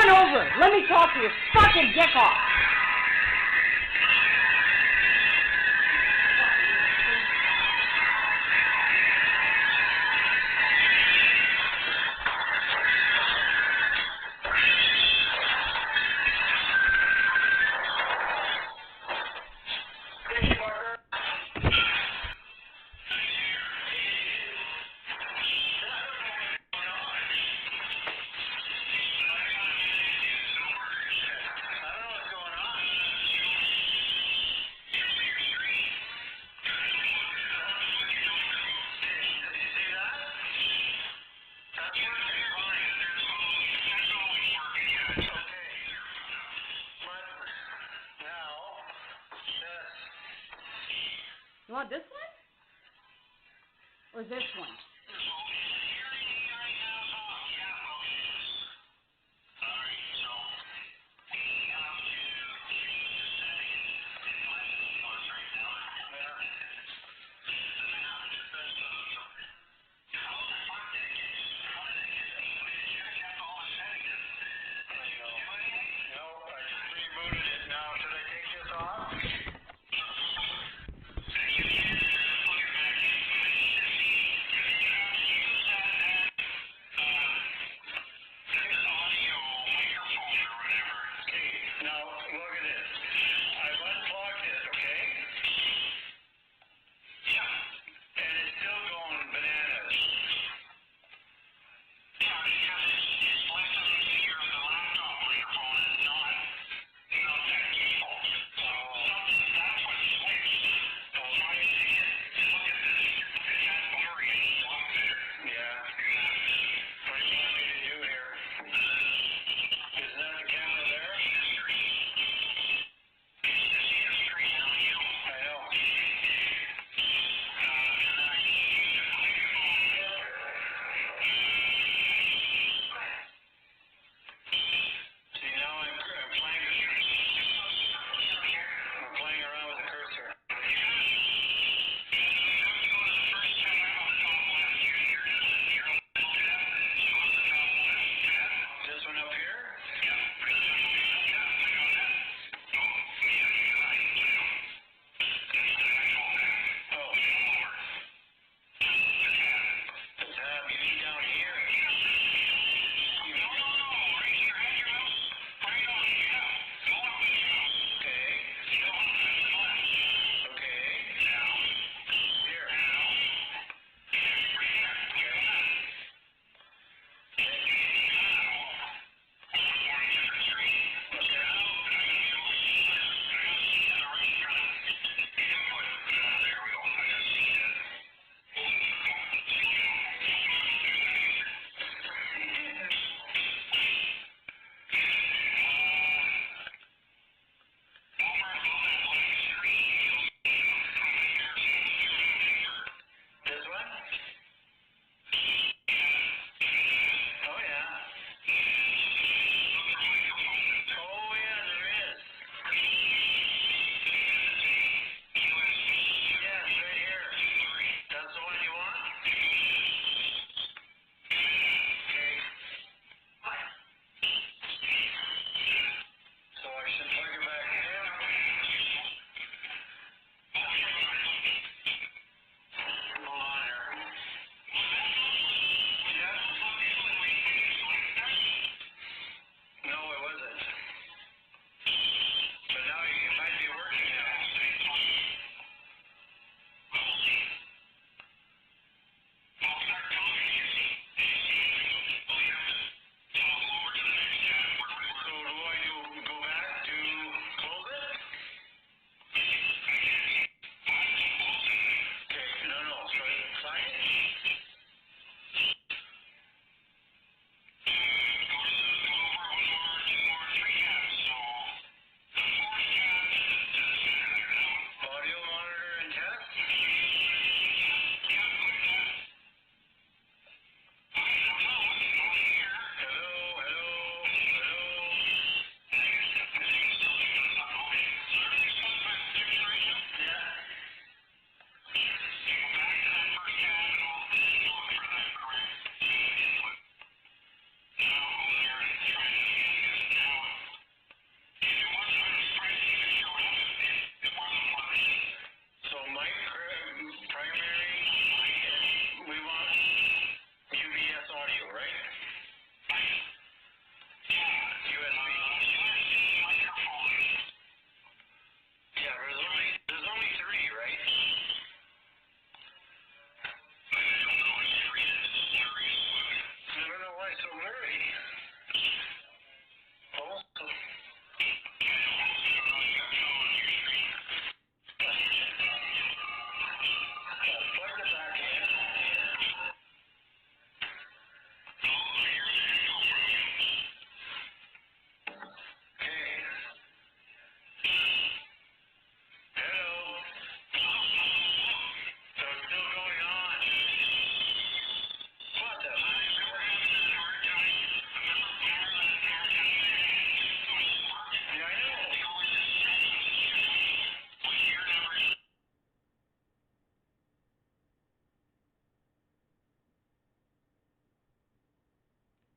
on over. Let me talk to your fucking dick off. You want this one? Or this one?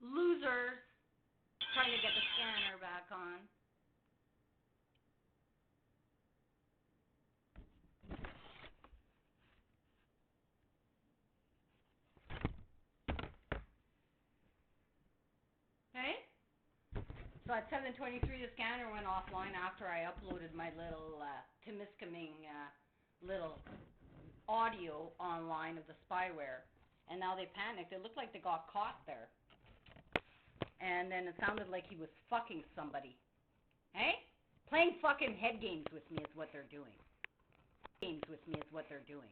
Losers. Trying to get the scanner back on. Okay? So at 7:23 the scanner went offline after I uploaded my little Temiskaming little audio online of the spyware. And now they panicked. It looked like they got caught there. And then it sounded like he was fucking somebody. Hey? Playing fucking head games with me is what they're doing. Games with me is what they're doing.